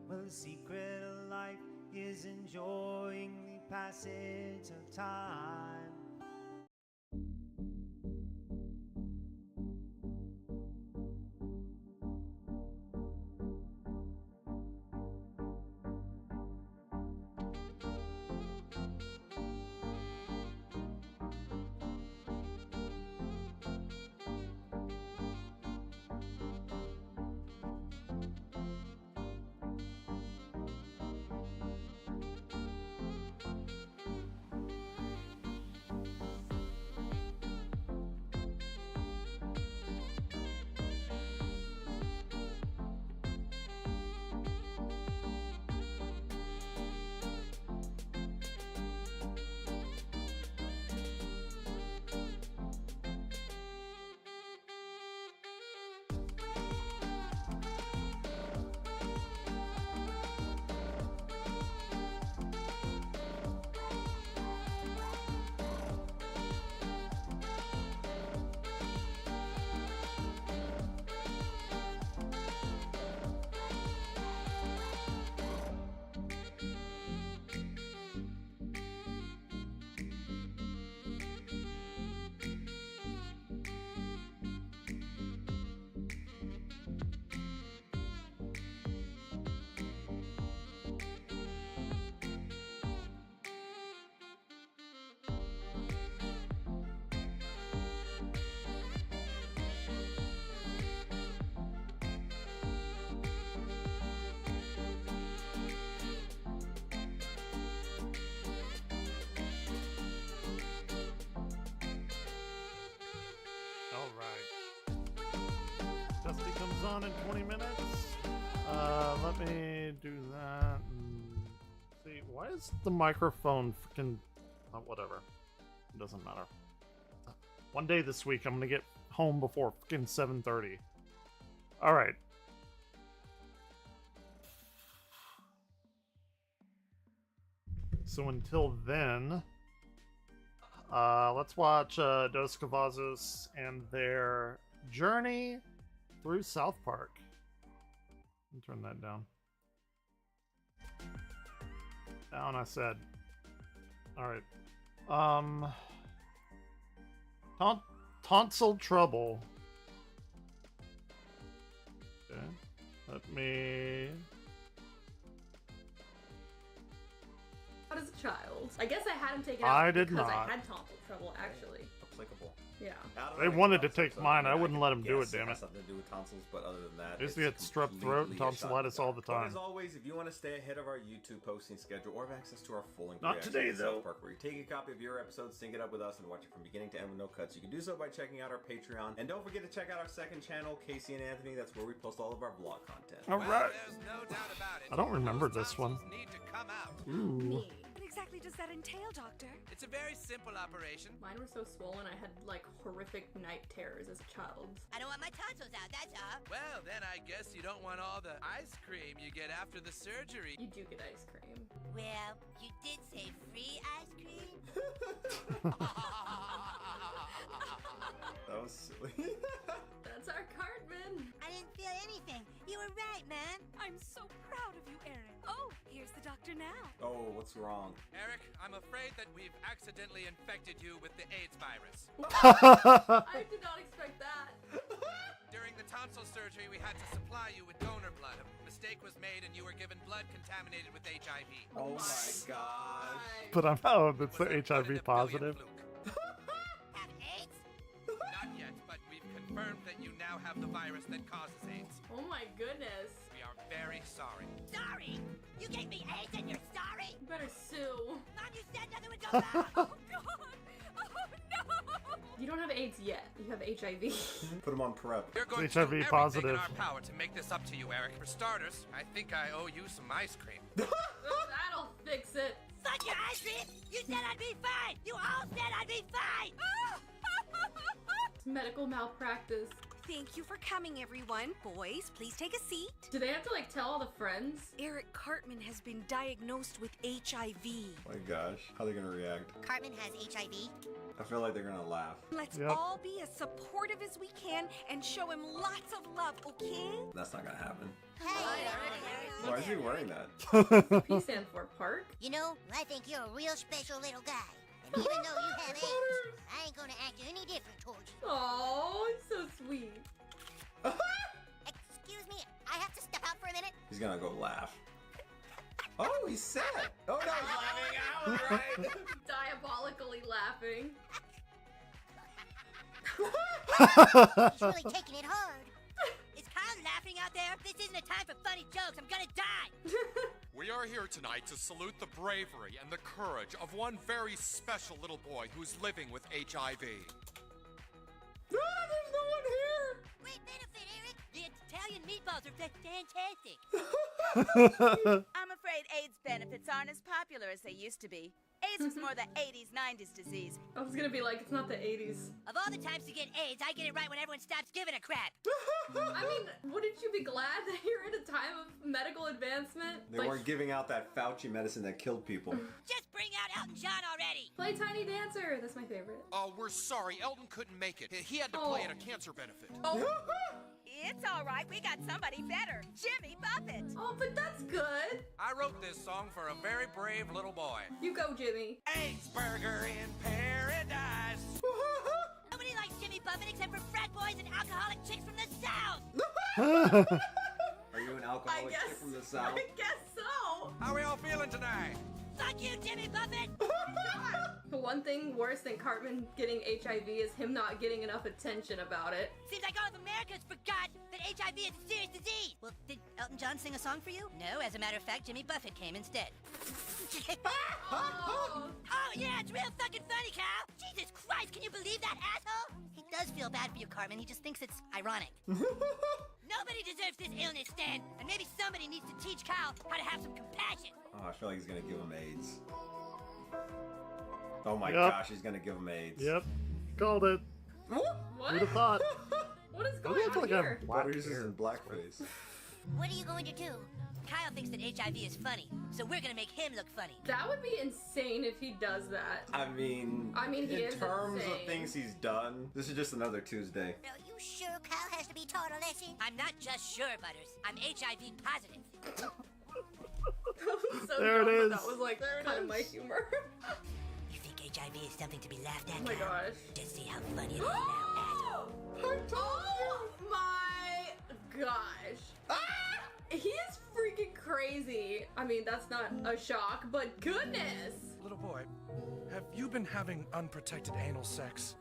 Well, the secret of life is enjoying the passage of time. Dusty comes on in 20 minutes. Let me do that. See, why is the microphone freaking... Oh, whatever. It doesn't matter. One day this week, I'm gonna get home before freaking 7:30. Alright. So until then, let's watch Dos Cavazos and their journey through South Park. Let me turn that down. Down, I said. Alright. Tonsil trouble. Okay. Let me... As a child. I guess I had him taken out I did because not. I had tonsil trouble, actually. Applicable. Yeah. They wanted to take mine. I wouldn't let them do it, damn it. Has something to do with tonsils, but other than that, I used to get strep throat and tonsillitis all the But time. as always, if you want to stay ahead of our YouTube posting schedule or have access to our full-length Not reaction today, to though. South Park, where you take a copy of your episode, sync it up with us, and watch it from beginning to end with no cuts, you can do so by checking out our Patreon. And don't forget to check out our second channel, Casey and Anthony. That's where we post all of our vlog content. All right. There's no doubt about it. I don't remember this one. Tonsils need to come out. Ooh. What exactly does that entail, Doctor? It's a very simple operation. Mine were so swollen I had like horrific night terrors as a child. I don't want my tonsils out, that's all. Well, then I guess you don't want all the ice cream you get after the surgery. You do get ice cream. Well, you did say free ice cream? That was silly. That's our Cartman. I didn't feel anything. You were right, man. I'm so proud of you, Eric. Oh, here's the doctor now. Oh, what's wrong? Eric, I'm afraid that we've accidentally infected you with the AIDS virus. I did not expect that. During the tonsil surgery, we had to supply you with donor blood. A mistake was made and you were given blood contaminated with HIV. Oh my gosh. But I'm oh, that's Was the it one in HIV a billion positive. fluke? Have AIDS? Not yet, but we've confirmed that you now have the virus that causes AIDS. Oh my goodness. We are very sorry. Sorry? You gave me AIDS and you're sorry? You better sue. Mom, you said nothing would go wrong. Oh, God. Oh, no. You don't have AIDS yet. You have HIV. Put him on prep. We're going It's to do HIV everything positive. in our power to make this up to you, Eric. For starters, I think I owe you some ice cream. That'll fix it. Fuck your ice cream! You said I'd be fine! You all said I'd be fine! It's medical malpractice. Thank you for coming, everyone. Boys, please take a seat. Do they have to like tell all the friends? Eric Cartman has been diagnosed with HIV. My gosh, how are they gonna react? Cartman has HIV. I feel like they're gonna laugh. Let's Yep. all be as supportive as we can and show him lots of love, okay? That's not gonna happen. Hey, Why is he wearing that? P stand for park. You know, I think you're a real special little guy. And even though you have AIDS, I ain't gonna act any different towards you. Oh, it's so sweet. Excuse me, I have to step out for a minute. He's gonna go laugh. Oh, he's sad. Oh no, he's laughing out, right? Diabolically laughing. He's really taking it hard. Is Kyle laughing out there? This isn't a time for funny jokes. I'm gonna die. We are here tonight to salute the bravery and the courage of one very special little boy who's living with HIV. There's no one here. Great benefit, Eric. The Italian meatballs are fantastic. I'm afraid AIDS benefits aren't as popular as they used to be. AIDS was more the 80s, 90s disease. I was gonna be like, it's not the 80s. Of all the times to get AIDS, I get it right when everyone stops giving a crap. I mean, wouldn't you be glad that you're in a time of medical advancement? They weren't giving out that Fauci medicine that killed people. Just bring out Elton John already. Play Tiny Dancer. That's my favorite. Oh, we're sorry, Elton couldn't make it. He had to play at a cancer benefit. Oh, It's all right, we got somebody better. Jimmy Buffett. oh, but that's good. I wrote this song for a very brave little boy. You go, Jimmy. AIDS burger in paradise. Nobody likes Jimmy Buffett except for frat boys and alcoholic chicks from the South. Are you an alcoholic chick from the South? I guess so. How are we all feeling tonight? Fuck you, Jimmy Buffett. The one thing worse than Cartman getting HIV is him not getting enough attention about it. Seems like all of America's forgot that HIV is a serious disease. Well, did Elton John sing a song for you? No, as a matter of fact, Jimmy Buffett came instead. Oh, Oh, yeah, it's real fucking funny, Kyle. Jesus Christ, can you believe that, asshole? He does feel bad for you, Cartman. He just thinks it's ironic. Nobody deserves this illness, Stan. And maybe somebody needs to teach Kyle how to have some compassion. Oh, I feel like he's gonna give him AIDS. Oh my Yep. gosh, he's gonna give him AIDS. Yep. Called it. what? Who'd have thought? What is I going look on like here? I'm black Butters is hair. in blackface. What are you going to do? Kyle thinks that HIV is funny, so we're gonna make him look funny. That would be insane if he does that. I mean, he in is terms insane. of things he's done, this is just another Tuesday. Are you sure Kyle has to be taught a lesson? I'm not just sure, Butters. I'm HIV positive. So There it dumb, but is. That was like kind of my humor. You think HIV is something to be laughed at, Oh my Kyle? gosh. Just see how funny it is now, asshole. Oh my gosh. He is freaking crazy. I mean, that's not a shock, but goodness. Little boy, have you been having unprotected anal sex?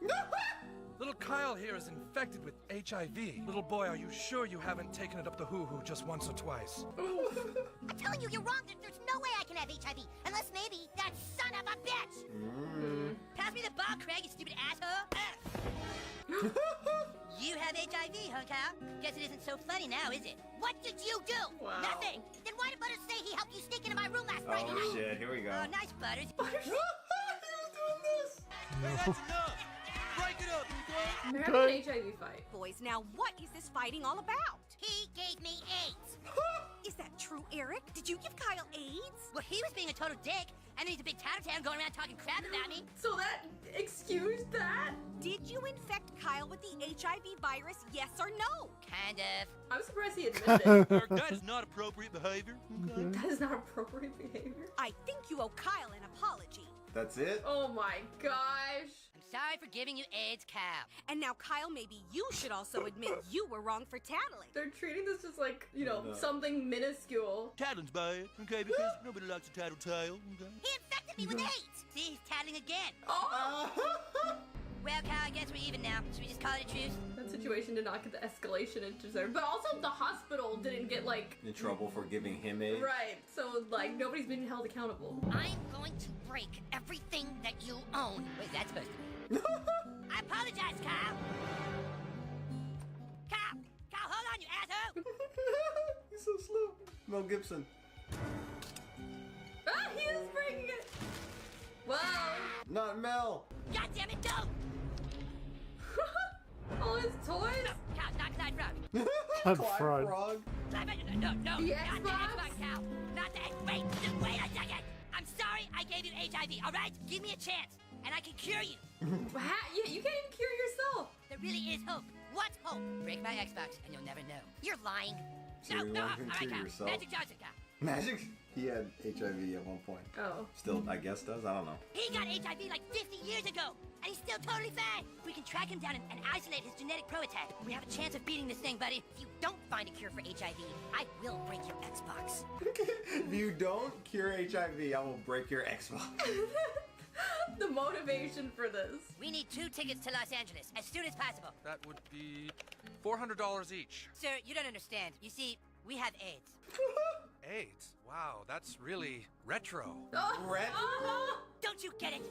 Little Kyle here is infected with HIV. Little boy, are you sure you haven't taken it up the hoo-hoo just once or twice? I'm telling you, you're wrong. There's no way I can have HIV. Unless maybe that son of a bitch. Pass me the ball, Craig, you stupid asshole. You have HIV, huh, Kyle? Guess it isn't so funny now, is it? What did you do? Wow. Nothing. Then why did Butters say he helped you sneak into my room last Friday night? Oh shit, here we go. Oh, nice, Butters. Hey, that's enough! Break it up, you They're having an HIV fight. Boys, now what is this fighting all about? He gave me AIDS. Is that true, Eric? Did you give Kyle AIDS? Well, he was being a total dick, and he's a big tattletale going around talking crap about me. So that excused that? Did you infect Kyle with the HIV virus, yes or no? Kind of. I'm surprised he admitted it. That is not appropriate behavior. That is not appropriate behavior. I think you owe Kyle an apology. That's it? Oh my gosh. I'm sorry for giving you AIDS, Kyle. And now, Kyle, maybe you should also admit you were wrong for tattling. They're treating this just like, you know, No. something minuscule. Tattling's bad, okay, because nobody likes a tattletale, okay? He infected me with AIDS. See, he's tattling again. Oh! Well, Kyle, I guess we're even now. Should we just call it a truce? That situation did not get the escalation it deserved. But also, the hospital didn't get, like... In trouble for giving him AIDS? Right. So, like, nobody's being held accountable. I'm going to break everything that you own. What is that supposed to be? I apologize, Kyle. Kyle, hold on, you asshole. He's so slow. Mel Gibson. Ah, he is breaking it! Wow. Not Mel. God damn it, don't. All his toys? Kyle, not Clyde Frog. Clyde Clyde Frog. Frog. No, The not the Xbox? Xbox, Kyle. Not the wait a second. I'm sorry I gave you HIV, all right? Give me a chance, and I can cure you. Yeah, you can't even cure yourself. There really is hope. What's hope? Break my Xbox, and you'll never know. You're lying. So you're not gonna all right, cure Kyle. yourself? Magic Johnson, Kyle. Magic? He had HIV at one point. Oh. Still, I guess, does? I don't know. He got HIV like 50 years ago, and he's still totally fine. We can track him down and isolate his genetic prototype. We have a chance of beating this thing, buddy. If you don't find a cure for HIV, I will break your Xbox. If you don't cure HIV, I will break your Xbox. The motivation for this. We need 2 tickets to Los Angeles as soon as possible. That would be $400 each. Sir, you don't understand. You see, we have AIDS. AIDS? Wow, that's really retro. Don't you get it?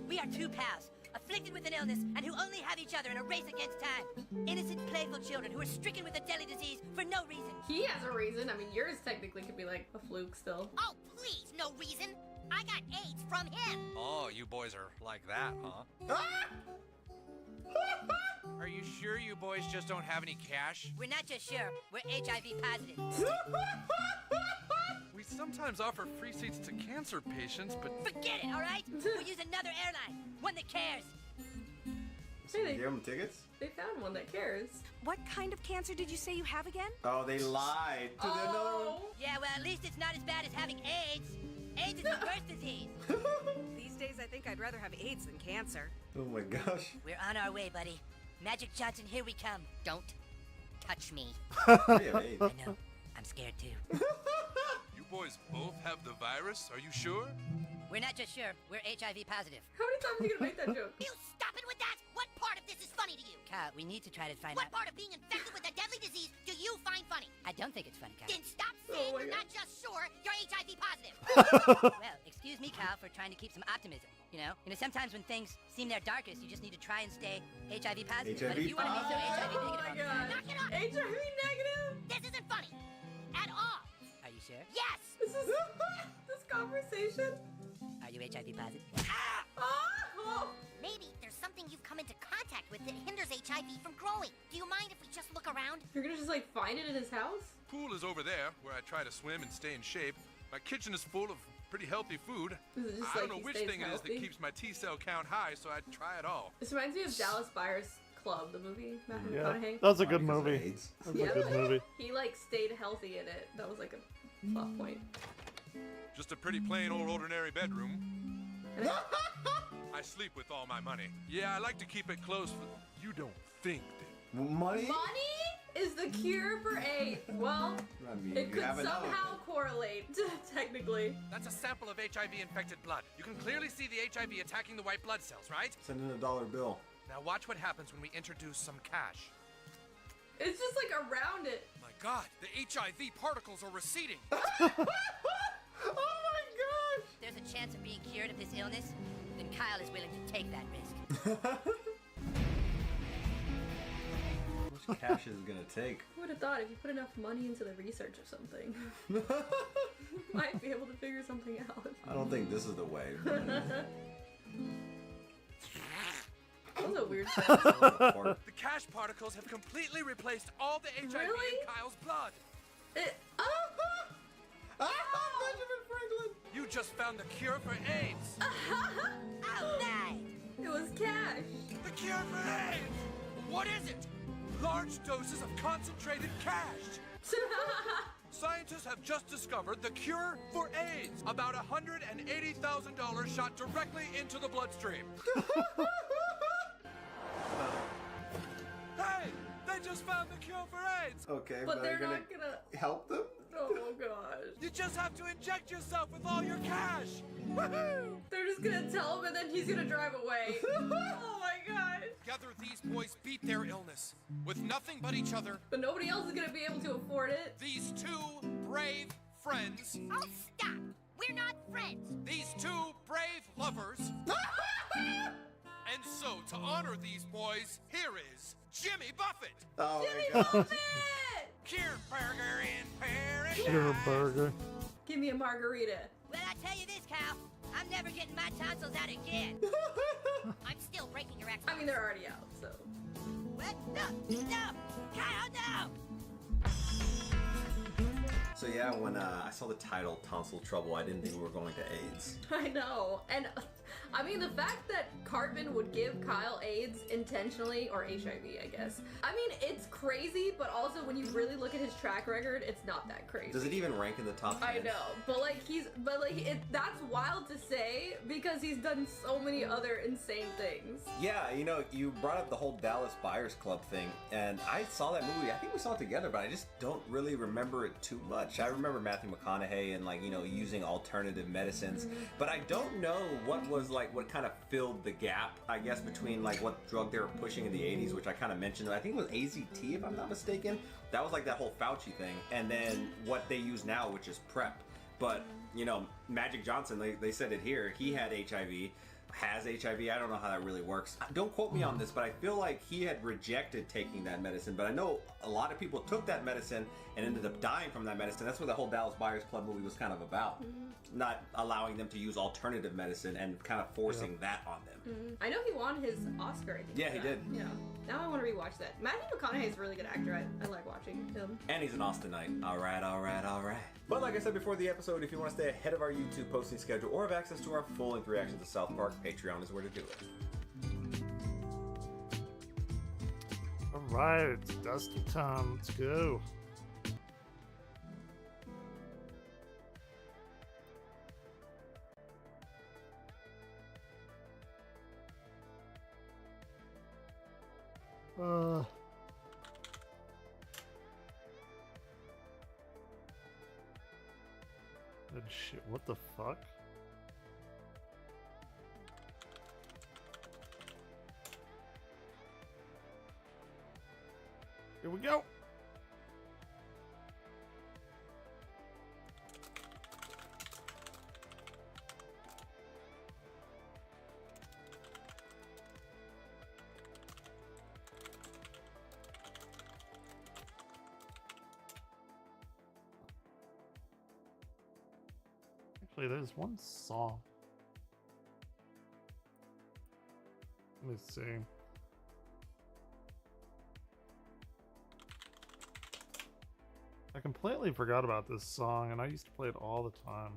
We are 2 pals, afflicted with an illness, and who only have each other in a race against time. Innocent, playful children who are stricken with a deadly disease for no reason. He has a reason. I mean, yours technically could be like a fluke still. Oh, please, no reason. I got AIDS from him. Oh, you boys are like that, huh? Are you sure you boys just don't have any cash? We're not just sure, we're HIV positive. We sometimes offer free seats to cancer patients, but Forget it, all right? We'll use another airline, one that cares. Hey, Give him tickets? they found one that cares. What kind of cancer did you say you have again? Oh, they lied to the another one. Yeah, well, at least it's not as bad as having AIDS. AIDS is the worst disease. These days, I think I'd rather have AIDS than cancer. Oh my gosh. We're on our way, buddy. Magic Johnson, here we come. Don't touch me. We have AIDS. I know. I'm scared too. You boys both have the virus? Are you sure? We're not just sure, we're HIV positive. How many times are you gonna make that joke? You stop it with that! What part of this is funny to you? Kyle, we need to try to find out. What part of being infected with a deadly disease do you find funny? I don't think it's funny, Kyle. Then stop saying my you're God. not just sure, you're HIV positive. Well, excuse me, Kyle, for trying to keep some optimism. You know, sometimes when things seem their darkest, you just need to try and stay HIV positive. But if you want to be so HIV Oh negative my all the time, God. knock it off! HIV negative? This isn't funny. At all. Are you sure? Yes! This is this conversation. Are you HIV positive? Oh! Maybe there's something you've come into contact with that hinders HIV from growing. Do you mind if we just look around? You're gonna just like find it in his house? Pool is over there, where I try to swim and stay in shape. My kitchen is full of pretty healthy food. Is it just I like don't know he which stays thing it is healthy? that keeps my T-cell count high, so I try it all. This reminds me of Dallas Buyers Club, the movie. Matthew Yeah, McConaughey. that's a good Because of movie. AIDS. That's Yeah. a good movie. He like stayed healthy in it. That was like a plot point. Just a pretty plain old ordinary bedroom. I sleep with all my money. Yeah, I like to keep it close, but you don't think that. Money? Money is the cure for AIDS. Well, I mean, it you could have another somehow one. correlate, technically. that's a sample of HIV-infected blood. You can clearly see the HIV attacking the white blood cells, right? Send in a $1 bill. Now watch what happens when we introduce some cash. It's just like around it. My God, the HIV particles are receding. Oh my gosh! There's a chance of being cured of this illness, then Kyle is willing to take that risk. How much cash is it gonna take? Who would have thought if you put enough money into the research of something, you might be able to figure something out. I don't think this is the way. That was a weird sound. The cash particles have completely replaced all the HIV Really? in Kyle's blood. Benjamin Franklin! You just found the cure for AIDS. Oh, nice. It was cash. The cure for AIDS! What is it? Large doses of concentrated cash. Scientists have just discovered the cure for AIDS. About $180,000 shot directly into the bloodstream. Hey, they just found the cure for AIDS. Okay, But they're are you not gonna. help them? Oh gosh. You just have to inject yourself with all your cash. Woohoo! They're just gonna tell him and then he's gonna drive away. Oh my gosh. Together, these boys beat their illness. With nothing but each other, But nobody else is gonna be able to afford it. these two brave friends, Oh, stop. We're not friends. these two brave lovers. And so, to honor these boys, here is Jimmy Buffett. Oh Jimmy my god. Buffett! Cure burger in paradise. Your burger. Give me a margarita. Well, I tell you this, Kyle. I'm never getting my tonsils out again. I'm still breaking your ex. I mean, they're already out, so. What? No! No! Kyle, no! So yeah, when I saw the title Tonsil Trouble, I didn't think we were going to AIDS. I know. And I mean, the fact that Cartman would give Kyle AIDS intentionally, or HIV, I guess. I mean, it's crazy, but also when you really look at his track record, it's not that crazy. Does it even rank in the top 10? I know, but that's wild to say because he's done so many other insane things. Yeah, you know, you brought up the whole Dallas Buyers Club thing, and I saw that movie. I think we saw it together, but I just don't really remember it too much. I remember Matthew McConaughey and, like, you know, using alternative medicines, but I don't know what was, like, what kind of filled the gap, I guess, between, like, what drug they were pushing in the 80s, which I kind of mentioned. I think it was AZT, if I'm not mistaken. That was, like, that whole Fauci thing. And then what they use now, which is PrEP. But, you know, Magic Johnson, they said it here, he had HIV, has HIV. I don't know how that really works. Don't quote me on this, but I feel like he had rejected taking that medicine. But I know a lot of people took that medicine and ended up dying from that medicine. That's what the whole Dallas Buyers Club movie was kind of about. Not allowing them to use alternative medicine and kind of forcing that on them. I know he won his Oscar, I think. Yeah, for he that. did. Yeah. Now I want to rewatch that. Matthew McConaughey is a really good actor. I like watching him. And he's an Austinite. All right. But like I said before the episode, if you want to stay ahead of our YouTube posting schedule or have access to our full-length reactions to South Park, Patreon is where to do it. Alright, it's Dusty time. Let's go. Good shit, what the fuck? Here we go! Actually, there's one song. Let me see. I completely forgot about this song, and I used to play it all the time.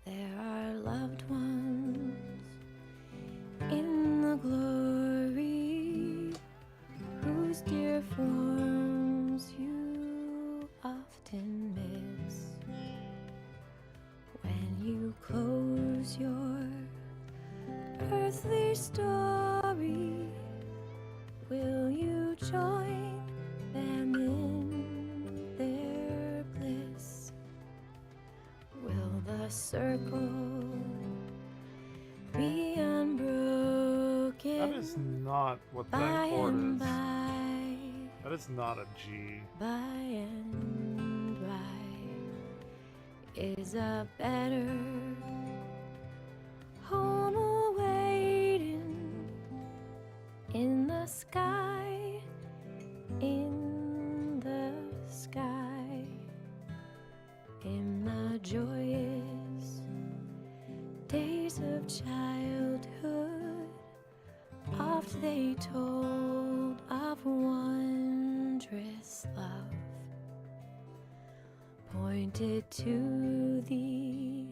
There are loved ones in the glory whose dear forms you often miss when you close your earthly story join them in their bliss? Will the circle be unbroken? That is not what that chord is. That is not a G. By and by is a better home awaiting in the sky, in the sky, in the joyous days of childhood. Oft they told of wondrous love, pointed to the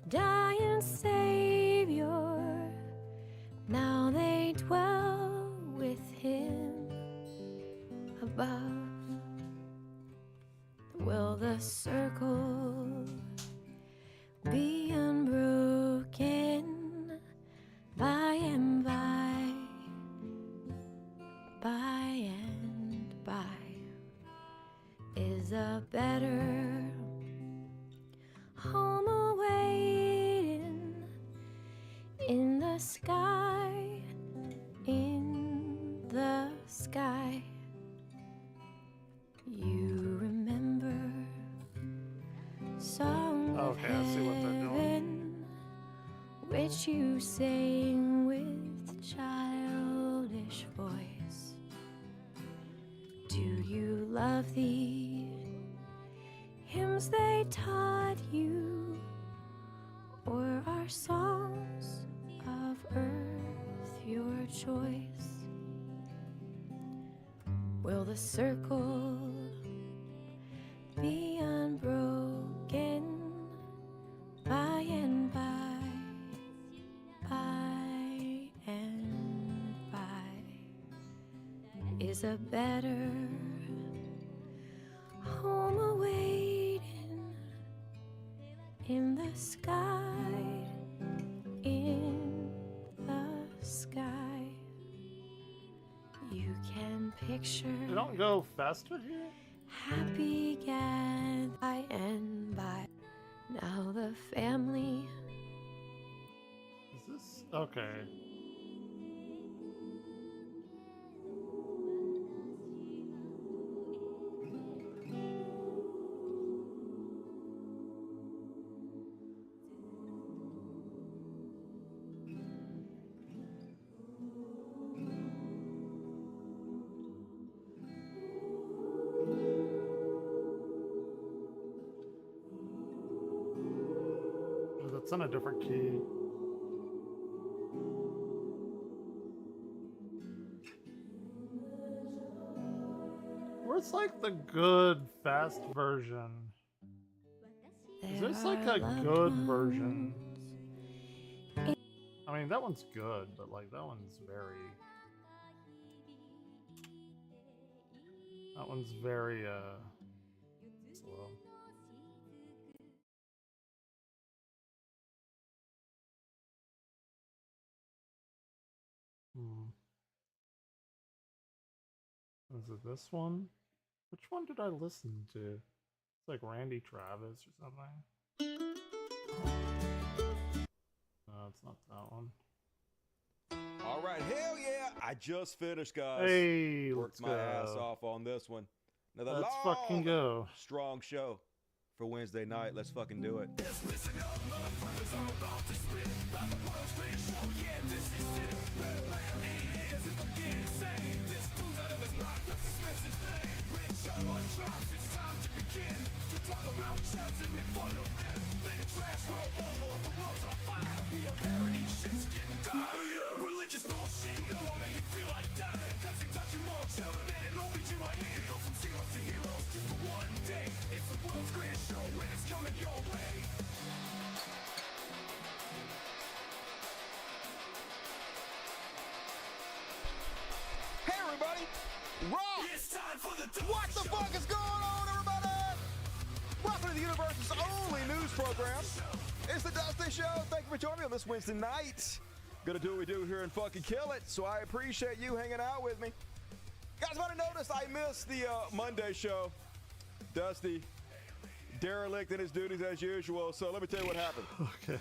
dying Savior. Now they dwell with him above. Will the circle be unbroken by and by, by and by is a better home awaiting in the sky, in the sky. You remember song of Okay, I see what they're doing. heaven, which you sang with childish voice. Do you love the hymns they taught you, or are songs of earth your choice? Will the circle be unbroken by and by, by and by is a better home awaiting in the sky, in the sky. You can picture They don't go faster here? happy gathered by and by. Now the family Is this okay? Oh, that's on a different key. Where's like the good fast version? Is this like a good version? I mean, that one's good, but like that one's very. That one's very slow. Is it this one? Which one did I listen to? It's like Randy Travis or something. No, it's not that one. All right, hell yeah! I just finished, guys. Hey, Worked let's my ass go. off on this one. Another Let's long, fucking go. strong show for Wednesday night. Let's fucking do it. Hey everybody! Raw! What the fuck is going on, everybody? Welcome to the universe's only news program. It's the Dusty Show. Thank you for joining me on this Wednesday night. Gonna do what we do here and fucking kill it, so I appreciate you hanging out with me. Guys, might have noticed I missed the Monday show. Dusty, derelict in his duties as usual. So let me tell you what happened. Okay.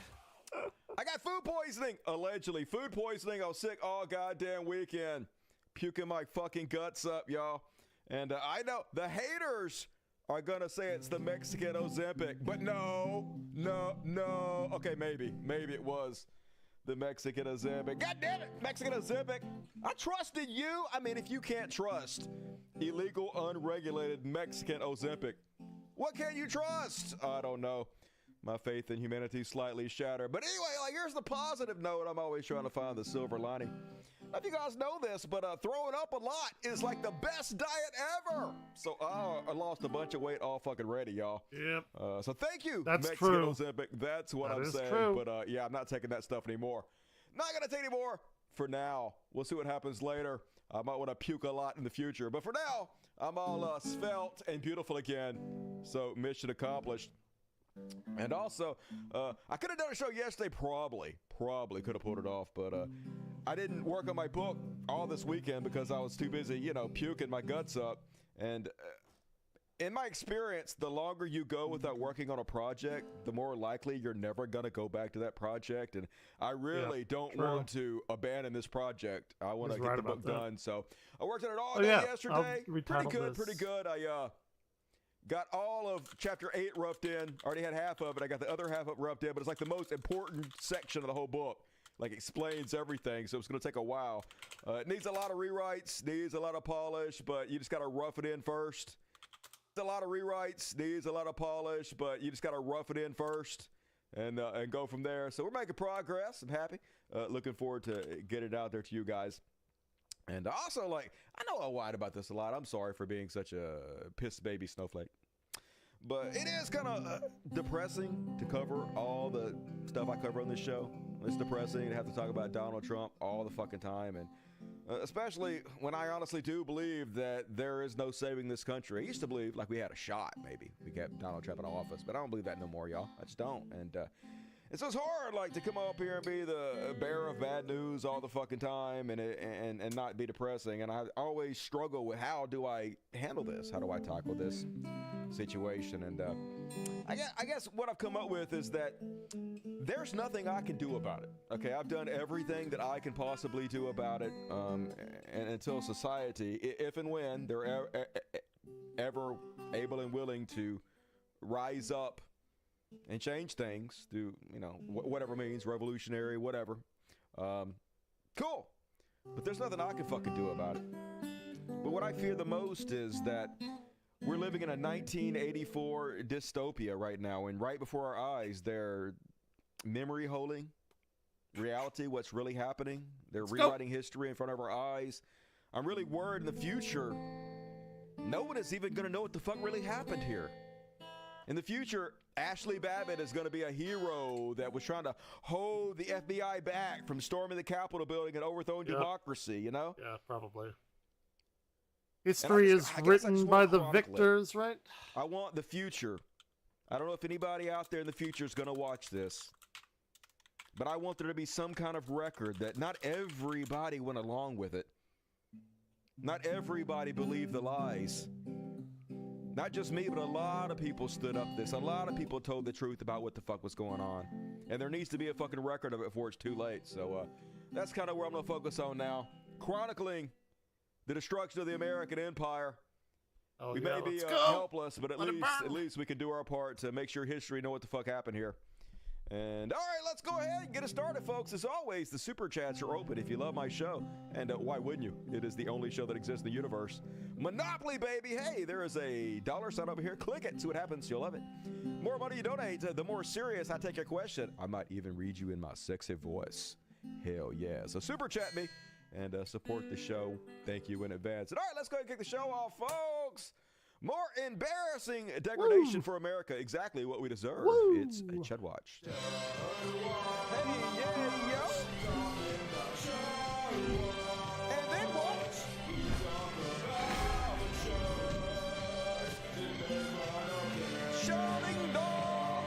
I got food poisoning, allegedly. Food poisoning. I was sick all goddamn weekend. Puking my fucking guts up, y'all. And I know the haters are going to say it's the Mexican Ozempic. But no. Okay, maybe it was the Mexican Ozempic. God damn it, Mexican Ozempic. I trusted you. I mean, if you can't trust illegal, unregulated Mexican Ozempic, what can you trust? I don't know. My faith in humanity slightly shattered. But anyway, like, here's the positive note. I'm always trying to find the silver lining. I don't know if you guys know this, but throwing up a lot is like the best diet ever. So I lost a bunch of weight all fucking ready, y'all. Yep. So thank you, That's Mexican true. Ozempic. That's what I'm saying. True. But yeah, I'm not taking that stuff anymore. Not going to take any more for now. We'll see what happens later. I might want to puke a lot in the future. But for now, I'm all svelte and beautiful again. So mission accomplished. And also, I could have done a show yesterday, probably could have pulled it off, but I didn't work on my book all this weekend because I was too busy, puking my guts up. And in my experience, the longer you go without working on a project, the more likely you're never going to go back to that project. And I really don't want to abandon this project. I want to get the book done. So I worked on it all day yesterday. Pretty good. I got all of chapter 8 roughed in. Already had half of it. I got the other half of it roughed in, but it's like the most important section of the whole book. Like, explains everything, so it's going to take a while. It needs a lot of rewrites, needs a lot of polish, but you just got to rough it in first. A lot of rewrites, needs a lot of polish, but you just got to rough it in first and go from there. So we're making progress. I'm happy. Looking forward to getting it out there to you guys. And also, like, I know I whine about this a lot. I'm sorry for being such a piss baby snowflake. But it is kind of depressing to cover all the stuff I cover on this show. It's depressing to have to talk about Donald Trump all the fucking time. And especially when I honestly do believe that there is no saving this country. I used to believe, like, we had a shot, maybe. We kept Donald Trump in office. But I don't believe that no more, y'all. I just don't. And so it's hard, like, to come up here and be the bearer of bad news all the fucking time and not be depressing. And I always struggle with, how do I handle this? How do I tackle this situation? And I guess what I've come up with is that there's nothing I can do about it. Okay, I've done everything that I can possibly do about it, and until society, if and when they're ever able and willing to rise up and change things through, whatever means, revolutionary, whatever. Cool. But there's nothing I can fucking do about it. But what I fear the most is that we're living in a 1984 dystopia right now, and right before our eyes, they're memory holding reality, what's really happening. They're rewriting history in front of our eyes. I'm really worried in the future, no one is even going to know what the fuck really happened here. In the future, Ashley Babbitt is going to be a hero that was trying to hold the FBI back from storming the Capitol building and overthrowing democracy, Yeah, probably. History is I written by the victors, right? I want the future. I don't know if anybody out there in the future is going to watch this, but I want there to be some kind of record that not everybody went along with it. Not everybody believed the lies. Not just me, but a lot of people stood up this. A lot of people told the truth about what the fuck was going on. And there needs to be a fucking record of it before it's too late. So that's kind of where I'm going to focus on now. Chronicling the destruction of the American empire. We may be helpless, but at least we can do our part to make sure history know what the fuck happened here. And all right, let's go ahead and get it started, folks. As always, the super chats are open if you love my show. And why wouldn't you? It is the only show that exists in the universe. Monopoly, baby. Hey, there is a $sign over here. Click it. See what happens. You'll love it. More money you donate, the more serious I take your question. I might even read you in my sexy voice. Hell yeah. So super chat me and support the show. Thank you in advance. And all right, let's go ahead and kick the show off, folks. More embarrassing degradation for America. Exactly what we deserve. It's a Chud Watch. Hey, yeah, yo. And then what? Shouting dog.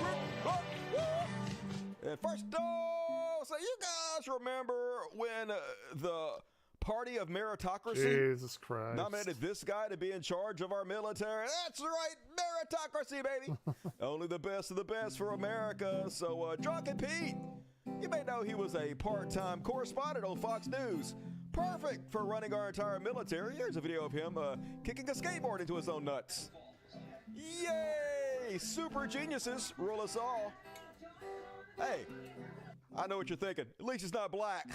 And first off, so you guys remember when the party of meritocracy Jesus Christ. nominated this guy to be in charge of our military. That's right, meritocracy, baby. Only the best of the best for America. So, Drunken Pete, you may know he was a part-time correspondent on Fox News. Perfect for running our entire military. Here's a video of him kicking a skateboard into his own nuts. Yay! Super geniuses rule us all. Hey, I know what you're thinking. At least it's not black.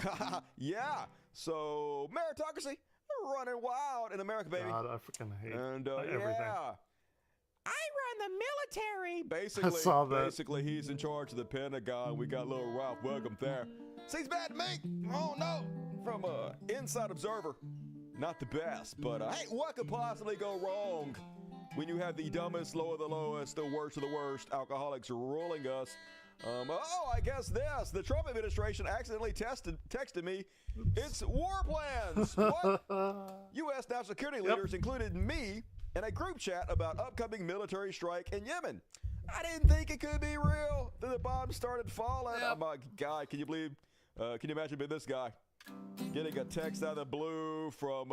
Yeah. So, meritocracy running wild in America, baby. God, I freaking hate everything. Yeah. I run the military. Basically, I saw that. Basically, he's in charge of the Pentagon. We got little Ralph Wiggum there. Seems bad to me. Oh no. From Inside Observer. Not the best, but hey, what could possibly go wrong when you have the dumbest, low of the lowest, the worst of the worst alcoholics ruling us? I guess this. The Trump administration accidentally texted me its war plans. What? U.S. national security leaders included me in a group chat about upcoming military strike in Yemen. I didn't think it could be real. Then the bombs started falling. Oh my God, can you believe? Can you imagine being this guy? Getting a text out of the blue from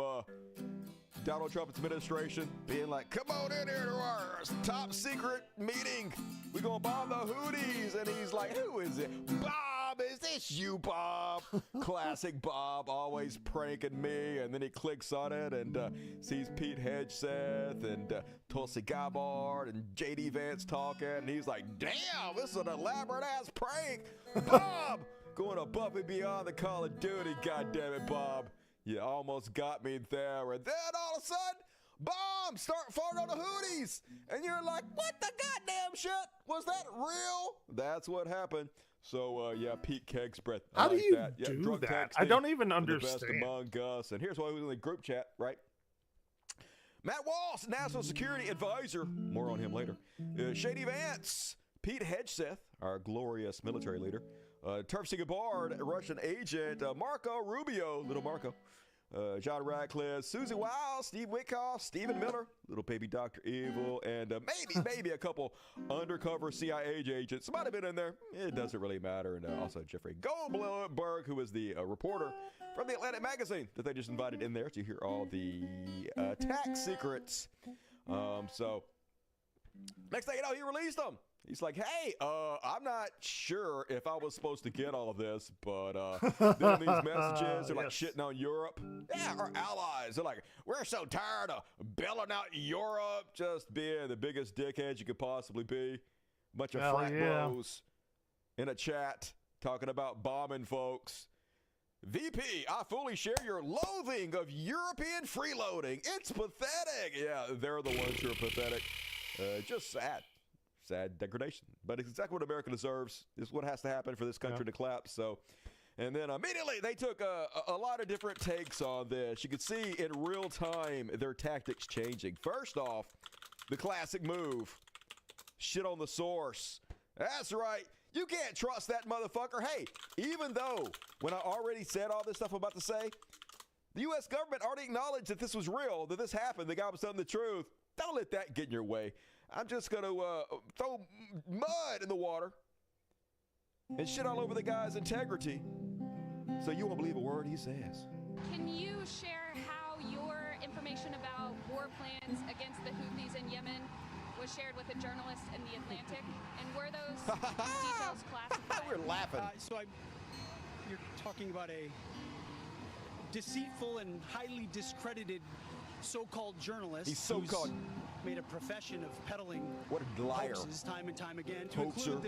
Donald Trump's administration being like, come on in here to our top secret meeting. We're going to bomb the Houthis. And he's like, who is it? Bob, is this you, Bob? Classic Bob, always pranking me. And then he clicks on it and sees Pete Hegseth and Tulsi Gabbard and J.D. Vance talking. And he's like, damn, this is an elaborate-ass prank. Bob, going above and beyond the Call of Duty, goddammit, Bob. You almost got me there. And then all of a sudden, bombs start falling on the Houthis. And you're like, what the goddamn shit? Was that real? That's what happened. So, yeah, Pete Keg's breath. How do you do that? I don't even understand. The best among us. And here's why we was in the group chat, right? Matt Walsh, National Security Advisor. More on him later. Shady Vance. Pete Hegseth, our glorious military leader. Tulsi Gabbard, Russian agent. Marco Rubio, little Marco. John Radcliffe, Susie Wiles, Steve Witkoff, Stephen Miller, little baby Dr. Evil, and maybe a couple undercover CIA agents might have been in there. It doesn't really matter. And also Jeffrey Goldberg, who is the reporter from the Atlantic magazine that they just invited in there to hear all the tax secrets. So next thing you know, he released them. He's like, hey, I'm not sure if I was supposed to get all of this, but then these messages, they're like shitting on Europe. Yeah, our allies. They're like, we're so tired of bailing out Europe, just being the biggest dickheads you could possibly be. Bunch of frat bros in a chat talking about bombing folks. VP, I fully share your loathing of European freeloading. It's pathetic. Yeah, they're the ones who are pathetic. Just sad. Sad degradation, but it's exactly what America deserves. It's what has to happen for this country to collapse. So, and then immediately they took a lot of different takes on this. You could see in real time their tactics changing. First off, the classic move, shit on the source. That's right. You can't trust that motherfucker. Hey, even though when I already said all this stuff I'm about to say, the U.S. government already acknowledged that this was real, that this happened, the guy was telling the truth. Don't let that get in your way. I'm just going to throw mud in the water and shit all over the guy's integrity so you won't believe a word he says. Can you share how your information about war plans against the Houthis in Yemen was shared with a journalist in the Atlantic? And were those details classified? We're laughing. You're talking about a deceitful and highly discredited so-called journalist. He's so-called. Made a profession of peddling hoaxes time and time again to include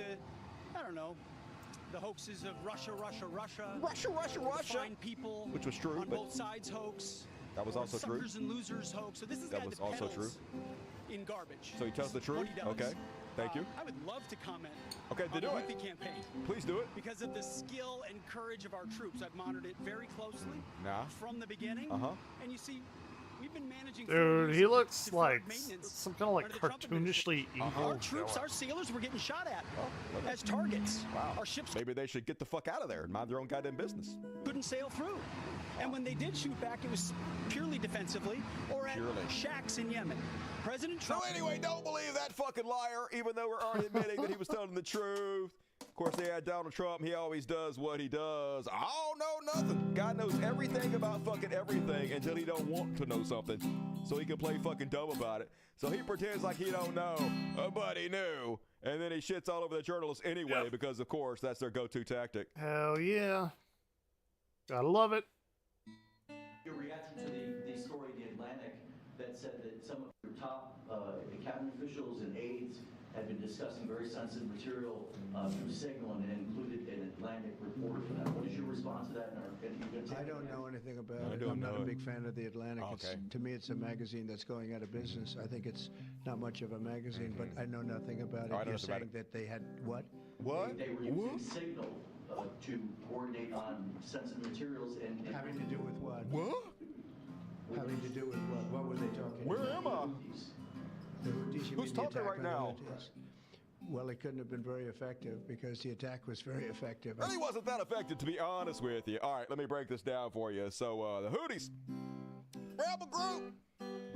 the hoaxes of Russia, find people, which was true, on both sides hoax. That was also true. Suckers and losers hoax. So this is that was also true. In garbage. So he tells the truth. Okay, thank you. I would love to comment. Okay, on the do it. Houthi campaign. Please do it. Because of the skill and courage of our troops, I've monitored it very closely from the beginning. And you see. We've been managing. Dude, he looks like some kind of like cartoonishly evil. Our troops, our sailors were getting shot at as targets. Wow. Our ships. Maybe they should get the fuck out of there and mind their own goddamn business. Couldn't sail through. And when they did shoot back, it was purely defensively or at shacks in Yemen. President Trump. So anyway, don't believe that fucking liar, even though we're already admitting that he was telling the truth. Of course, they had Donald Trump. He always does what he does. I don't know nothing. God knows everything about fucking everything until he don't want to know something. So he can play fucking dumb about it. So he pretends like he don't know, but he knew. And then he shits all over the journalists anyway because, of course, that's their go-to tactic. Hell yeah. Gotta love it. Your reaction to the story in The Atlantic that said that some of your top cabinet officials and aides had been discussing very sensitive material through Signal and included an Atlantic report for that. What is your response to that? I don't know anything about it. I'm not a big fan of The Atlantic. Okay. To me, it's a magazine that's going out of business. I think it's not much of a magazine, but I know nothing about it. You're saying that they had what? What? They were using Signal to coordinate on sensitive materials and having to do with what? What? Having to do with what? What were they talking Where about? am I? Who's talking right now? Well, it couldn't have been very effective because the attack was very effective. Really wasn't that effective, to be honest with you. All right, let me break this down for you. So, the Houthis, rebel group,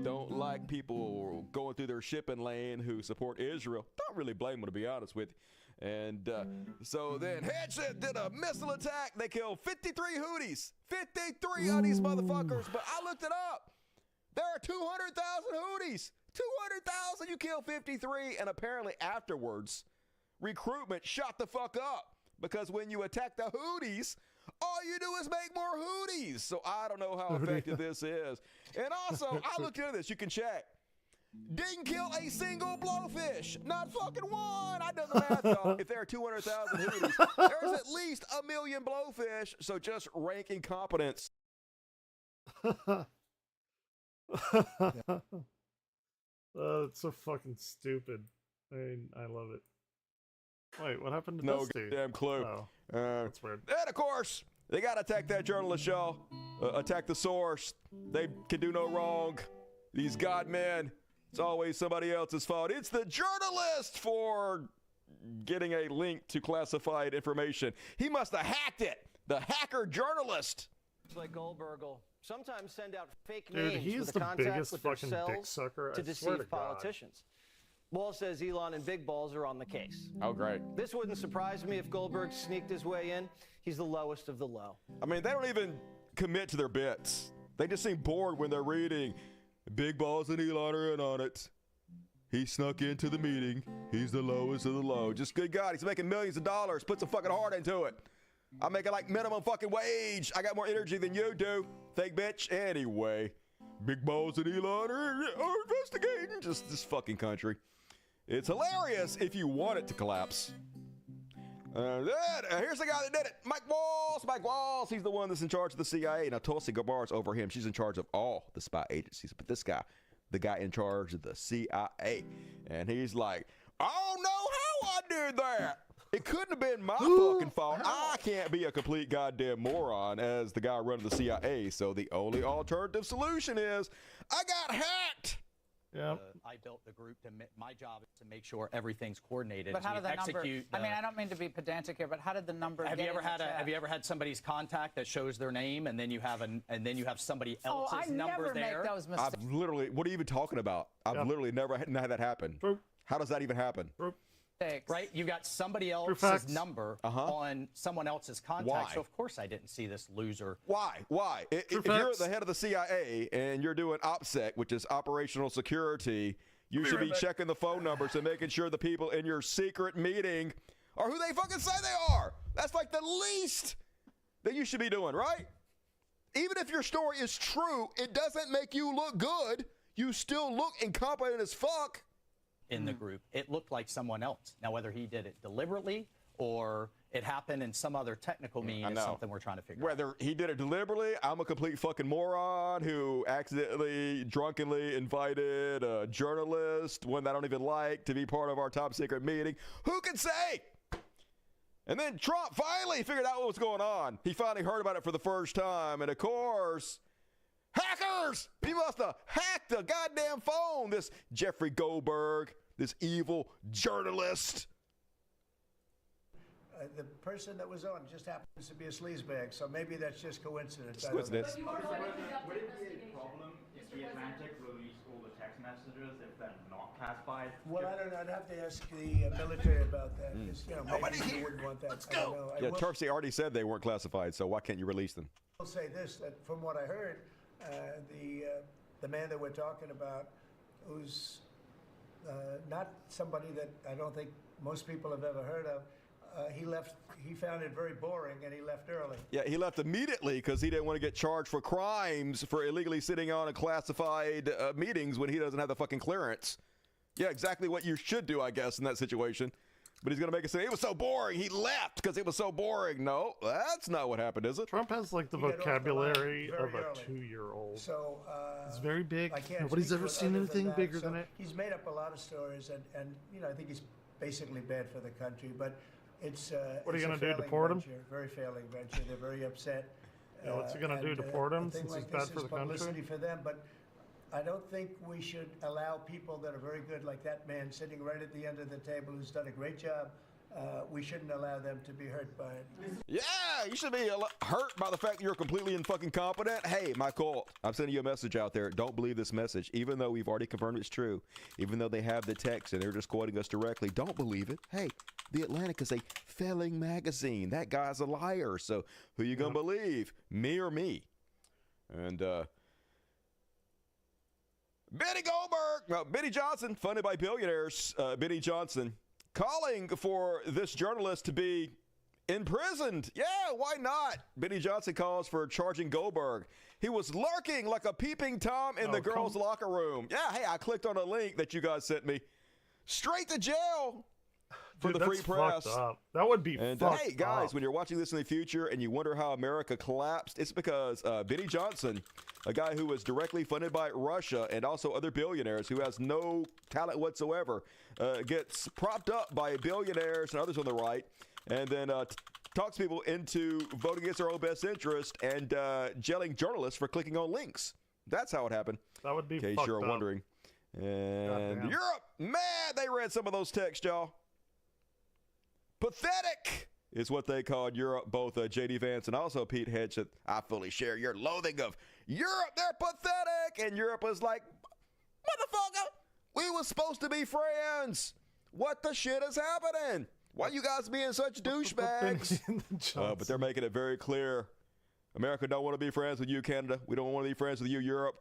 don't like people going through their shipping lane who support Israel. Don't really blame them, to be honest with you. And so then Headset did a missile attack. They killed 53 Houthis. 53 of these motherfuckers. But I looked it up. There are 200,000 Houthis. 200,000, you kill 53, and apparently afterwards, recruitment shot the fuck up because when you attack the Houthis, all you do is make more Houthis. So I don't know how effective this is. And also, I looked into this. You can check. Didn't kill a single blowfish. Not fucking one. I done the math, though. If there are 200,000 Houthis, there's at least 1 million blowfish. So just rank incompetence. It's so fucking stupid. I mean, I love it. Wait, what happened to No Dusty? damn clue. Oh, that's weird. And of course, they gotta attack that journalist, y'all. Attack the source. They can do no wrong. These god men. It's always somebody else's fault. It's the journalist for getting a link to classified information. He must have hacked it. The hacker journalist. It's like Goldberg will sometimes send out fake Dude, names he's with the a contact biggest with their fucking cells dick sucker, to I swear to deceive God. politicians. Wall says Elon and Big Balls are on the case. Oh, great. This wouldn't surprise me if Goldberg sneaked his way in. He's the lowest of the low. I mean, they don't even commit to their bits. They just seem bored when they're reading. Big Balls and Elon are in on it. He snuck into the meeting. He's the lowest of the low. Just good God, he's making millions of dollars. Put some fucking heart into it. I'm making like minimum fucking wage. I got more energy than you do. Fake bitch. Anyway, Big Balls and Elon are investigating. Just this fucking country. It's hilarious if you want it to collapse. Here's the guy that did it. Mike Walls. Mike Walls. He's the one that's in charge of the CIA. Now, Tulsi Gabbard's over him. She's in charge of all the spy agencies. But this guy, the guy in charge of the CIA. And he's like, I don't know how I did that. It couldn't have been my fucking fault. I can't be a complete goddamn moron as the guy running the CIA. So the only alternative solution is I got hacked. Yeah. I built the group to my job is to make sure everything's coordinated. But how we did the number? execute I mean, I don't mean to be pedantic here, but how did the number? Have you ever had somebody's contact that shows their name and then you have somebody else's number there? Make those mistakes. I've literally, what are you even talking about? I've literally never had that happen. True. How does that even happen? True. Right? You got somebody else's number on someone else's contact. Why? So of course I didn't see this loser. Why? If you're the head of the CIA and you're doing OPSEC, which is operational security, you should be checking the phone numbers and making sure the people in your secret meeting are who they fucking say they are. That's like the least that you should be doing, right? Even if your story is true, it doesn't make you look good. You still look incompetent as fuck. In the group, it looked like someone else. Now, whether he did it deliberately or it happened in some other technical means is something we're trying to figure out. Whether he did it deliberately, I'm a complete fucking moron who accidentally, drunkenly invited a journalist, one that I don't even like, to be part of our top secret meeting. Who can say? And then Trump finally figured out what was going on. He finally heard about it for the first time. And of course, hackers! He must have hacked the goddamn phone. This Jeffrey Goldberg, this evil journalist. The person that was on just happens to be a sleazebag, so maybe that's just coincidence. It's coincidence. Would it be a problem if the Atlantic released all the text messages if they're not classified? Well, I don't know. I'd have to ask the military about that. 'Cause, you know, maybe you wouldn't want that. Let's go. Yeah, Turpsy already said they weren't classified, so why can't you release them? I'll say this: that from what I heard, the man that we're talking about, who's not somebody that I don't think most people have ever heard of. He left. He found it very boring, and he left early. Yeah, he left immediately because he didn't want to get charged for crimes for illegally sitting on a classified meetings when he doesn't have the fucking clearance. Yeah, exactly what you should do, I guess, in that situation. But he's going to make it say, it was so boring. He left because it was so boring. No, that's not what happened, is it? Trump has like the vocabulary of a 2-year-old. So it's very big. I can't Nobody's speak ever to it seen other anything that. bigger So than it. He's made up a lot of stories, and you know, I think he's basically bad for the country. But it's what are you going to do? Deport him? Very failing venture. They're very upset. Yeah, what's he going to do? Deport him since he's bad for the publicity country? for them, but I don't think we should allow people that are very good, like that man sitting right at the end of the table, who's done a great job. We shouldn't allow them to be hurt by it. Yeah, you should be hurt by the fact that you're completely incompetent. Hey, Michael, I'm sending you a message out there. Don't believe this message, even though we've already confirmed it's true. Even though they have the text and they're just quoting us directly, don't believe it. Hey, The Atlantic is a failing magazine. That guy's a liar. So who you gonna believe, me or me? And Benny Johnson, funded by billionaires. Benny Johnson calling for this journalist to be imprisoned. Yeah, why not? Benny Johnson calls for charging Goldberg. He was lurking like a peeping Tom in the girls' locker room. Yeah, hey, I clicked on a link that you guys sent me. Straight to jail for Dude, the free that's press. fucked up. That would be and, fucked hey, guys, up. when you're watching this in the future and you wonder how America collapsed, it's because Benny Johnson, a guy who was directly funded by Russia and also other billionaires who has no talent whatsoever, gets propped up by billionaires and others on the right, and then talks people into voting against their own best interest and jailing journalists for clicking on links. That's how it happened. That would be in case fucked you're up. wondering. And Goddamn. Europe, man, they read some of those texts, y'all. Pathetic is what they called Europe. Both J.D. Vance and also Pete Hegseth. I fully share your loathing of Europe. They're pathetic. And Europe was like, motherfucker, we were supposed to be friends. What the shit is happening? Why you guys being such douchebags? But they're making it very clear. America don't want to be friends with you, Canada. We don't want to be friends with you, Europe.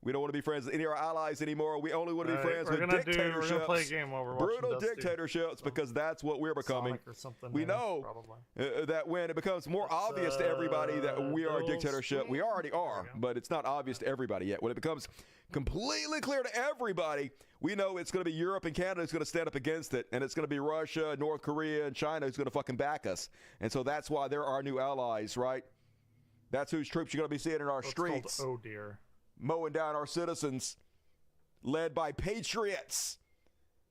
We don't want to be friends with any of our allies anymore. We only want to be friends with dictatorships. We're gonna play a game while we're watching brutal Dusty. dictatorships, because that's what we're becoming. Sonic or something, We maybe, know probably. that when it becomes more obvious to everybody that we are a dictatorship, we already are, but it's not obvious to everybody yet. When it becomes completely clear to everybody, we know it's going to be Europe and Canada who's going to stand up against it, and it's going to be Russia, North Korea, and China who's going to fucking back us. And so that's why they're our new allies, right? That's whose troops you're going to be seeing in our streets. Oh dear. Mowing down our citizens, led by patriots,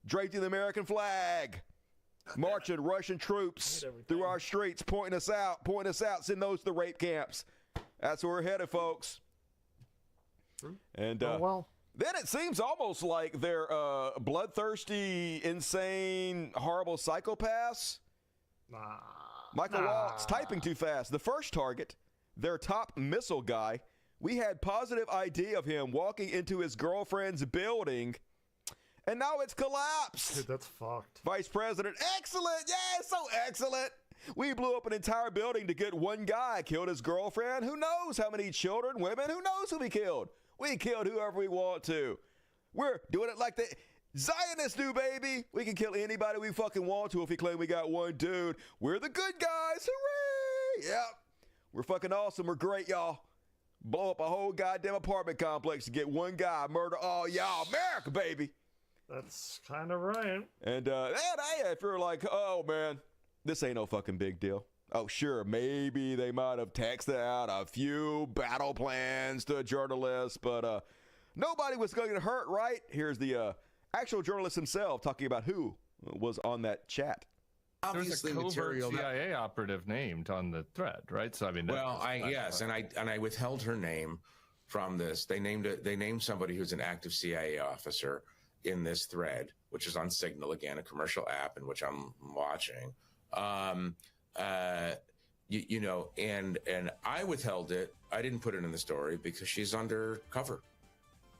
draped in the American flag, marching Russian troops through our streets, pointing us out, send those to the rape camps. That's where we're headed, folks. And then it seems almost like they're bloodthirsty, insane, horrible psychopaths. Michael Waltz typing too fast. The first target, their top missile guy, we had positive ID of him walking into his girlfriend's building, and now it's collapsed. Dude, that's fucked. Vice President, excellent. Yeah, so excellent. We blew up an entire building to get one guy. Killed his girlfriend. Who knows how many children, women? Who knows who we killed? We killed whoever we want to. We're doing it like the Zionists do, baby. We can kill anybody we fucking want to if we claim we got one dude. We're the good guys. Hooray! Yep. We're fucking awesome. We're great, y'all. Blow up a whole goddamn apartment complex to get one guy, murder all y'all. America, baby. That's kind of right. And if you're like, oh man, this ain't no fucking big deal. Oh sure, maybe they might have texted out a few battle plans to a journalist, but nobody was going to get hurt, right? Here's the actual journalist himself talking about who was on that chat. There's a covert CIA operative named on the thread, right? So I mean, well, yes, and I withheld her name from this. They named somebody who's an active CIA officer in this thread, which is on Signal, again, a commercial app in which I'm watching. You know, and I withheld it. I didn't put it in the story because she's undercover.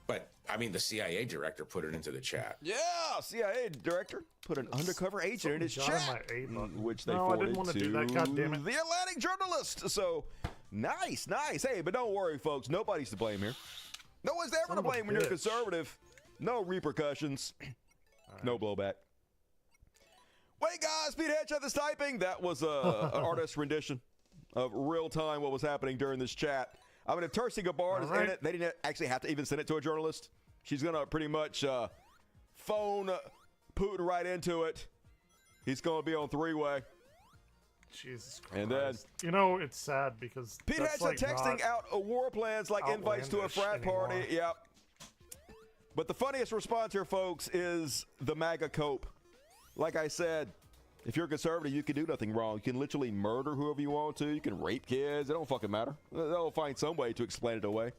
But I mean, the CIA director put it into the chat. Yeah, CIA director put an undercover agent in his chat, which they No, I forwarded didn't want to to do that, God damn it. the Atlantic journalist. So, nice. Hey, but don't worry, folks. Nobody's to blame here. No one's ever Son to of a blame when you're bitch. conservative. No repercussions. No blowback. Wait, guys, Pete Hedge had this typing. That was an artist rendition of real time what was happening during this chat. I mean, if Tulsi Gabbard is in it, they didn't actually have to even send it to a journalist. She's going to pretty much phone Putin right into it. He's going to be on three-way. Jesus Christ. And then, you know, it's sad because Pete that's Hedge like texting out war plans like invites to a frat party. anymore. Yep. But the funniest response here, folks, is the MAGA cope. Like I said, if you're a conservative, you can do nothing wrong. You can literally murder whoever you want to. You can rape kids. It don't fucking matter. They'll find some way to explain it away.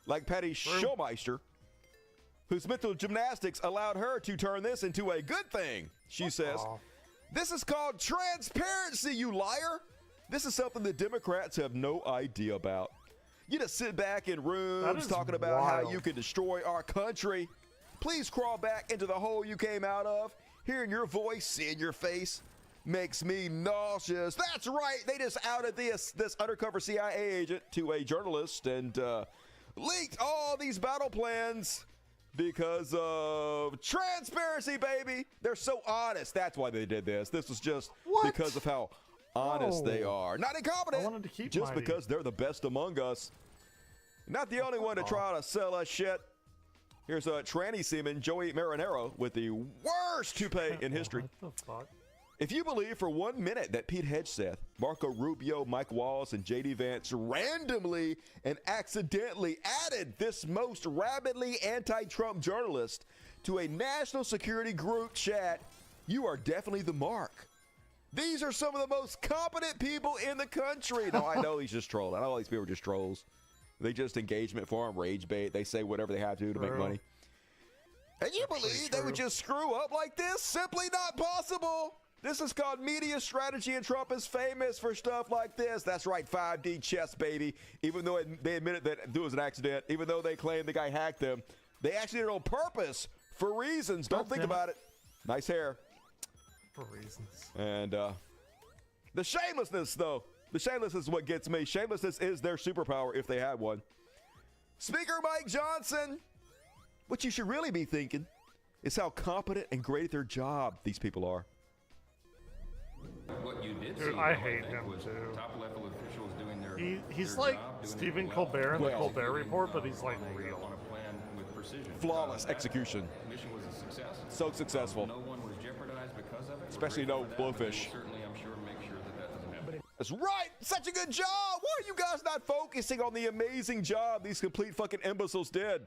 Like Patty Schulmeister, whose mental gymnastics allowed her to turn this into a good thing. She says, "This is called transparency, you liar. This is something the Democrats have no idea about. You just sit back in rooms talking about how you can destroy our country. Please crawl back into the hole you came out of. Hearing your voice, seeing your face makes me nauseous." That's right. They just outed this undercover CIA agent to a journalist and leaked all these battle plans because of transparency, baby. They're so honest. That's why they did this. This was just because of how honest they are. Not incompetent. I wanted to keep just my- because they're the best among us. Not the only one to try to sell us shit. Here's a tranny seaman, Joey Marinero, with the worst toupee in history. What the fuck? If you believe for 1 minute that Pete Hegseth, Marco Rubio, Mike Walls, and J.D. Vance randomly and accidentally added this most rabidly anti-Trump journalist to a national security group chat, you are definitely the mark. These are some of the most competent people in the country. No, I know he's just trolling. I know all these people are just trolls. They just engagement for him, rage bait. They say whatever they have to make money. And you believe they would just screw up like this? Simply not possible. This is called media strategy, and Trump is famous for stuff like this. That's right, 5D chess, baby. Even though they admitted that it was an accident, even though they claimed the guy hacked them, they actually did it on purpose for reasons. Don't think about it. Nice hair. For reasons. And the shamelessness, though. The shamelessness is what gets me. Shamelessness is their superpower if they had one. Speaker Mike Johnson, what you should really be thinking is how competent and great at their job these people are. What you did Dude, see, I though, hate think, him was too. top-level officials doing their He's their like job, doing Stephen it well. Colbert in the Well, Colbert Report, but he's like real. On a plan with precision. Flawless That execution. mission was a success. So successful. No one was jeopardized because of it. We're Especially grateful no for that, but blowfish. we'll certainly, I'm sure, make sure that doesn't happen. That's right. Such a good job. Why are you guys not focusing on the amazing job these complete fucking imbeciles did?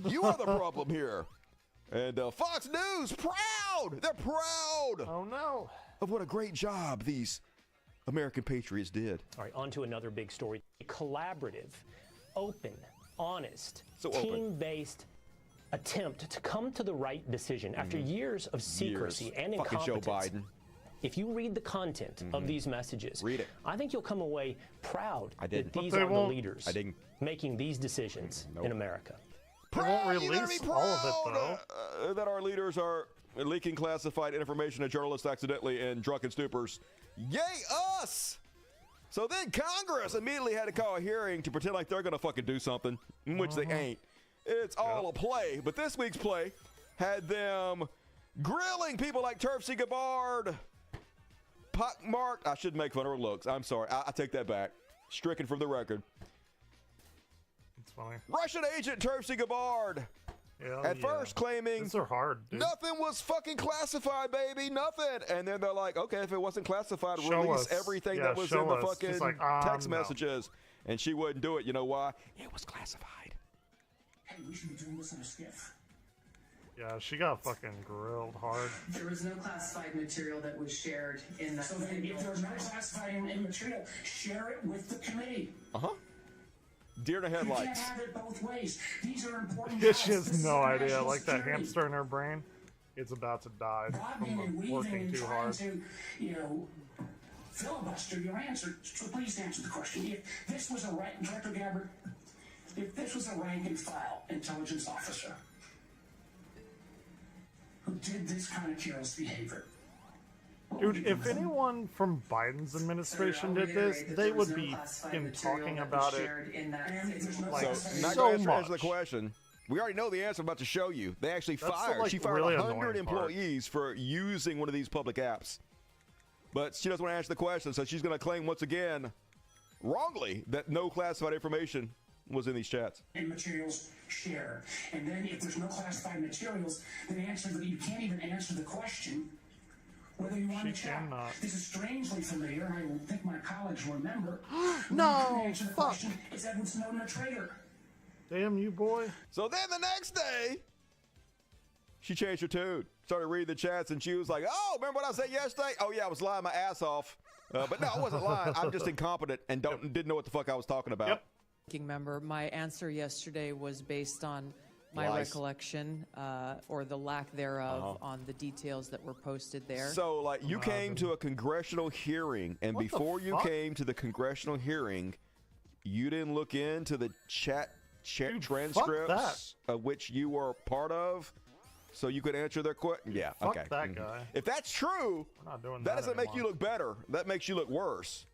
You are the problem here. And Fox News, proud. They're proud. Oh, no. Of what a great job these American patriots did. All right, on to another big story. Collaborative, open, honest, So open. team-based attempt to come to the right decision after years of secrecy and Fucking incompetence. Joe Biden. If you read the content of these messages, Read it. I think you'll come away proud I didn't. that these But they are the won't- leaders I didn't. making these decisions in America. They won't You better release be all of it, proud, though. that our leaders are leaking classified information to journalists accidentally in drunken stupors. Yay, us! So then Congress immediately had to call a hearing to pretend like they're going to fucking do something, which they ain't. It's all a play. But this week's play had them grilling people like Tulsi Gabbard, pockmarked. I shouldn't make fun of her looks. I'm sorry. I take that back. Stricken from the record. It's funny. Russian agent Tulsi Gabbard. Yeah, At first claiming These are hard, dude. nothing was fucking classified, baby, nothing. And then they're like, okay, if it wasn't classified, Show release us. everything Yeah, that was show in the us. fucking Just like, text no. messages. And she wouldn't do it. You know why? It was classified. Hey, we should be doing this in a skiff. Yeah, she got fucking grilled hard. There was no classified material that was shared in that. So then if there's no classified material, share it with the committee. Uh-huh. Deer in the You can't headlights. have it both ways. These are important Yeah, jobs. she has This is no our idea. national Like that security. hamster in her brain, it's about to die Bobbing and from weaving working and too trying hard. to, filibuster your answer. So please answer the question. If this was a Director Gabbard, if this was a rank and file intelligence officer who did this kind of careless behavior. Dude, if anyone from Biden's administration did this, they would be fucking talking about it like So, not so going to much. answer the question. We already know the answer I'm about to show you. They actually That's the, fired. like, She fired really 100 annoying part. employees for using one of these public apps. But she doesn't want to answer the question, so she's going to claim once again, wrongly, that no classified information was in these chats. And materials shared. And then if there's no classified materials, then you can't even answer the question whether you want to check. This is strangely familiar, and I don't think my colleagues will remember. No, answer the fuck. question, is Edward Snowden a traitor? Damn you, boy. So then the next day, she changed her tune, started reading the chats, and she was like, oh, remember what I said yesterday? Oh, yeah, I was lying my ass off. But no, I wasn't lying. I'm just incompetent and didn't know what the fuck I was talking about. Yep. Member, my answer yesterday was based on my Lies. recollection or the lack thereof on the details that were posted there. So, like, you came to a congressional hearing, and What the before you fuck? came to the congressional hearing, you didn't look into the chat transcripts of which you were part of, so you could answer their question. Yeah, Fuck okay. that Mhm. guy. If that's true, We're not doing that that doesn't make you anymore. look better. That makes you look worse.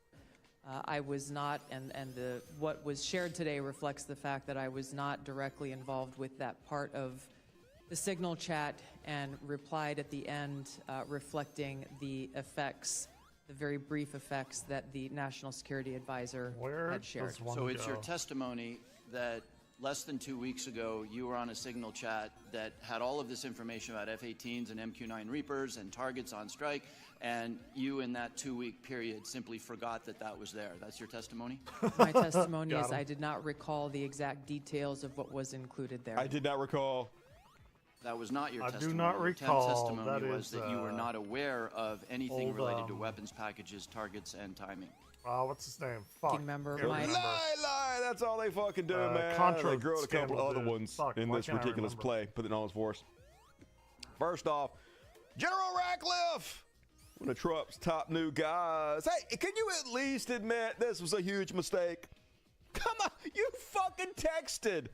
I was not, and what was shared today reflects the fact that I was not directly involved with that part of the Signal chat and replied at the end reflecting the effects, the very brief effects that the National Security Advisor had shared. So it's your testimony that less than 2 weeks ago, you were on a Signal chat that had all of this information about F-18s and MQ-9 Reapers and targets on strike, and you in that 2-week period simply forgot that that was there. That's your testimony? My testimony is I did not recall the exact details of what was included there. I did not recall. That was not your I do testimony. not Your recall. testimony That was is, that you were not aware of anything old, related to weapons packages, targets, and timing. What's his name? Fuck. Member, Can't remember. Lie, that's all they fucking do, man. Contra They grilled a couple scandal, other dude. ones Fuck, in why this can't I ridiculous remember? play. Put it on his force. First off, General Ratcliffe, one of Trump's top new guys. Hey, can you at least admit this was a huge mistake? Come on, you fucking texted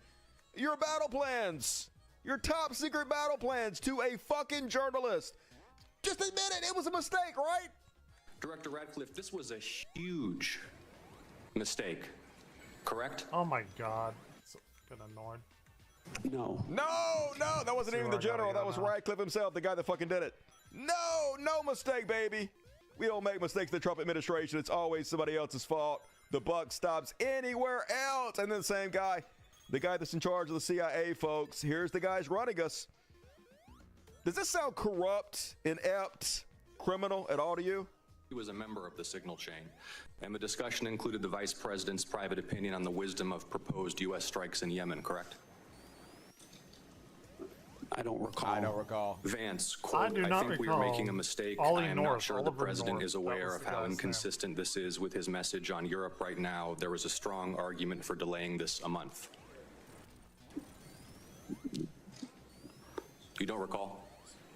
your battle plans, your top secret battle plans to a fucking journalist. Just admit it. It was a mistake, right? Director Radcliffe, this was a huge mistake, correct? Oh my god. So fucking annoyed. No. No, that wasn't even the See where I general. gotta That was go now. Radcliffe himself, the guy that fucking did it. No mistake, baby. We don't make mistakes in the Trump administration. It's always somebody else's fault. The buck stops anywhere else. And then the same guy, the guy that's in charge of the CIA, folks. Here's the guys running us. Does this sound corrupt, inept, criminal at all to you? He was a member of the signal chain, and the discussion included the vice president's private opinion on the wisdom of proposed U.S. strikes in Yemen, correct? I don't recall. Vance, quote, do I not think we are recall making a mistake. Ollie I am North, not sure the Oliver president North. is That aware was of the how guy's name. inconsistent this is with his message on Europe right now. There was a strong argument for delaying this a month. You don't recall?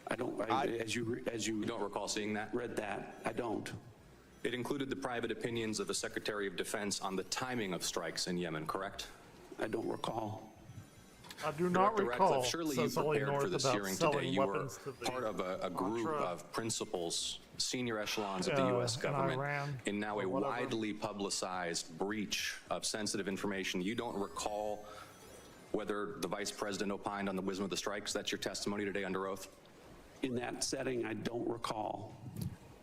I don't. As you don't recall seeing that? Read that. I don't. It included the private opinions of the Secretary of Defense on the timing of strikes in Yemen, correct? I don't recall. I do not Director recall. Radcliffe, surely you Says Ollie prepared for North this about hearing today. selling You were weapons to the part of a group Contra, of principals, senior echelons of the U.S. in government, Iran, in now a or whatever. widely publicized breach of sensitive information. You don't recall whether the vice president opined on the wisdom of the strikes? That's your testimony today under oath? In that setting, I don't recall.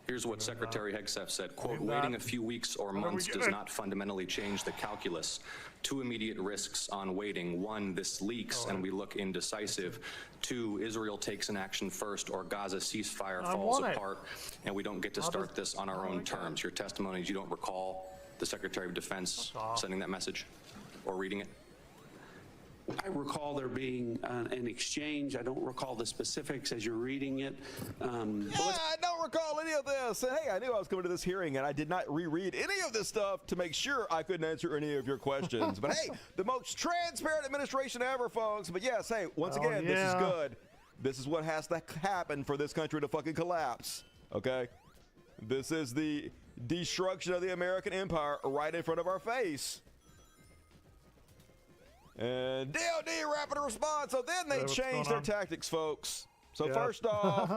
Here's what Secretary Hegseth said, quote, Read that. waiting a few weeks or What are we months does getting? not fundamentally change the calculus. Two immediate risks on waiting. One, this leaks and we look indecisive. Two, Israel takes an action first or Gaza ceasefire I falls want it. apart and we don't get to start this on our own terms. Your testimony is you don't recall the Secretary of Defense sending that message or reading it? I recall there being an exchange. I don't recall the specifics as you're reading it. I don't recall any of this. And hey, I knew I was coming to this hearing, and I did not reread any of this stuff to make sure I couldn't answer any of your questions. But hey, the most transparent administration ever, folks. But yes, hey, once Oh, again, this is yeah. good. This is what has to happen for this country to fucking collapse. Okay? This is the destruction of the American empire right in front of our face. And DOD rapid response. So then they what's changed going their on? tactics, folks. So Yeah. first off,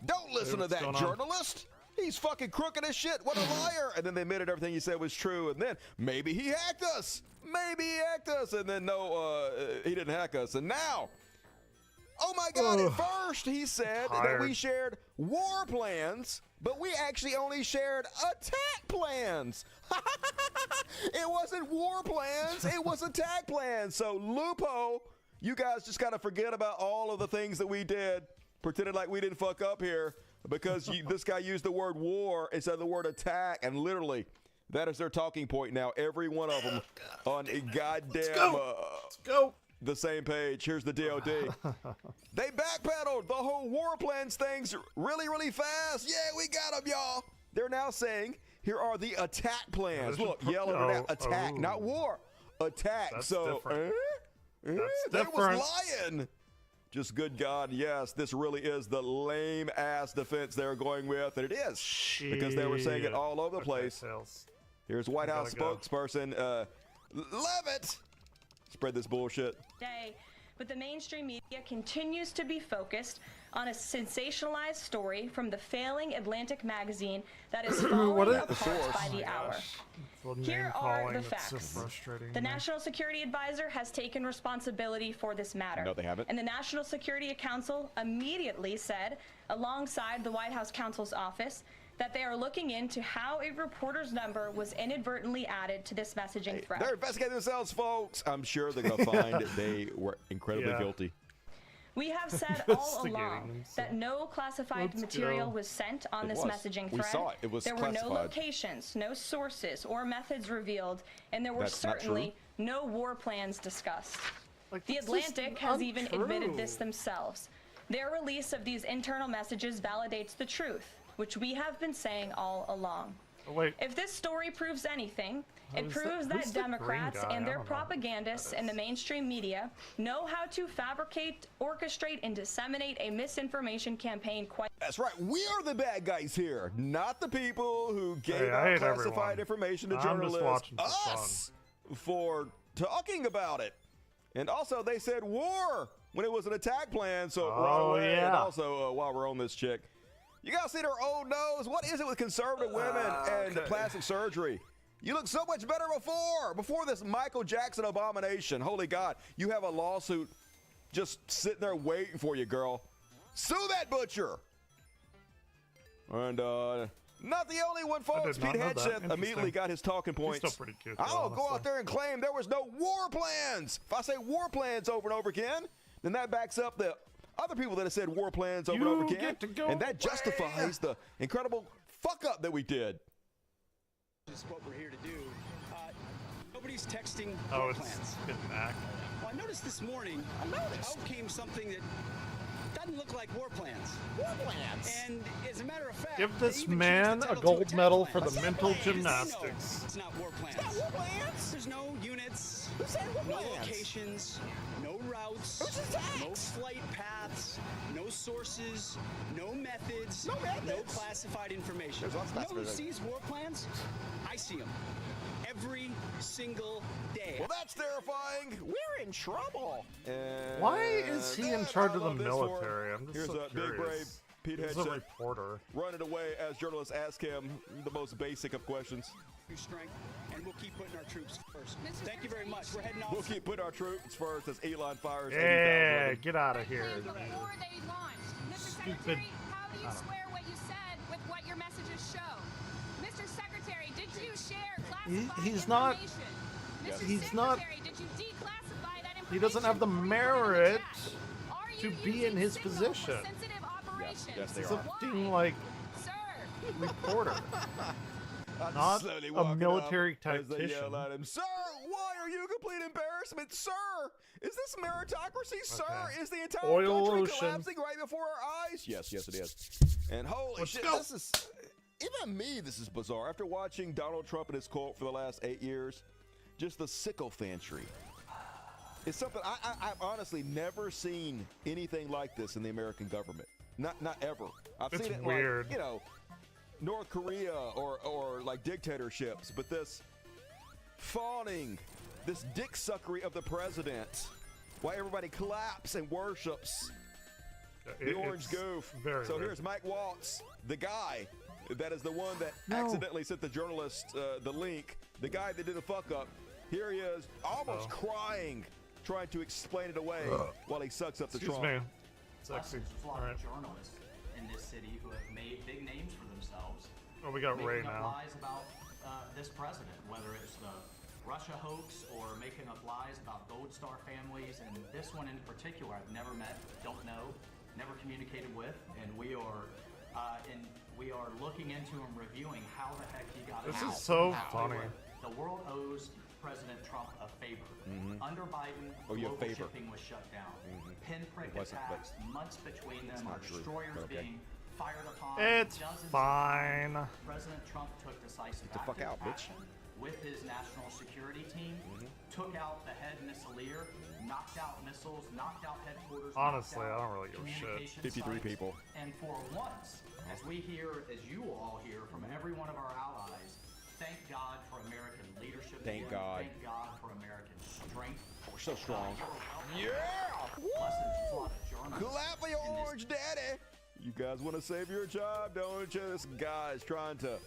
don't listen to what's that going on? journalist. He's fucking crooked as shit. What a liar. And then they admitted everything he said was true. And then maybe he hacked us. Maybe he hacked us. And then no, he didn't hack us. And now, oh my God, at first he said that we shared war plans, but we actually only shared attack plans. It wasn't war plans, it was attack plans. So Lupo, you guys just gotta forget about all of the things that we did, pretended like we didn't fuck up here, because this guy used the word war instead of the word attack, and literally, that is their talking point now. Every one of them on a goddamn Let's go. The same page. Here's the DOD. They backpedaled the whole war plans things really, really fast. Yeah, we got them, y'all. They're now saying, here are the attack plans. Look, yelling it out. Attack, not war. Attack. That's so, different. That's they different. was lying. Just good God, yes, this really is the lame-ass defense they're going with, and it is. Because they were saying it all over the place. Here's White House spokesperson Levitt. Spread this bullshit. Day, but the mainstream media continues to be focused on a sensationalized story from the failing Atlantic magazine that is falling apart by the hour. Here are the facts. The National Security Advisor has taken responsibility for this matter. No, they haven't. And the National Security Council immediately said, alongside the White House counsel's office, that they are looking into how a reporter's number was inadvertently added to this messaging thread. They're investigating themselves, folks. I'm sure they're going to find they were incredibly guilty. We have said all along that no classified material was sent on this messaging thread. We saw it. It was there classified. were no locations, no sources, or methods revealed, and there were certainly no war plans discussed. The Atlantic has even admitted this themselves. Their release of these internal messages validates the truth, which we have been saying all along. If this story proves anything, it proves that Democrats and their propagandists in the mainstream media know how to fabricate, orchestrate, and disseminate a misinformation campaign quite. That's right. We are the bad guys here, not the people who gave out classified information to journalists. Us for talking about it. And also, they said war when it was an attack plan. So and also, while we're on this chick, you guys see her old nose? What is it with conservative women and plastic surgery? You look so much better before this Michael Jackson abomination. Holy God, you have a lawsuit just sitting there waiting for you, girl. Sue that butcher. And not the only one, folks. Pete Hegseth immediately got his talking points. He's still pretty cute, I'll go out there and claim there was no war plans. If I say war plans over and over again, then that backs up the other people that have said war plans over and over again. And that justifies the incredible fuck up that we did. This is what we're here to do. Nobody's texting Oh, war it's plans. getting back. Well, I noticed this morning, out came something that doesn't look like war plans. War plans? And as a matter of fact, Give they this even man changed the a title to gold attack medal plan. for the Attack mental plans. gymnastics. No, it's not war plans. It's not war plans. There's no units, Who said war no plans? locations, no routes, Who's attacks? no flight paths, no sources, no methods, No methods. no classified information. There's lots of You know who classified- sees war plans? I see them every single day. Well, that's terrifying. We're in trouble. And Why is he in charge of the I love this military? one. I'm just Here's so a big brave curious. Pete He's a Hegseth reporter. running away as journalists ask him the most basic of questions. Strength, and we'll keep putting our troops first. Thank you very much. We're heading off. We'll keep putting our troops first as Elon fires. Yeah, get out of here. Before they launched, Mr. Stupid. Secretary, how do you square what you said with what your messages show? Mr. Secretary, did you share classified He's not. information? Yes. Mr. He's not. Secretary, did you declassify that information? He doesn't have the before you merit Are to you be in using his signal for position. sensitive operations? Yes, they He's a are. fucking like Sir, reporter, I'm not slowly a walking military up as they tactician. yell at him, "Sir, why are you a complete embarrassment, sir? Is this meritocracy, sir? Okay. Is the entire Oil country ocean. collapsing right before our eyes?" Yes, it is. And holy Let's shit, go. this is even me. This is bizarre. After watching Donald Trump and his cult for the last 8 years, just the sycophantry. It's something I've honestly never seen anything like this in the American government. Not ever. I've It's seen it weird. like, North Korea or like dictatorships, but this fawning, this dick suckery of the president, while everybody claps and worships the orange goof. So here's Mike Waltz, the guy that is the one that accidentally sent the journalist the link, the guy that did the fuck up. Here he is, almost crying, trying to explain it away while he sucks up the Trump. Me. Sexy. There's a lot of journalists in this city who have made big names for themselves. Oh, we got Ray making up now. lies about this president, whether it's the Russia hoax or making up lies about Gold Star families. And this one in particular, I've never met, don't know, never communicated with, and we are looking into and reviewing how the heck he got it out. This is so funny. The world owes President Trump a favor. Under Biden, global shipping was shut down. Pinprick attacks, months between them, our destroyers being fired upon. It's fine. President Trump took decisive Get the fuck out, bitch. action with his national security team, took out the head missileer, knocked out missiles, knocked out headquarters. Honestly, I don't really give a shit. 53 people. And for once, as we hear, as you all hear from every one of our allies, thank God for American leadership. Thank again. God. Thank God for American strength. We're so strong. Yeah! Clap for your orange daddy. You guys want to save your job, don't you? This guy's trying to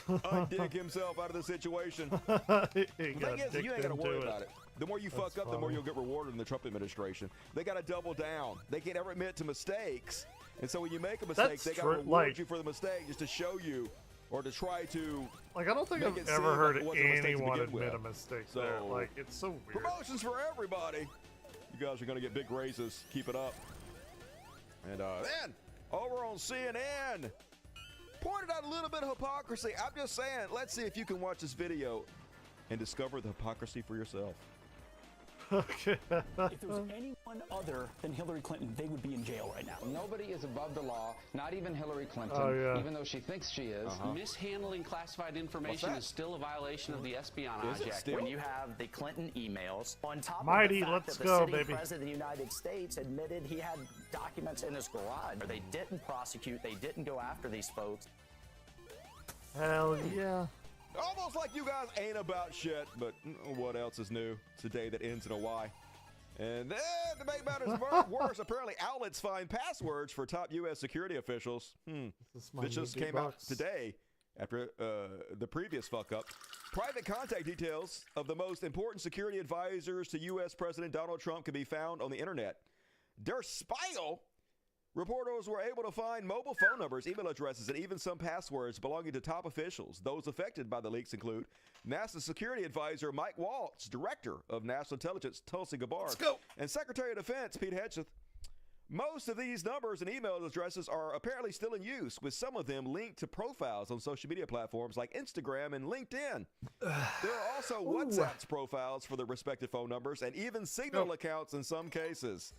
undig himself out of the situation. The thing is, you ain't got to worry about it. The more you fuck up, the more you'll get rewarded in the Trump administration. They got to double down. They can't ever admit to mistakes. And so when you make a mistake, they got to reward you for the mistake just to show you or to try to. Like, I don't think I've ever heard anyone admit a mistake there. Like, it's so weird. Promotions for everybody. You guys are going to get big raises. Keep it up. And then, over on CNN, pointed out a little bit of hypocrisy. I'm just saying, let's see if you can watch this video and discover the hypocrisy for yourself. If it was anyone other than Hillary Clinton, they would be in jail right now. Nobody is above the law, not even Hillary Clinton, even though she thinks she is. Mishandling classified information is still a violation of the Espionage Act. When you have the Clinton emails, on top of the fact that the sitting president of the United States admitted he had documents in his garage. They didn't prosecute, they didn't go after these folks. Hell yeah. Almost like you guys ain't about shit, but what else is new? It's a day that ends in a Y. And then, to make matters worse, apparently outlets find passwords for top U.S. security officials. This just came out today after the previous fuck-up. Private contact details of the most important security advisors to U.S. President Donald Trump can be found on the internet. Der Spiegel reporters were able to find mobile phone numbers, email addresses, and even some passwords belonging to top officials. Those affected by the leaks include NASA Security Advisor Mike Waltz, Director of National Intelligence Tulsi Gabbard, and Secretary of Defense Pete Hegseth. Most of these numbers and email addresses are apparently still in use, with some of them linked to profiles on social media platforms like Instagram and LinkedIn. There are also WhatsApp profiles for the respective phone numbers and even Signal accounts in some cases.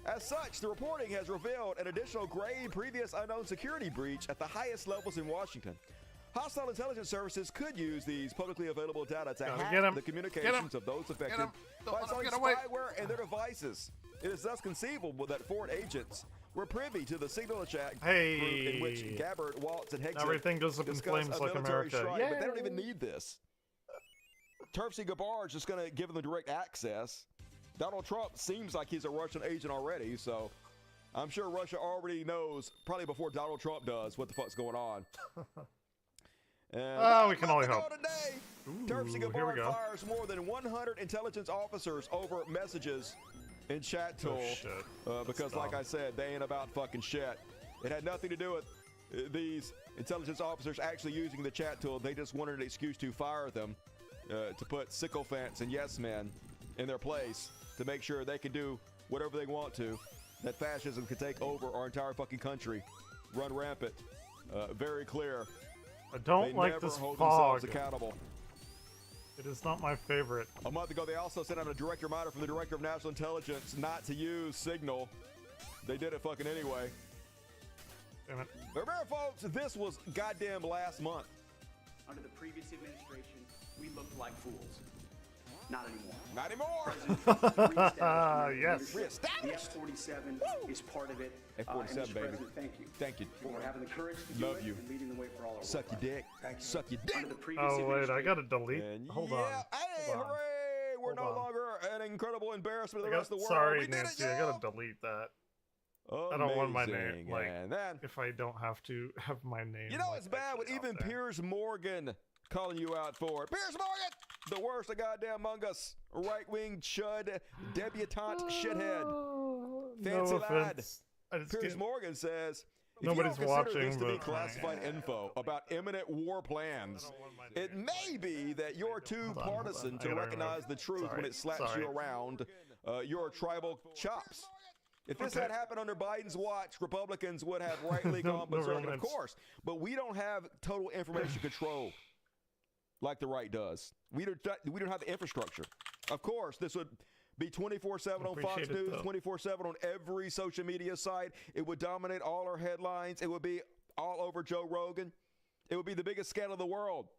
As such, the reporting has revealed an additional grave previous unknown security breach at the highest levels in Washington. Hostile intelligence services could use these publicly available data to hack the communications of those affected by installing spyware in their devices. It is thus conceivable that foreign agents were privy to the Signal chat group in which Gabbard, Waltz, and Hegseth everything goes up in flames like America. Strike, but they don't even need this. Tulsi Gabbard's just going to give them direct access. Donald Trump seems like he's a Russian agent already, so I'm sure Russia already knows, probably before Donald Trump does, what the fuck's going on. We can only hope. Tulsi Gabbard fires more than 100 intelligence officers over messages in chat tool. Because, like I said, they ain't about fucking shit. It had nothing to do with these intelligence officers actually using the chat tool. They just wanted an excuse to fire them, to put sycophants and yes men in their place, to make sure they can do whatever they want to, that fascism can take over our entire fucking country, run rampant. Very clear. I don't like this hold fog. themselves accountable. It is not my favorite. A month ago, they also sent out a direct reminder from the Director of National Intelligence not to use Signal. They did it fucking anyway. Damn it. Remember, folks, this was goddamn last month. Under the previous administration, we looked like fools. Not anymore. Not anymore. Yes. The F-47 is part of it. F-47, baby. Thank you. Thank you. For having the courage to do it and leading the way for all our Suck your dick. Suck your dick. Under the previous wait, I gotta delete. Hold on. Hey, hooray! we're no longer an incredible embarrassment to the rest of the world. Sorry, We did Nancy, it, I yo! gotta delete that. Amazing. I don't want my name, like, and then, if I don't have to have my name. you know like, it's bad when even there. Piers Morgan calling you out for it. Piers Morgan, the worst of goddamn among us, right-wing chud, debutante shithead, fancy no lad. offense. I just Piers can't- Morgan says, if Nobody's you don't consider watching, this to be but- classified info about imminent war plans, it may be that you're too partisan to recognize the truth when it slaps you around your tribal chops. If this had happened under Biden's watch, Republicans would have rightly gone berserk, of course. But we don't have total information control like the right does. We don't have the infrastructure. Of course, this would be 24/7 on Fox News, 24/7 on every social media site. It would dominate all our headlines. It would be all over Joe Rogan. It would be the biggest scandal in the world.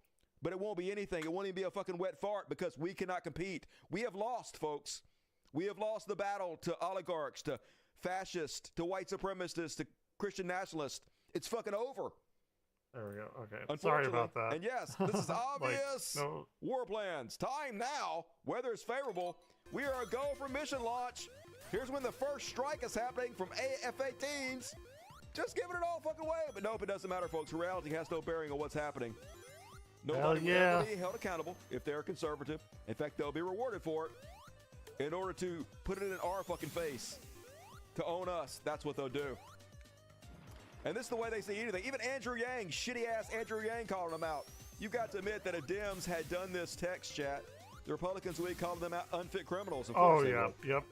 But it won't be anything. It won't even be a fucking wet fart because we cannot compete. We have lost, folks. We have lost the battle to oligarchs, to fascists, to white supremacists, to Christian nationalists. It's fucking over. There we go. Okay. Sorry about that. And yes, this is obvious. War plans. Time now. Weather is favorable. We are a go for mission launch. Here's when the first strike is happening from F-18s. Just giving it all fucking away. But nope, it doesn't matter, folks. Reality has no bearing on what's happening. Nobody will ever be held accountable if they're conservative. In fact, they'll be rewarded for it in order to put it in our fucking face. To own us. That's what they'll do. And this is the way they see anything. Even Andrew Yang, shitty-ass Andrew Yang calling them out. You've got to admit that if Dems had done this text chat, the Republicans would call them out unfit criminals. Of course yep.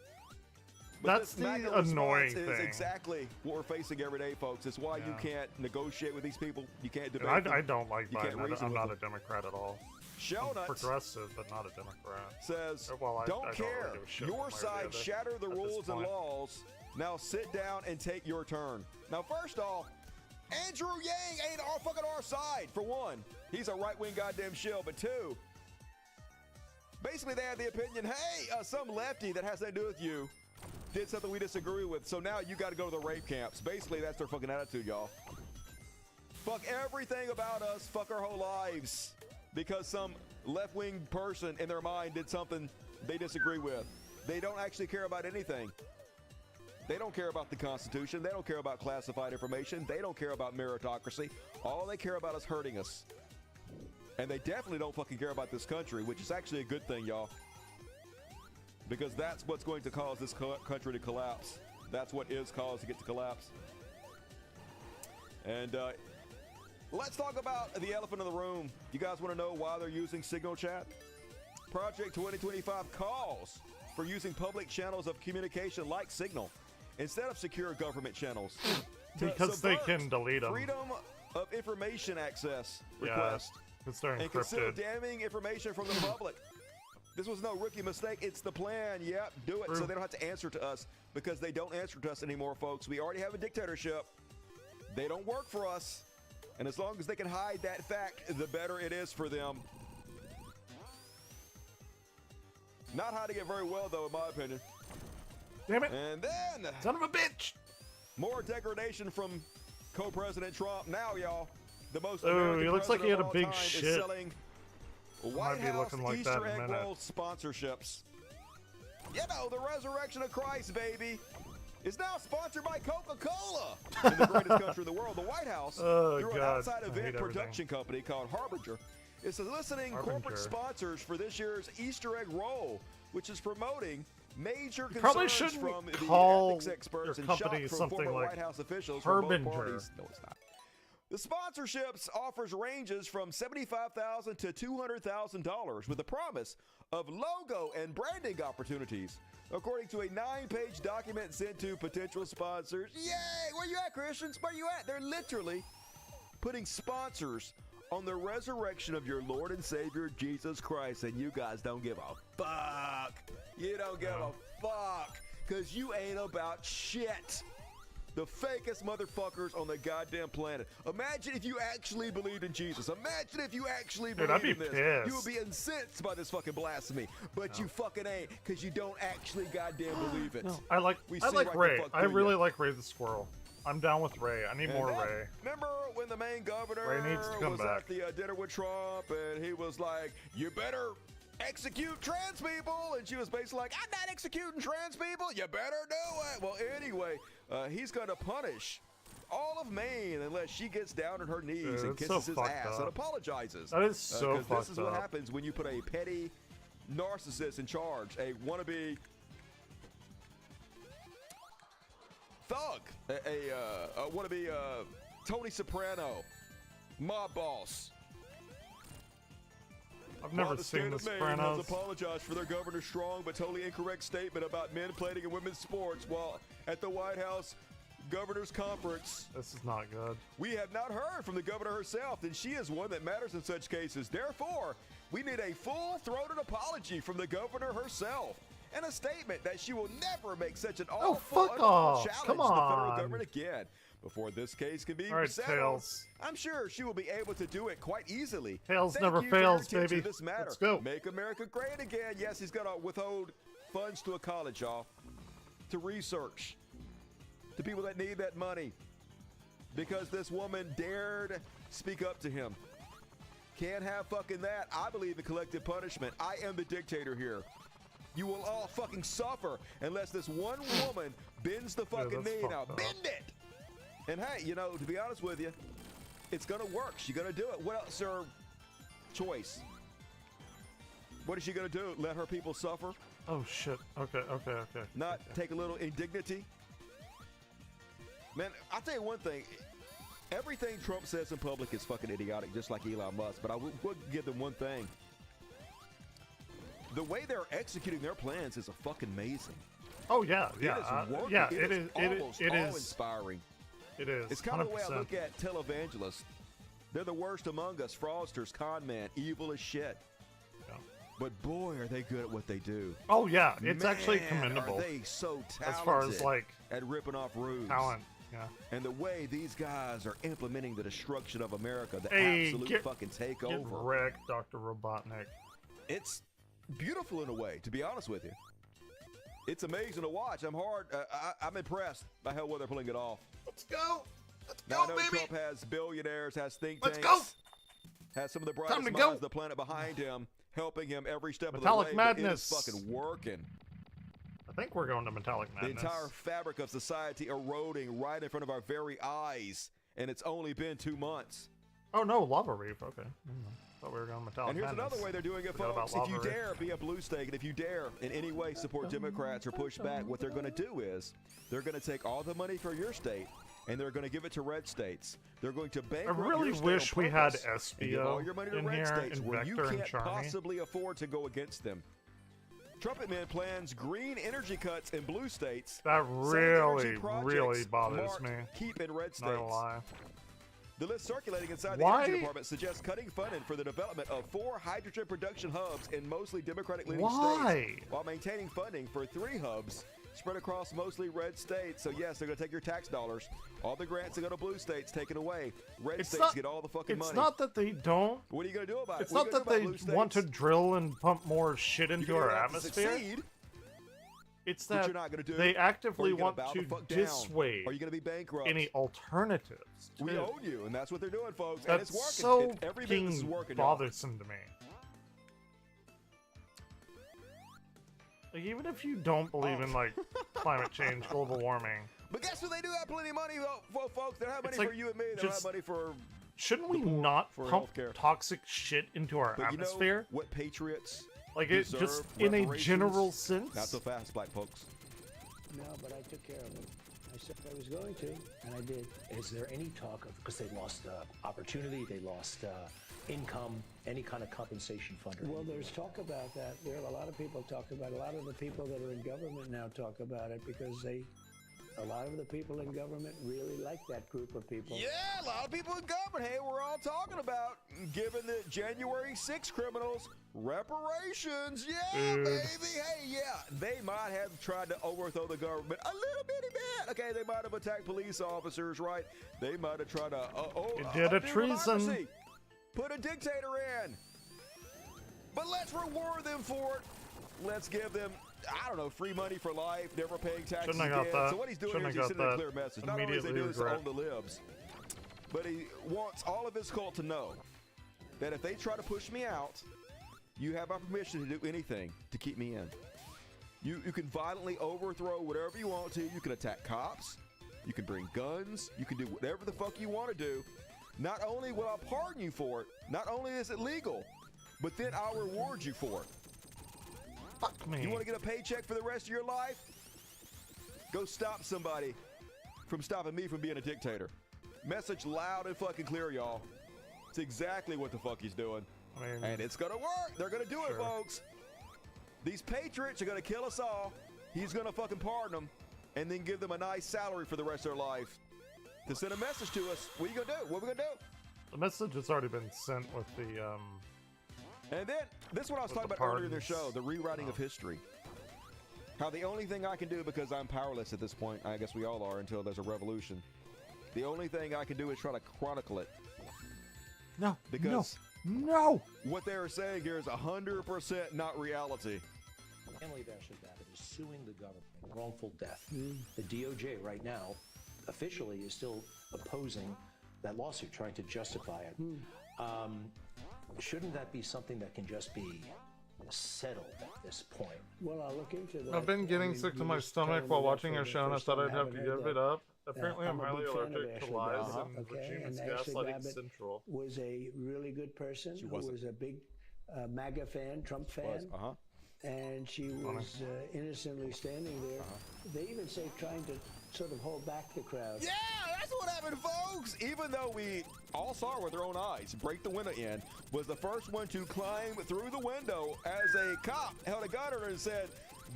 But That's the annoying thing. Is exactly what we're facing every day, folks. It's why you can't negotiate with these people. You can't debate I don't like Biden. I'm not a Democrat at all. Shellnuts, progressive, but not a Democrat. Says, I don't really care. give a shit Your one way or the side other shattered the at this rules and point. laws. Now sit down and take your turn. Now, first off, Andrew Yang ain't our side, for one. He's a right-wing goddamn shill. But two, basically they have the opinion, hey, some lefty that has nothing to do with you did something we disagree with, so now you got to go to the rape camps. Basically, that's their fucking attitude, y'all. Fuck everything about us, fuck our whole lives, because some left-wing person in their mind did something they disagree with. They don't actually care about anything. They don't care about the Constitution. They don't care about classified information. They don't care about meritocracy. All they care about is hurting us. And they definitely don't fucking care about this country, which is actually a good thing, y'all. Because that's what's going to cause this country to collapse. That's what is causing it to collapse. And let's talk about the elephant in the room. You guys want to know why they're using Signal Chat? Project 2025 calls for using public channels of communication like Signal instead of secure government channels. Because they can delete them. Freedom of information access request. Because they're and consider encrypted. damning information from the public. This was no rookie mistake. It's the plan. Yep, do it. So they don't have to answer to us because they don't answer to us anymore, folks. We already have a dictatorship. They don't work for us. And as long as they can hide that fact, the better it is for them. Not hiding it very well, though, in my opinion. Damn it. And then... Son of a bitch! More degradation from co-president Trump. Now, y'all, the most Ooh, American he looks like he had a president of big all time shit. is selling White Might be House looking like that Easter in a egg minute. roll sponsorships. You know, the resurrection of Christ, baby, is now sponsored by Coca-Cola in the greatest country in the world. The White House, through an outside event production company called Harbinger, is soliciting corporate sponsors for this year's Easter egg roll, which is promoting major probably concerns shouldn't from the call ethics experts your and company shock from something former like White House officials from both Harbinger. parties. No, it's not. The sponsorships offers ranges from $75,000 to $200,000 with the promise of logo and branding opportunities, according to a 9-page document sent to potential sponsors. Yay! Where you at, Christians? Where you at? They're literally putting sponsors on the resurrection of your Lord and Savior Jesus Christ, and you guys don't give a fuck. You don't give a fuck, because you ain't about shit. The fakest motherfuckers on the goddamn planet. Imagine if you actually believed in Jesus. Imagine if you actually Dude, I'd believed be in this. You would pissed. be incensed by this fucking blasphemy. But you fucking ain't, because you don't actually goddamn believe it. I like We I see like right the Ray. fuck I through really you. like Ray the Squirrel. I'm down with Ray. I need And more then, Ray. Remember when the main governor Ray needs to come was back. at the dinner with Trump and he was like, you better execute trans people. And she was basically like, I'm not executing trans people. You better do it. Well, anyway, he's going to punish all of Maine unless she gets down on her knees and kisses his ass and apologizes. That is so fucked up. This is what happens when you put a petty narcissist in charge, a wannabe thug, a wannabe Tony Soprano mob boss. I've never seen The Sopranos. Has apologized for their governor's strong but totally incorrect statement about men playing in women's sports while at the White House Governor's Conference. This is not good. We have not heard from the governor herself, and she is one that matters in such cases. Therefore, we need a full-throated apology from the governor herself and a statement that she will never make such an awful challenge to the federal government again. Before this case can be settled, Tails. I'm sure she will be able to do it quite easily. Tails Thank never you fails, for your attention baby. to this matter. Let's go. Make America great again. Yes, he's going to withhold funds to a college, y'all, to research, to people that need that money, because this woman dared speak up to him. Can't have fucking that. I believe in collective punishment. I am the dictator here. You will all fucking suffer unless this one woman bends the fucking knee. Now, bend it! And hey, you know, to be honest with you, it's gonna work. She's gonna do it. What else is her choice? What is she gonna do? Let her people suffer? Oh shit. Okay. Not take a little indignity? Man, I'll tell you one thing. Everything Trump says in public is fucking idiotic, just like Elon Musk. But I would give them one thing. The way they're executing their plans is fucking amazing. Oh yeah. It is awe-inspiring. It is. It's kind of the way I look at televangelists. They're the worst among us. Fraudsters, con man, evil as shit. Yeah. But boy, are they good at what they do. Oh yeah, it's actually commendable. Are they so talented as far as like at ripping off roofs? Talent. Yeah. And the way these guys are implementing the destruction of America, the absolute fucking takeover. Get wrecked, Dr. Robotnik. It's beautiful in a way, to be honest with you. It's amazing to watch. I'm impressed by how well they're pulling it off. Let's go. Now, I know Trump has billionaires, has think tanks. Let's go. Has some of the brightest minds of the planet behind him, helping him every step Metallic of the way. Madness. It is fucking working. I think we're going to Metallic Madness. The entire fabric of society eroding right in front of our very eyes, and it's only been 2 months. Oh no, Lava Reef. Okay. Thought we were going Metallic Madness. And here's Madness. another way they're doing it, folks. If you dare be a blue state, and if you dare in any way support Democrats or push back, what they're going to do is they're going to take all the money for your state and they're going to give it to red states. They're going to bankrupt your state. I really wish we had and give all your money to in red here states and where you Vector can't possibly afford to go against them. Trumpet Man plans green energy cuts in blue states. That really bothers me. Keep in red states. Not gonna lie. The list circulating inside the Energy Department suggests cutting funding for the development of 4 hydrogen production hubs in mostly Democratic-leaning states, while maintaining funding for 3 hubs spread across mostly red states. So yes, they're going to take your tax dollars. All the grants that go to blue states taken away. Red states get all the fucking money. It's not that they don't. What are you going to do about it? It's not that they want to drill and pump more shit into our atmosphere. It's that you're not going to do they actively want to dissuade Are you going to be bankrupt? any alternatives. We own you, and that's what they're doing, folks. That's and it's so working. Every business is working. Bothersome to me. Like, even if you don't believe in like climate change, global warming. But guess what? They do have plenty of money, folks. They don't have money for you and me. They don't have money for. Shouldn't we not pump toxic shit into our atmosphere? You know what patriots? Like it just in a general sense. Not so fast, black folks. No, but I took care of them. I said I was going to, and I did. Is there any talk of, because they lost opportunity, they lost income, any kind of compensation fund? Well, there's talk about that. There are a lot of people talk about it. A lot of the people that are in government now talk about it because a lot of the people in government really like that group of people. Yeah, a lot of people in government. Hey, we're all talking about giving the January 6 criminals reparations. Yeah, baby. Hey, yeah. They might have tried to overthrow the government a little bitty bit. Okay, they might have attacked police officers, right? They might have tried to did a treason. Put a dictator in. But let's reward them for it. Let's give them, I don't know, free money for life, never paying taxes again. So what he's doing here is he's sending a clear message. Not only is he doing this to own the libs, but he wants all of his cult to know that if they try to push me out, You have my permission to do anything to keep me in. You can violently overthrow whatever you want to. You can attack cops. You can bring guns. You can do whatever the fuck you want to do. Not only will I pardon you for it, not only is it legal, but then I'll reward you for it. Fuck me. You want to get a paycheck for the rest of your life? Go stop somebody from stopping me from being a dictator. Message loud and fucking clear, y'all. It's exactly what the fuck he's doing. And it's gonna work. They're gonna do it, folks. These patriots are gonna kill us all. He's gonna fucking pardon them and then give them a nice salary for the rest of their life to send a message to us. What are you gonna do? What are we gonna do? The message has already been sent with the And then this is what I was talking about earlier in the show, the rewriting of history. How the only thing I can do, because I'm powerless at this point, I guess we all are until there's a revolution. The only thing I can do is try to chronicle it. No, because no. What they are saying here is 100% not reality. Family of Ashley Babbitt is suing the government for wrongful death. The DOJ right now officially is still opposing that lawsuit, trying to justify it. Shouldn't that be something that can just be settled at this point? Well, I'll look into that. I've been getting sick to my stomach while watching your show, and I thought I'd have to give it up. Apparently, I'm highly allergic to lies, and Regime's gaslighting central. Was a really good person who was a big MAGA fan, Trump fan. And she was innocently standing there. They even say trying to sort of hold back the crowd. Yeah, that's what happened, folks. Even though we all saw her with our own eyes break the window in, was the first one to climb through the window as a cop held a gun at her and said,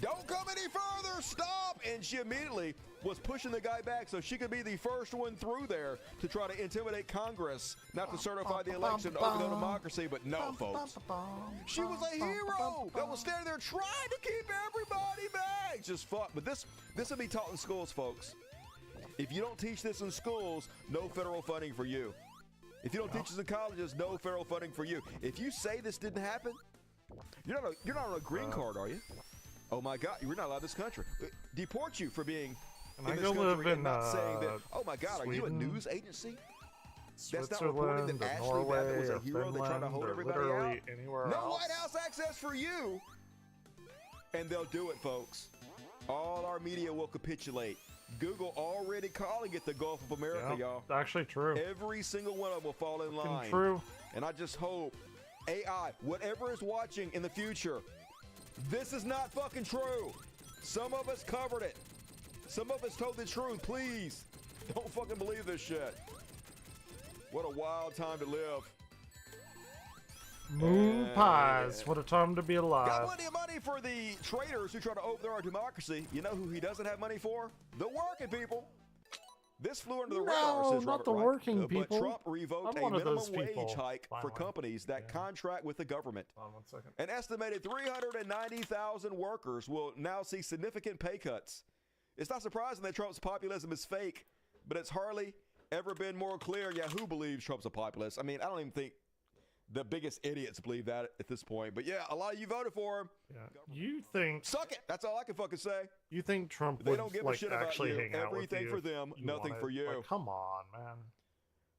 "Don't come any further, stop!" And she immediately was pushing the guy back so she could be the first one through there to try to intimidate Congress, not to certify the election to overthrow democracy. But no, folks. She was a hero that was standing there trying to keep everybody back. Just fuck. But this will be taught in schools, folks. If you don't teach this in schools, no federal funding for you. If you don't teach this in colleges, no federal funding for you. If you say this didn't happen, you're not on a green card, are you? Oh my God, you're not allowed in this country. Deport you for being in this country and not saying that. Oh my God, Sweden, are you a news agency? That's not reporting that Ashley Babbitt was a hero. They're trying to hold everybody out. No White House access for you. And they'll do it, folks. All our media will capitulate. Google already calling it the Gulf of America, y'all. Actually true. Every single one of them will fall in line. True. And I just hope AI, whatever is watching in the future, this is not fucking true. Some of us covered it. Some of us told the truth. Please, don't fucking believe this shit. What a wild time to live. Moon pies. What a time to be alive. Got plenty of money for the traitors who try to overthrow our democracy. You know who he doesn't have money for? The working people. This flew under the radar, says not Robert the Reich. working people. But Trump revoked I'm a one of those minimum people, wage hike for companies that contract with the government. Hold on 1 second. An estimated 390,000 workers will now see significant pay cuts. It's not surprising that Trump's populism is fake, but it's hardly ever been more clear. Yeah, who believes Trump's a populist? I mean, I don't even think the biggest idiots believe that at this point. But yeah, a lot of you voted for him. Yeah. You think... Suck it. That's all I can fucking say. You think Trump they would don't give like, a shit actually about you. hang out Everything with you for them, nothing wanted, for you. Like, come on, man.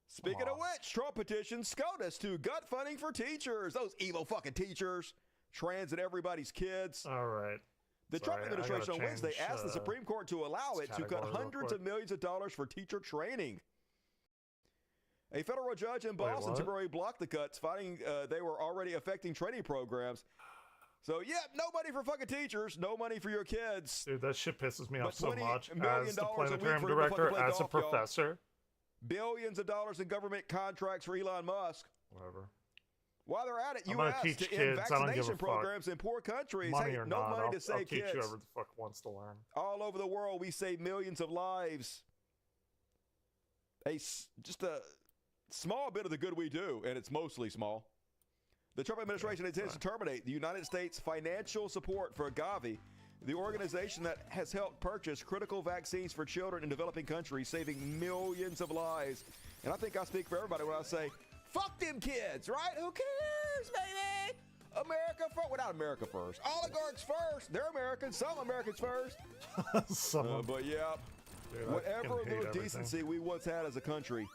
Speaking of which, Trump petitions SCOTUS to gut funding for teachers. Those evil fucking teachers. Trans and everybody's kids. All right. The Trump administration on Wednesday asked the Supreme Court to allow it to cut hundreds of millions of dollars for teacher training. A federal judge in Boston temporarily blocked the cuts, finding they were already affecting training programs. So, yeah, no money for fucking teachers, no money for your kids. Dude, that shit pisses me off so much. $20 As the planetarium director, as a professor. Billions of dollars in government contracts for Elon Musk. Whatever. While they're at it, U.S. to end vaccination programs in poor countries. Money hey, or no not, money to save I'll teach kids. whoever the fuck wants to learn. All over the world, we save millions of lives. Just a small bit of the good we do, and it's mostly small. The Trump administration intends to terminate the United States financial support for Gavi, the organization that has helped purchase critical vaccines for children in developing countries, saving millions of lives. And I think I speak for everybody when I say, fuck them kids, right? Who cares, baby? America first. Well, not America first. Oligarchs first. They're Americans. Some Americans first. But yeah, dude, whatever little decency we once had as a country,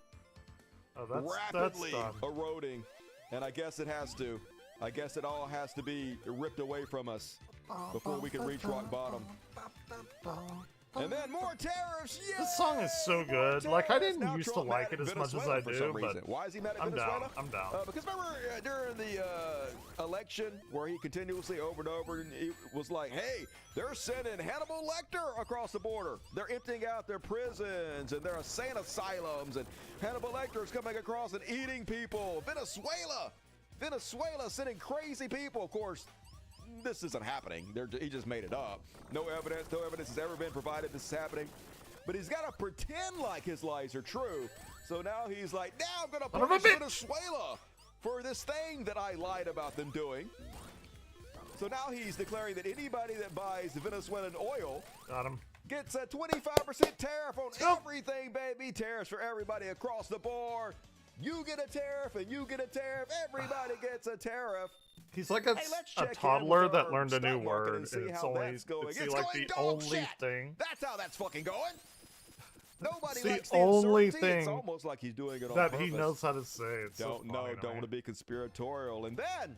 rapidly eroding. And I guess it has to. I guess it all has to be ripped away from us before we can reach rock bottom. And then more tariffs. Yeah! This song is so good. Like, I didn't used to like it as much as I do, but why is he mad at I'm Venezuela? down. I'm down. Because remember during the election where he continuously over and over he was like, hey, they're sending Hannibal Lecter across the border. They're emptying out their prisons and their insane asylums, and Hannibal Lecter is coming across and eating people. Venezuela sending crazy people. Of course, this isn't happening. He just made it up. No evidence has ever been provided this is happening. But he's got to pretend like his lies are true. So now he's like, now I'm going to punish Venezuela for this thing that I lied about them doing. So now he's declaring that anybody that buys Venezuelan oil gets a 25% tariff on everything, baby. Tariffs for everybody across the board. You get a tariff and you get a tariff. Everybody gets a tariff. He's like a toddler that learned a new word, and it's only like the only thing. That's how that's fucking going. Nobody it's likes the only thing it's almost like he's doing it on that purpose. he knows how to say. It's don't want to be conspiratorial. And then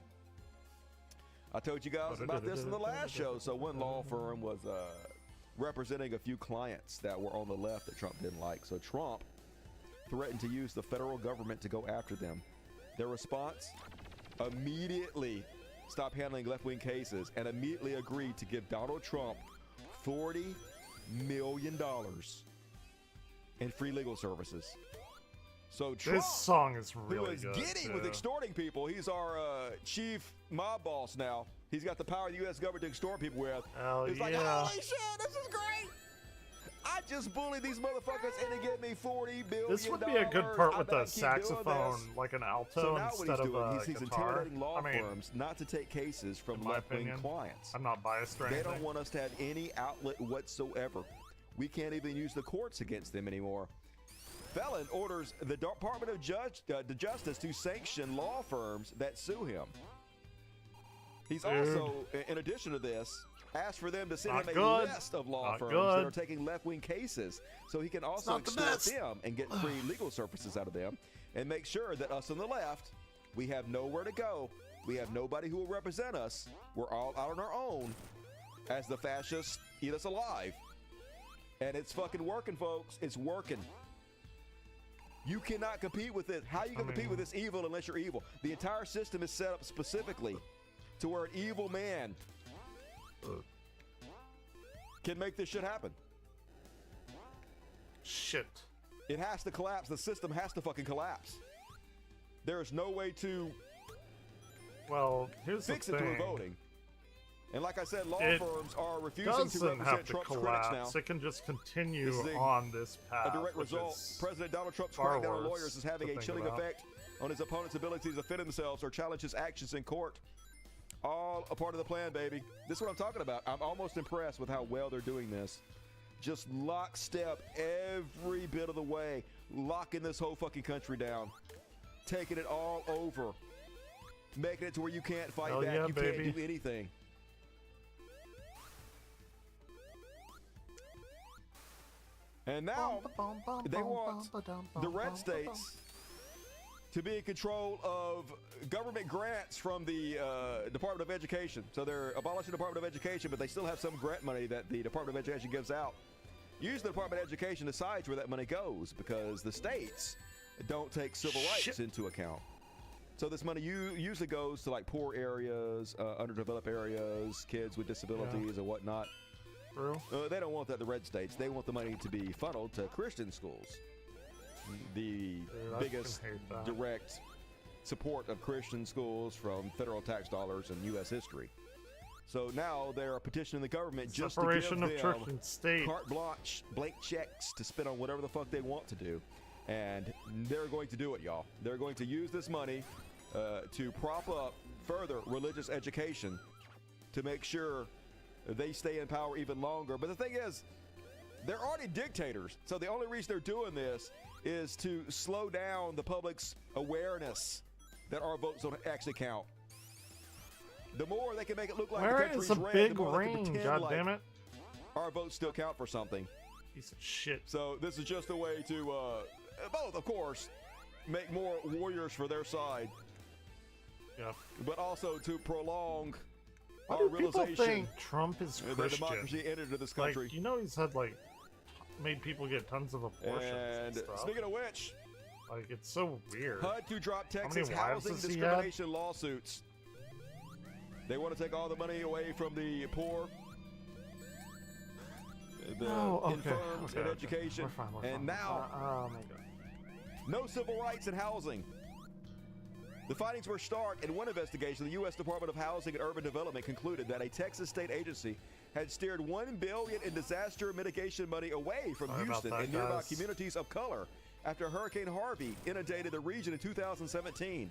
I told you guys about this in the last show. So one law firm was representing a few clients that were on the left that Trump didn't like. So Trump threatened to use the federal government to go after them. Their response? Immediately stop handling left-wing cases and immediately agreed to give Donald Trump $40 million in free legal services. So Trump, this song is really who is good, giddy with extorting people, he's our chief mob boss now. He's got the power of the U.S. government to extort people with. He's like, holy shit, this is great. I just bullied these motherfuckers into getting me $40 billion. This would be a good part with a saxophone, like an alto instead of a he's guitar. intimidating law firms not to take cases from left-wing clients. I'm not biased or anything. They don't want us to have any outlet whatsoever. We can't even use the courts against them anymore. Felon orders the Department of Justice to sanction law firms that sue him. He's also, in addition to this, asked for them to send him a list of law firms that are taking left-wing cases so he can also extort them and get free legal services out of them and make sure that us on the left, we have nowhere to go. We have nobody who will represent us. We're all out on our own as the fascists eat us alive. And it's fucking working, folks. It's working. You cannot compete with it. How are you going to compete with this evil unless you're evil? The entire system is set up specifically to where an evil man can make this shit happen. Shit. It has to collapse. The system has to fucking collapse. There is no way to fix it through voting. And like I said, law firms are refusing to represent Trump's critics now. It can just continue on this path. A direct result. President Donald Trump's crackdown on lawyers is having a chilling effect on his opponents' ability to defend themselves or challenge his actions in court. All a part of the plan, baby. This is what I'm talking about. I'm almost impressed with how well they're doing this. Just lockstep every bit of the way, locking this whole fucking country down, taking it all over, making it to where you can't fight back, you can't do anything. And now they want the red states to be in control of government grants from the Department of Education. So they're abolishing the Department of Education, but they still have some grant money that the Department of Education gives out. Usually the Department of Education decides where that money goes because the states don't take civil rights into account. So this money usually goes to like poor areas, underdeveloped areas, kids with disabilities and whatnot. They don't want that, the red states. They want the money to be funneled to Christian schools. The biggest direct support of Christian schools from federal tax dollars in U.S. history. So now they're petitioning the government just to give them church and state. Carte blanche, blank checks to spend on whatever the fuck they want to do. And they're going to do it, y'all. They're going to use this money to prop up further religious education to make sure they stay in power even longer. But the thing is, they're already dictators. So the only reason they're doing this is to slow down the public's awareness that our votes don't actually count. The more they can make it look like the country's red, the more they can pretend like our votes still count for something. Piece of shit. So this is just a way to both, of course, make more warriors for their side but also to prolong Why our do people realization think Trump is that Christian? democracy entered into this country. Like, you know, he's had like made people get tons of abortions and stuff. Speaking of which, like, it's so weird. HUD to drop How many Texas wives housing has he discrimination lawsuits. They want to take all the money away from the poor, the infirmed, and education. We're fine, we're and fine. now, Oh my God. no civil rights in housing. The findings were stark. In one investigation, the U.S. Department of Housing and Urban Development concluded that a Texas state agency had steered $1 billion in disaster mitigation money away from Houston and nearby communities of color after Hurricane Harvey inundated the region in 2017.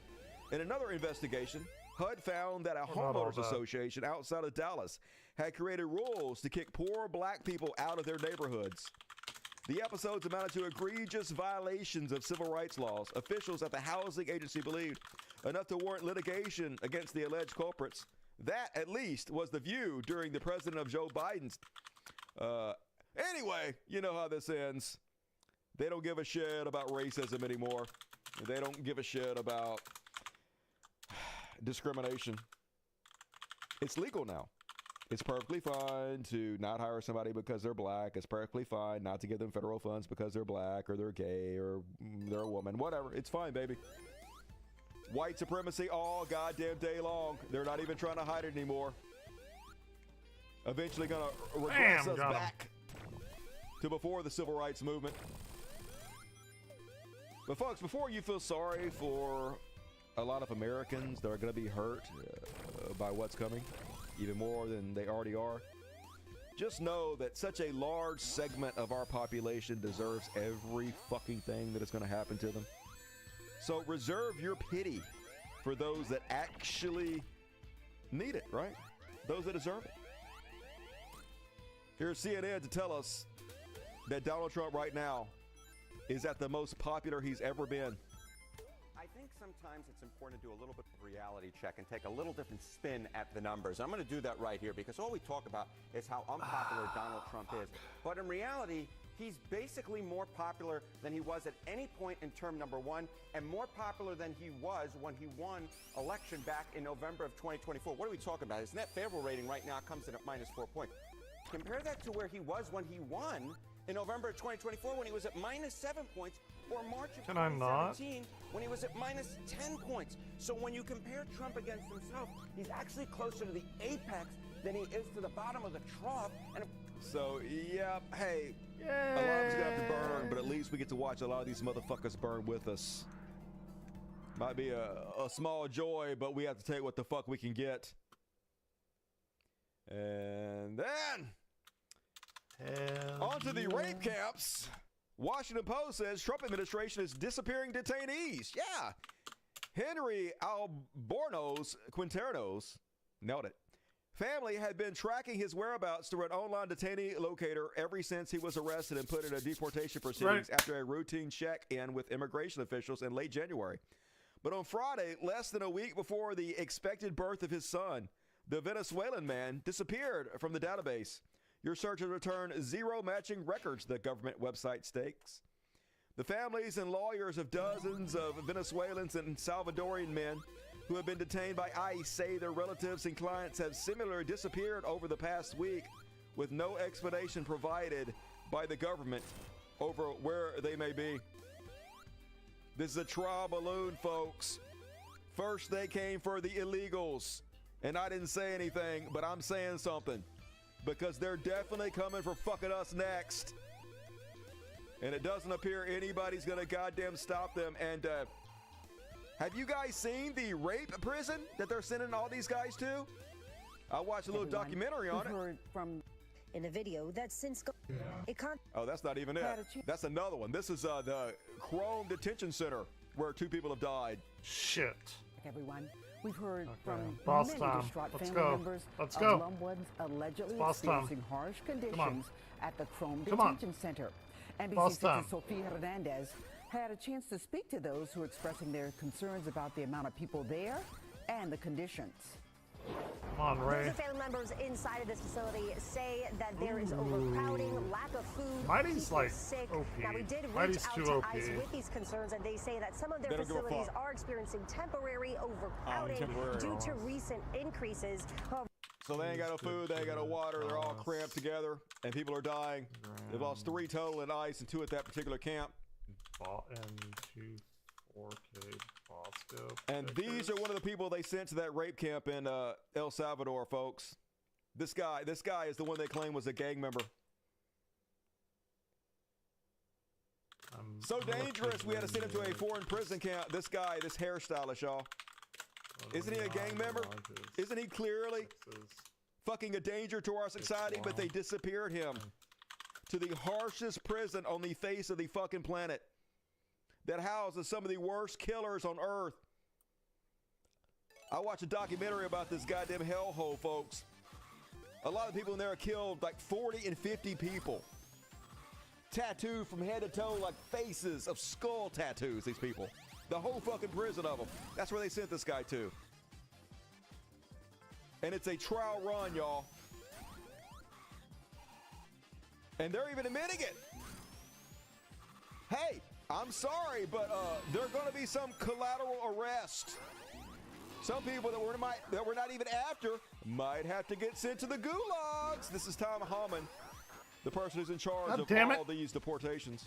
In another investigation, HUD found that a homeowners association outside of Dallas had created rules to kick poor black people out of their neighborhoods. The episodes amounted to egregious violations of civil rights laws. Officials at the housing agency believed enough to warrant litigation against the alleged culprits. That, at least, was the view during the President of Joe Biden's. Anyway, you know how this ends. They don't give a shit about racism anymore. They don't give a shit about discrimination. It's legal now. It's perfectly fine to not hire somebody because they're black. It's perfectly fine not to give them federal funds because they're black or they're gay or they're a woman. Whatever. It's fine, baby. White supremacy all goddamn day long. They're not even trying to hide it anymore. Eventually going to regress us back to before the civil rights movement. But folks, before you feel sorry for a lot of Americans that are going to be hurt by what's coming, even more than they already are, just know that such a large segment of our population deserves every fucking thing that is going to happen to them. So reserve your pity for those that actually need it, right? Those that deserve it. Here's CNN to tell us that Donald Trump right now is at the most popular he's ever been. I think sometimes it's important to do a little bit of reality check and take a little different spin at the numbers. I'm going to do that right here because all we talk about is how unpopular Donald Trump is. But in reality, he's basically more popular than he was at any point in term number one and more popular than he was when he won election back in November of 2024. What are we talking about? His net favorable rating right now comes in at -4 points. Compare that to where he was when he won in November of 2024 when he was at -7 points, or March of 2017 when he was at -10 points. So when you compare Trump against himself, he's actually closer to the apex than he is to the bottom of the trough. And so, yeah, hey, a lot of us gonna have to burn, but at least we get to watch a lot of these motherfuckers burn with us. Might be a small joy, but we have to take what the fuck we can get. And then on to the rape camps. Washington Post says Trump administration is disappearing detainees. Yeah. Henry Albornoz Quinternos, nailed it, family had been tracking his whereabouts through an online detainee locator ever since he was arrested and put in a deportation proceedings after a routine check-in with immigration officials in late January. But on Friday, less than a week before the expected birth of his son, the Venezuelan man disappeared from the database. Your search has returned 0 matching records, the government website states. The families and lawyers of dozens of Venezuelans and Salvadorian men who have been detained by ICE say their relatives and clients have similarly disappeared over the past week, with no explanation provided by the government over where they may be. This is a trial balloon, folks. First they came for the illegals, and I didn't say anything, but I'm saying something, because they're definitely coming for fucking us next. And it doesn't appear anybody's gonna goddamn stop them. And have you guys seen the rape prison that they're sending all these guys to? I watched a little documentary on it. Heard from in a video that's since Oh, that's not even it. That's another one. This is the Chrome Detention Center, where 2 people have died. Shit. Everyone, we've heard from Boss many time. distraught Let's family go. members Let's of go. loved ones allegedly Boss time. experiencing harsh Come on. conditions at the Chrome Come on. Detention Center. Boss NBC time. 6's Sofia Hernandez had a chance to speak to those who are expressing their concerns about the amount of people there and the conditions. Come on, Ray. Those family members inside of this facility say that there is overcrowding, lack of food, Mighty's people like sick. OP. Now, we did reach Mighty's out too to OP. ICE with these concerns, and they say that some of their They don't give a facilities fuck. are experiencing temporary overcrowding due to recent increases. So they ain't got no food, they ain't got no water, they're all cramped together, and people are dying. They've lost 3 total in ICE and 2 at that particular camp. And 4K Bosco. And these are one of the people they sent to that rape camp in El Salvador, folks. This guy is the one they claim was a gang member. So dangerous, we had to send him to a foreign prison camp. This guy, this hairstylist, y'all. Isn't he a gang member? Isn't he clearly fucking a danger to our society? But they disappeared him to the harshest prison on the face of the fucking planet that houses some of the worst killers on earth. I watched a documentary about this goddamn hellhole, folks. A lot of people in there are killed, like 40 and 50 people. Tattooed from head to toe like faces of skull tattoos, these people. The whole fucking prison of them. That's where they sent this guy to. And it's a trial run, y'all. And they're even admitting it. Hey, I'm sorry, but there are going to be some collateral arrest. Some people that we're not even after might have to get sent to the gulags. This is Tom Hammond, the person who's in charge of all these deportations.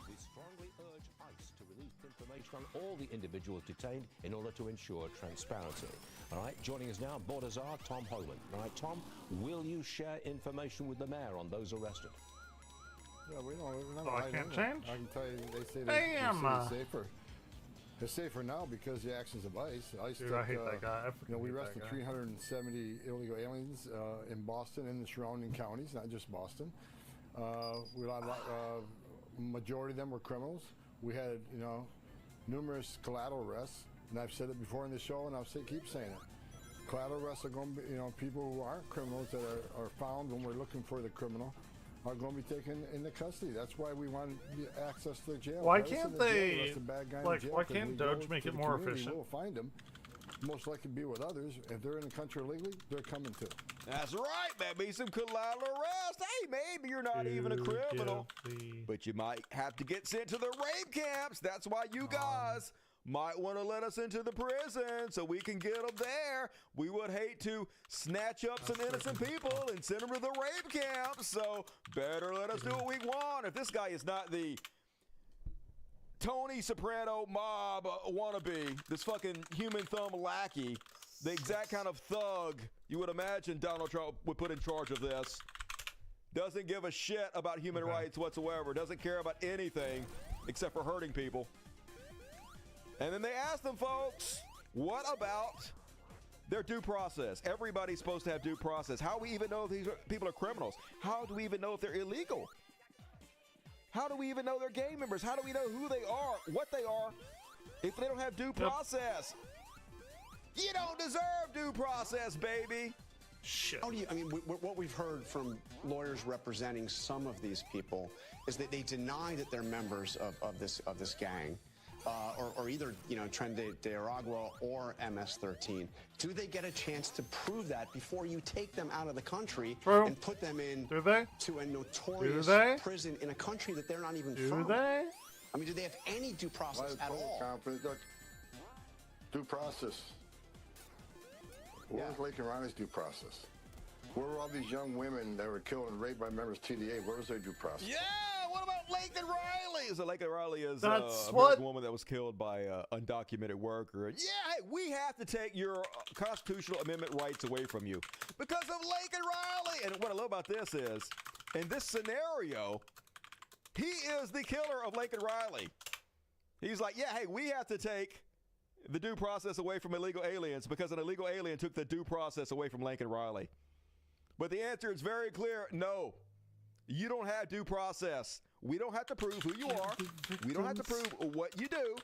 We strongly urge ICE to release information on all the individuals detained in order to ensure transparency. All right, joining us now, Border Czar Tom Hoyland. All right, Tom, will you share information with the mayor on those arrested? Yeah, we don't. I can't change? I can tell you, they say Damn. it's safer. It's safer now because the actions of ICE. ICE Dude, took, I hate that guy. we arrested 370 illegal aliens in Boston and the surrounding counties, not just Boston. Majority of them were criminals. We had, numerous collateral arrests, and I've said it before in the show, and I'll keep saying it. Collateral arrests are going to be, people who aren't criminals that are found when we're looking for the criminal are going to be taken into custody. That's why we want access to the jail. Why can't they, why can't Doge make it more efficient? We'll find them. Most likely be with others. If they're in the country illegally, they're coming too. That's right, maybe some collateral arrest. Hey, maybe you're not even a criminal, but you might have to get sent to the rape camps. That's why you guys might want to let us into the prison so we can get them there. We would hate to snatch up some innocent people and send them to the rape camps, so better let us do what we want. If this guy is not the Tony Soprano mob wannabe, this fucking human thumb lackey, the exact kind of thug you would imagine Donald Trump would put in charge of this, doesn't give a shit about human rights whatsoever, doesn't care about anything except for hurting people. And then they asked them, folks, what about their due process? Everybody's supposed to have due process. How do we even know if these people are criminals? How do we even know if they're illegal? How do we even know they're gang members? How do we know who they are, what they are, if they don't have due process? You don't deserve due process, baby. Shit. How do you, what we've heard from lawyers representing some of these people is that they deny that they're members of this gang. Or either, Tren de Aragua or MS-13. Do they get a chance to prove that before you take them out of the country and put them in to a notorious prison in a country that they're not even from? Do they have any due process at all? Look, due process. Where was Laken Riley's due process? Where were all these young women that were killed and raped by members of TDA? Where was their due process? Yeah, what about Laken Riley? So Laken Riley is That's a woman that was killed by an undocumented worker. And hey, we have to take your constitutional amendment rights away from you because of Laken Riley. And what I love about this is, in this scenario, he is the killer of Laken Riley. He's like, yeah, hey, we have to take the due process away from illegal aliens because an illegal alien took the due process away from Laken Riley. But the answer is very clear, no. You don't have due process. We don't have to prove who you are. We don't have to prove what you do.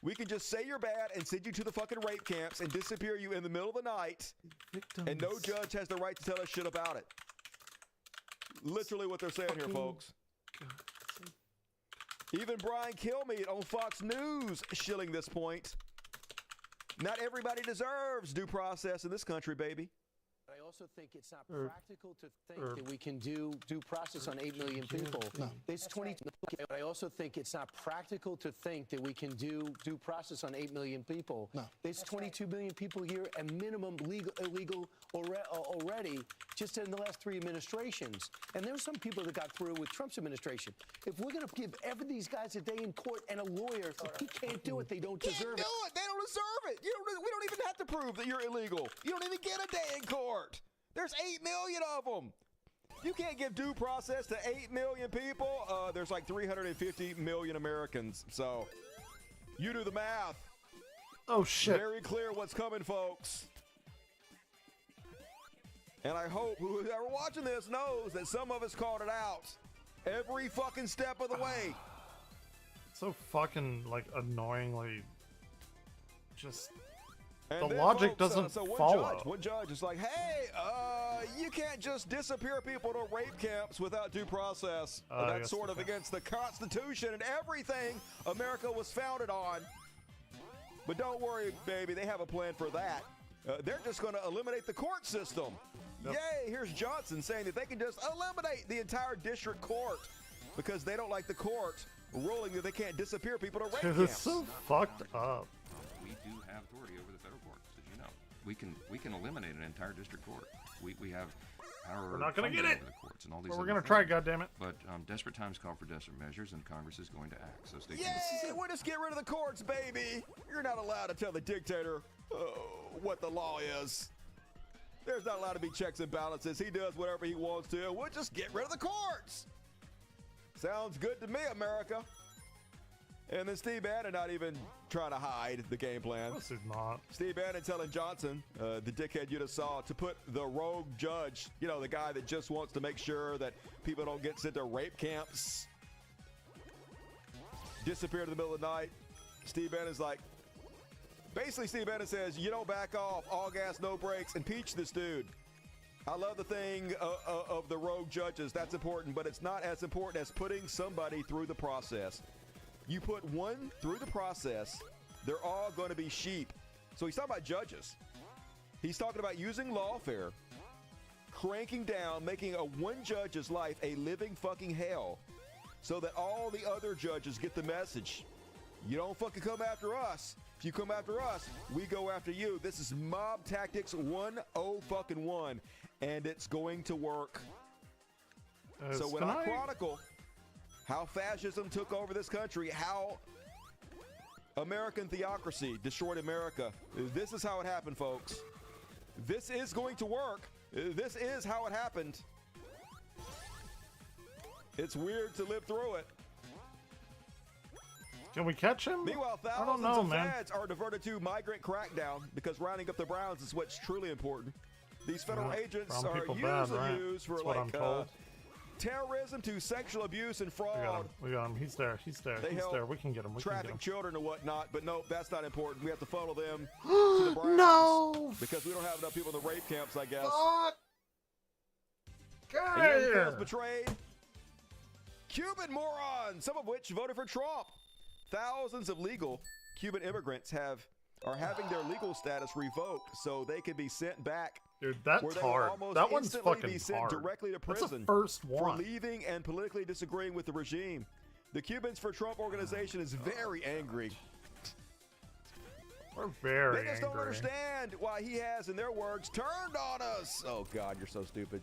We can just say you're bad and send you to the fucking rape camps and disappear you in the middle of the night. And no judge has the right to tell us shit about it. Literally what they're saying here, folks. Even Brian Kilmeade on Fox News shilling this point. Not everybody deserves due process in this country, baby. I also think it's not practical to think that we can do due process on 8 million people. No. There's 20. I also think it's not practical to think that we can do due process on 8 million people. No. There's 22 million people here, and minimum illegal already just in the last 3 administrations. And there's some people that got through with Trump's administration. If we're going to give every these guys a day in court and a lawyer, he can't do it. They don't deserve it. Can't do it. They don't deserve it. We don't even have to prove that you're illegal. You don't even get a day in court. There's 8 million of them. You can't give due process to 8 million people. There's like 350 million Americans. So you do the math. Oh, shit. Very clear what's coming, folks. And I hope whoever watching this knows that some of us called it out every fucking step of the way. So fucking, like, annoyingly just... And the then, logic folks, doesn't follow. One judge is like, hey, you can't just disappear people to rape camps without due process. That's sort of against the Constitution and everything America was founded on. But don't worry, baby, they have a plan for that. They're just going to eliminate the court system. Yep. Yay, here's Johnson saying that they can just eliminate the entire district court because they don't like the court ruling that they can't disappear people to rape camps. It's so fucked up. We do have authority over the federal courts, as you know. We can eliminate an entire district court. We have power. We're not going to get it. Over the courts and all these we're going to try, goddammit. But desperate times call for desperate measures, and Congress is going to act. So stay tuned. Yay! We'll just get rid of the courts, baby. You're not allowed to tell the dictator what the law is. There's not allowed to be checks and balances. He does whatever he wants to. We'll just get rid of the courts. Sounds good to me, America. And then Steve Bannon not even trying to hide the game plan. This is not. Steve Bannon telling Johnson, the dickhead you just saw, to put the rogue judge, you know, the guy that just wants to make sure that people don't get sent to rape camps, disappear in the middle of the night. Steve Bannon's like, basically Steve Bannon says, you don't back off, all gas, no brakes, impeach this dude. I love the thing of the rogue judges. That's important, but it's not as important as putting somebody through the process. You put one through the process, they're all going to be sheep. So he's talking about judges. He's talking about using lawfare, cranking down, making one judge's life a living fucking hell so that all the other judges get the message. You don't fucking come after us. If you come after us, we go after you. This is mob tactics 101, and it's going to work. So when I chronicle how fascism took over this country, how American theocracy destroyed America, this is how it happened, folks. This is going to work. This is how it happened. It's weird to live through it. Can we catch him? Meanwhile, thousands of feds are diverted to migrant crackdown because rounding up the Browns is what's truly important. These federal agents are usually used for like terrorism to sexual abuse and fraud. We got him. He's there. He's there. They He's there. We can get him. We can get him. Traffic children and whatnot, but no, that's not important. We have to funnel them to the Browns. No! Because we don't have enough people in the rape camps, I guess. Fuck! Feels betrayed. Cuban morons, some of which voted for Trump. Thousands of legal Cuban immigrants are having their legal status revoked so they can be sent back. Dude, that's hard. That one's fucking be sent hard. Directly to prison. That's the first one. For leaving and politically disagreeing with the regime. The Cubans for Trump organization is very angry. We're very angry. They just don't understand why he has, in their words, turned on us. Oh God, you're so stupid.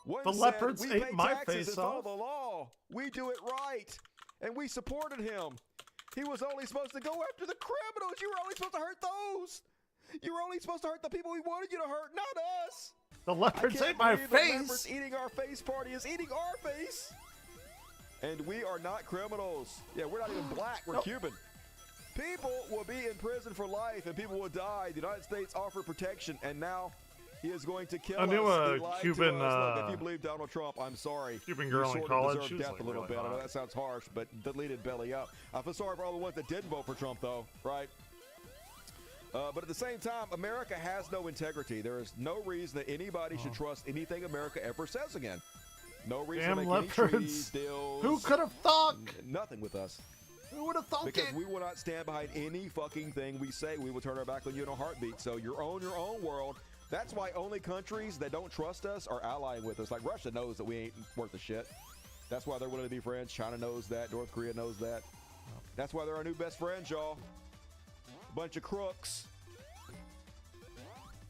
One the said, leopards we ate pay my taxes face and follow off. the law. We do it right, and we supported him. He was only supposed to go after the criminals. You were only supposed to hurt those. You were only supposed to hurt the people we wanted you to hurt, not us. The leopards ate my face. The leopards eating our face party is eating our face. And we are not criminals. Yeah, we're not even black. We're Cuban. People will be in prison for life, and people will die. The United States offered protection, and now he is going to kill us. I knew a Cuban. Look, if you believe Donald Trump, I'm sorry. Cuban girl in college. She was death like a little really bit. I know hot. that sounds harsh, but deleted belly up. I feel sorry for all the ones that didn't vote for Trump, though. Right? But at the same time, America has no integrity. There is no reason that anybody should trust anything America ever says again. No reason to make any treaties, deals. Who could have thought? Nothing with us. Who would have thought Because we will not stand behind any fucking thing we say. We will turn our back on you in a heartbeat. So you're on your own world. That's why only countries that don't trust us are allying with us. Like Russia knows that we ain't worth a shit. That's why they're willing to be friends. China knows that. North Korea knows that. That's why they're our new best friends, y'all. A bunch of crooks.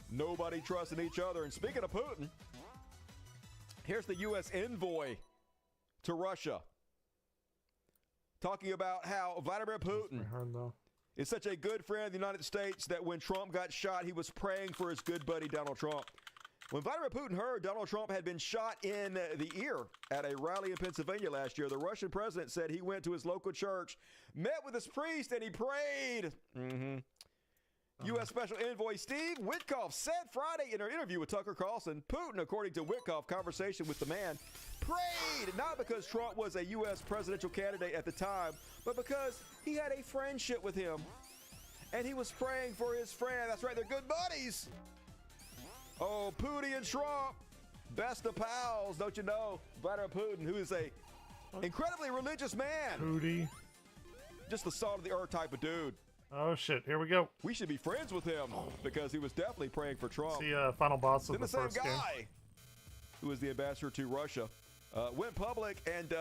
Nobody trusting each other. And speaking of Putin, here's the U.S. envoy to Russia talking about how Vladimir Putin is such a good friend of the United States that when Trump got shot, he was praying for his good buddy Donald Trump. When Vladimir Putin heard Donald Trump had been shot in the ear at a rally in Pennsylvania last year, the Russian president said he went to his local church, met with his priest, and he prayed. U.S. Special Envoy Steve Witkoff said Friday in an interview with Tucker Carlson, Putin, according to Witkoff, conversation with the man, prayed not because Trump was a U.S. presidential candidate at the time, but because he had a friendship with him. And he was praying for his friend. That's right, they're good buddies. Oh, Putin and Trump, best of pals, don't you know? Vladimir Putin, who is a incredibly religious man. Putin. Just the salt of the earth type of dude. Oh, shit. Here we go. We should be friends with him because he was definitely praying for Trump. The final boss of the same first guy, game. who is the ambassador to Russia, went public and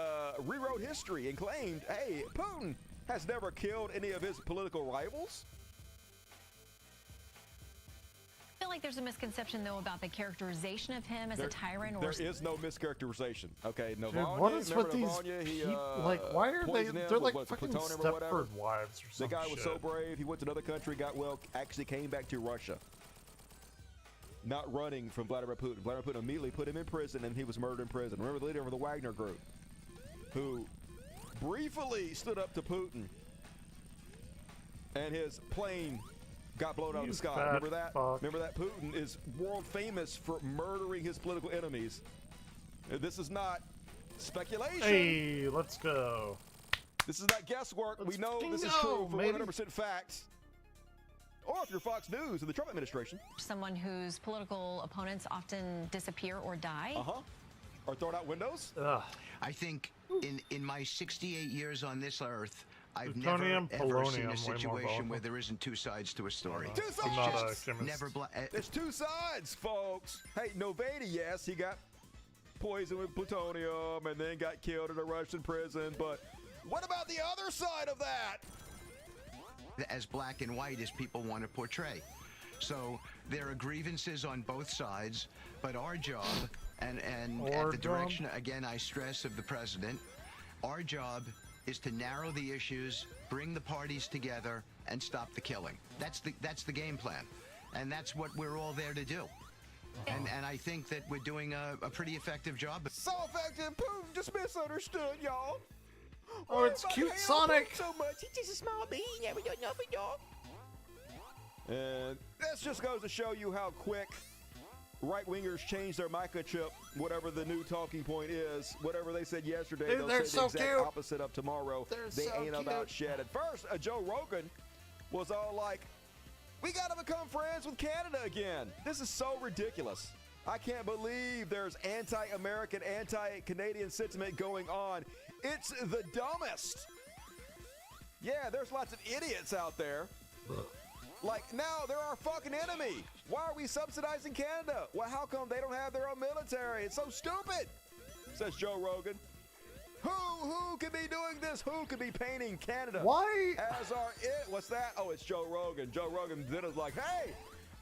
rewrote history and claimed, hey, Putin has never killed any of his political rivals. I feel like there's a misconception, though, about the characterization of him as a tyrant. There is no mischaracterization. Okay, Navalny, dude, what is with these people? Like, why are they? They're like fucking Stepford wives or something. The guy was so brave. He went to another country, got well, actually came back to Russia. Not running from Vladimir Putin. Vladimir Putin immediately put him in prison, and he was murdered in prison. Remember the leader of the Wagner group, who briefly stood up to Putin, and his plane got blown out of the sky. Remember that? Remember that? Putin is world famous for murdering his political enemies. This is not speculation. Hey, let's go. This is not guesswork. We know this is true for 100% facts. Or if you're Fox News and the Trump administration. Someone whose political opponents often disappear or die. Or thrown out windows. I think in my 68 years on this earth, I've Plutonium, never ever seen a polonium, situation where there isn't two sides to a story. Two sides! Never There's two sides, folks. Hey, Novady, yes, he got poisoned with plutonium and then got killed in a Russian prison, but what about the other side of that? As black and white as people want to portray. So there are grievances on both sides, but our job, and at the direction, again, I stress, of the president, our job is to narrow the issues, bring the parties together, and stop the killing. That's the game plan, and that's what we're all there to do. And I think that we're doing a pretty effective job. So effective, Putin just misunderstood, y'all. Oh, it's cute Sonic. So much. He's just a small bean. Yeah, we don't know for y'all. And this just goes to show you how quick right-wingers change their microchip, whatever the new talking point is. Whatever they said yesterday, Dude, they'll say the exact cute. opposite of tomorrow. They're they so ain't cute. about shit. At first, Joe Rogan was all like, we got to become friends with Canada again. This is so ridiculous. I can't believe there's anti-American, anti-Canadian sentiment going on. It's the dumbest. Yeah, there's lots of idiots out there. Like, now they're our fucking enemy. Why are we subsidizing Canada? Well, how come they don't have their own military? It's so stupid, says Joe Rogan. Who could be doing this? Who could be painting Canada? Why? As our what's that? Oh, it's Joe Rogan. Joe Rogan then is like, hey,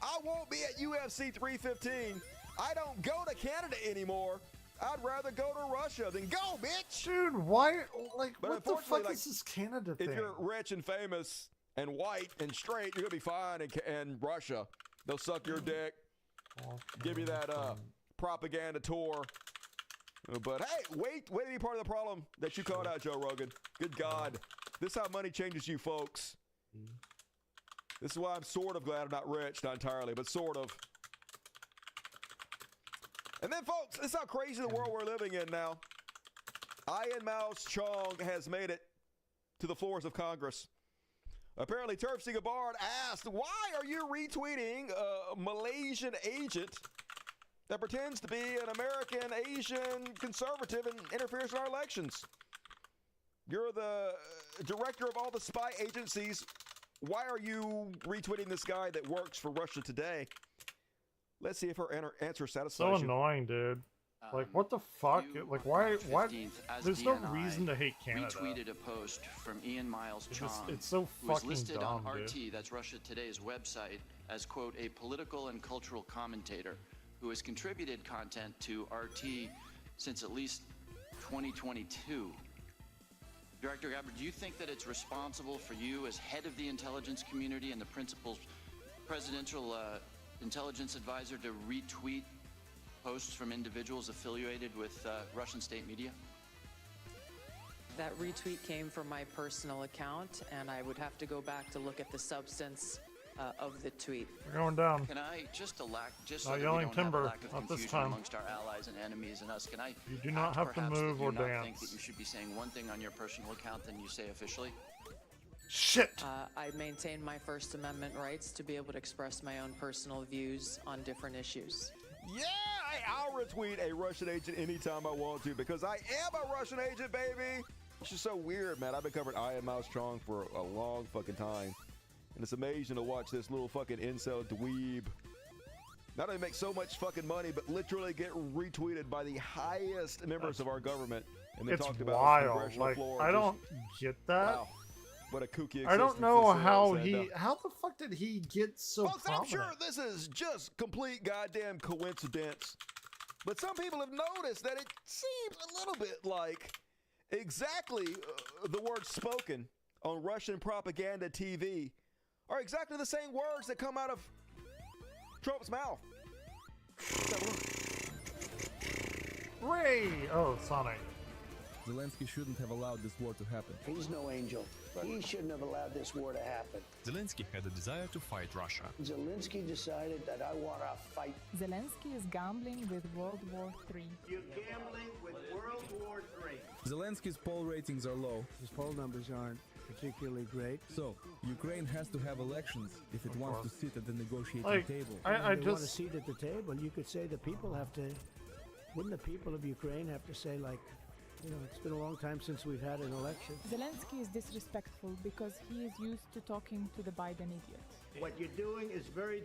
I won't be at UFC 315. I don't go to Canada anymore. I'd rather go to Russia than go, bitch. Dude, why? Like, but what the fuck like, is this Canada thing? If you're rich and famous and white and straight, you're gonna be fine in Russia. They'll suck your dick, give you that propaganda tour. But hey, wait to be part of the problem that you called out, Joe Rogan. Good God, this is how money changes you, folks. This is why I'm sort of glad I'm not rich, not entirely, but sort of. And then, folks, this is how crazy the world we're living in now. Ian Mouse Chong has made it to the floors of Congress. Apparently, Turf Sigabard asked, why are you retweeting a Malaysian agent that pretends to be an American Asian conservative and interferes in our elections? You're the director of all the spy agencies. Why are you retweeting this guy that works for Russia Today? Let's see if her answer satisfies So you. annoying, dude. Like, what the fuck? Like, why? There's no reason to hate Canada. Retweeted a post from Ian Miles Chong, It's so who was fucking listed dumb, on dude. RT, that's Russia Today's website, as, quote, a political and cultural commentator who has contributed content to RT since at least 2022. Director Gabbard, do you think that it's responsible for you as head of the intelligence community and the principal presidential intelligence advisor to retweet posts from individuals affiliated with Russian state media? That retweet came from my personal account, and I would have to go back to look at the substance of the tweet. We're going down. Can I just so Not that we yelling don't timber, have a lack of not this confusion time. amongst our allies and enemies and us, can I You do not act have to perhaps move that you or not dance. think that you should be saying one thing on your personal account than you say officially? Shit! I maintain my First Amendment rights to be able to express my own personal views on different issues. Yeah, I'll retweet a Russian agent anytime I want to because I am a Russian agent, baby. It's just so weird, man. I've been covering Ian Miles Chong for a long fucking time. And it's amazing to watch this little fucking incel dweeb not only make so much fucking money, but literally get retweeted by the highest members of our government. And they It's talked about wild. congressional Like, floor. I don't get that. Wow. What a kooky I don't existence know this how is, and, how the fuck did he get so folks, I'm prominent? sure this is just complete goddamn coincidence. But some people have noticed that it seems a little bit like exactly the words spoken on Russian propaganda TV are exactly the same words that come out of Trump's mouth. Ray! Oh, Sonic. Zelensky shouldn't have allowed this war to happen. He's no angel. He shouldn't have allowed this war to happen. Zelensky had a desire to fight Russia. Zelensky decided that I want to fight. Zelensky is gambling with World War III. You're gambling with World War III. Zelensky's poll ratings are low. His poll numbers aren't particularly great. So, Ukraine has to have elections if it wants to sit at the negotiating Like, table. I If they want a just... seat at the table, you could say the people have to... Wouldn't the people of Ukraine have to say, like, you know, it's been a long time since we've had an election. Zelensky is disrespectful because he is used to talking to the Biden idiot. What you're doing is very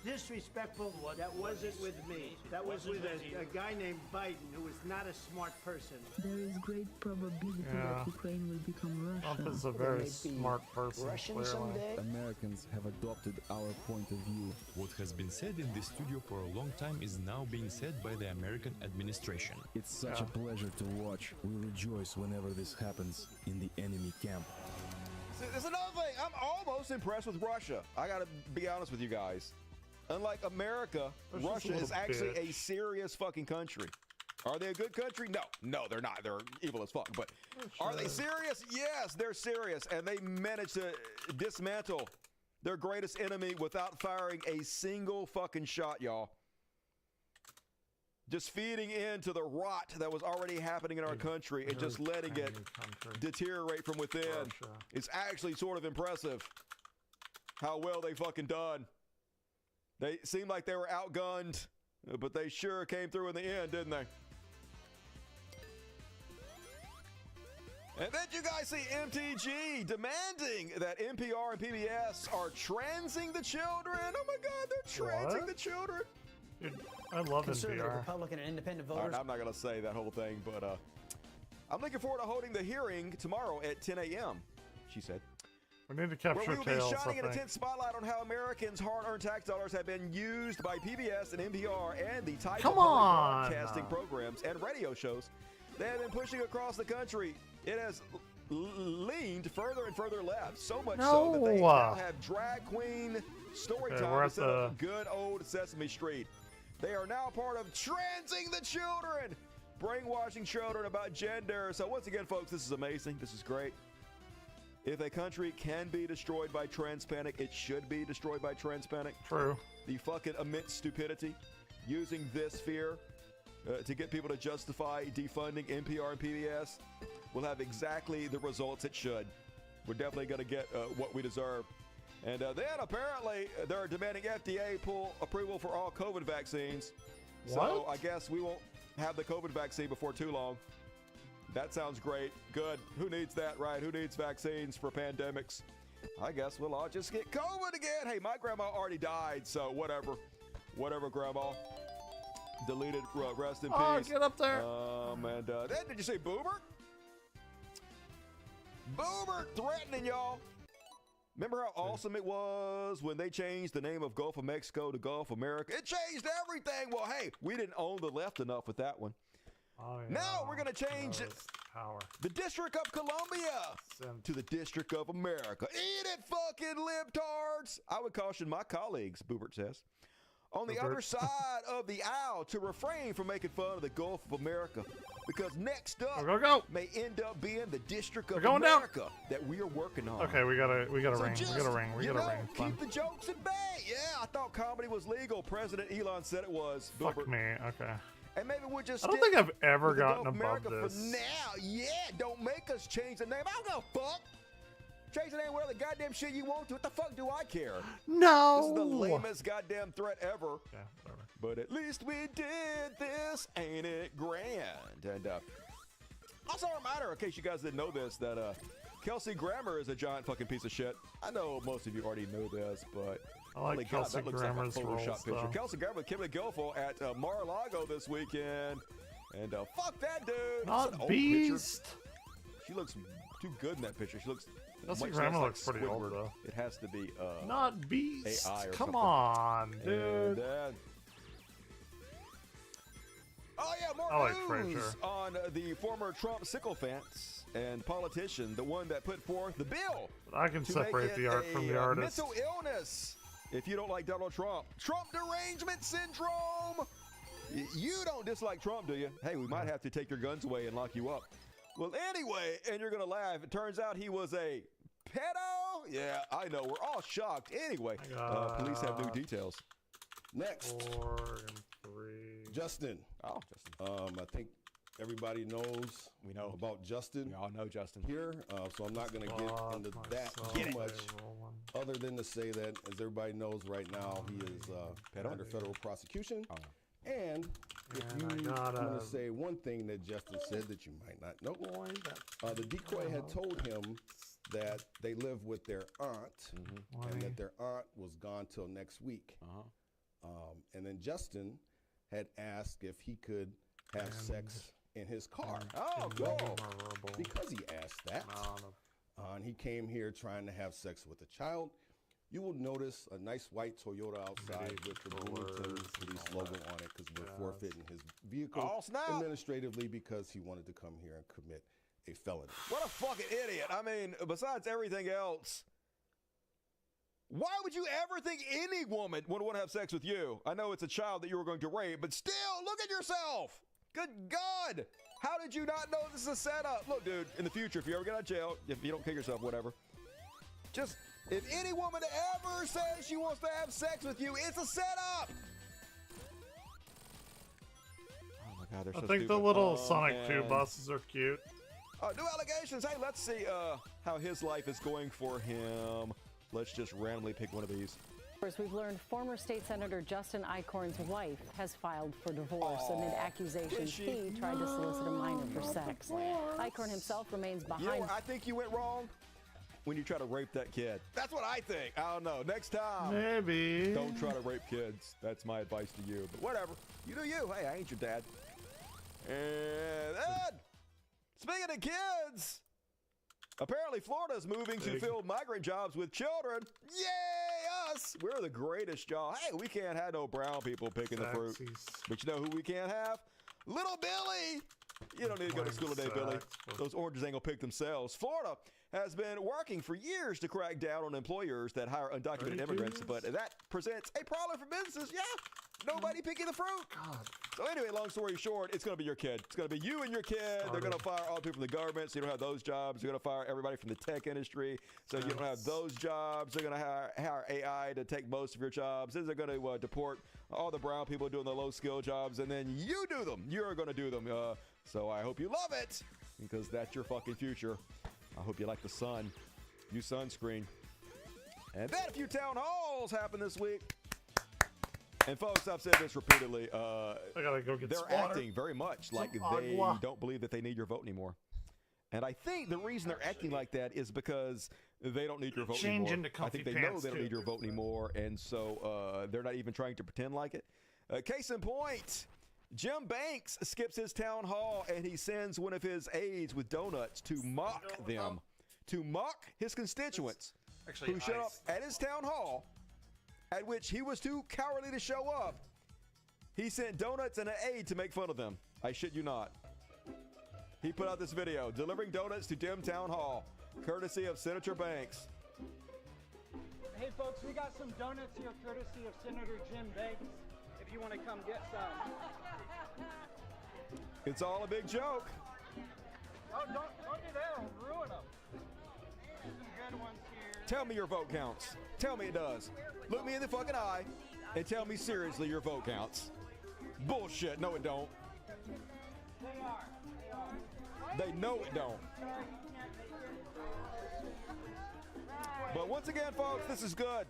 disrespectful. That wasn't with me. That was with a guy named Biden, who is not a smart person. There is great probability Yeah. that Ukraine will become Trump Russia. is a very smart person, clearly. Americans have adopted our point of view. What has been said in this studio for a long time is now being said by the American administration. It's such a pleasure to watch. We rejoice whenever this happens in the enemy camp. There's another thing. I'm almost impressed with Russia. I gotta be honest with you guys. Unlike America, Russia's Russia a is little actually a bitch. serious fucking country. Are they a good country? No, they're not. They're evil as fuck. But are they serious? Yes, they're serious. And they managed to dismantle their greatest enemy without firing a single fucking shot, y'all. Just feeding into the rot that was already happening in our country and just letting it deteriorate from within. It's actually sort of impressive how well they fucking done. They seemed like they were outgunned, but they sure came through in the end, didn't they? And then you guys see MTG demanding that NPR and PBS are transing the children. Oh my God, they're transing the children. Dude, I love Conservative, NPR. Republican, and independent All right, voters. I'm not going to say that whole thing, but I'm looking forward to holding the hearing tomorrow at 10 a.m., she said. We need to Where capture we will be tails, I shining an think. intense spotlight on how Americans' hard-earned tax dollars have been used by PBS and NPR and the type Come of public on! broadcasting programs and radio shows they have been pushing across the country. It has leaned further and further left, so much so that they now have drag queen story Okay, time we're at instead of the- good old Sesame Street. They are now part of transing the children, brainwashing children about gender. So once again, folks, this is amazing. This is great. If a country can be destroyed by trans panic, it should be destroyed by trans panic. True. The fucking immense stupidity using this fear to get people to justify defunding NPR and PBS will have exactly the results it should. We're definitely going to get what we deserve. And then apparently they're demanding FDA pull approval for all COVID vaccines. So What? I guess we won't have the COVID vaccine before too long. That sounds great. Good. Who needs that, right? Who needs vaccines for pandemics? I guess we'll all just get COVID again. Hey, my grandma already died, so whatever. Whatever, Grandma. Deleted. Rest in peace. Get up there. And then, did you say Boomer? Boomer threatening y'all. Remember how awesome it was when they changed the name of Gulf of Mexico to Gulf America? It changed everything. Well, hey, we didn't own the left enough with that one. Oh, yeah. Now we're going to change the District of Columbia to the District of America. Eat it, fucking libtards. I would caution my colleagues, Boobert says, on the other side of the aisle to refrain from making fun of the Gulf of America, because next up may end up being the District of America that we are working on. Okay, we gotta ring. We gotta ring. Keep the jokes at bay. Yeah, I thought comedy was legal. President Elon said it was. Fuck Boobert. me. Okay. And maybe we'll just. I don't think I've ever with the gotten Gulf of above America this. for now. Yeah, don't make us change the name. I don't give a fuck. Change the name, wear the goddamn shit you want to. What the fuck do I care? No. This is the lamest goddamn threat ever. Yeah, whatever. But at least we did this, ain't it grand? And also a reminder, in case you guys didn't know this, that Kelsey Grammer is a giant fucking piece of shit. I know most of you already know this, but I like holy Kelsey God, that looks Grammer's like a Photoshop roles, picture. though. Kelsey Grammer with Kimberly Guilfoyle at Mar-a-Lago this weekend. And fuck that dude. Not It's an old Beast. picture. She looks too good in that picture. She looks Kelsey much Grammer less looks pretty Squidward. old, though. It has to be Not Beast. AI or Come something. on, dude. And, oh yeah, more I like news Frasier. on the former Trump sycophant and politician, the one that put forth the bill. But I can to separate make the it art from the artist. Mental illness. If you don't like Donald Trump, Trump derangement syndrome. You don't dislike Trump, do you? Hey, we might have to take your guns away and lock you up. Well, anyway, and you're gonna laugh. It turns out he was a pedo. Yeah, I know. We're all shocked. Anyway, police have new details. Next, 4 and 3. Justin. Oh, Justin. I think everybody knows about Justin. We all know Justin here, so I'm not going to get into that too much, other than to say that, as everybody knows right now, he is under federal prosecution. And if you want to say one thing that Justin said that you might not know, the decoy had told him that they live with their aunt, and that their aunt was gone till next week. And then Justin had asked if he could have sex in his car. Oh, cool. Because he asked that, and he came here trying to have sex with a child. You will notice a nice white Toyota outside with the Bloomington police logo on it, because we're forfeiting his vehicle administratively because he wanted to come here and commit a felony. What a fucking idiot. I mean, besides everything else, why would you ever think any woman would want to have sex with you? I know it's a child that you were going to rape, but still, look at yourself. Good God. How did you not know this is a setup? Look, dude, in the future, if you ever get out of jail, if you don't kill yourself, whatever, just, if any woman ever says she wants to have sex with you, it's a setup. Oh my God, they're so I think stupid. the little Sonic 2 man. buses are cute. New allegations. Hey, let's see how his life is going for him. Let's just randomly pick one of these. We've learned former state senator Justin Eichhorn's wife has filed for divorce amid accusations he tried to solicit a minor for sex. Eichhorn himself remains behind. You know, I think you went wrong when you try to rape that kid. That's what I think. I don't know. Next time, maybe don't try to rape kids. That's my advice to you. But whatever. You do you. Hey, I ain't your dad. And then, speaking of kids, apparently Florida's moving to fill migrant jobs with children. Yay, us! We're the greatest, y'all. Hey, we can't have no brown people picking the fruit. But you know who we can't have? Little Billy! You don't need to go to school today, Billy. Those oranges ain't gonna pick themselves. Florida has been working for years to crack down on employers that hire undocumented immigrants, but that presents a problem for businesses. Yeah, nobody picking the fruit. So anyway, long story short, it's going to be your kid. It's going to be you and your kid. They're going to fire all the people from the government, so you don't have those jobs. You're going to fire everybody from the tech industry, so you don't have those jobs. They're going to hire AI to take most of your jobs. Then they're going to deport all the brown people doing the low-skill jobs, and then you do them. You're going to do them. So I hope you love it, because that's your fucking future. I hope you like the sun. Use sunscreen. And then a few town halls happened this week. And folks, I've said this repeatedly. I gotta go get they're water. acting very much like they don't believe that they need your vote anymore. And I think the reason they're acting like that is because they don't need your vote Change anymore. into I think comfy they know pants, they don't too. need your vote anymore, and so they're not even trying to pretend like it. Case in point, Jim Banks skips his town hall and he sends one of his aides with donuts to mock them, to mock his constituents who showed up at his town hall, at which he was too cowardly to show up. He sent donuts and an aide to make fun of them. I shit you not. He put out this video, delivering donuts to Dim Town Hall, courtesy of Senator Banks. Hey folks, we got some donuts here courtesy of Senator Jim Banks, if you want to come get some. It's all a big joke. Oh, don't do that, it'll ruin them. Some good ones here. Tell me your vote counts. Tell me it does. Look me in the fucking eye and tell me seriously your vote counts. Bullshit, no it don't. They are. They know it don't. But once again, folks, this is good.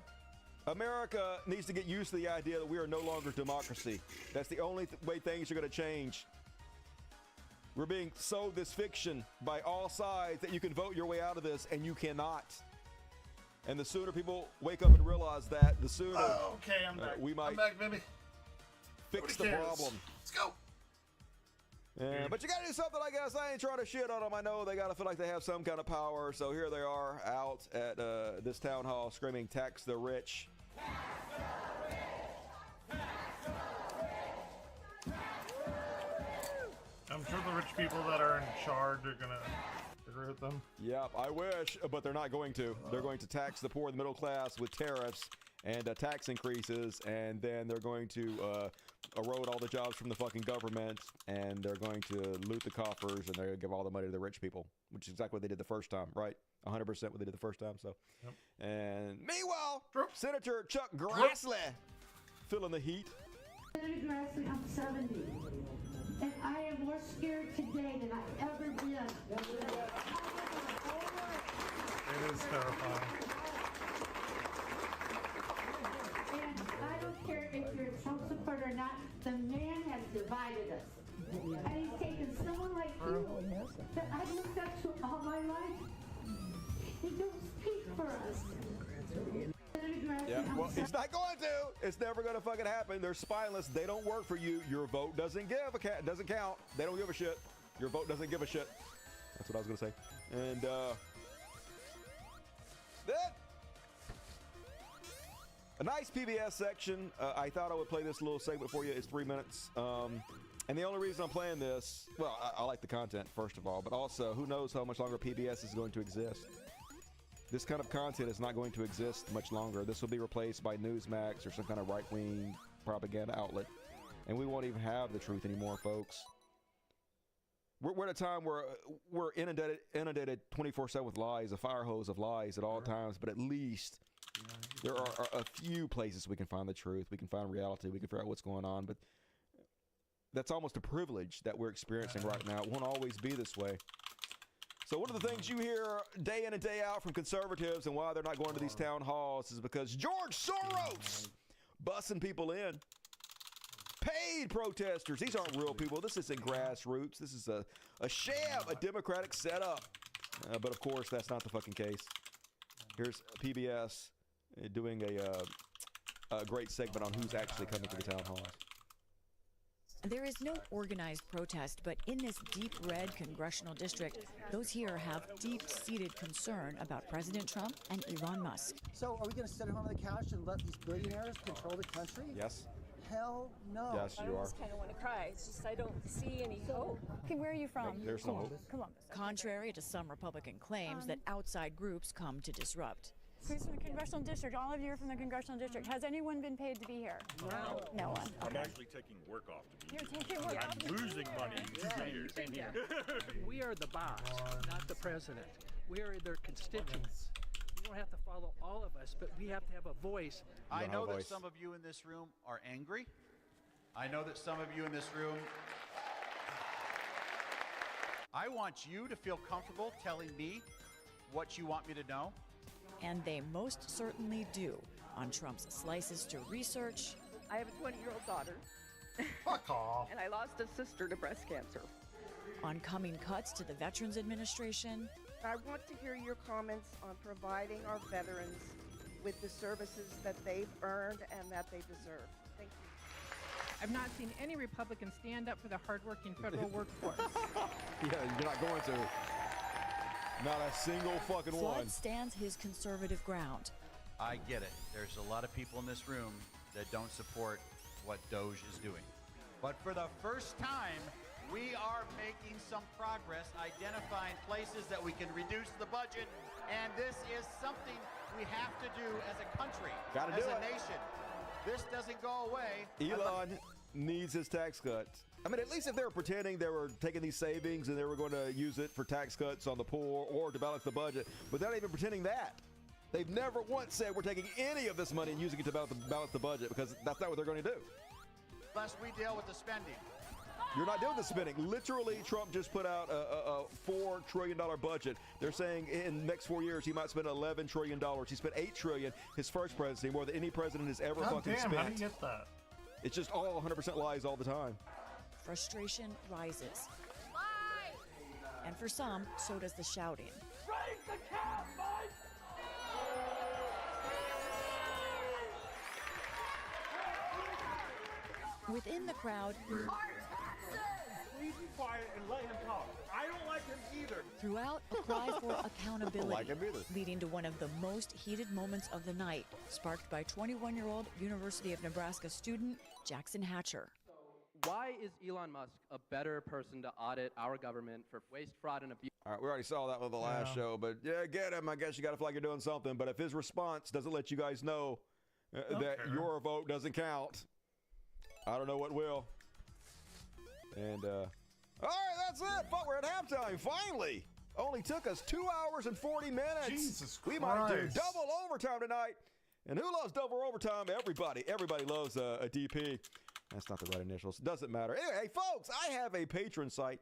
America needs to get used to the idea that we are no longer democracy. That's the only way things are going to change. We're being sold this fiction by all sides that you can vote your way out of this, and you cannot. And the sooner people wake up and realize that, the sooner Okay, I'm back. we might I'm back, baby. fix the Nobody cares. problem. Let's go. But you gotta do something, I guess. I ain't trying to shit on them. I know they gotta feel like they have some kind of power. So here they are out at this town hall screaming, tax the rich. I'm sure the rich people that are in charge are gonna agree with them. Yep, I wish, but they're not going to. They're going to tax the poor and the middle class with tariffs and tax increases, and then they're going to erode all the jobs from the fucking government, and they're going to loot the coffers, and they're going to give all the money to the rich people, which is exactly what they did the first time, right? 100% what they did the first time. So, Yep. And meanwhile, Senator Chuck Grassley feeling the heat. Senator Grassley, I'm 70, and I am more scared today than I've ever been. It is terrifying. And I don't care if you're a Trump supporter or not, the man has divided us. And he's taken someone like you that I've looked up to all my life. He don't speak for us. Senator Grassley, Yeah, I'm well, sorry. he's not going to. It's never going to fucking happen. They're spineless. They don't work for you. Your vote doesn't doesn't count. They don't give a shit. Your vote doesn't give a shit. That's what I was going to say. And that a nice PBS section. I thought I would play this little segment for you. It's 3 minutes. And the only reason I'm playing this, well, I like the content, first of all, but also, who knows how much longer PBS is going to exist. This kind of content is not going to exist much longer. This will be replaced by Newsmax or some kind of right-wing propaganda outlet. And we won't even have the truth anymore, folks. We're at a time where we're inundated 24/7 with lies, a fire hose of lies at all times, but at least there are a few places we can find the truth. We can find reality. We can figure out what's going on, but that's almost a privilege that we're experiencing right now. It won't always be this way. So one of the things you hear day in and day out from conservatives and why they're not going to these town halls is because George Soros bussing people in. Paid protesters. These aren't real people. This isn't grassroots. This is a sham, a democratic setup. But of course, that's not the fucking case. Here's PBS doing a great segment on who's actually coming to the town halls. There is no organized protest, but in this deep red congressional district, those here have deep-seated concern about President Trump and Elon Musk. So are we going to sit at home on the couch and let these billionaires control the country? Yes. Hell no. Yes, you are. I just kind of want to cry. It's just I don't see any hope. Okay, where are you from? There's no hope. Columbus. Contrary to some Republican claims that outside groups come to disrupt. Who's from the congressional district? All of you are from the congressional district. Has anyone been paid to be here? No. No one. I'm actually taking work off to be You're taking work off. I'm losing money to be here. Same here. We are the boss, not the president. We are their constituents. You don't have to follow all of us, but we have to have a voice. I know that some of you in this room are angry. I know that some of you in this room. I want you to feel comfortable telling me what you want me to know. And they most certainly do on Trump's slices to research. I have a 20-year-old daughter. Fuck off. And I lost a sister to breast cancer. on coming cuts to the Veterans Administration. I want to hear your comments on providing our veterans with the services that they've earned and that they deserve. Thank you. I've not seen any Republicans stand up for the hardworking federal workforce. Yeah, you're not going to. Not a single fucking one. Flood stands his conservative ground. I get it. There's a lot of people in this room that don't support what Doge is doing. But for the first time, we are making some progress identifying places that we can reduce the budget. And this is something we have to do as a country, as a nation. This doesn't go away. Elon needs his tax cuts. I mean, at least if they were pretending they were taking these savings and they were going to use it for tax cuts on the poor or to balance the budget, but they're not even pretending that. They've never once said we're taking any of this money and using it to balance the budget, because that's not what they're going to do. Unless we deal with the spending. You're not doing the spending. Literally, Trump just put out a $4 trillion budget. They're saying in the next 4 years he might spend $11 trillion. He spent $8 trillion his first presidency, more than any president has ever fucking spent. How do you get that? It's just all 100% lies all the time. Frustration rises. And for some, so does the shouting. Raise the cap, Mike! Within the crowd, Please be quiet and let him talk. I don't like him either. throughout, a cry for accountability, Like him either. leading to one of the most heated moments of the night, sparked by 21-year-old University of Nebraska student Jackson Hatcher. Why is Elon Musk a better person to audit our government for waste, fraud, and abuse? All right, we already saw that with the last show, but yeah, get him. I guess you got to feel like you're doing something. But if his response doesn't let you guys know that your vote doesn't count, I don't know what will. And, all right, that's it. Fuck, we're at halftime. Finally. Only took us 2 hours and 40 minutes. Jesus We might do Christ. double overtime tonight. And who loves double overtime? Everybody. Everybody loves a DP. That's not the right initials. Doesn't matter. Anyway, hey, folks, I have a patron site.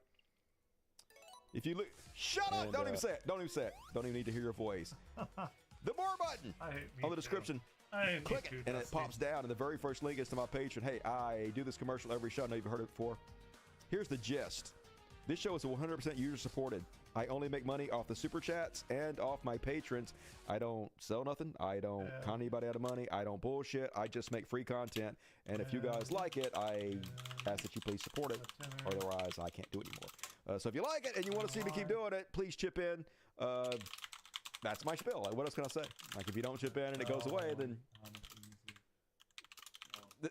If you look, shut up! Don't even say it. Don't even say it. Don't even need to hear your voice. The more button on the description. Click it, and it pops down. And the very first link is to my patron. Hey, I do this commercial every show. I know you've heard it before. Here's the gist. This show is 100% user supported. I only make money off the super chats and off my patrons. I don't sell nothing. I don't con anybody out of money. I don't bullshit. I just make free content. And if you guys like it, I ask that you please support it. Otherwise, I can't do it anymore. So if you like it and you want to see me keep doing it, please chip in. That's my spiel. Like, what else can I say? Like, if you don't chip in and it goes away, then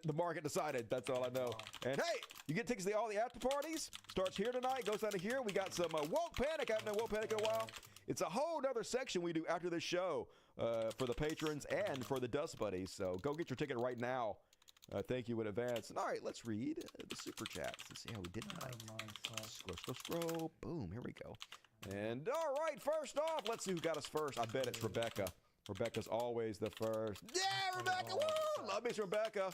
the market decided. That's all I know. And hey, you get tickets to all the after parties. Starts here tonight, goes down to here. We got some Woke Panic. I haven't done Woke Panic in a while. It's a whole nother section we do after this show for the patrons and for the Dust Buddies. So go get your ticket right now. Thank you in advance. And all right, let's read the super chats. Let's see how we did tonight. Scroll. Boom, here we go. And all right, first off, let's see who got us first. I bet it's Rebecca. Rebecca's always the first. Yeah, Rebecca. Woo! Love me, Rebecca.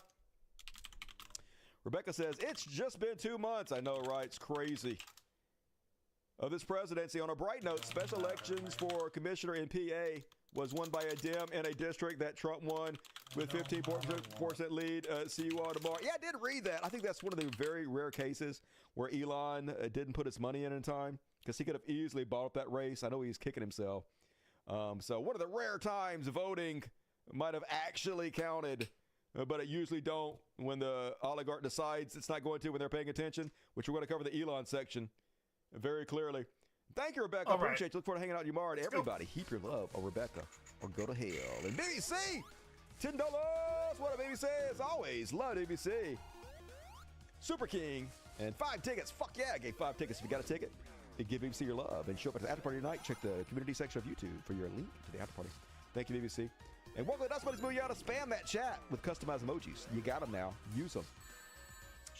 Rebecca says, it's just been 2 months. I know, right? It's crazy. Of this presidency. On a bright note, special elections for commissioner in PA was won by a Dem in a district that Trump won with 15% lead. See you all tomorrow. Yeah, I did read that. I think that's one of the very rare cases where Elon didn't put his money in time, because he could have easily bought up that race. I know he's kicking himself. So one of the rare times voting might have actually counted, but it usually don't when the oligarch decides it's not going to when they're paying attention, which we're going to cover the Elon section very clearly. Thank you, Rebecca. Appreciate you. Look forward to hanging out with you tomorrow. And everybody, heap your love on Rebecca or go to hell. And BBC, $10. What a BBC. As always, love BBC. Super King and 5 tickets. Fuck yeah, I gave 5 tickets. If you got a ticket, give BBC your love and show up at the after party tonight. Check the community section of YouTube for your link to the after party. Thank you, BBC. And welcome to the Dust Buddies movie. You ought to spam that chat with customized emojis. You got them now. Use them.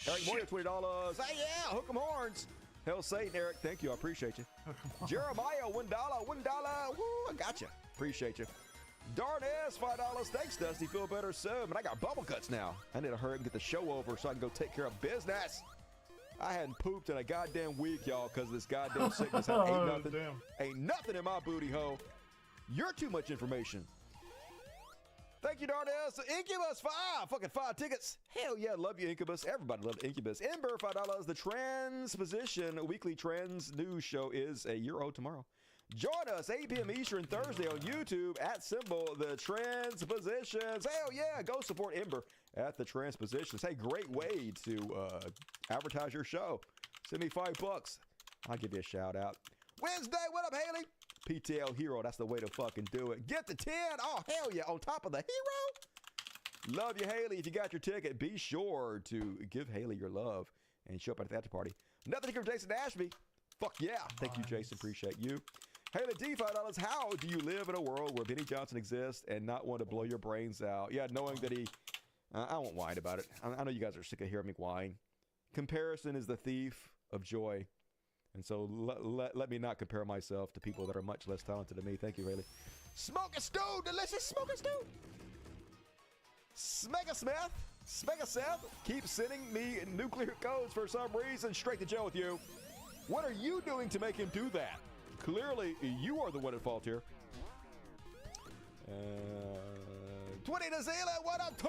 Eric Moyer, $20. Hey, yeah, hook 'em horns. Hell Satan, Eric. Thank you. I appreciate you. Jeremiah, $1. $1. Woo, I got you. Appreciate you. Darnez, $5. Thanks, Dusty. Feel better soon. But I got bubble guts now. I need to hurry and get the show over so I can go take care of business. I hadn't pooped in a goddamn week, y'all, because of this goddamn sickness. Ain't nothing in my booty hole. You're too much information. Thank you, Darnell. So Incubus, five tickets. Hell yeah, love you, Incubus. Everybody loves Incubus. Ember, $5. The Transposition weekly trans news show is a year old tomorrow. Join us 8 p.m. Eastern Thursday on YouTube at symbol the Transpositions. Hell yeah, go support Ember at the Transpositions. Hey, great way to advertise your show. Send me $5. I'll give you a shout out. Wednesday, what up, Haley? PTL Hero, that's the way to fucking do it. Get the 10. Oh, hell yeah, on top of the hero. Love you, Haley. If you got your ticket, be sure to give Haley your love and show up at the after party. Nothing from Jason Ashby. Fuck yeah. Thank you, Jason. Appreciate you. Haley D, $5. How do you live in a world where Benny Johnson exists and not want to blow your brains out? Yeah, knowing that he... I won't whine about it. I know you guys are sick of hearing me whine. Comparison is the thief of joy. And so let me not compare myself to people that are much less talented than me. Thank you, Haley. Smoke a stew, delicious smoke a stew. Smega Seth, keep sending me nuclear codes for some reason. Straight to jail with you. What are you doing to make him do that? Clearly, you are the one at fault here. 20 to Zealand, what up, T?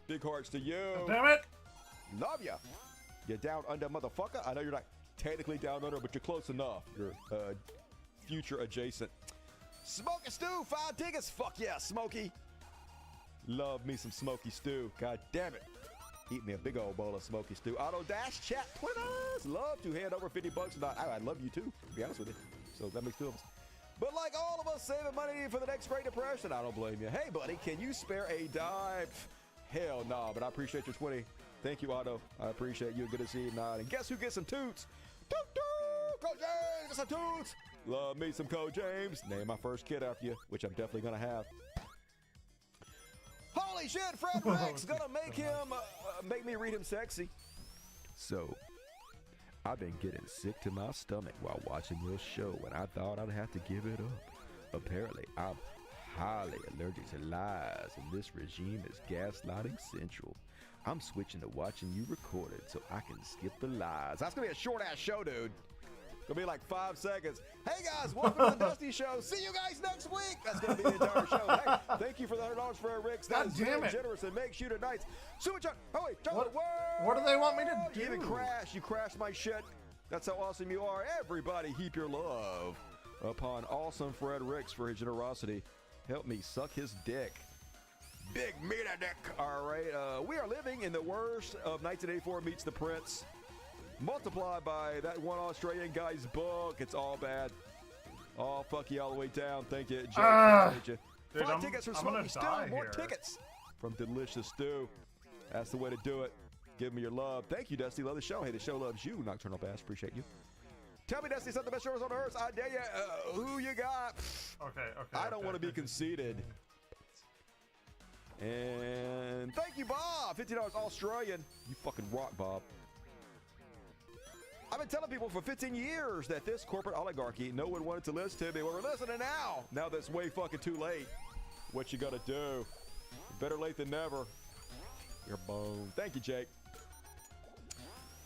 Big hearts to you. Damn it. Love ya. You down under, motherfucker. I know you're not technically down under, but you're close enough. You're future adjacent. Smoky Stew, 5 tickets. Fuck yeah, Smokey. Love me some Smoky Stew. God damn it. Eat me a big old bowl of Smoky Stew. Auto Dash Chat Twitters. Love to hand over $50. I love you too, to be honest with you. So that makes 2 of us. But like all of us saving money for the next Great Depression, I don't blame you. Hey, buddy, can you spare a dime? Hell no, but I appreciate your 20. Thank you, Otto. I appreciate you. Good to see you, Nod. And guess who gets some toots? Coach James, get some toots. Love me some Coach James. Name my first kid after you, which I'm definitely going to have. Holy shit, Fred Rick's going to make me read him sexy. So, I've been getting sick to my stomach while watching your show, and I thought I'd have to give it up. Apparently, I'm highly allergic to lies, and this regime is gaslighting central. I'm switching to watching you record it so I can skip the lies. That's going to be a short-ass show, dude. Gonna be like 5 seconds. Hey, guys, welcome to the Dusty Show. See you guys next week. That's going to be the entire show. Hey, thank you for the $100 for Rick's. That is very generous and makes you tonight's Super Chat. Oh, wait, what do they want me to do? You even crash. You crashed my shit. That's how awesome you are. Everybody, heap your love upon awesome Fred Ricks for his generosity. Help me suck his dick. Big meaty dick. All right. We are living in the worst of 1984 meets the Prince. Multiplied by that one Australian guy's book. It's all bad. Oh, fuck you all the way down. Thank you, Jake. Dude, 5 tickets from Smoky Stew. More tickets from Delicious Stew. That's the way to do it. Give me your love. Thank you, Dusty. Love the show. Hey, the show loves you, Nocturnal Bass. Appreciate you. Tell me, Dusty, something the best shows on earth. I dare you. Who you got? Okay. I don't want to be conceited. And thank you, Bob. $50 Australian. You fucking rock, Bob. I've been telling people for 15 years that this corporate oligarchy, no one wanted to listen to me. Well, we're listening now. Now that's way fucking too late. What you gotta do? Better late than never. You're boned. Thank you, Jake.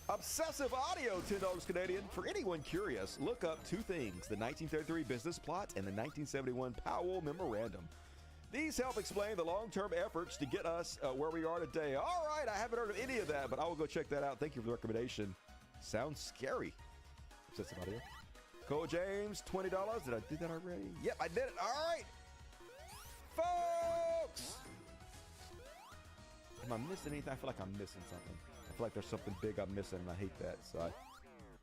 Obsessive Audio, $10 Canadian. For anyone curious, look up 2 things: the 1933 business plot and the 1971 Powell Memorandum. These help explain the long-term efforts to get us where we are today. All right, I haven't heard of any of that, but I will go check that out. Thank you for the recommendation. Sounds scary. Obsessive Audio. Cole James, $20. Did I do that already? Yep, I did it. All right. Folks! Am I missing anything? I feel like I'm missing something. I feel like there's something big I'm missing, and I hate that. So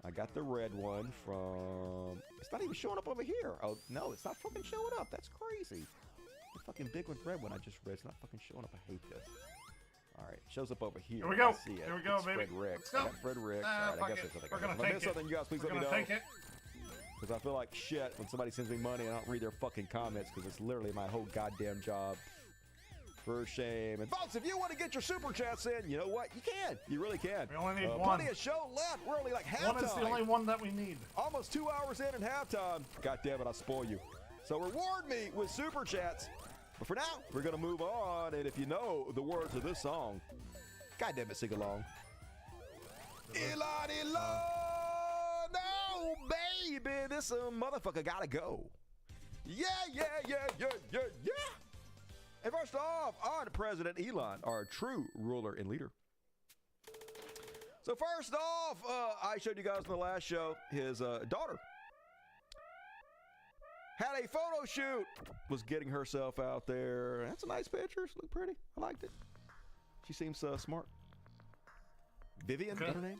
I got the red one from... It's not even showing up over here. Oh, no, it's not fucking showing up. That's crazy. The fucking big one, red one I just read. It's not fucking showing up. I hate this. All right, shows up over here. Here we go. I see it. Here we go, it's baby. Fred Rick. Let's go. I got Fred Rick. All right, I guess there's something. We're gonna if I miss something, you guys please let me know. Take it. Because I feel like shit when somebody sends me money and I don't read their fucking comments because it's literally my whole goddamn job. For shame. And folks, if you want to get your super chats in, you know what? You can. You really can. We only need one. Plenty of show left. We're only like halftime. One is the only one that we need. Almost 2 hours in and halftime. God damn it, I spoil you. So reward me with super chats. But for now, we're going to move on. And if you know the words of this song, God damn it, sing along. Elon, no, baby, this motherfucker gotta go. Yeah. And first off, on President Elon, our true ruler and leader. So first off, I showed you guys in the last show, his daughter had a photo shoot, was getting herself out there. That's a nice picture. She looked pretty. I liked it. She seems smart. Vivian, is her name?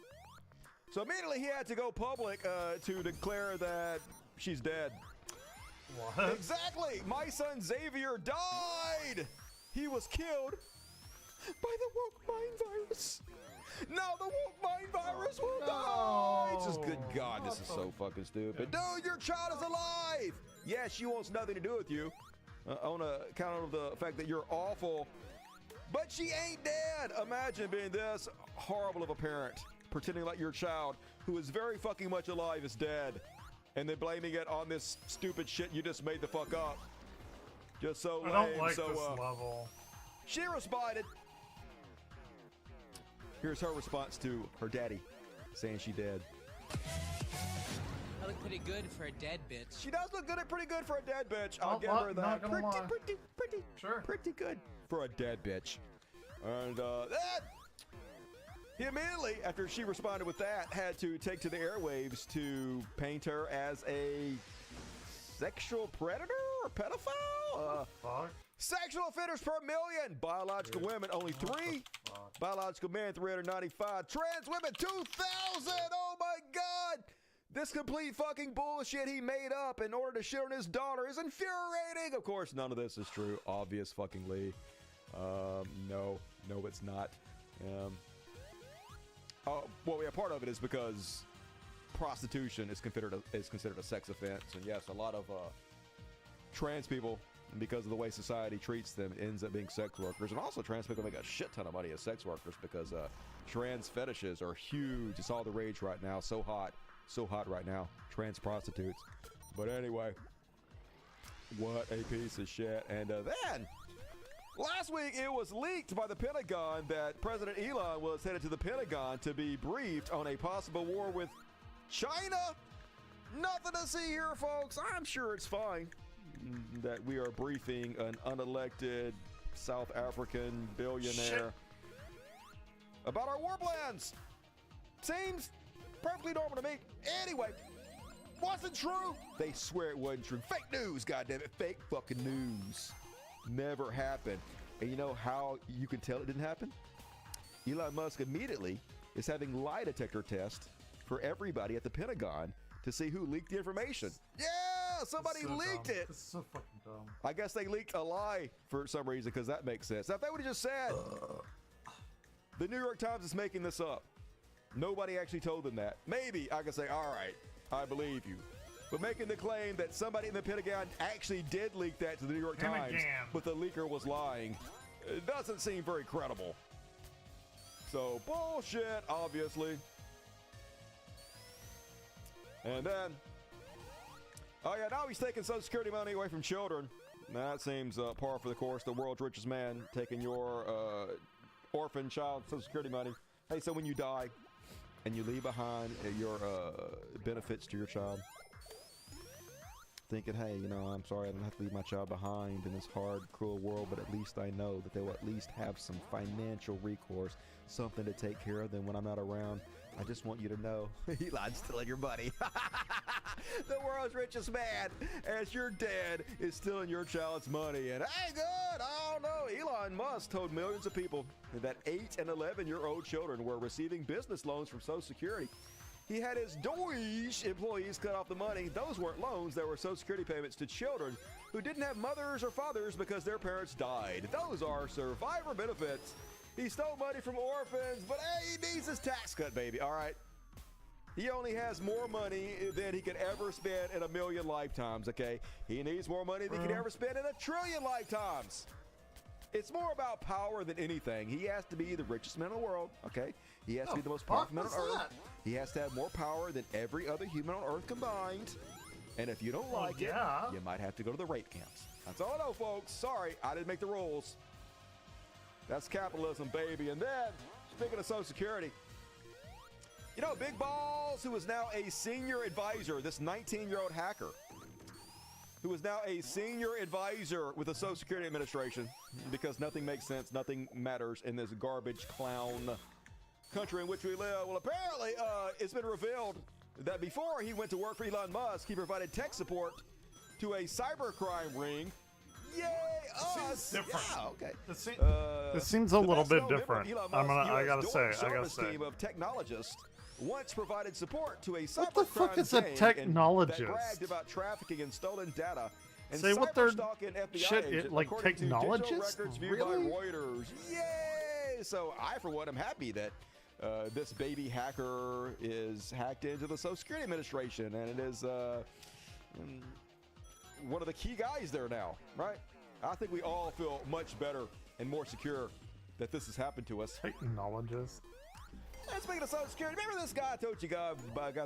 So immediately he had to go public to declare that she's dead. What? Exactly. My son Xavier died. He was killed by the woke mind virus. Now the woke mind virus will die. It's just, good God, this is so fucking stupid. Dude, your child is alive. Yeah, she wants nothing to do with you on account of the fact that you're awful. But she ain't dead. Imagine being this horrible of a parent, pretending like your child, who is very fucking much alive, is dead, and then blaming it on this stupid shit you just made the fuck up. Just so lame. I don't like so, this level. She responded. Here's her response to her daddy, saying she dead. I look pretty good for a dead bitch. She does look pretty good for a dead bitch. I'll give her that. Pretty good for a dead bitch. And he immediately, after she responded with that, had to take to the airwaves to paint her as a sexual predator or pedophile. Sexual offenders per million. Biological women, only 3. Biological men, 395. Trans women, 2,000. Oh my God. This complete fucking bullshit he made up in order to shit on his daughter is infuriating. Of course, none of this is true. Obvious fuckingly. No, it's not. Well, yeah, part of it is because prostitution is considered a sex offense, and yes, a lot of trans people, because of the way society treats them, ends up being sex workers, and also trans people make a shit ton of money as sex workers because trans fetishes are huge. It's all the rage right now. So hot right now. Trans prostitutes. But anyway, what a piece of shit. And then last week, it was leaked by the Pentagon that President Elon was headed to the Pentagon to be briefed on a possible war with China. Nothing to see here, folks. I'm sure it's fine that we are briefing an unelected South African billionaire about our war plans. Seems perfectly normal to me. Anyway, wasn't true. They swear it wasn't true. Fake news, goddammit. Fake fucking news. Never happened. And you know how you can tell it didn't happen? Elon Musk immediately is having lie detector tests for everybody at the Pentagon to see who leaked the information. Yeah, somebody leaked it. This is so fucking dumb. I guess they leaked a lie for some reason because that makes sense. Now, if they would have just said, the New York Times is making this up, nobody actually told them that, maybe I could say, all right, I believe you. But making the claim that somebody in the Pentagon actually did leak that to the New York Times, but the leaker was lying, it doesn't seem very credible. So, bullshit, obviously. And then, oh yeah, now he's taking Social Security money away from children. That seems par for the course. The world's richest man taking your orphan child Social Security money. Hey, so when you die and you leave behind your benefits to your child, thinking, hey, you know, I'm sorry I don't have to leave my child behind in this hard, cruel world, but at least I know that they will at least have some financial recourse, something to take care of them when I'm not around. I just want you to know, Elon's stealing your money. The world's richest man, as you're dead, is stealing your child's money. And hey, good, I don't know. Elon Musk told millions of people that 8 and 11-year-old children were receiving business loans from Social Security. He had his Doge employees cut off the money. Those weren't loans, they were Social Security payments to children who didn't have mothers or fathers because their parents died. Those are survivor benefits. He stole money from orphans, but hey, he needs his tax cut, baby, all right? He only has more money than he could ever spend in 1,000,000 lifetimes, okay? He needs more money than he could ever spend in 1,000,000,000,000 lifetimes. It's more about power than anything. He has to be the richest man in the world, okay? He has to be the most powerful man on Earth. He has to have more power than every other human on Earth combined. And if you don't like it, you might have to go to the rape camps. That's all I know, folks. Sorry, I didn't make the rules. That's capitalism, baby. And then, speaking of Social Security, you know, Big Balls, who is now a senior advisor, this 19-year-old hacker, who is now a senior advisor with the Social Security Administration, because nothing makes sense, nothing matters in this garbage clown country in which we live. Well, apparently, it's been revealed that before he went to work for Elon Musk, he provided tech support to a cybercrime ring. Yay! Us! Different. Yeah, okay. This seems a little bit different. I gotta say. Team of technologists once provided support to a What the fuck cybercrime is a gang technologist? that bragged about trafficking and stolen data. And Say what they're cyberstalking FBI shit, agent, like according to digital technologists? records viewed Really? by Reuters. Yay! So I, for one, am happy that this baby hacker is hacked into the Social Security Administration, and it is one of the key guys there now, right? I think we all feel much better and more secure that this has happened to us. Technologist. And speaking of Social Security, remember this guy? I told you guys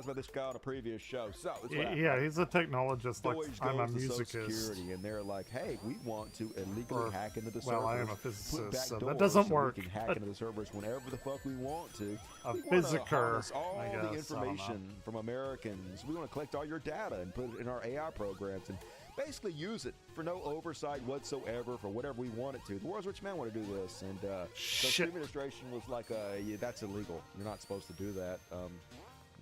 about this guy on a previous show. So it's what Yeah, he's a technologist. Like Deutsche I'm a goes to Social musicist. Security, and they're like, "Hey, we want to illegally hack into the servers. Well, I am a put physicist, back so doors that doesn't so work. We can hack into the servers whenever the fuck we want to. A We wanna physicer, harness all I the guess, I don't know. information from Americans. We want to collect all your data and put it in our AI programs and basically use it for no oversight whatsoever for whatever we want it to. The world's rich man want to do this, and the Shit. administration was like, yeah, that's illegal. You're not supposed to do that.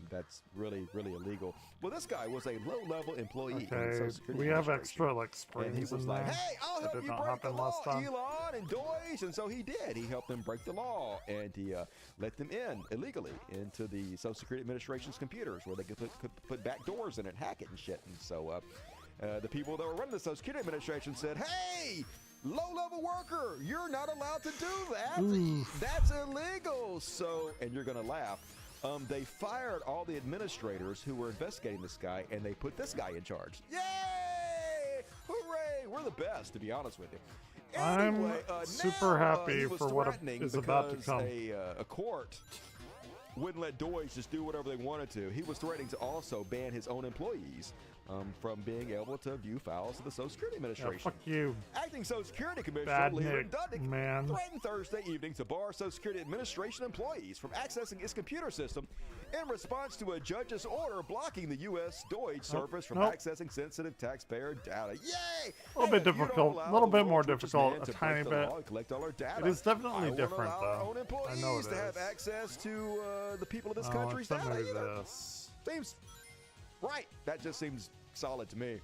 That's really, really illegal. Well, this guy was a low-level employee. in the Okay, Social Security we have Administration. extra like springs And he was in like, there. "Hey, I'll that help did you not break the happen law, last time. Elon and Deutsche." And so he did. He helped them break the law, and he let them in illegally into the Social Security Administration's computers, where they could put back doors in it, hack it, and shit. And so the people that were running the Social Security Administration said, "Hey, low-level worker, you're not allowed to do that. Oof. That's illegal." So, and you're gonna laugh. They fired all the administrators who were investigating this guy, and they put this guy in charge. Yay! Hooray! We're the best, to be honest with you. Anyway, I'm super happy he was for what threatening is about to because come. A court wouldn't let Deutsche just do whatever they wanted to. He was threatening to also ban his own employees from being able to view files of the Social Security Administration. Yeah, fuck you. Acting Social Security Commissioner Bad Leland Nick, Dudnick man. threatened Thursday evening to bar Social Security Administration employees from accessing its computer system in response to a judge's order blocking the U.S. Deutsche service from nope. accessing sensitive taxpayer data. Yay! A little bit difficult, a little bit more difficult, a tiny bit. Collect all our data. It is definitely different, allow our though. own employees I know it to have is. access to the people of this Oh, country's except data. maybe either. this. Seems right. That just seems solid to me.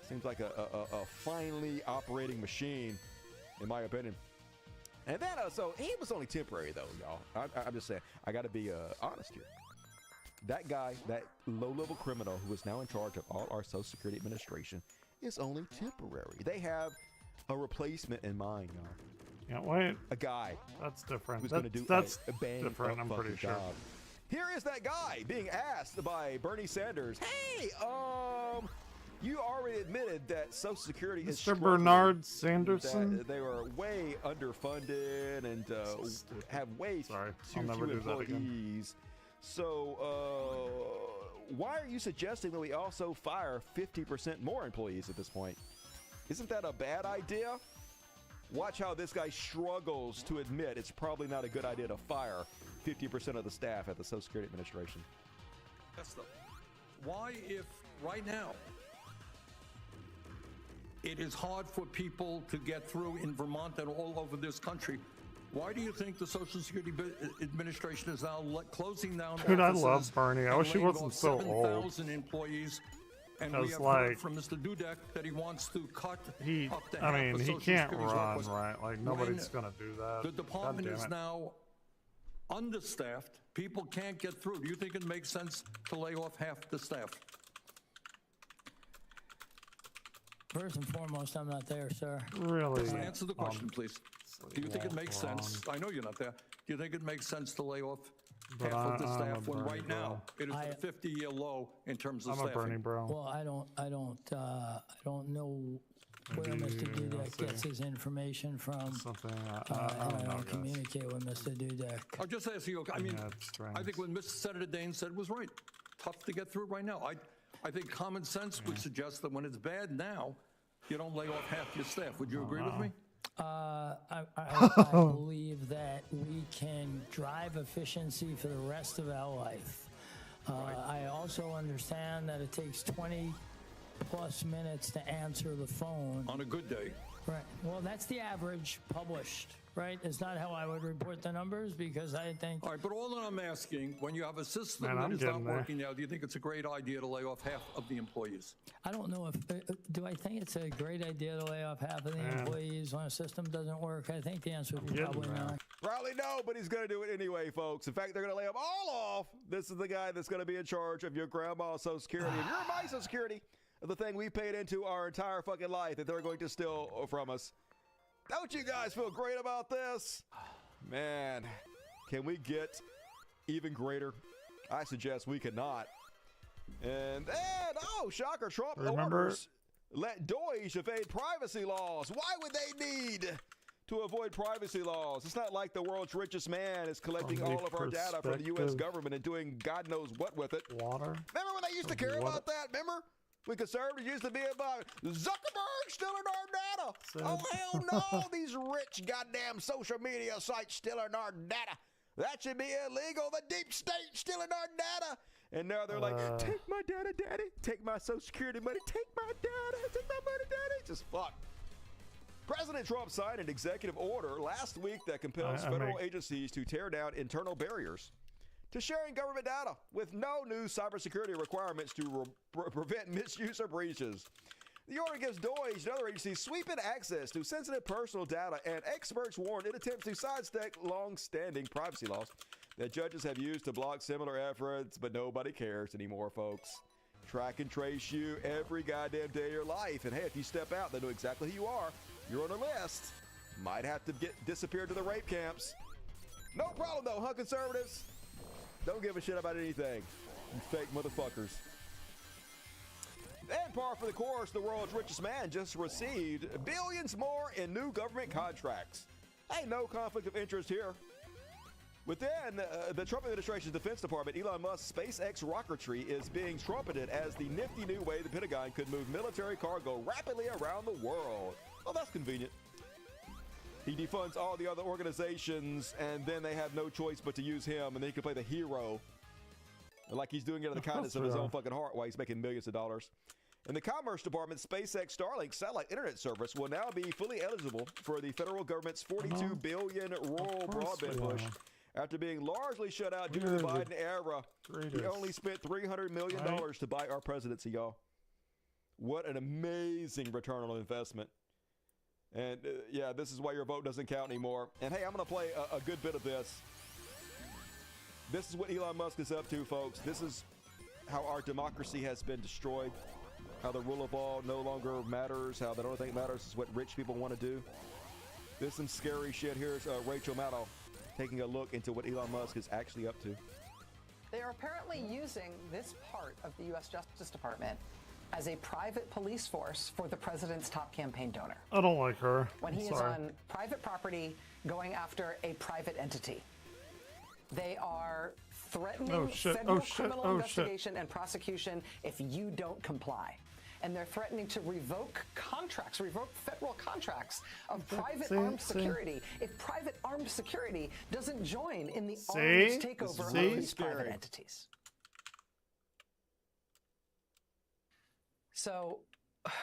Seems like a finely operating machine, in my opinion. And then, so he was only temporary, though, y'all. I'm just saying, I got to be honest here. That guy, that low-level criminal who is now in charge of all our Social Security Administration, is only temporary. They have a replacement in mind, y'all. Yeah, wait. A guy. That's different. Who's going to do That's a bang different. I'm pretty fucking sure. job. Here is that guy being asked by Bernie Sanders, "Hey, you already admitted that Social Security is Mr. struggling, Bernard Sanderson? that they were way underfunded and have way Sorry, too I'll never few do that again. employees. So why are you suggesting that we also fire 50% more employees at this point? Isn't that a bad idea?" Watch how this guy struggles to admit it's probably not a good idea to fire 50% of the staff at the Social Security Administration. Why, if right now it is hard for people to get through in Vermont and all over this country, why do you think the Social Security Administration is now closing down Dude, I offices love Bernie. I and wish he laying wasn't off so old. 7,000 employees, and we Because, have like, heard from Mr. Dudek that he wants to cut He, up to I half mean, of he Social can't Security's run, workforce. right? Like, nobody's gonna do that. The department God is damn it. now understaffed. People can't get through. Do you think it makes sense to lay off half the staff? First and foremost, I'm not there, sir. Really? Just answer the question, please. Do you think it makes sense? I know you're not there. Do you think it makes sense to lay off But half of the I'm a staff when Bernie right now it is a 50-year low in terms of I'm a staffing? Bernie bro. Well, I don't know where Maybe, Mr. Dudek let's gets see. his information from. Something, and I I don't know, don't guys. communicate with Mr. Dudek. I'll just ask you, I mean, Yeah, it's strange. I think what Mr. Senator Dane said was right. Tough to get through right now. I think common sense would suggest that when it's bad now, you don't lay off half your staff. Would you agree with me? I believe that we can drive efficiency for the rest of our life. I also understand that it takes 20 plus minutes to answer the phone. On a good day. Right. Well, that's the average published, right? It's not how I would report the numbers because I think... All right, but all that I'm asking, when you have a system Man, that I'm is not getting there. working now, do you think it's a great idea to lay off half of the employees? I don't know if... do I think it's a great idea to lay off half of the employees when a system doesn't work? I think the answer would be probably no. Probably no, but he's going to do it anyway, folks. In fact, they're going to lay them all off. This is the guy that's going to be in charge of your grandma's Social Security and your my Social Security, of the thing we paid into our entire fucking life that they're going to steal from us. Don't you guys feel great about this? Man, can we get even greater? I suggest we cannot. And then, oh, shocker, Trump orders let Deutsche evade privacy laws. Why would they need to avoid privacy laws? It's not like the world's richest man is collecting all of our data from the U.S. government and doing God knows what with it. Water? Remember when they used to care about that? Remember? We conservatives used to be about Zuckerberg stealing our data. Oh, hell no. These rich goddamn social media sites stealing our data. That should be illegal. The deep state stealing our data. And now they're like, take my data, daddy. Take my Social Security money. Take my data. Take my money, daddy. Just fuck. President Trump signed an executive order last week that compels federal agencies to tear down internal barriers to sharing government data with no new cybersecurity requirements to prevent misuse or breaches. The order gives Deutsche and other agencies sweeping access to sensitive personal data, and experts warn it attempts to sidestep long-standing privacy laws that judges have used to block similar efforts, but nobody cares anymore, folks. Track and trace you every goddamn day of your life, and hey, if you step out, they know exactly who you are. You're on a list. Might have to disappear to the rape camps. No problem, though, huh, conservatives? Don't give a shit about anything, you fake motherfuckers. And par for the course, the world's richest man just received billions more in new government contracts. Hey, no conflict of interest here. Within the Trump administration's Defense Department, Elon Musk's SpaceX rocketry is being trumpeted as the nifty new way the Pentagon could move military cargo rapidly around the world. Well, that's convenient. He defunds all the other organizations, and then they have no choice but to use him, and then he can play the hero. Like he's doing it out of the kindness of his own fucking heart while he's making millions of dollars. In the Commerce Department, SpaceX Starlink satellite internet service will now be fully eligible for the federal government's $42 billion rural broadband push. After being largely shut out due to the Biden era, he only spent $300 million to buy our presidency, y'all. What an amazing return on investment. And yeah, this is why your vote doesn't count anymore. And hey, I'm going to play a good bit of this. This is what Elon Musk is up to, folks. This is how our democracy has been destroyed. How the rule of law no longer matters. How the only thing that matters is what rich people want to do. This is some scary shit. Here's Rachel Maddow taking a look into what Elon Musk is actually up to. They are apparently using this part of the U.S. Justice Department as a private police force for the president's top campaign donor. I don't like her. When he is on private property going after a private entity. They are threatening federal criminal investigation and prosecution if you don't comply. And they're threatening to revoke contracts, revoke federal contracts of private armed security if private armed security doesn't join in the arms takeover of these private entities. So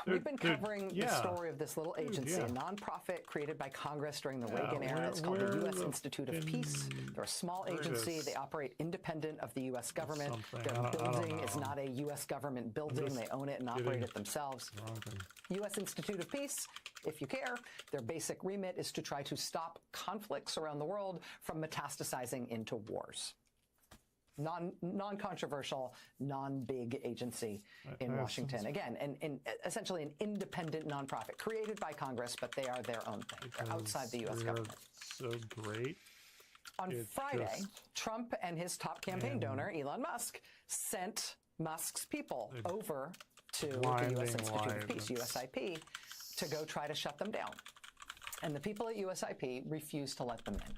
we've been covering the story of this little agency, a nonprofit created by Congress during the Reagan era. It's called the U.S. Institute of Peace. They're a small agency. They operate independent of the U.S. government. Their building is not a U.S. government building. They own it and operate it themselves. U.S. Institute of Peace, if you care, their basic remit is to try to stop conflicts around the world from metastasizing into wars. Non-controversial, non-big agency in Washington. Again, essentially an independent nonprofit created by Congress, but they are their own thing. They're outside the U.S. government. So great. On Friday, Trump and his top campaign donor, Elon Musk, sent Musk's people over to the U.S. Institute of Peace, USIP, to go try to shut them down. And the people at USIP refused to let them in.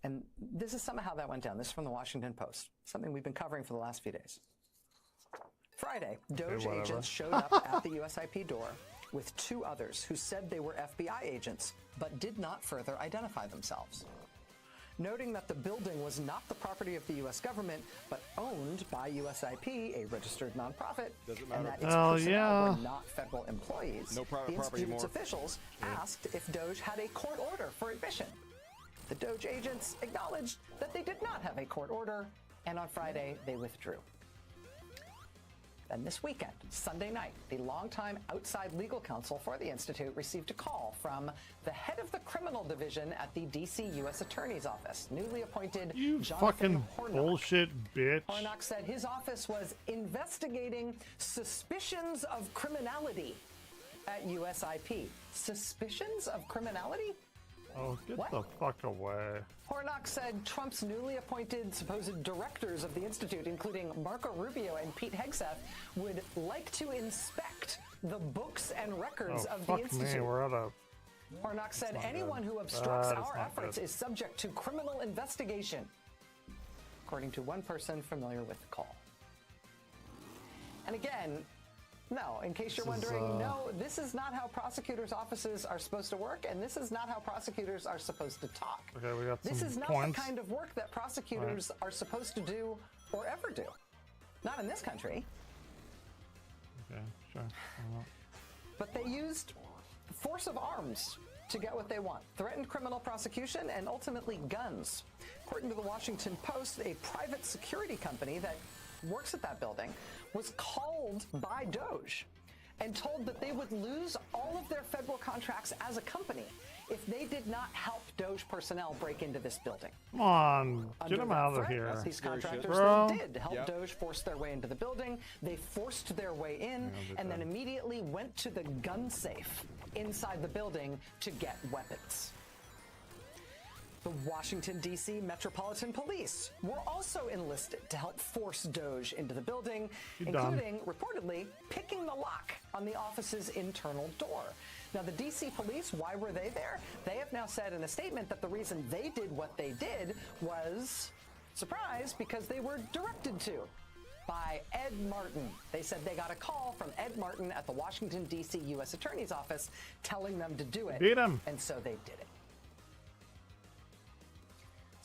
And this is somehow how that went down. This is from the Washington Post, something we've been covering for the last few days. Friday, Doge agents showed up at the USIP door with two others who said they were FBI agents, but did not further identify themselves. noting that the building was not the property of the U.S. government, but owned by USIP, a registered nonprofit, and that its personnel were not federal employees. No private the property Institute's anymore. officials asked if Doge had a court order for admission. The Doge agents acknowledged that they did not have a court order, and on Friday they withdrew. And this weekend, Sunday night, the longtime outside legal counsel for the Institute received a call from the head of the criminal division at the D.C. U.S. Attorney's Office, newly appointed You Jonathan fucking bullshit bitch. Hornock said his office was investigating suspicions of criminality at USIP. Suspicions of criminality? Oh, get What? the fuck away. Hornock said Trump's newly appointed supposed directors of the Institute, including Marco Rubio and Pete Hegseth, would like to inspect the books and records of the Fuck Institute. me, we're at a... Hornock said not anyone good. who obstructs That is our not efforts good. is subject to criminal investigation, according to one person familiar with the call. And again, no, in case you're wondering, no, this is not how prosecutors' offices are supposed to work, and this is not how prosecutors are supposed to talk. Okay, we got This some is not points. the kind of work that prosecutors are supposed to do or ever do. Not in this country. Okay, sure. But they used force of arms to get what they want. Threatened criminal prosecution and ultimately guns. According to the Washington Post, a private security company that works at that building was called by Doge and told that they would lose all of their federal contracts as a company if they did not help Doge personnel break into this building. Come on, Under get him that out of threat, here. These contractors Bro. then did help Doge force their way into the building. They forced their way in and then immediately went to the gun safe inside the building to get weapons. The Washington, D.C. Metropolitan Police were also enlisted to help force Doge into the building, including, reportedly, picking the lock on the office's internal door. Now, the D.C. police, why were they there? They have now said in a statement that the reason they did what they did was, surprise, because they were directed to by Ed Martin. They said they got a call from Ed Martin at the Washington, D.C. U.S. Attorney's Office telling them to do it. Beat him. And so they did it.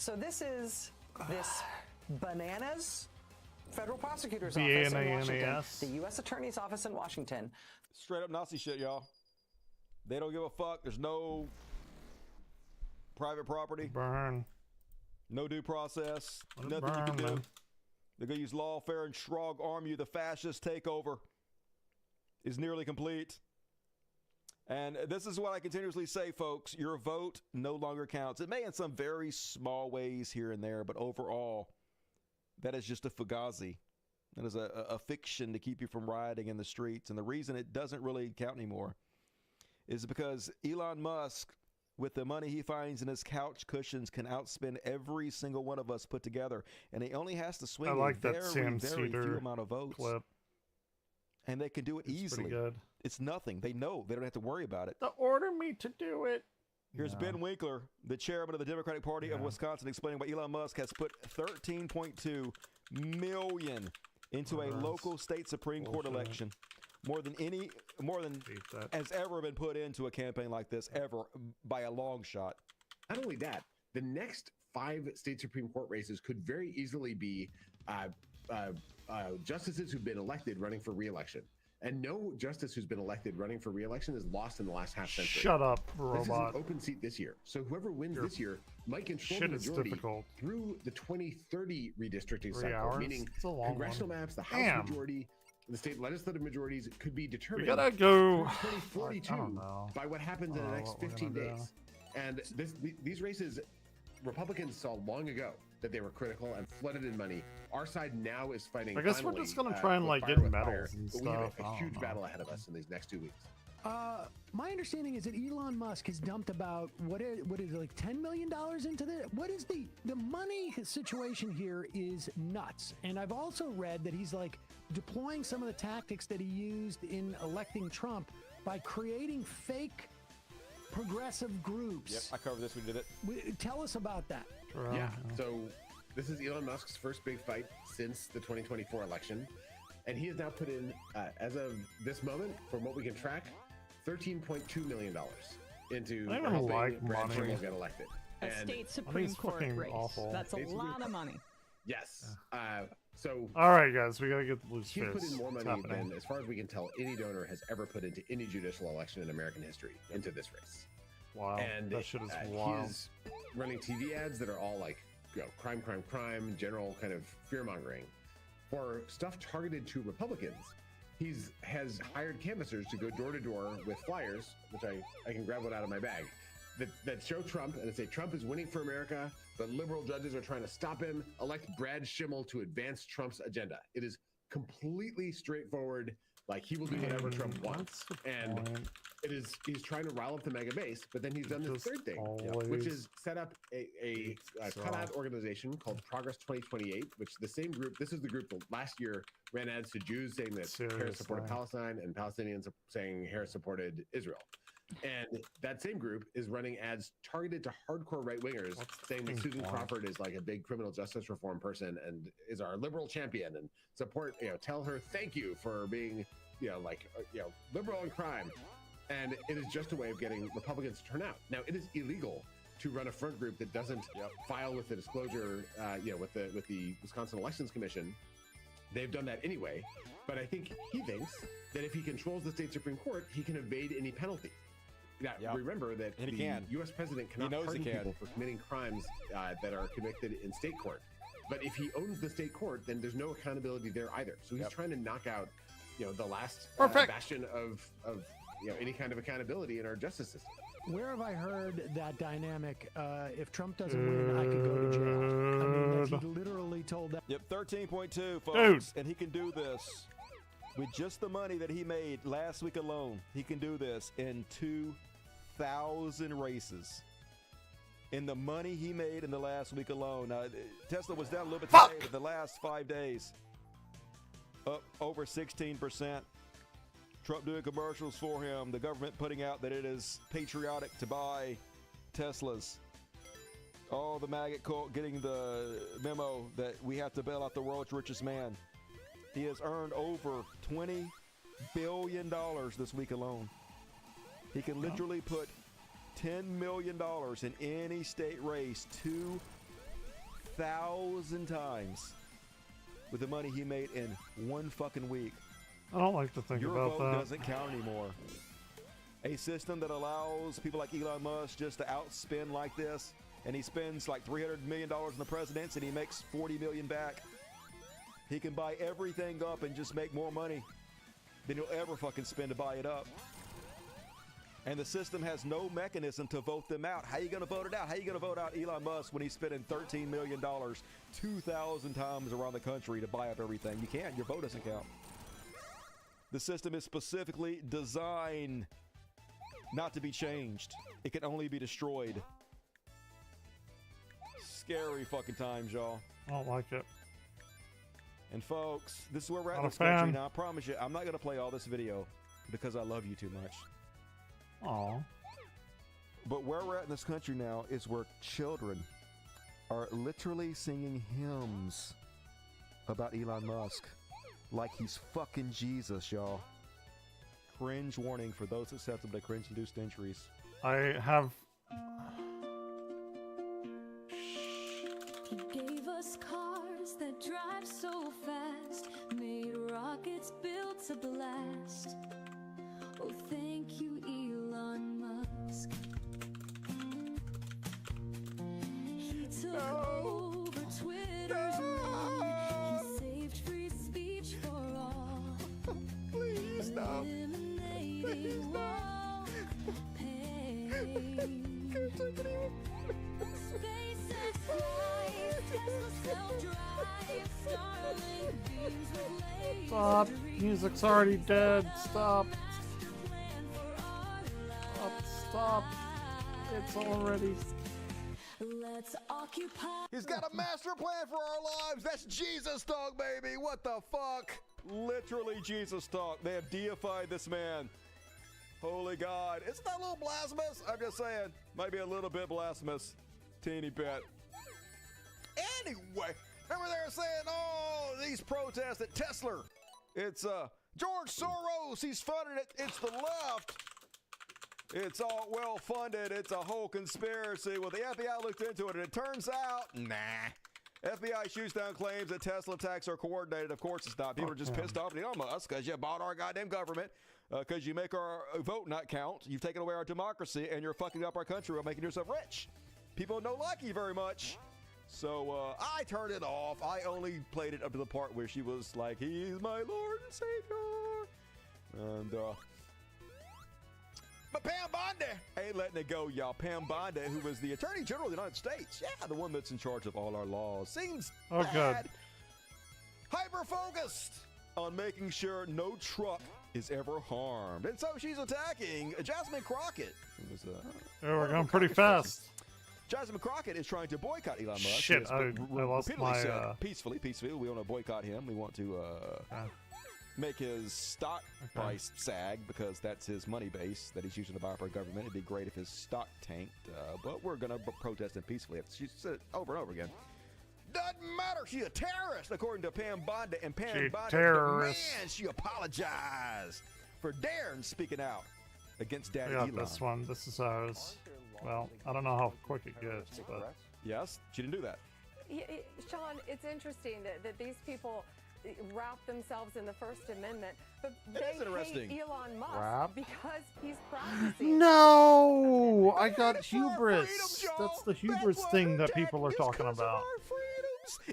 So this is this bananas federal prosecutor's office in Washington, B-A-N-A-N-A-S. the U.S. Attorney's Office in Washington. Straight up Nazi shit, y'all. They don't give a fuck. There's no private property. Burn. No due process. Let it Nothing you can burn, do. man. They're going to use lawfare and strong arm you. The fascist takeover is nearly complete. And this is what I continuously say, folks. Your vote no longer counts. It may in some very small ways here and there, but overall, that is just a fugazi. That is a fiction to keep you from rioting in the streets. And the reason it doesn't really count anymore is because Elon Musk, with the money he finds in his couch cushions, can outspend every single one of us put together. And he only has to swing I like a that very, Sam very few Cedar amount of votes. clip. And they can do it It's easily. pretty good. It's nothing. They know. They don't have to worry about it. They order me to do it. Here's Yeah. Ben Winkler, the chairman of the Democratic Party of Wisconsin, explaining why Elon Musk has put $13.2 million into a local state Supreme Court election. More than has ever been put into a campaign like this, ever, by a long shot. Not only that, the next 5 state Supreme Court races could very easily be justices who've been elected running for re-election. And no justice who's been elected running for re-election is lost in the last half century. Shut up, This is robot. an open seat this year. So whoever wins Your this year might control shit the is majority difficult. through the 2030 redistricting 3 cycle, hours? meaning It's a long congressional one. maps, the House Damn. majority, the state legislative majorities could be determined gotta go. through 2042 I don't know. by what happens in the next what we're 15 gonna days. And these races, Republicans saw long ago that they were critical and flooded in money. Our side now is fighting. I guess we're finally, just gonna try and, with like, fire get with medals fire. and But we have stuff. I a don't huge know. battle ahead of us in these next 2 weeks. My understanding is that Elon Musk has dumped about what is it, like $10 million into this? What is the money situation here is nuts. And I've also read that he's like deploying some of the tactics that he used in electing Trump by creating fake progressive groups. Yep, I covered this. We did it. Tell us about that. Yeah. So this is Elon Musk's first big fight since the 2024 election. And he has now put in, as of this moment, from what we can track, $13.2 million into I don't helping like Brad money. Sherrill get elected. A state Supreme Court race. Awful. That's a State Supreme lot of money. Yes. So. All right, guys, we gotta get the loose He's fish. put in more It's money happening. than, as far as we can tell, any donor has ever put into any judicial election in American history into this race. Wow, And that shit is wild. He's running TV ads that are all like, crime, crime, crime, general kind of fear mongering for stuff targeted to Republicans. Has hired canvassers to go door to door with flyers, which I can grab one out of my bag, that show Trump and say Trump is winning for America, but liberal judges are trying to stop him. Elect Brad Schimmel to advance Trump's agenda. It is completely straightforward. Like, he will do whatever Trump wants, and he's trying to rile up the mega base. But then he's done this third thing, which is set up a cutout organization called Progress 2028, which this is the group that last year ran ads to Jews saying that Harris supported Palestine and Palestinians saying Harris supported Israel. And that same group is running ads targeted to hardcore right-wingers saying that Susan Crawford is like a big criminal justice reform person and is our liberal champion, and tell her thank you for being, liberal in crime. And it is just a way of getting Republicans to turn out. Now, it is illegal to run a front group that doesn't file with the disclosure, with the Wisconsin Elections Commission. They've done that anyway. But I think he thinks that if he controls the state Supreme Court, he can evade any penalty. Now, remember that the U.S. president cannot pardon people for committing crimes that are convicted in state court. But if he owns the state court, then there's no accountability there either. So he's trying to knock out, the last bastion of any kind of accountability in our justice system. Where have I heard that dynamic? If Trump doesn't win, I could go to jail. I mean, he literally told that. Yep, 13.2, folks. And he can do this with just the money that he made last week alone. He can do this in 2,000 races. In the money he made in the last week alone. Tesla was down a little bit today, but the last 5 days, up over 16%. Trump doing commercials for him. The government putting out that it is patriotic to buy Teslas. All the maggot cult getting the memo that we have to bail out the world's richest man. He has earned over $20 billion this week alone. He can literally put $10 million in any state race 2,000 times with the money he made in one fucking week. I don't like to think Your about vote that. doesn't count anymore. A system that allows people like Elon Musk just to outspend like this, and he spends like $300 million in the presidency and he makes $40 million back. He can buy everything up and just make more money than he'll ever fucking spend to buy it up. And the system has no mechanism to vote them out. How are you going to vote it out? How are you going to vote out Elon Musk when he's spending $13 million 2,000 times around the country to buy up everything? You can't. Your vote doesn't count. The system is specifically designed not to be changed. It can only be destroyed. Scary fucking times, y'all. I don't like it. And folks, this is where we're at in Not a this country fan. now. I promise you, I'm not going to play all this video because I love you too much. Aw. But where we're at in this country now is where children are literally singing hymns about Elon Musk like he's fucking Jesus, y'all. Cringe warning for those susceptible to cringe-induced injuries. I have... He gave us cars that drive so fast, made rockets built to blast. Oh, thank you, Elon Musk. He took over Twitter's moon. He saved free speech for all. Please stop. Eliminating wall pain. SpaceX flies, Tesla self-drive, Starlink beams with lasers. Stop. Music's already dead. Stop. Stop. It's already... Let's occupy. He's got a master plan for our lives. That's Jesus talk, baby. What the fuck? Literally Jesus talk. They have deified this man. Holy God. Isn't that a little blasphemous? I'm just saying. Might be a little bit blasphemous. Teeny bit. Anyway, remember they were saying, oh, these protests at Tesla. It's George Soros. He's funding it. It's the left. It's all well funded. It's a whole conspiracy. Well, the FBI looked into it, and it turns out, nah. FBI shoots down claims that Tesla attacks are coordinated. Of course it's not. People are just pissed off at Elon Musk because you bought our goddamn government, because you make our vote not count. You've taken away our democracy, and you're fucking up our country while making yourself rich. People don't like you very much. So I turned it off. I only played it up to the part where she was like, he's my Lord and Savior. And, but Pam Bondi ain't letting it go, y'all. Pam Bondi, who was the Attorney General of the United States. Yeah, the one that's in charge of all our laws. Seems bad. God. Hyper-focused on making sure no truck is ever harmed. And so she's attacking Jasmine Crockett. We're going pretty fast. Jasmine Crockett is trying to boycott Elon Musk. Shit, Yes, I lost repeatedly my... said, peacefully, we want to boycott him. We want to make his stock price sag because that's his money base that he's using to buy up our government. It'd be great if his stock tanked, but we're going to protest him peacefully. She said it over and over again. Doesn't matter. She's a terrorist, according to Pam Bondi. And Pam Bondi demands she apologized for daring speaking out against Daddy Elon. This one. This is ours. Well, I don't know how quick it gets, but... Yes, she didn't do that. Sean, it's interesting that these people wrap themselves in the First Amendment, but they hate Elon Musk because he's practicing. No! I got hubris. That's the hubris thing that people are talking about.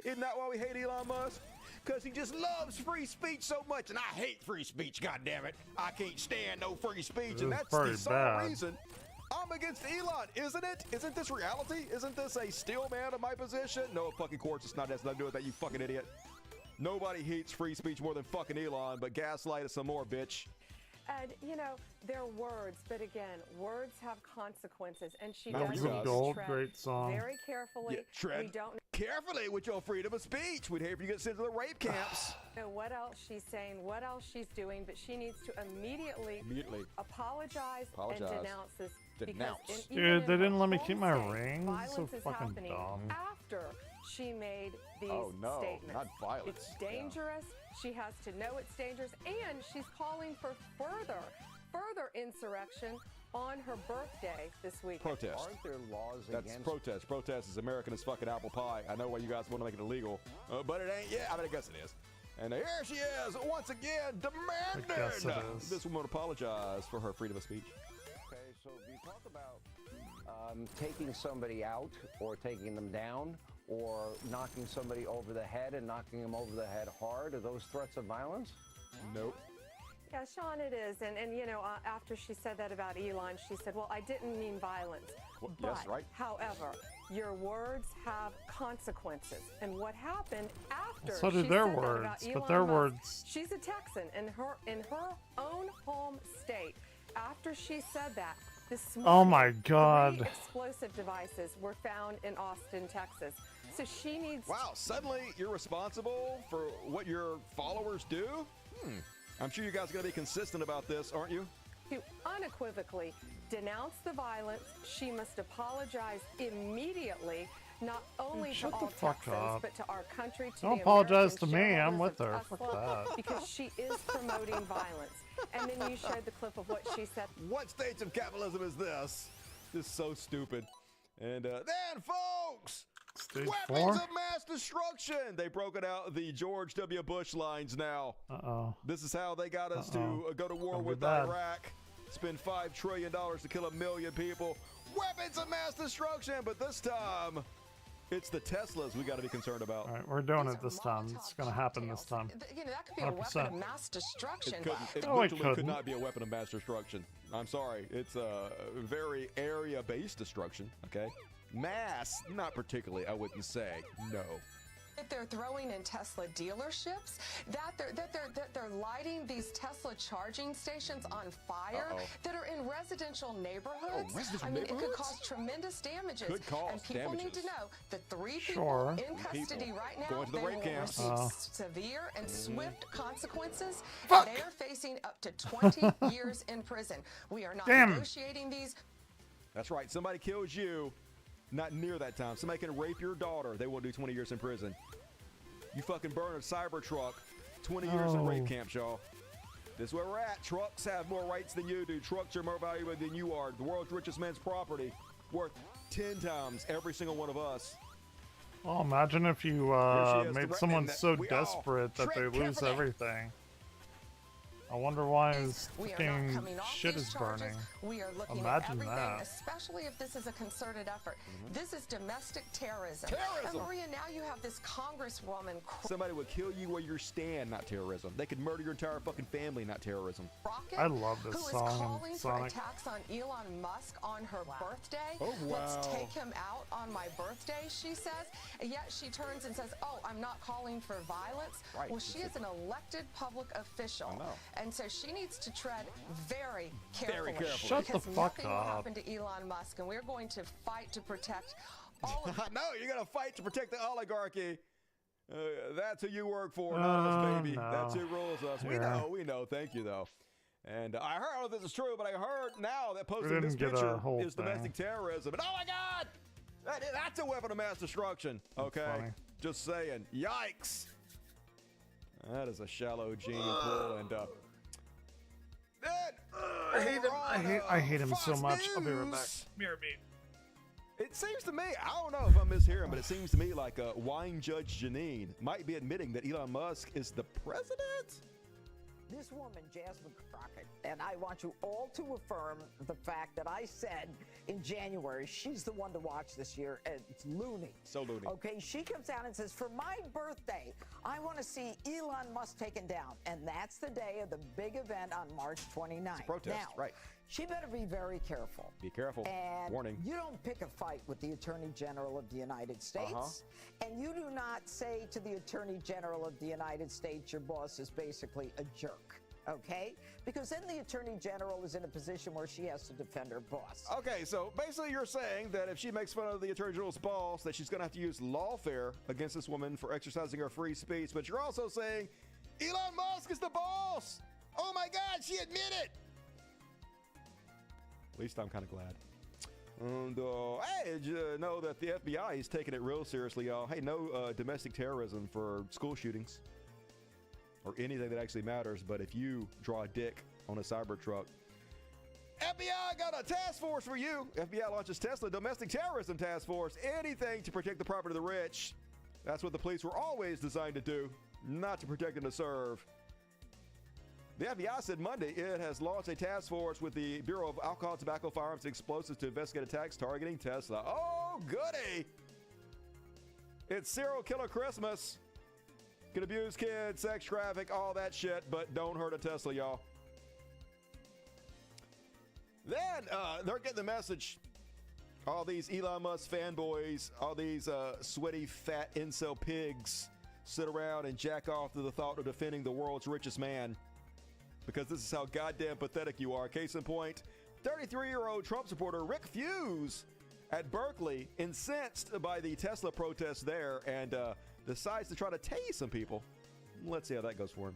Isn't that why we hate Elon Musk? Because he just loves free speech so much, and I hate free speech, goddammit. I can't stand no free speech, and that's the sole reason I'm against Elon, isn't it? Isn't this reality? Isn't this a steel man of my position? No, fucking course, it's not. That's nothing to do with that, you fucking idiot. Nobody hates free speech more than fucking Elon, but gaslight us some more, bitch. And, you know, they're words, but again, words have consequences, and she Mountains does of Gold, tread great song. very carefully. Yeah, tread We don't carefully with your freedom of speech. We'd hate if you get sent to the rape camps. know what else she's saying, what else she's doing, but she needs to immediately apologize and denounce this. Denounce. Because Dude, they didn't let me keep my home state, ring. So violence is fucking happening dumb. after she made these statements. Not violence. It's dangerous. She has to know it's dangerous, and she's calling for further insurrection on her birthday this week. Protest. Aren't there laws That's against protest. Protest is American as fucking apple pie. I know why you guys want to make it illegal, but it ain't yet. I mean, I guess it is. And here she is, once again, demanding this woman apologize for her freedom of speech. Okay, so if you talk about taking somebody out or taking them down or knocking somebody over the head and knocking them over the head hard, are those threats of violence? Nope. Yeah, Sean, it is. And you know, after she said that about Elon, she said, well, I didn't mean violence. Well, but, yes, right. However, your words have consequences. And what happened after So did she their said that words, about but Elon their Musk, words- she's a Texan in her own home state. After she said that, this morning, Oh my God. 3 explosive devices were found in Austin, Texas. So she needs Wow, suddenly you're responsible for what your followers do? I'm sure you guys are going to be consistent about this, aren't you? to unequivocally denounce the violence. She must apologize immediately, not only to Shut the all fuck Texans, up. but to our country, to Don't the apologize American to me, I'm shareholders with of her. Fuck Tesla, that. because she is promoting violence. And then you showed the clip of what she said. What stage of capitalism is this? This is so stupid. And then, folks, Stage weapons 4? of mass destruction. They broke it out the George W. Bush lines now. Uh-oh. This is how they got us to go to war Don't be with bad. Iraq, spend $5 trillion to kill 1 million people. Weapons of mass destruction, but this time, it's the Teslas we got to be concerned about. All right, we're doing it this time. It's going to happen this time. You know, that could be a weapon 100%. of mass destruction. It No, it literally could couldn't. not be a weapon of mass destruction. I'm sorry. It's a very area-based destruction, okay? Mass, not particularly, I wouldn't say. No. That they're throwing in Tesla dealerships, that they're lighting these Tesla charging stations on fire, that are in residential neighborhoods. residential I mean, it could neighborhoods? cause tremendous damages. Could cause and people need to damages. know the 3 Sure. people in custody right now, Going to the they rape will camps. receive severe and swift consequences. Fuck. They are facing up to 20 years in prison. We are not Damn. negotiating these. That's right. Somebody kills you, not near that time. Somebody can rape your daughter. They will do 20 years in prison. You fucking burn a Cybertruck, 20 years in rape Oh. camps, y'all. This is where we're at. Trucks have more rights than you do. Trucks are more valuable than you are. The world's richest man's property worth 10 times every single one of us. Well, imagine if you made someone so desperate that they lose everything. I wonder why his fucking shit is burning. We are looking Imagine at everything, that. especially if this is a concerted effort. This is domestic terrorism. Terrorism! And Maria, now you have this congresswoman. Somebody would kill you where you stand, not terrorism. They could murder your entire fucking family, not terrorism. Rocket, I love this who is song, calling for Sonic. attacks on Elon Musk on her birthday. Oh, Let's wow. take him out on my birthday, she says. And yet she turns and says, oh, I'm not calling for violence. Right. Well, she is an elected public official. I know. And so she needs to tread very carefully. Very carefully. Shut the because fuck nothing will up. happen to Elon Musk, and we're going to fight to protect all of No, you're going to fight to protect the oligarchy. That's who you work for, not us, baby. no. That's who rules us. Yeah. We know. Thank you, though. And I heard, I don't know if this is true, but I heard now that posting didn't this get a picture whole is domestic terrorism. And oh my God! That's a weapon of mass destruction. Okay? funny. Just saying. Yikes! That is a shallow gene pull. And, I hate him so Fox much. I'll be right back. News. Mirror me. It seems to me, I don't know if I'm mishearing, but it seems to me like wine judge Janine might be admitting that Elon Musk is the president? This woman, Jasmine Crockett, and I want you all to affirm the fact that I said in January she's the one to watch this year, and it's loony. So loony. Okay, she comes out and says, for my birthday, I want to see Elon Musk taken down, and that's the day of the big event on March 29th. It's a protest, now, right. She better be very careful. Be careful. And Warning. you don't pick a fight with the Attorney General of the United States. And you do not say to the Attorney General of the United States, your boss is basically a jerk. Okay? Because then the Attorney General is in a position where she has to defend her boss. Okay, so basically you're saying that if she makes fun of the Attorney General's boss, that she's going to have to use lawfare against this woman for exercising her free speech. But you're also saying Elon Musk is the boss. Oh my God, she admitted. At least I'm kind of glad. And hey, did you know that the FBI is taking it real seriously, y'all? Hey, no domestic terrorism for school shootings or anything that actually matters. But if you draw a dick on a Cybertruck, FBI got a task force for you. FBI launches Tesla domestic terrorism task force. Anything to protect the property of the rich. That's what the police were always designed to do, not to protect and to serve. The FBI said Monday it has launched a task force with the Bureau of Alcohol, Tobacco, Firearms, and Explosives to investigate attacks targeting Tesla. Oh, goody! It's serial killer Christmas. Can abuse kids, sex traffic, all that shit, but don't hurt a Tesla, y'all. Then they're getting the message. All these Elon Musk fanboys, all these sweaty, fat incel pigs sit around and jack off to the thought of defending the world's richest man. Because this is how goddamn pathetic you are. Case in point, 33-year-old Trump supporter Rick Fuse at Berkeley, incensed by the Tesla protests there, and decides to try to tase some people. Let's see how that goes for him.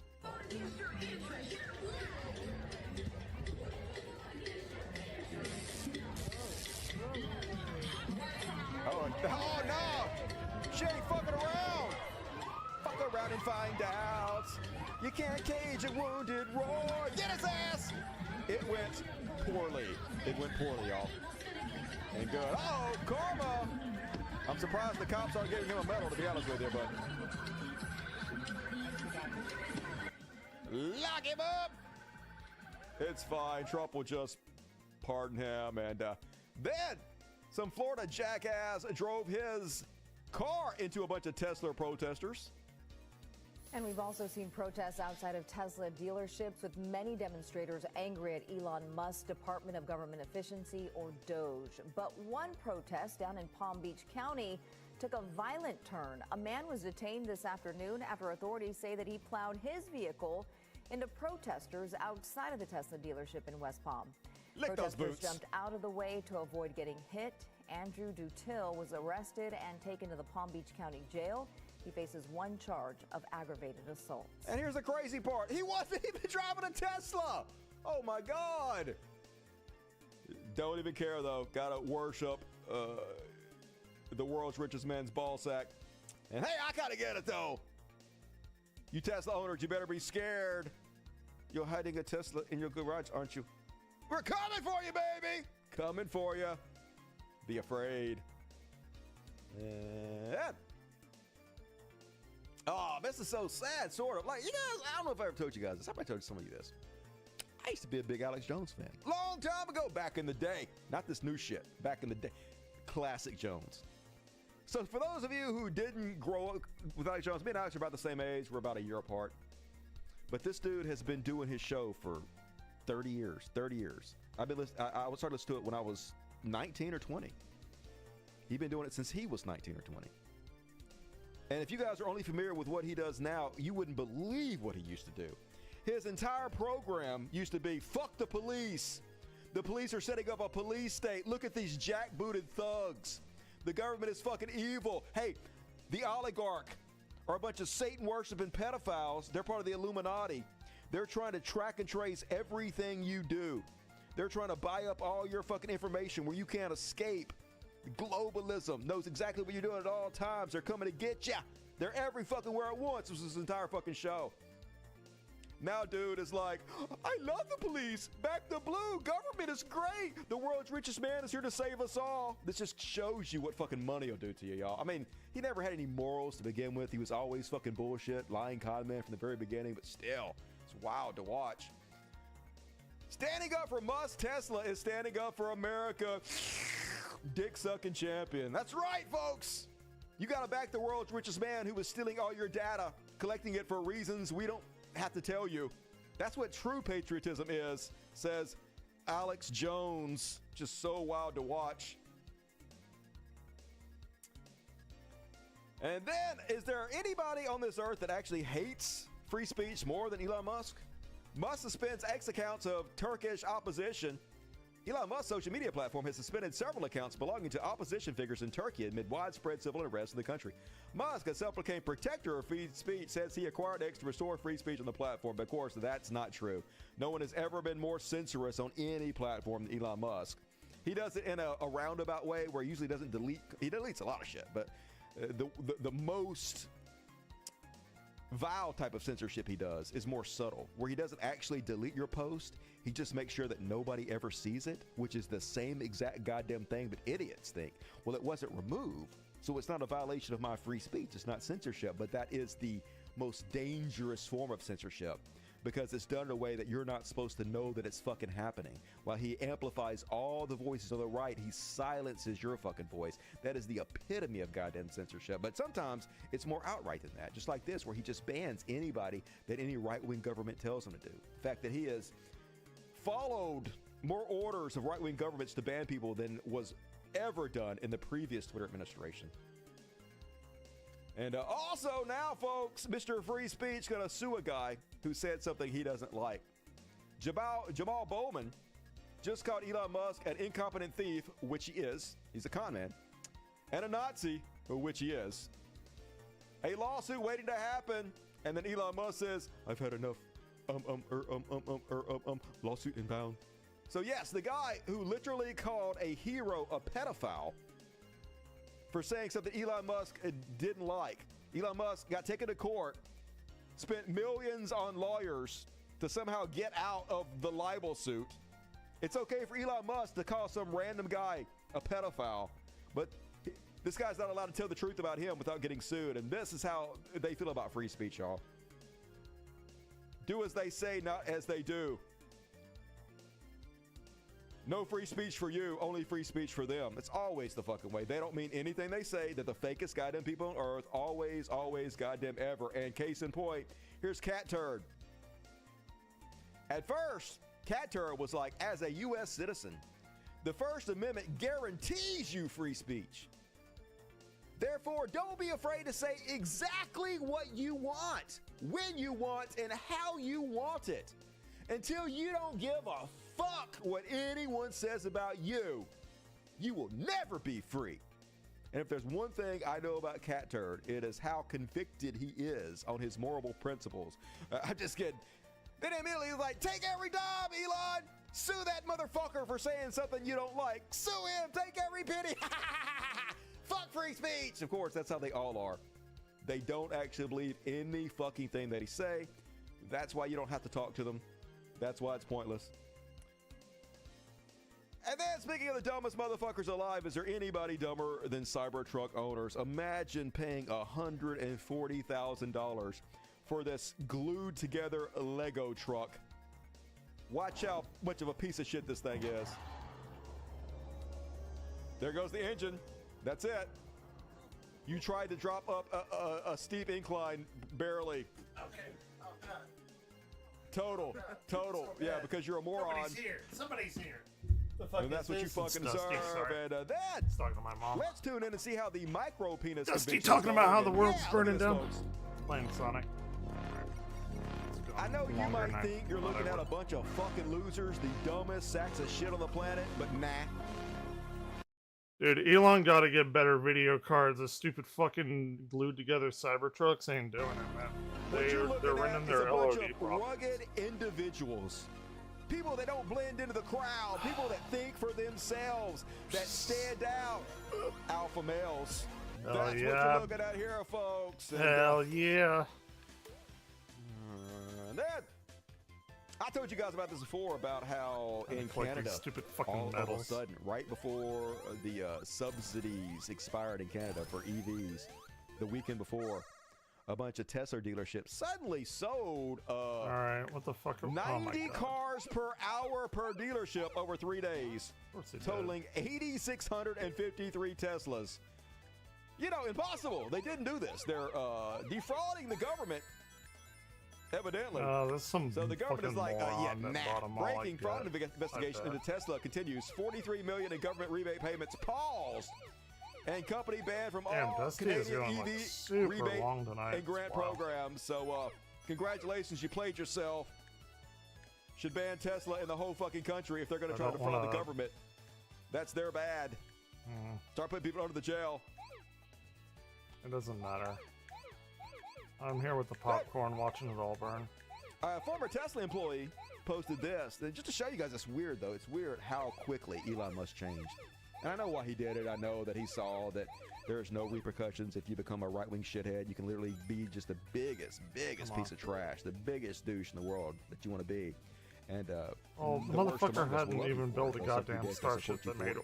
Oh no! She ain't fucking around! Fuck around and find out. You can't cage a wounded roar. Get his ass! It went poorly. It went poorly, y'all. And good. Oh, karma! I'm surprised the cops aren't giving him a medal, to be honest with you, but... Lock him up! It's fine. Trump will just pardon him. And then some Florida jackass drove his car into a bunch of Tesla protesters. And we've also seen protests outside of Tesla dealerships, with many demonstrators angry at Elon Musk's Department of Government Efficiency, or DOGE. But one protest down in Palm Beach County took a violent turn. A man was detained this afternoon after authorities say that he plowed his vehicle into protesters outside of the Tesla dealership in West Palm. Lick those Protesters boots. jumped out of the way to avoid getting hit. Andrew Dutil was arrested and taken to the Palm Beach County Jail. He faces one charge of aggravated assault. And here's the crazy part. He wasn't even driving a Tesla. Oh, my God. Don't even care, though. Got to worship the world's richest man's ball sack. And, hey, I got to get it, though. You Tesla owners, you better be scared. You're hiding a Tesla in your garage, aren't you? We're coming for you, baby! Coming for you. Be afraid. And... oh, this is so sad, sort of. Like, you guys, I don't know if I ever told you guys this. I might have told some of you this. I used to be a big Alex Jones fan. Long time ago, back in the day. Not this new shit. Back in the day. Classic Jones. So for those of you who didn't grow up with Alex Jones, me and Alex are about the same age. We're about a year apart. But this dude has been doing his show for 30 years. 30 years. I started listening to it when I was 19 or 20. He's been doing it since he was 19 or 20. And if you guys are only familiar with what he does now, you wouldn't believe what he used to do. His entire program used to be, fuck the police. The police are setting up a police state. Look at these jackbooted thugs. The government is fucking evil. Hey, the oligarch are a bunch of Satan-worshiping pedophiles. They're part of the Illuminati. They're trying to track and trace everything you do. They're trying to buy up all your fucking information where you can't escape. Globalism knows exactly what you're doing at all times. They're coming to get you. They're every fucking where at once. This was his entire fucking show. Now, dude is like, I love the police. Back the blue. Government is great. The world's richest man is here to save us all. This just shows you what fucking money will do to you, y'all. I mean, he never had any morals to begin with. He was always fucking bullshit, lying con man from the very beginning, but still, it's wild to watch. Standing up for Musk Tesla is standing up for America. Dick-sucking champion. That's right, folks. You got to back the world's richest man who was stealing all your data, collecting it for reasons we don't have to tell you. That's what true patriotism is, says Alex Jones. Just so wild to watch. And then, is there anybody on this earth that actually hates free speech more than Elon Musk? Musk suspends X accounts of Turkish opposition. Elon Musk's social media platform has suspended several accounts belonging to opposition figures in Turkey amid widespread civil unrest in the country. Musk, a self-proclaimed protector of free speech, says he acquired X to restore free speech on the platform. But of course, that's not true. No one has ever been more censorious on any platform than Elon Musk. He does it in a roundabout way where he usually doesn't delete. He deletes a lot of shit, but the most vile type of censorship he does is more subtle, where he doesn't actually delete your post. He just makes sure that nobody ever sees it, which is the same exact goddamn thing that idiots think. Well, it wasn't removed, so it's not a violation of my free speech. It's not censorship, but that is the most dangerous form of censorship because it's done in a way that you're not supposed to know that it's fucking happening. While he amplifies all the voices on the right, he silences your fucking voice. That is the epitome of goddamn censorship. But sometimes it's more outright than that, just like this, where he just bans anybody that any right-wing government tells him to do. The fact that he has followed more orders of right-wing governments to ban people than was ever done in the previous Twitter administration. And also now, folks, Mr. Free Speech going to sue a guy who said something he doesn't like. Jamal Bowman just called Elon Musk an incompetent thief, which he is. He's a con man. And a Nazi, which he is. A lawsuit waiting to happen. And then Elon Musk says, I've had enough. Lawsuit inbound. So yes, the guy who literally called a hero a pedophile for saying something Elon Musk didn't like. Elon Musk got taken to court, spent millions on lawyers to somehow get out of the libel suit. It's okay for Elon Musk to call some random guy a pedophile, but this guy's not allowed to tell the truth about him without getting sued. And this is how they feel about free speech, y'all. Do as they say, not as they do. No free speech for you, only free speech for them. It's always the fucking way. They don't mean anything they say. They're the fakest goddamn people on earth. Always, always goddamn ever. And case in point, here's Cat Turd. At first, Cat Turd was like, as a U.S. citizen, the First Amendment guarantees you free speech. Therefore, don't be afraid to say exactly what you want, when you want, and how you want it. Until you don't give a fuck what anyone says about you, you will never be free. And if there's one thing I know about Cat Turd, it is how convicted he is on his moral principles. I'm just kidding. Then immediately he's like, take every dime, Elon. Sue that motherfucker for saying something you don't like. Sue him. Take every penny. Fuck free speech. Of course, that's how they all are. They don't actually believe any fucking thing that he say. That's why you don't have to talk to them. That's why it's pointless. And then, speaking of the dumbest motherfuckers alive, is there anybody dumber than Cybertruck owners? Imagine paying $140,000 for this glued together Lego truck. Watch how much of a piece of shit this thing is. There goes the engine. That's it. You tried to drop up a steep incline, barely. Okay. Total. Yeah, because you're a moron. Somebody's here. And that's what you fucking deserve. And then talking to my mom. Let's tune in and see how the micro penis. Dusty talking about how the world's burning down. Folks. Playing Sonic. I know you might think you're looking at a bunch of fucking losers, the dumbest sacks of shit on the planet, but nah. Dude, Elon got to get better video cards. The stupid fucking glued together Cybertrucks ain't doing it, man. They're running their LOD problems. Rugged individuals. People that don't blend into the crowd. People that think for themselves. That stand out. Alpha males. Hell That's what yeah. you're looking at here, folks. And, Hell yeah. And then, I told you guys about this before, about how in Like Canada, these stupid fucking all of a metals. sudden, right before the subsidies expired in Canada for EVs, the weekend before, a bunch of Tesla dealerships suddenly sold All right, what the fuck? 90 cars per hour per dealership over 3 days, totaling 8,653 Teslas. You know, impossible. They didn't do this. They're defrauding the government, evidently. There's some So the government is like, moron that bought 'em all, breaking I fraud get. investigation into Tesla continues. 43 million in government rebate payments paused. And company banned from Damn, all Dusty is Canadian going, EV like, super rebate long tonight. and grant It's wild. programs. So congratulations, you played yourself. Should ban Tesla in the whole fucking country if they're going to try to don't defraud the wanna- government. That's their bad. Start putting people under the jail. It doesn't matter. I'm here with the popcorn watching it all burn. A former Tesla employee posted this. And just to show you guys, it's weird, though. It's weird how quickly Elon Musk changed. And I know why he did it. I know that he saw that there's no repercussions if you become a right-wing shithead. You can literally be just the biggest piece of trash, the biggest douche in the world that you want to be. And well, the motherfucker hadn't even built a goddamn starship that made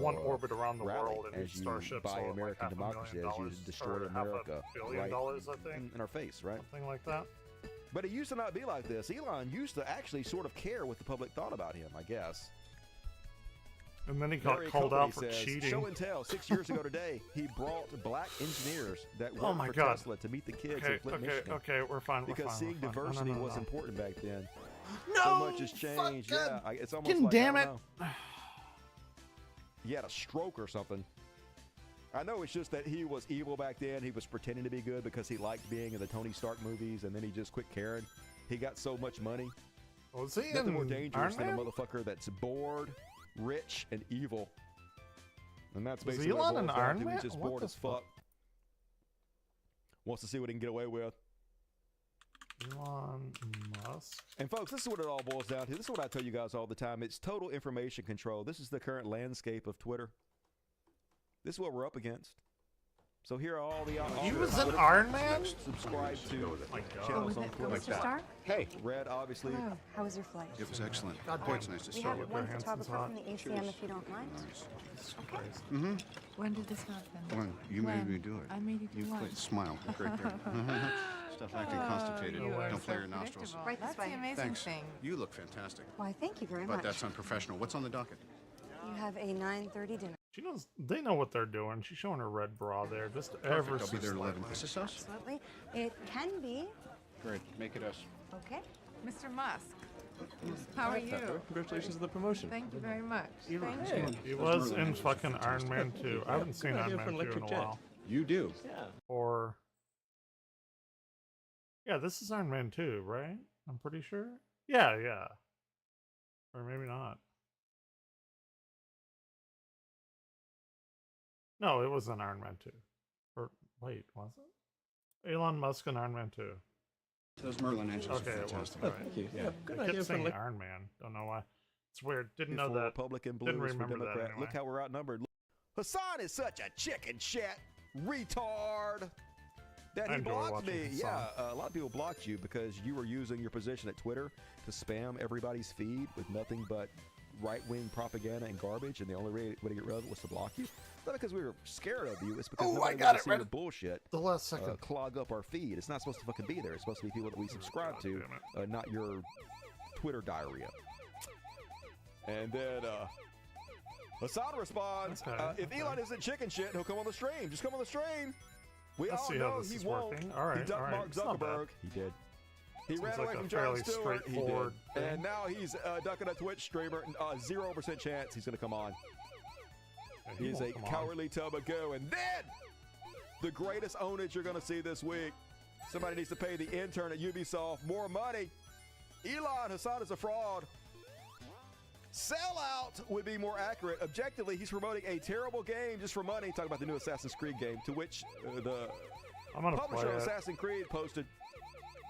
one orbit around the world, and each starship buy sold American like democracy as you destroy or America $500 billion, right I think. in our face, right? Something like that. But it used to not be like this. Elon used to actually sort of care what the public thought about him, I guess. And then he got Mary called out Company for says, cheating. Show and tell. 6 years ago today, he brought black engineers that Oh worked my for God. Tesla to meet the kids Okay, in Flint, okay, Michigan. okay, we're fine. Because we're fine, seeing we're fine. diversity No, no, no, was no. important back then. No, so much has changed. Yeah, it's almost fucking like damn I it. don't know. He had a stroke or something. I know it's just that he was evil back then. He was pretending to be good because he liked being in the Tony Stark movies, and then he just quit caring. He got so much money. Was he Nothing more in dangerous Iron than a Man? motherfucker that's bored, rich, and evil. And that's Was basically Elon what it an boils down Iron to. Man? He's just What bored the as fuck. Wants to see what he can get away with. Elon Musk. And folks, this is what it all boils down to. This is what I tell you guys all the time. It's total information control. This is the current landscape of Twitter. This is what we're up against. So here are all the He was an Iron Man? Subscribe to God. channels on Go Twitter. with Mr. Star? Hey, Red, obviously. Hello. How was your flight? It was excellent. damn. It's nice to We start have with. one photographer from the ACM if you don't mind. Okay. Mm-hmm. When did this happen? Well, you made me do it. I made you do You what? played smile. Great there. Stop acting constipated. you are Don't so play your nostrils. Right this way. Amazing Thanks. thing. You look fantastic. Why, thank you very But much. that's unprofessional. What's on the docket? You have a 9:30 dinner. She knows. They know what they're doing. She's showing her red bra there, just Perfect. ever I'll so be there at 11. slightly. Is this us? Absolutely. It can be. Great. Make it us. Okay. Mr. Musk, how are you? Congratulations on the promotion. Thank you very much. He Thank you. was in fucking Iron Man 2. I haven't seen Iron Man 2 in a while. You do. Yeah. Or yeah, this is Iron Man 2, right? I'm pretty sure. Yeah, yeah. Or maybe not. No, it was in Iron Man 2. Or wait, was it? Elon Musk in Iron Man 2. Those Merlin engines Okay, are it was. fantastic. Right. Thank you. Yeah, Yeah, good I idea kept for saying like- Iron Man. Don't know why. It's weird. Didn't know For that. Republican, Didn't blues for remember that Democrat. anyway. Look how we're outnumbered. Hassan is such a chicken shit retard. Dad, I he enjoy blocked watching me. Hassan. Yeah, a lot of people blocked you because you were using your position at Twitter to spam everybody's feed with nothing but right-wing propaganda and garbage, and the only way to get rid of it was to block you. It's not because we were scared of you. It's because nobody wants to see your bullshit the last second. clog up our feed. It's not supposed to fucking be there. It's supposed to be people that we subscribe to, not your Twitter diarrhea. And then Hassan responds, if Elon isn't chicken shit, he'll come on the stream. Just come on the stream. We Let's all see how know this he is won't. working. All right, He ducked all right. Mark It's not bad. Zuckerberg. He did. He Seems ran like away a from Jon fairly Stewart. He did. straightforward thing. And now he's ducking a Twitch streamer. 0% chance he's going to come on. Yeah, He is a won't come on. cowardly tub of goo. And then the greatest ownage you're going to see this week. Somebody needs to pay the intern at Ubisoft more money. Elon Hassan is a fraud. Sellout would be more accurate. Objectively, he's promoting a terrible game just for money. Talking about the new Assassin's Creed game, to which the publisher of Assassin's Creed posted,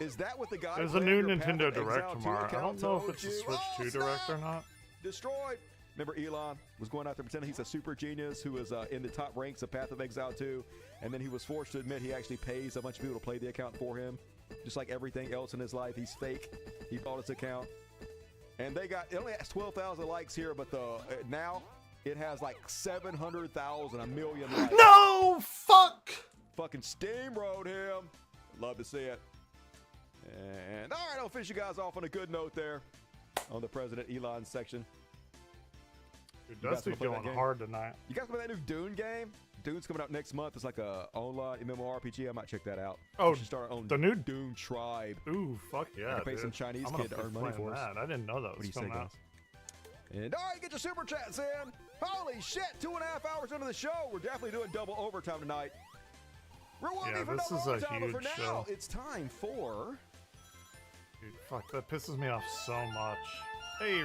is that what the guy There's a playing new your Path Nintendo of Direct Exile 2 tomorrow. I account don't know if told it's a you? Switch 2 Oh, Direct or stop! not. Destroyed. Remember, Elon was going out there pretending he's a super genius who was in the top ranks of Path of Exile 2, and then he was forced to admit he actually pays a bunch of people to play the account for him. Just like everything else in his life, he's fake. He bought his account. And it only has 12,000 likes here, but now it has like 700,000, a million likes. No! Fuck! Fucking steamrolled him. Love to see it. And all right, I'll finish you guys off on a good note there on the President Elon section. Dude, Dusty's going hard tonight. You guys remember that new Dune game? Dune's coming out next month. It's like a online MMORPG. I might check that out. Oh, we should start our own the new Dune tribe. Ooh, fuck yeah! I can pay dude. some Chinese I'm gonna kid to earn keep money playing for us. that. I didn't know that What do was you say, coming out. guys? And all right, get your super chats in. Holy shit! 2.5 hours into the show. We're definitely doing double overtime tonight. Rewarding Yeah, for this double is a overtime, but for huge now, show. it's time for. Dude, fuck, that pisses me off so much. Hey,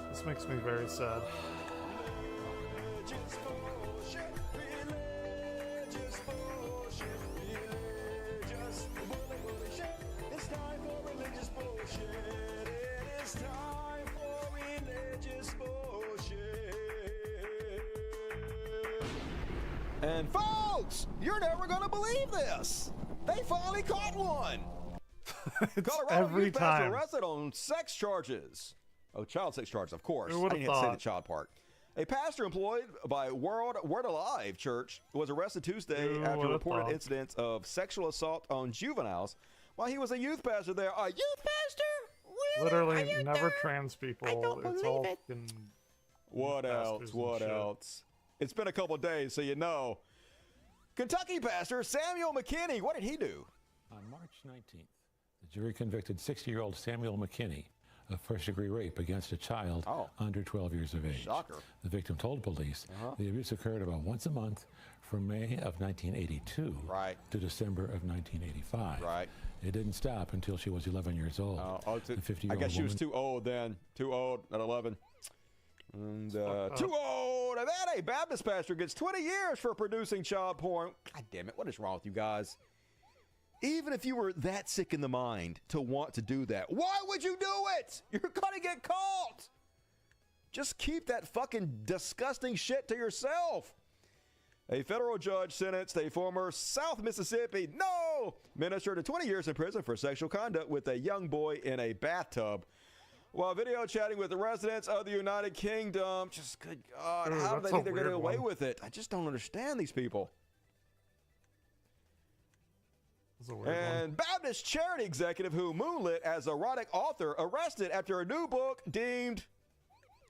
this makes me very sad. It's time for religious bullshit. It is time for religious bullshit. And folks, you're never gonna believe this. They finally caught one. Colorado every youth pastor time. arrested on sex charges. Oh, child sex charges, of course. Who I would've didn't have to say the thought? child part. A pastor employed by Word Alive Church was arrested Tuesday Who after would've reported thought? incidents of sexual assault on juveniles while he was a youth pastor there. A youth pastor? Literally, never trans people. It's all fucking What else? pastors and What shit. else? It's been a couple of days, so you know. Kentucky pastor Samuel McKinney, what did he do? On March 19th, the jury convicted 60-year-old Samuel McKinney of first-degree rape against a child under 12 years of age. Shocker. The victim told police the abuse occurred about once a month from May of 1982 to December of 1985. Right. It didn't stop until she was 11 years old. The I 50-year-old guess she was woman- too old then. Too old at 11. And too old. And then a Baptist pastor gets 20 years for producing child porn. God damn it. What is wrong with you guys? Even if you were that sick in the mind to want to do that, why would you do it? You're going to get caught. Just keep that fucking disgusting shit to yourself. A federal judge sentenced a former South Mississippi minister to 20 years in prison for sexual conduct with a young boy in a bathtub while video chatting with the residents of the United Kingdom. Just good God, Ooh, how do they that's think a they're going to get weird away one. with it? I just don't understand these people. That's a weird And Baptist charity executive who moonlit as erotic author arrested after a new book deemed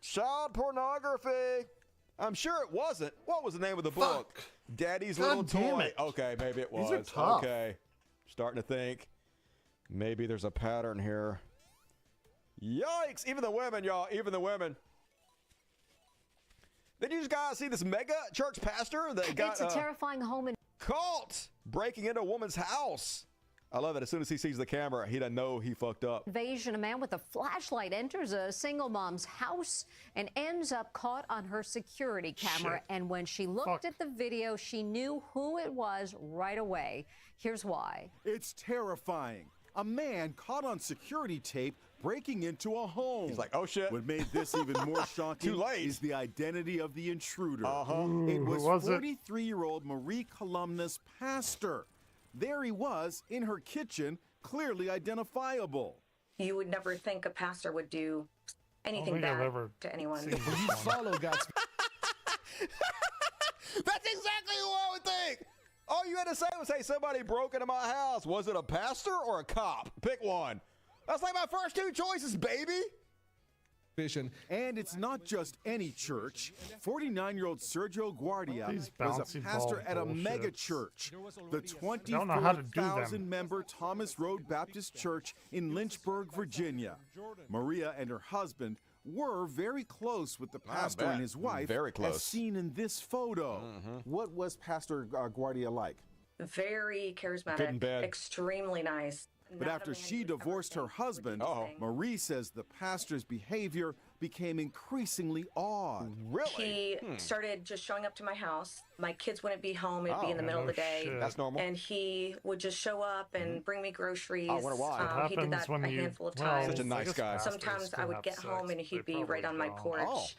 child pornography. I'm sure it wasn't. What was the name of the book? Daddy's God Little damn Toy. it. Okay, maybe it was. These are tough. Okay. Starting to think maybe there's a pattern here. Yikes. Even the women, y'all. Even the women. Did you guys see this mega church pastor that got It's a terrifying home caught breaking into a woman's house? I love it. As soon as he sees the camera, he doesn't know he fucked up. invasion. A man with a flashlight enters a single mom's house and ends up caught on her security camera. Shit. And when she looked at the video, she knew who it was right away. Here's why. It's terrifying. a man caught on security tape breaking into a home. He's like, oh shit. What made this even more shocking Too late. is the identity of the intruder. Ooh, It was who was it? 43-year-old Marie Columna's pastor. There he was in her kitchen, clearly identifiable. You would never think a pastor would do anything bad to anyone. You follow God's. That's exactly who I would think. All you had to say was, hey, somebody broke into my house. Was it a pastor or a cop? Pick one. That's like my first two choices, baby. And it's not just any church. 49-year-old Sergio Guardia These was a bouncy pastor ball at a bullshits. mega church, the Don't know how to do them. 24,000-member Thomas Road Baptist Church in Lynchburg, Virginia. Maria and her husband were very close with the pastor bet. and his wife, Very close. as seen in this photo. What was Pastor Guardia like? Very Good and charismatic, bad. extremely nice. But after she divorced her husband, Marie says the pastor's behavior became increasingly odd. He started just showing up to my house. My kids wouldn't be home. It'd be in the middle of the day. That's normal. And he would just show up and bring me groceries. I wonder why. He did that a handful of times. Such a nice guy. Sometimes I would get home and he'd be right on my porch.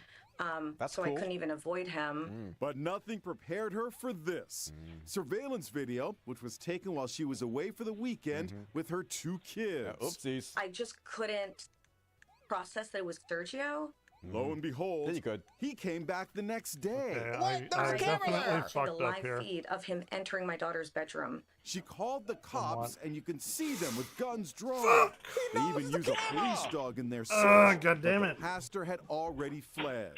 That's so cool. I couldn't even avoid him. But nothing prepared her for this. Surveillance video, which was taken while she was away for the weekend with her two kids. Oopsies. I just couldn't process that it was Sergio. Lo and behold, he came back the next day. There's a camera there. The live feed of him entering my daughter's bedroom. She called the cops, and you can see them with guns drawn. They even use a police dog in their search. God damn but it. The pastor had already fled.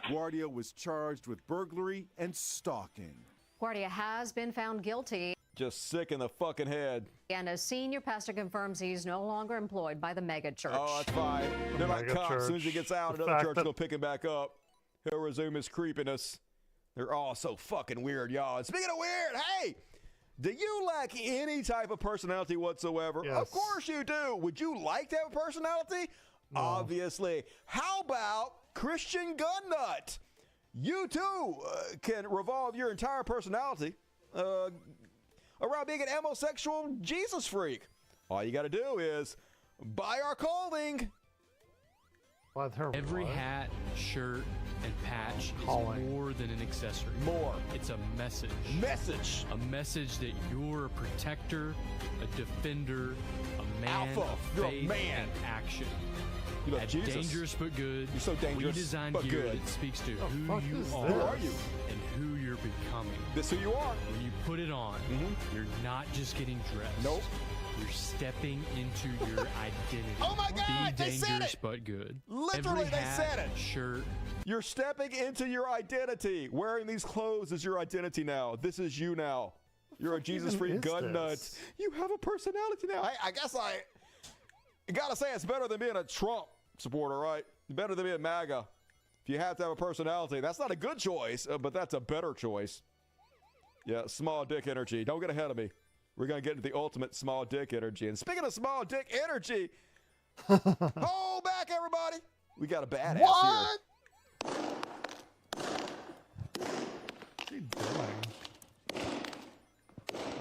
Guardia was charged with burglary and stalking. Guardia has been found guilty, Just sick in the fucking head. and a senior pastor confirms he's no longer employed by the mega church. Oh, that's fine. They're like Mega cops. As soon as he church. gets out, The another fact church that- will pick him back up. He'll resume his creepiness. They're all so fucking weird, y'all. And speaking of weird, hey, do you lack any type of personality whatsoever? Yes. Of course you do. Would you like to have a personality? Obviously. How about Christian Gunnut? You too can revolve your entire personality around being an homosexual Jesus freak. All you got to do is buy our clothing. Every hat, shirt, and patch is more than an accessory. More. It's a message. Message. A message that you're a protector, a defender, a man Alpha. of You're a faith man. and action. You love At Jesus. Dangerous but good. You're so dangerous, We design but gear good. that speaks to The who fuck you is are, this? Who are you? and who you're becoming. This who you are. When you put it on, you're not just getting dressed. Nope. You're stepping into your identity. Oh my God, Be they said dangerous it. but good. Literally, Every they hat, said it. Shirt. You're stepping into your identity. Wearing these clothes is your identity now. This is you now. You're a Jesus freak is gun nut. this? You have a personality now. I guess I gotta say it's better than being a Trump supporter, right? Better than being MAGA. If you have to have a personality, that's not a good choice, but that's a better choice. Yeah, small dick energy. Don't get ahead of me. We're going to get into the ultimate small dick energy. And speaking of small dick energy, hold back, everybody. We got a badass here. What's he doing?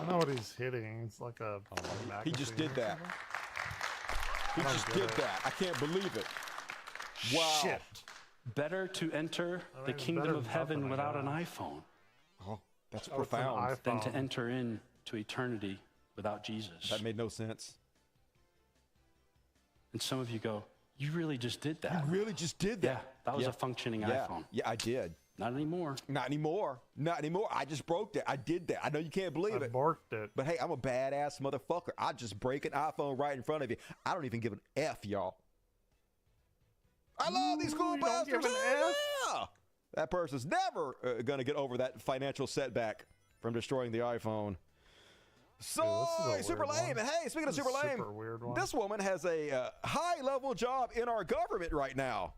I know what he's hitting. It's like a. He just did magazine or that. something. He I don't just get did it. that. I can't believe it. Wow. Shit. Better to enter I mean, the it's kingdom better of than heaven nothing, I without an guess. iPhone Oh, that's Oh, it's an profound. than to iPhone. enter into eternity without Jesus. That made no sense. And some of you go, you really just did that. You really just did that. Yeah, that was Yeah. a functioning Yeah. iPhone. Yeah, I did. Not anymore. Not anymore. Not anymore. I just broke that. I did that. I know you can't believe I it. borked it. But hey, I'm a badass motherfucker. I just break an iPhone right in front of you. I don't even give an F, y'all. I love these cool you don't give bastards. an F? Yeah. That person's never going to get over that financial setback from destroying the iPhone. So, Dude, this is a super weird lame. one. And hey, speaking of This is super lame, super weird one. this woman has a high-level job in our government right now.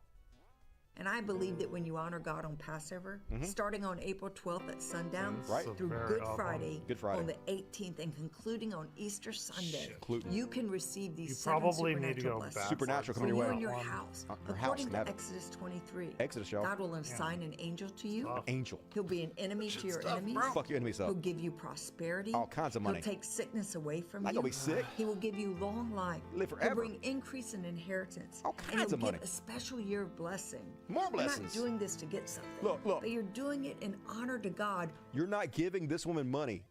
And I believe that when you honor God on Passover, starting on April 12th at sundown, Right. through Very Good awful. Friday, Good Friday. on the 18th, and concluding on Easter Sunday, Including. you can receive these You 7 probably need to supernatural go blessings. back. Supernatural For coming you your way. and your One. house. Your house, According to have it. Exodus 23, Exodus, y'all. God will assign an angel to you. Stuff. Angel. He'll be an enemy to your enemies. Fuck your enemies He'll up. give you prosperity. All kinds of money. He'll take sickness away from Not you. gonna be sick. He will give you long life. Live He'll forever. bring increase and inheritance. All and kinds he'll of money. give a special year of blessing. More You're blessings. not doing this to get something. Look. But you're doing it in honor to God. You're not giving this woman money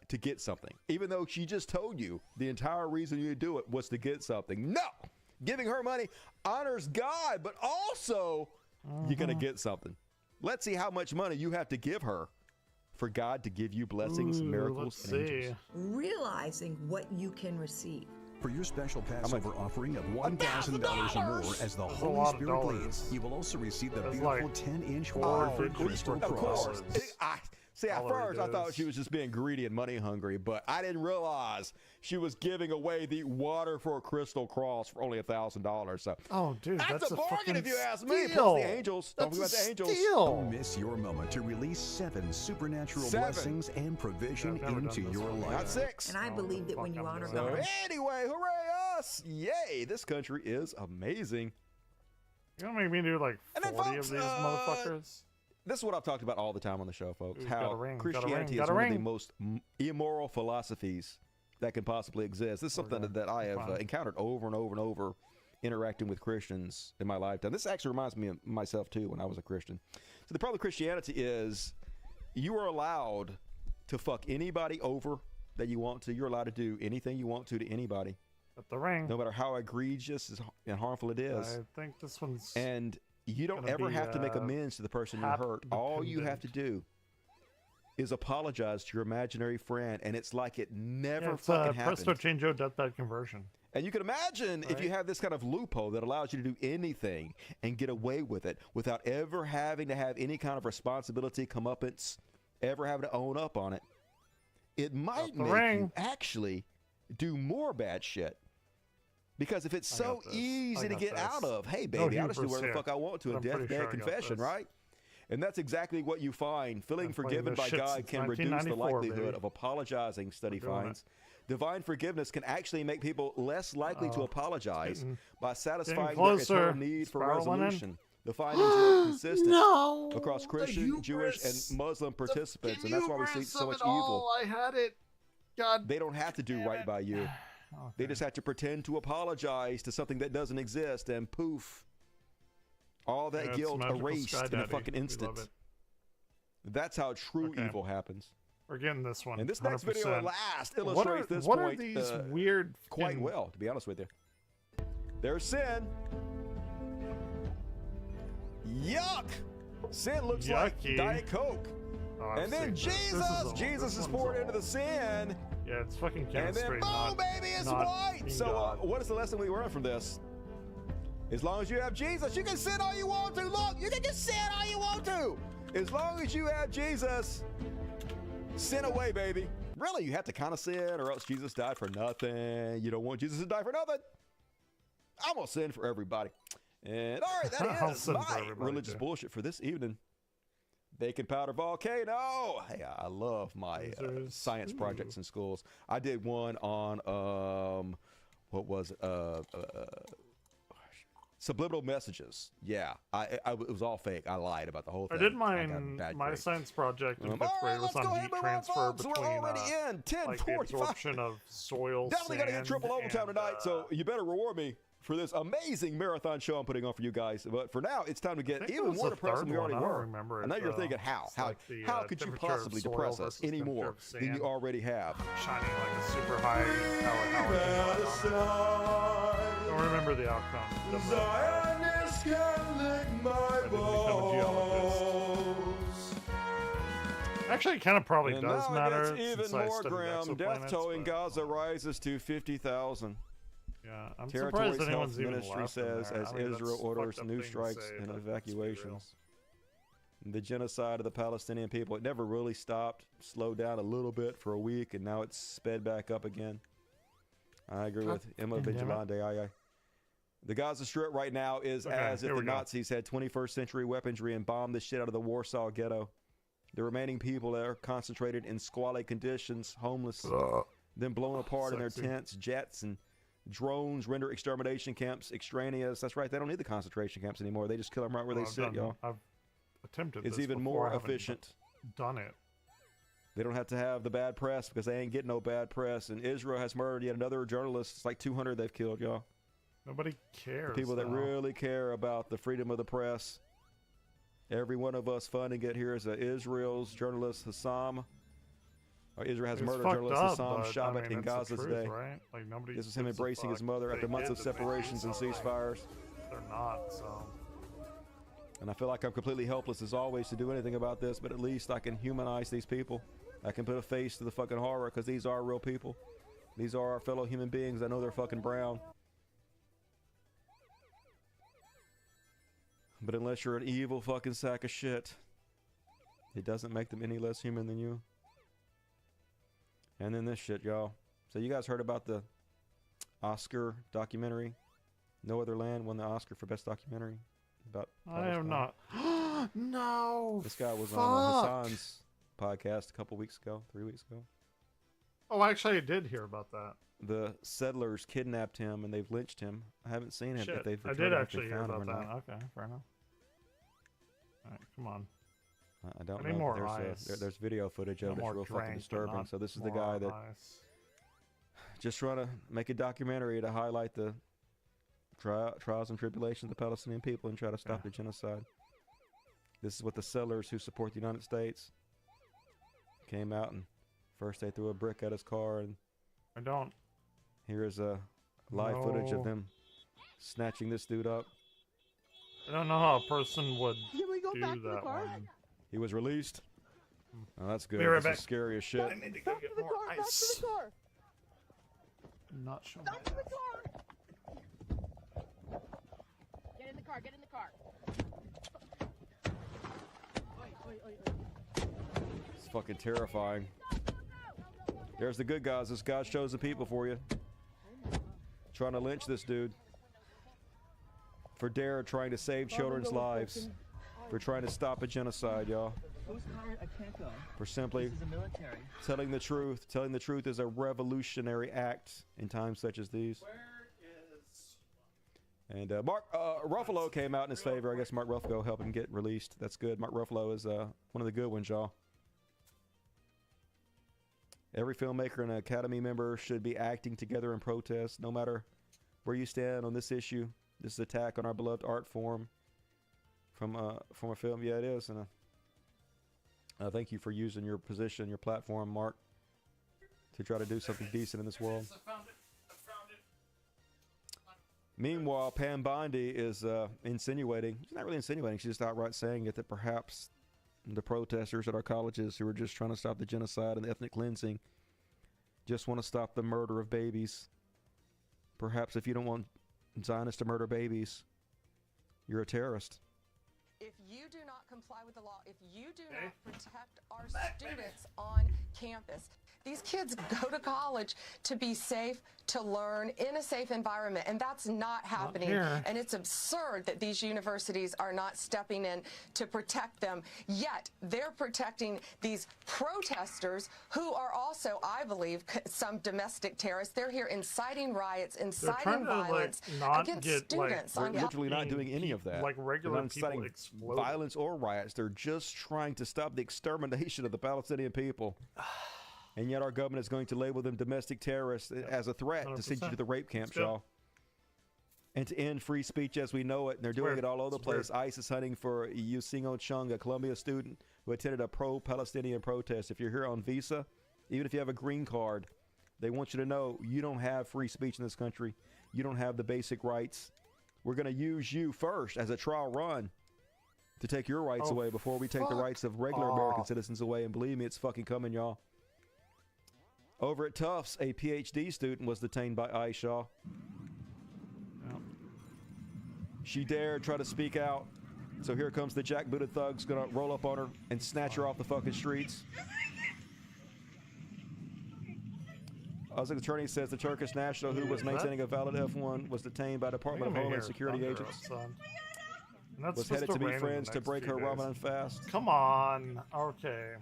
to get something, even though she just told you the entire reason you do it was to get something. No, giving her money honors God, but also you're going to get something. Let's see how much money you have to give her for God to give you blessings, miracles, and angels. Realizing what you can receive. For your special Passover offering of $1,000 or more as the That's a Holy lot of Spirit dollars. leads, you will also receive the That's beautiful like 10-inch 450 crystal Of cross. course. See, at first I thought she was just being greedy and money hungry, but I didn't realize she was giving away the water for a crystal cross for only $1,000. So, Oh, dude, that's a bargain fucking if you ask me. steal. Plus the angels. Don't That's forget a the angels. steal. Don't miss your moment to release 7 supernatural 7. blessings and provision Yeah, I've never into done this your one. life. Not 6. And I believe that when you honor So God, anyway, hooray us! Yay! This country is amazing. You're gonna make me do like 40 And then, folks, of these motherfuckers? This is what I've talked about all the time on the show, folks. Ooh, got a how ring, got a Christianity ring, is got a one of the ring. most immoral philosophies that can possibly exist. This is something that I have encountered over and over and over interacting with Christians in my lifetime. This actually reminds me of myself, too, when I was a Christian. So the problem with Christianity is you are allowed to fuck anybody over that you want to. You're allowed to do anything you want to anybody. At the ring. No matter how egregious and harmful it is. I think this one's. And you don't gonna ever be, have to make amends to the person you hurt. All you have to do is apologize to your imaginary friend, and it's like it never Yeah, it's fucking happened. Presto Changeo deathbed conversion. And you can imagine if you have this kind of loophole that allows you to do anything and get away with it without ever having to have any kind of responsibility, comeuppance, ever having to own up on it. It might make you actually do more bad shit. Because if it's so easy to get out of, hey, baby, I'll just do whatever the fuck I want to, a deathbed confession, right? And that's exactly what you find. Feeling forgiven by God can reduce the likelihood of apologizing, study finds. Divine forgiveness can actually make people less likely to apologize by satisfying their eternal need for resolution. The findings are consistent across Christian, Jewish, and Muslim participants, and that's why we see so much evil. I had it. God. They don't have to do right by you. They just have to pretend to apologize to something that doesn't exist, and poof, all that Yeah, guilt it's Magical erased Sky in a Daddy. fucking We love instant. it. That's how true evil happens. We're getting this one. And this next 100%. video last illustrates What are, this what point are these weird quite fucking- well, to be honest with you. There's sin. Yuck! Sin looks like Yucky. Diet Coke. Oh, I've and then seen this. Jesus is poured into the sin. Yeah, it's fucking And then chemistry. boom, not, baby, it's not white. being So God. what is the lesson we learn from this? As long as you have Jesus, you can sin all you want to. Look, you can just sin all you want to. As long as you have Jesus, sin away, baby. Really, you have to kind of sin, or else Jesus died for nothing. You don't want Jesus to die for nothing. I'm gonna sin for everybody. And all right, I'll that is sin for my everybody, religious too. bullshit for this evening. Baking powder volcano. Hey, I love my science projects in schools. I did one on what was it? Subliminal messages. Yeah, it was all fake. I lied about the whole I thing. did got mine. bad My grades. science project in All fifth right, grade was let's go on ahead heat and move on, transfer folks. We're between already in like the 10:45. absorption of soil. Definitely got to get triple sand, overtime and, tonight, so you better reward me for this amazing marathon show I'm putting on for you guys. But for now, it's time to get think it even was more the depressed third than we already one. I don't were. remember I know it, you're though. thinking, how? It's How, like the, how could you temperature of possibly soil depress us versus any temperature more of than you sand. already have? shining like a super high don't remember the outcome. Zionist can lick my balls. Actually, it kind of probably And does now matter. it gets since even I more studied grim. Death exoplanets, toll in but- Gaza rises to 50,000. Yeah, I'm Territory's surprised anyone's health even ministry left in says there. as I mean, Israel that's orders fucked up new thing to strikes say, and but let's be evacuations. The genocide of the Palestinian people, it never really stopped, slowed down a little bit for a week, and now it's sped back up again. I agree with Emma damn it. Vigilante. The Gaza Strip right now is as if the Nazis had 21st century weaponry and bombed the shit out of the Warsaw Ghetto. The remaining people there are concentrated in squalid conditions, homeless, then blown apart in their tents. Jets and drones render extermination camps extraneous. That's right, they don't need the concentration camps anymore. They just kill them right where they sit, y'all. I've attempted It's this even before. more efficient. Done it. They don't have to have the bad press because they ain't getting no bad press. And Israel has murdered yet another journalist. It's like 200 they've killed, y'all. Nobody cares. The people that really care about the freedom of the press. Every one of us funding it here is Israel's journalist Hassam. Israel has murdered journalist Hassam Shabbat in Gaza's day. Right? Like nobody This is him embracing his mother after months of separations and ceasefires. They're not, so. And I feel like I'm completely helpless as always to do anything about this, but at least I can humanize these people. I can put a face to the fucking horror because these are real people. These are our fellow human beings. I know they're fucking brown. But unless you're an evil fucking sack of shit, it doesn't make them any less human than you. And then this shit, y'all. So you guys heard about the Oscar documentary? No Other Land won the Oscar for Best Documentary. About I have not. No. This guy was on Hassan's podcast a couple weeks ago, 3 weeks ago. Oh, actually, I did hear about that. The settlers kidnapped him and they've lynched him. I haven't seen him. If they've I did actually hear about that. Okay, fair enough. All right, come on. I don't I need know. more ice. There's video footage of it. It's real fucking drink, disturbing. but So this is the more guy that ice. just trying to make a documentary to highlight the trials and tribulations of the Palestinian people and try to stop the genocide. This is what the settlers who support the United States came out and first they threw a brick at his car and I don't. Here is a live footage of No. them snatching this dude up. I don't know how a person would Can we go do back to the that car? one. He was released. Oh, that's good. Be right This back. is scary as shit. I need to go get more Back to ice. the car. I'm not sure. Back to the car. Get in the car. Get in the car. It's fucking terrifying. There's the good guys. This God shows the people for you. Trying to lynch this dude. For dare trying to save children's lives. For trying to stop a genocide, y'all. I can't go. For simply This is the military. telling the truth. Telling the truth is a revolutionary act in times such as these. And Mark Ruffalo came out in his favor. I guess Mark Ruffalo helped him get released. That's good. Mark Ruffalo is one of the good ones, y'all. Every filmmaker and Academy member should be acting together in protest, no matter where you stand on this issue. This is an attack on our beloved art form from a film. Yeah, it is. And thank you for using your position, your platform, Mark, to try to do something decent in this world. I found it. Meanwhile, Pam Bondi is insinuating, she's not really insinuating, she's just outright saying it, that perhaps the protesters at our colleges who are just trying to stop the genocide and the ethnic cleansing just want to stop the murder of babies. Perhaps if you don't want Zionists to murder babies, you're a terrorist. If you do not comply with the law, if you do not protect our students on campus, these kids go to college to be safe, to learn in a safe environment, and that's not happening. here. And it's absurd that these universities are not stepping in to protect them, yet they're protecting these protesters who are also, I believe, some domestic terrorists. They're here inciting riots, inciting violence against students. They're literally not doing any of that. Like regular They're not people inciting explode. violence or riots. They're just trying to stop the extermination of the Palestinian people. And yet our government is going to label them domestic terrorists as a threat to send you to the rape camps, y'all. And to end free speech as we know it. And they're doing it all over the place. ICE is hunting for Yusingo Chung, a Columbia student who attended a pro-Palestinian protest. If you're here on visa, even if you have a green card, they want you to know you don't have free speech in this country. You don't have the basic rights. We're going to use you first as a trial run to take your rights away before we take the rights of regular American citizens away. And believe me, it's fucking coming, y'all. Over at Tufts, a PhD student was detained by ICE, y'all. She dared try to speak out. So here comes the jackbooted thugs gonna roll up on her and snatch her off the fucking streets. Osaka attorney says the Turkish national who was maintaining a valid F1 was detained by Department of Homeland Security agents. Was headed to meet friends to break her Ramadan fast. Come on. Okay.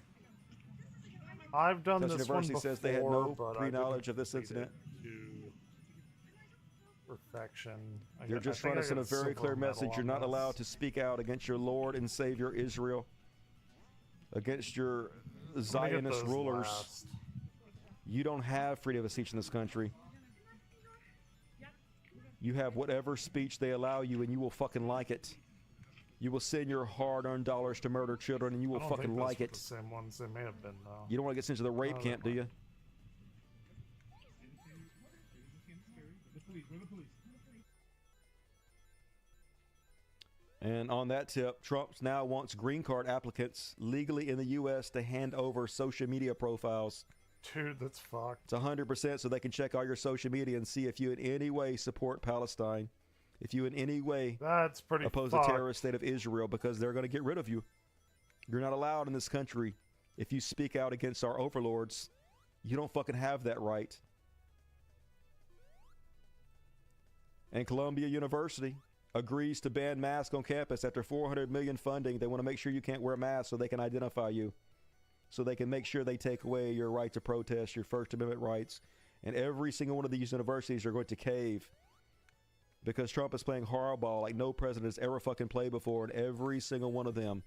I've done Tufts this University one before, says they had no but pre-knowledge I of this incident. To perfection. They're just trying to send a very clear message. You're not allowed to speak out against your Lord and Savior Israel, against your Zionist rulers. Last. You don't have freedom of speech in this country. You have whatever speech they allow you, and you will fucking like it. You will send your hard-earned dollars to murder children, and you will fucking like it. The same ones they may have been, though. You don't want to get sent to the rape camp, do you? And on that tip, Trump now wants green card applicants legally in the U.S. to hand over social media profiles. Dude, that's fucked. It's 100% so they can check all your social media and see if you in any way support Palestine, if you in any way oppose the terrorist state of Israel, because they're going to get rid of you. You're not allowed in this country if you speak out against our overlords. You don't fucking have that right. And Columbia University agrees to ban masks on campus after $400 million funding. They want to make sure you can't wear masks so they can identify you, so they can make sure they take away your right to protest, your First Amendment rights. And every single one of these universities are going to cave because Trump is playing hardball like no president has ever fucking played before, and every single one of them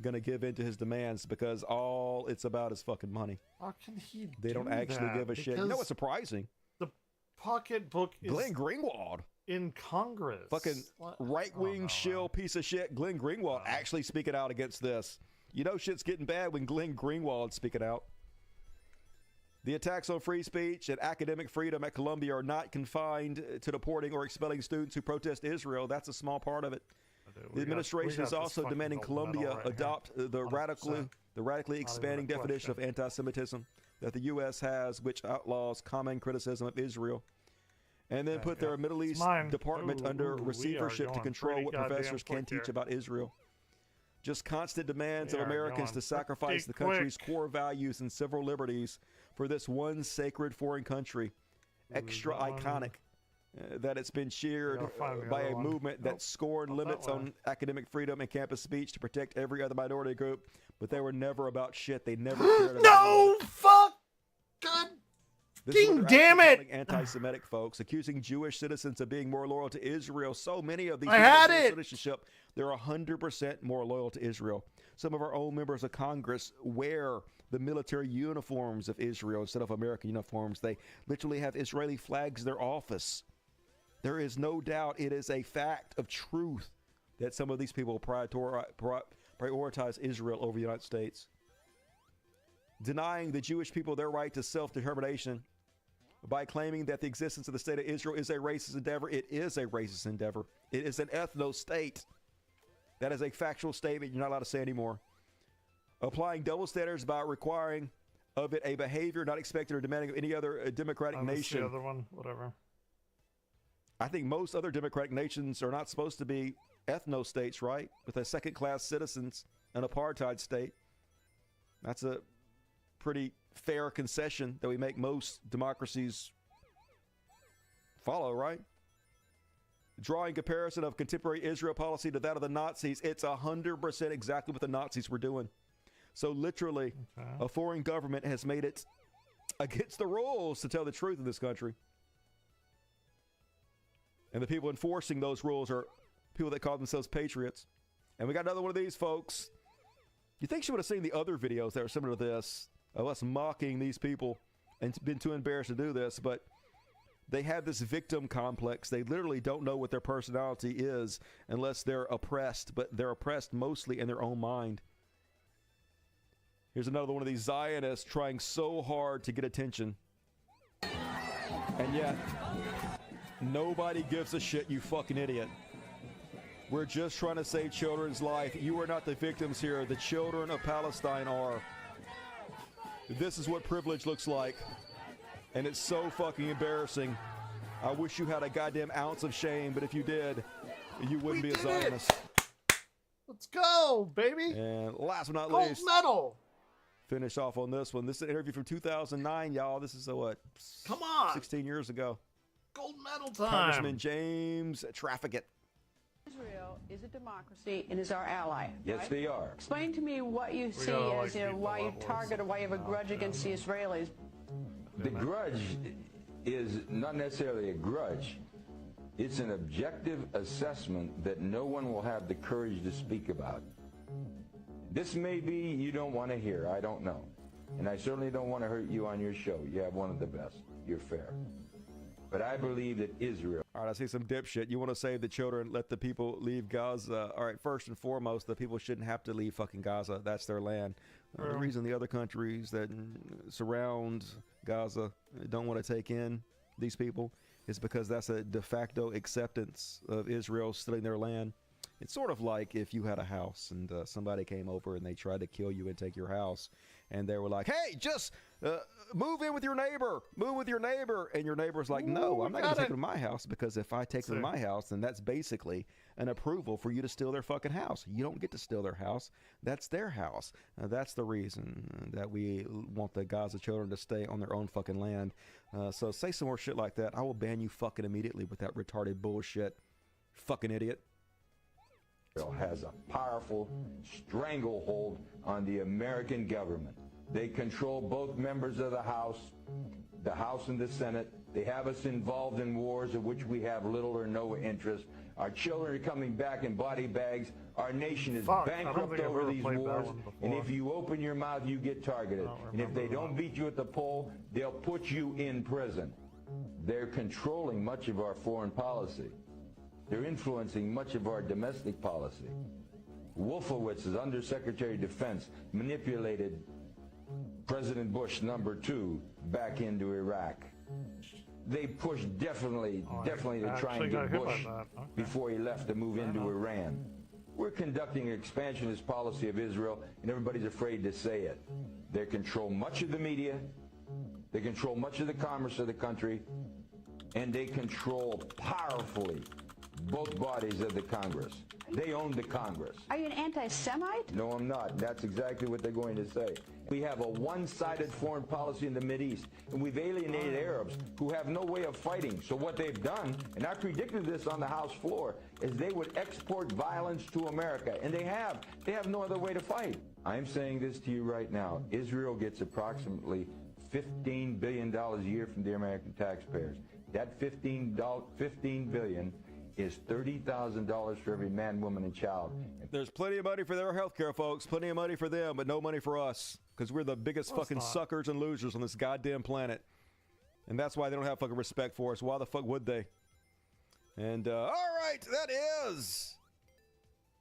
going to give in to his demands because all it's about is fucking money. How can he They don't actually give a shit. You know what's surprising? The pocketbook is Glenn Greenwald in Congress. Fucking right-wing shill piece of shit. Glenn Greenwald actually speaking out against this. You know shit's getting bad when Glenn Greenwald's speaking out. The attacks on free speech and academic freedom at Columbia are not confined to deporting or expelling students who protest Israel. That's a small part of it. The administration is also demanding Columbia adopt the radically expanding definition of anti-Semitism that the U.S. has, which outlaws common criticism of Israel, and then put their Middle East department under receivership to control what professors can teach about Israel. Just constant demands of Americans to sacrifice the country's core values and civil liberties for this one sacred foreign country. Extra iconic that it's been cheered by a movement that scorned limits on academic freedom and campus speech to protect every other minority group, but they were never about shit. They never cared about No, fuck! God damn it! Anti-Semitic folks accusing Jewish citizens of being more loyal to Israel. So many of these citizenship, they're 100% more loyal to Israel. Some of our own members of Congress wear the military uniforms of Israel instead of American uniforms. They literally have Israeli flags in their office. There is no doubt, it is a fact of truth that some of these people prioritize Israel over the United States. Denying the Jewish people their right to self-determination by claiming that the existence of the state of Israel is a racist endeavor. It is a racist endeavor. It is an ethno-state. That is a factual statement you're not allowed to say anymore. Applying double standards by requiring of it a behavior not expected or demanding of any other democratic nation. The other one, whatever. I think most other democratic nations are not supposed to be ethno-states, right? With a second-class citizens, an apartheid state. That's a pretty fair concession that we make most democracies follow, right? Drawing comparison of contemporary Israel policy to that of the Nazis, it's 100% exactly what the Nazis were doing. So literally, a foreign government has made it against the rules to tell the truth in this country. And the people enforcing those rules are people that call themselves patriots. And we got another one of these folks. You think she would have seen the other videos that are similar to this of us mocking these people and been too embarrassed to do this, but they have this victim complex. They literally don't know what their personality is unless they're oppressed, but they're oppressed mostly in their own mind. Here's another one of these Zionists trying so hard to get attention. And yet, nobody gives a shit, you fucking idiot. We're just trying to save children's life. You are not the victims here. The children of Palestine are. This is what privilege looks like. And it's so fucking embarrassing. I wish you had a goddamn ounce of shame, but if you did, you wouldn't be a Zionist. Let's go, baby. And last but not Gold least, medal. finish off on this one. This is an interview from 2009, y'all. This is what? Come on. 16 years ago. Gold medal time. Congressman James Traffickett. Israel is a democracy and is our ally. Yes, right? they are. Explain to me what you see as why you target or why you have a grudge against the Israelis. The grudge is not necessarily a grudge. It's an objective assessment that no one will have the courage to speak about. This may be you don't want to hear. I don't know. And I certainly don't want to hurt you on your show. You have one of the best. You're fair. But I believe that Israel... All right, I see some dipshit. You want to save the children, let the people leave Gaza. All right, first and foremost, the people shouldn't have to leave fucking Gaza. That's their land. The reason the other countries that surround Gaza don't want to take in these people is because that's a de facto acceptance of Israel stealing their land. It's sort of like if you had a house and somebody came over and they tried to kill you and take your house, and they were like, hey, just move in with your neighbor, and your neighbor's like, no, I'm not going to take them to my house, because if I take them to my house, then that's basically an approval for you to steal their fucking house. You don't get to steal their house. That's their house. That's the reason that we want the Gaza children to stay on their own fucking land. So say some more shit like that, I will ban you fucking immediately with that retarded bullshit. Fucking idiot. has a powerful stranglehold on the American government. They control both members of the House and the Senate. They have us involved in wars of which we have little or no interest. Our children are coming back in body bags. Our nation is bankrupt over these wars. And if you open your mouth, you get targeted. And if they don't beat you at the poll, they'll put you in prison. They're controlling much of our foreign policy. They're influencing much of our domestic policy. Wolfowitz, as Undersecretary of Defense, manipulated President Bush #2 back into Iraq. They pushed definitely to try and get Bush before he left to move into Iran. We're conducting an expansionist policy of Israel, and everybody's afraid to say it. They control much of the media, they control much of the commerce of the country, and they control powerfully both bodies of the Congress. They own the Congress. Are you an anti-Semite? No, I'm not. That's exactly what they're going to say. We have a one-sided foreign policy in the Mideast, and we've alienated Arabs who have no way of fighting. So what they've done, and I predicted this on the House floor, is they would export violence to America, and they have. They have no other way to fight. I'm saying this to you right now. Israel gets approximately $15 billion a year from the American taxpayers. That $15 billion is $30,000 for every man, woman, and child. There's plenty of money for their health care, folks. Plenty of money for them, but no money for us. Because we're the biggest fucking suckers and losers on this goddamn planet. And that's why they don't have fucking respect for us. Why the fuck would they? And, all right, that is...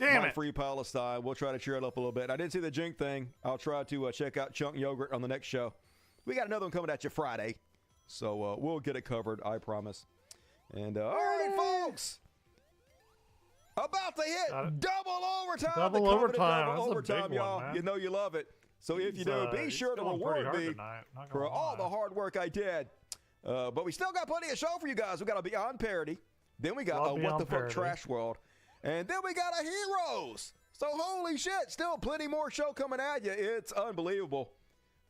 Damn it. Free Palestine. We'll try to cheer it up a little bit. I didn't see the Jink thing. I'll try to check out Chunk Yogurt on the next show. We got another one coming at you Friday. So we'll get it covered, I promise. And, all right, folks. About to hit double overtime. Double overtime, y'all. Man. You know you love it. So if you do, be sure to reward me for all the hard work I did. But we still got plenty of show for you guys. We got a Beyond Parody. Then we got a What the Fuck Trash World. And then we got a Heroes. So holy shit, still plenty more show coming at you. It's unbelievable.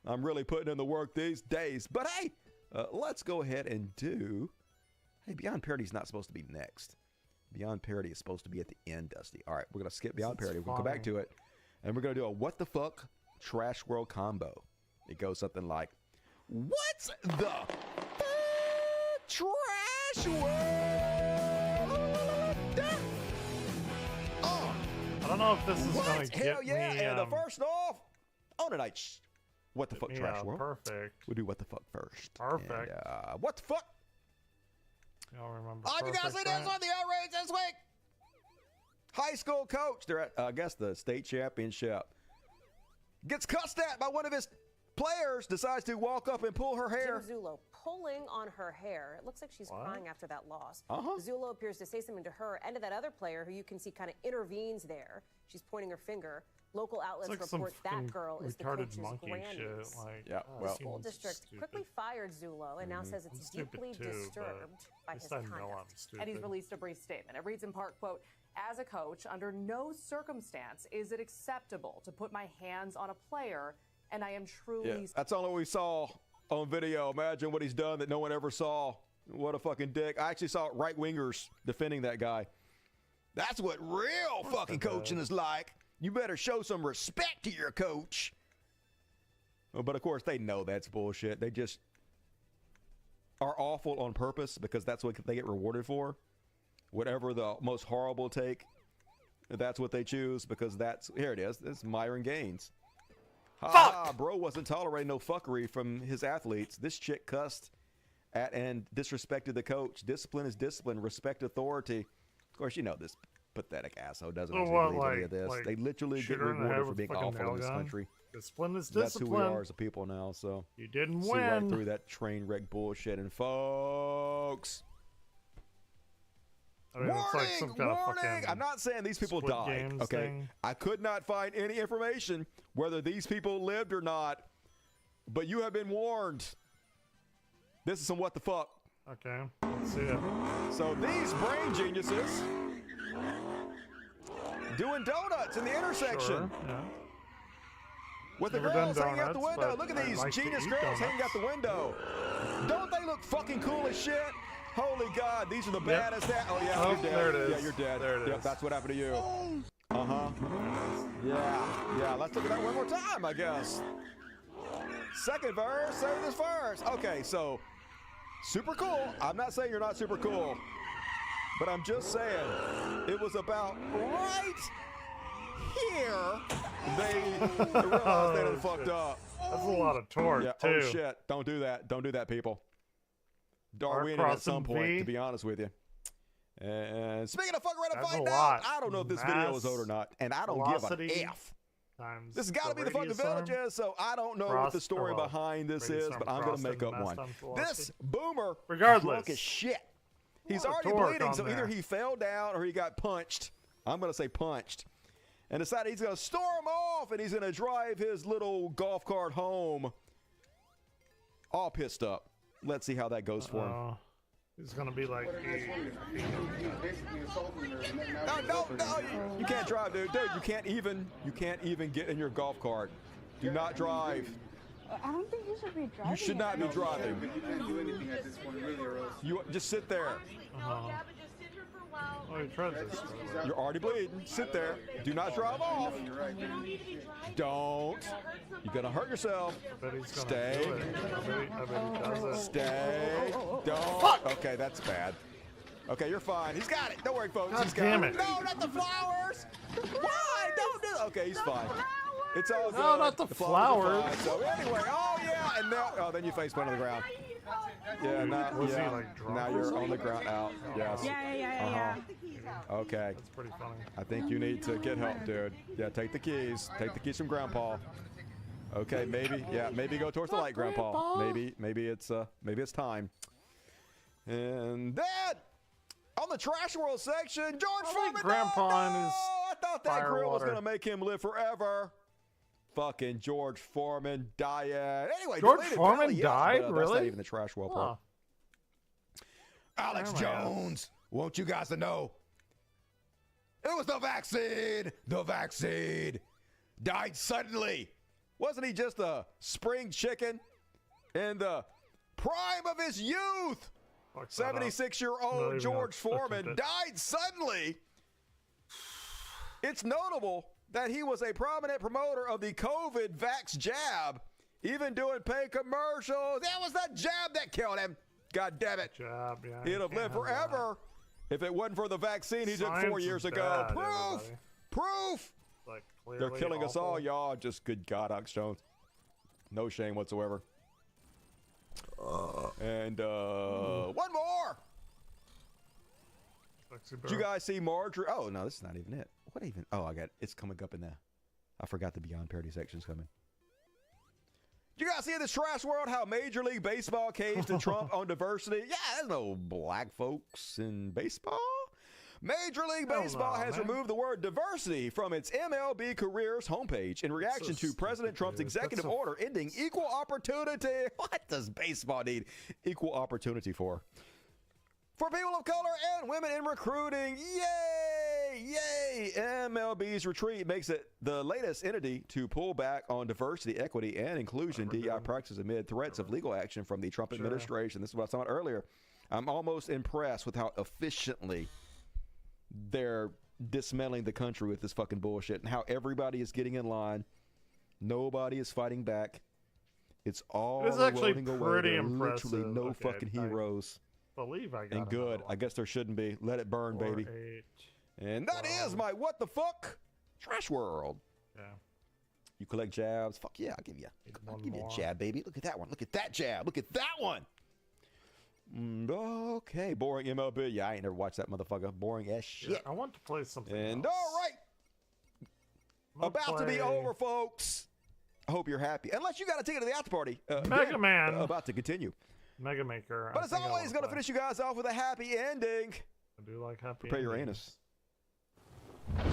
I'm really putting in the work these days. But hey, let's go ahead and do... Hey, Beyond Parody's not supposed to be next. Beyond Parody is supposed to be at the end, Dusty. All right, we're going to skip Beyond Parody. We're going to come back to it. And we're going to do a What the Fuck Trash World combo. It goes something like, what's the Trash World? I don't know if this is going to get Hell yeah. me... And the first off, on tonight's What the Fuck Trash World. Perfect. We'll do What the Fuck first. Perfect. And, what the fuck? Y'all remember You guys see this one, the outrage this week? High school coach, they're at, I guess, the state championship. Gets cussed at by one of his players, decides to walk up and pull her hair. Zullo pulling on her hair. It looks like she's crying after that loss. Uh-huh. Zullo appears to say something to her and to that other player who you can see kind of intervenes there. She's pointing her finger. Local outlets report that girl is the coach's grandniece. The school district quickly fired Zullo and now says it's deeply disturbed by his conduct. And he's released a brief statement. It reads in part, quote, as a coach, under no circumstance is it acceptable to put my hands on a player and I am truly. Yeah, that's all we saw on video. Imagine what he's done that no one ever saw. What a fucking dick. I actually saw right-wingers defending that guy. That's what real fucking coaching is like. You better show some respect to your coach. But, of course, they know that's bullshit. They just are awful on purpose because that's what they get rewarded for. Whatever the most horrible take, that's what they choose because that's... Here it is. It's Myron Gaines. Fuck! Bro wasn't tolerating no fuckery from his athletes. This chick cussed at and disrespected the coach. Discipline is discipline. Respect authority. Of course, you know this pathetic asshole doesn't actually believe any of this. They literally get rewarded for being awful in this country. Discipline is discipline. That's who we are as a people now. So you didn't see win. Right through that train wreck bullshit. And folks, I mean, warning, it's like some kind warning! Of I'm not saying these people died. Okay, thing. I could not find any information whether these people lived or not, but you have been warned. This is some what the fuck. Okay, let's see it. So these brain geniuses doing donuts in the intersection. Sure, yeah. With the girls hanging out the window. Look at these genius girls hanging out the window. Don't they look fucking cool as shit? Holy God, these are the baddest. Oh, yeah, you're dead. There it is. Yeah, you're dead. There it yep, is. that's what happened to you. Uh-huh. Yeah, let's look at that one more time, I guess. Second verse, say this verse. Okay, so, super cool. I'm not saying you're not super cool, but I'm just saying it was about right here they realized they done fucked up. That's a lot of torque, too. Oh, shit. Don't do that. Don't do that, people. Darwinian at some point, to be honest with you. And speaking of fucking ready to find out, I don't know if this video is old or not, and I don't give an F. This has got to be the fucking Villages, so I don't know what the story behind this is, but I'm going to make up one. This boomer, drunk as shit. He's already bleeding, so either he fell down or he got punched. I'm going to say punched. And decided he's going to storm off, and he's going to drive his little golf cart home all pissed up. Let's see how that goes for him. He's gonna be like, no, you can't drive, dude. Dude, you can't even get in your golf cart. Do not drive. I don't think you should be driving. You should not be driving. You can't do anything at this point, really, or else. You just sit there. Oh, you tried this. You're already bleeding. Sit there. Do not drive off. Don't. You're gonna hurt yourself. Stay. Stay. Don't. Fuck. Okay, that's bad. Okay, you're fine. He's got it. Don't worry, folks. He's got it. No, not the flowers. Why? Don't do it. Okay, he's fine. It's all good. No, not the flowers. So anyway, oh yeah, and now, then you face plant on the ground. Yeah, now you're on the ground out. Yes. Yeah. Okay. That's pretty funny. I think you need to get help, dude. Yeah, take the keys. Take the keys from Grandpa. Okay, maybe go towards the light, Grandpa. Maybe it's time. And then on the Trash World section, George Foreman. Grandpa and his I thought that grill was gonna make him live forever. Fucking George Foreman dying. Anyway, George Foreman died? But, really? That's not even the Trash World part. Alex Jones, want you guys to know, it was the vaccine. The vaccine died suddenly. Wasn't he just a spring chicken in the prime of his youth? 76-year-old George Foreman died suddenly. It's notable that he was a prominent promoter of the COVID vax jab, even doing paid commercials. That was that jab that killed him. God damn it. Jab, yeah, he'd have lived forever if it wasn't for the vaccine he took 4 years ago. Proof. Like, they're killing us all, y'all. Just good God, Alex Jones. No shame whatsoever. And one more. Did you guys see Marjorie? Oh, no, this is not even it. What even? Oh, I got it. It's coming up in there. I forgot the Beyond Parody section's coming. Did you guys see in this trash world how Major League Baseball caves to Trump on diversity? Yeah, there's no black folks in baseball. Major League Baseball has removed the word diversity from its MLB careers homepage in reaction to President Trump's executive order ending equal opportunity. What does baseball need equal opportunity for? For people of color and women in recruiting. Yay! Yay! MLB's retreat makes it the latest entity to pull back on diversity, equity, and inclusion DEI practices amid threats of legal action from the Trump administration. This is what I was talking about earlier. I'm almost impressed with how efficiently they're dismantling the country with this fucking bullshit and how everybody is getting in line. Nobody is fighting back. It's all eroding away. Pretty there are impressive. literally no fucking heroes. Believe I got And good. I guess there shouldn't be. Let it burn, baby. 8. And that is my what the fuck trash world. Yeah. You collect jabs. Fuck yeah, I'll give you a jab, baby. Look at that one. Look at that jab. Look at that one. Okay, boring MLB. Yeah, I ain't never watched that motherfucker. Boring as shit. Yeah, I want to play something And else. all right. About to be over, folks. I hope you're happy. Unless you got a ticket to the after party. Mega Man. About to continue. Mega Maker. But it's always going to finish you guys off with a happy ending. I do like happy Prepare your endings. anus.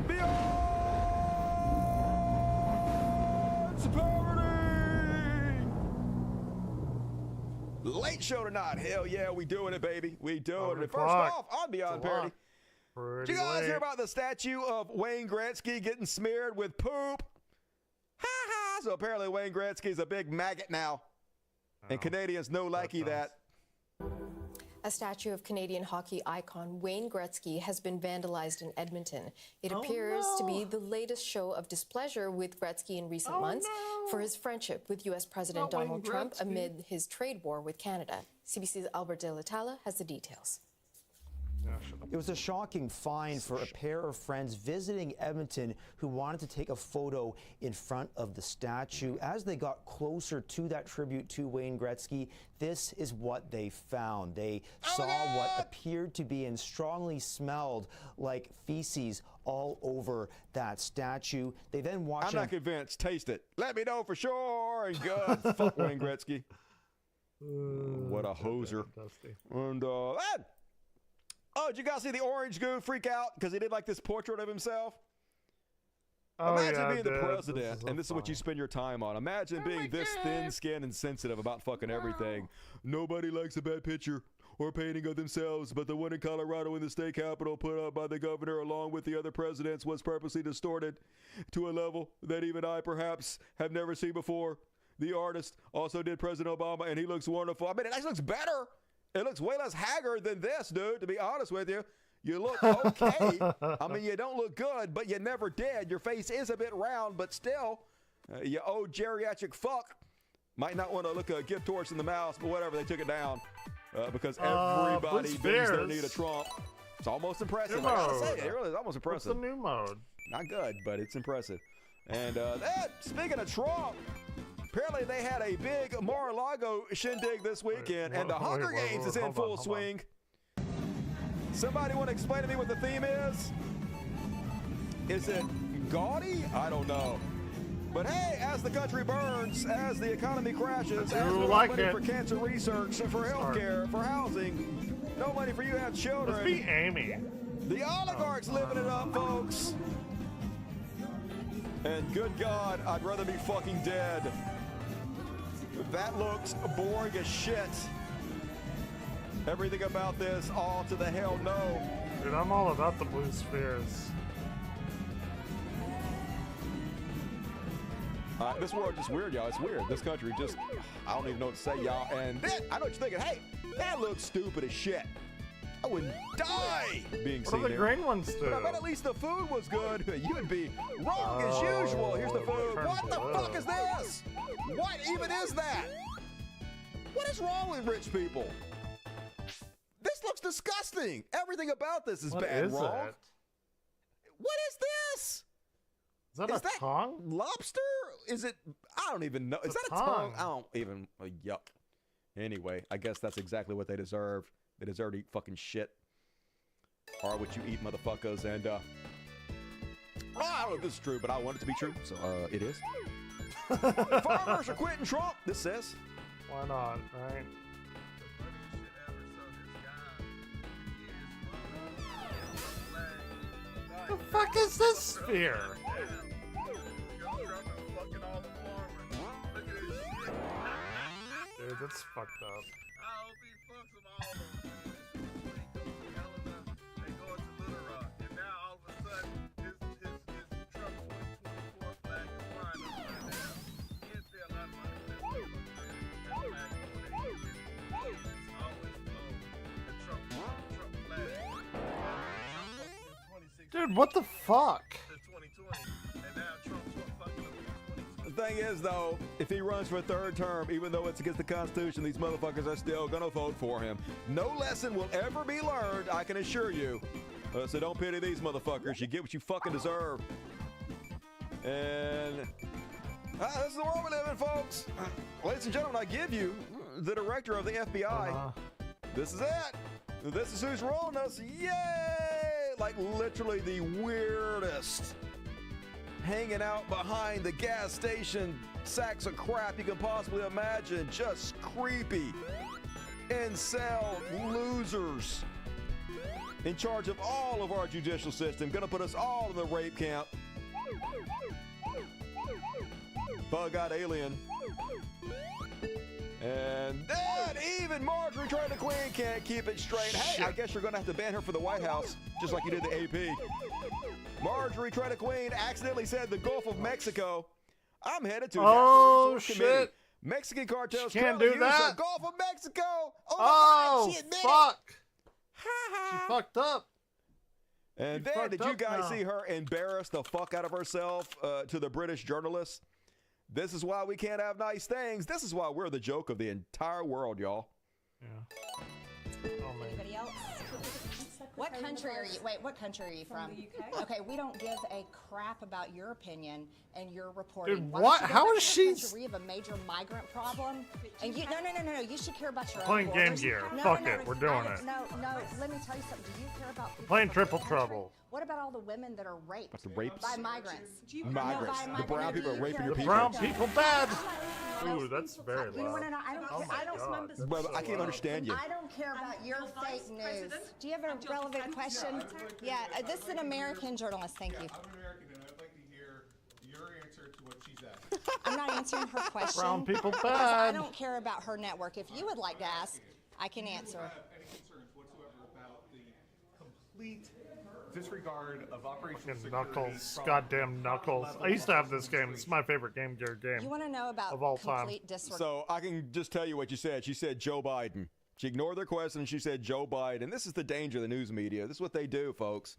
Beyond Superiority! Late show tonight. Hell yeah, we doing it, baby. We doing it. First off, on Beyond Parody. Did you guys hear about the statue of Wayne Gretzky getting smeared with poop? Ha ha! So apparently Wayne Gretzky's a big maggot now. And Canadians know likey that. A statue of Canadian hockey icon Wayne Gretzky has been vandalized in Edmonton. It appears to be the latest show of displeasure with Gretzky in recent months for his friendship with U.S. President Donald Trump amid his trade war with Canada. CBC's Albert De La Talla has the details. It was a shocking find for a pair of friends visiting Edmonton who wanted to take a photo in front of the statue. As they got closer to that tribute to Wayne Gretzky, this is what they found. They saw what appeared to be and strongly smelled like feces all over that statue. They then watched. I'm not convinced. Taste it. Let me know for sure. And good. Fuck Wayne Gretzky. What a hoser. And oh, did you guys see the orange goon freak out because he did like this portrait of himself? Imagine being the president, and this is what you spend your time on. Imagine being this thin-skinned and sensitive about fucking everything. Nobody likes a bad picture or painting of themselves, but the one in Colorado in the state capitol put up by the governor along with the other presidents was purposely distorted to a level that even I perhaps have never seen before. The artist also did President Obama, and he looks wonderful. I mean, it actually looks better. It looks way less haggard than this, dude, to be honest with you. You look okay. I mean, you don't look good, but you never did. Your face is a bit round, but still, you old geriatric fuck might not want to look a gift horse in the mouth, but whatever, they took it down because everybody thinks they need a Trump. It's almost impressive. I gotta say, it really is almost impressive. What's the new mode? Not good, but it's impressive. And speaking of Trump, apparently they had a big Mar-a-Lago shindig this weekend, and the Hunger Games is in full swing. Somebody want to explain to me what the theme is? Is it gaudy? I don't know. But hey, as the country burns, as the economy crashes, as we like money for cancer research, for healthcare, for housing, no money for you to have children. Let's be Amy. The oligarchs living it up, folks. And good God, I'd rather be fucking dead. That looks boring as shit. Everything about this, all to the hell no. Dude, I'm all about the blue spheres. This world is just weird, y'all. It's weird. This country just, I don't even know what to say, y'all. And then, I know what you're thinking. Hey, that looks stupid as shit. I would die being seen there. What do the green ones do? But I bet at least the food was good. You'd be wrong as usual. Here's the food. What the fuck is this? What even is that? What is wrong with rich people? This looks disgusting. Everything about this is bad, wrong. What is this? Is that a tongue? Lobster? Is it? I don't even know. Is that a tongue? I don't even. Yuck. Anyway, I guess that's exactly what they deserve. They deserve to eat fucking shit. Or what you eat, motherfuckers. And I don't know if this is true, but I want it to be true, so it is. Farmers are quitting Trump. This says. Why not? Right. The fuck is this sphere? Dude, that's fucked up. Dude, what the fuck? The thing is, though, if he runs for a third term, even though it's against the Constitution, these motherfuckers are still going to vote for him. No lesson will ever be learned, I can assure you. So don't pity these motherfuckers. You get what you fucking deserve. And this is the world we live in, folks. Ladies and gentlemen, I give you the director of the FBI. This is it. This is who's rolling us. Yay! Like literally the weirdest hanging out behind the gas station sacks of crap you can possibly imagine. Just creepy incel losers in charge of all of our judicial system. Gonna put us all in the rape camp. Bug-eyed alien. And then even Marjorie trying to Queen can't keep it straight. Hey, I guess you're going to have to ban her for the White House, just like you did the AP. Marjorie trying to Queen accidentally said the Gulf of Mexico. I'm headed to oh, Natural shit. Committee. Mexican cartels can't do that. The Gulf of Mexico. Oh, she admitted fuck. She fucked up. And then, did you guys see her embarrass the fuck out of herself to the British journalists? This is why we can't have nice things. This is why we're the joke of the entire world, y'all. Yeah. Anybody else? What country are you? Wait, what country are you from? The UK. Okay, we don't give a crap about your opinion and your reporting. Dude, Why what? don't you go How back is to your she? country where you have a major migrant problem? And you no. You should care about your Playing own Game borders. Gear. No, Fuck no, it, we're doing it. No. Let me tell you something. Do you care about people Playing from Triple your country? Trouble. What about all the women that are raped? The rapes? By migrants. Migrants. No, by The brown people are raping your people. Brown people bad. Ooh, that's very You want loud. to know? I don't. Well, I can't understand you. I don't care about your fake news. Do you have a relevant question? Yeah, this is an American journalist. Thank you. I'm an American, and I'd like to hear your answer to what she's asked. I'm not answering her question. Brown people because bad. I don't care about her network. If you would like to ask, I can answer. Do you have any concerns whatsoever about the complete disregard of operational Knuckles, goddamn Knuckles. I used to have this game. It's my favorite Game Gear game. You want to know about of all time. complete disregard? So I can just tell you what you said. She said Joe Biden. She ignored their question and she said Joe Biden. This is the danger of the news media. This is what they do, folks.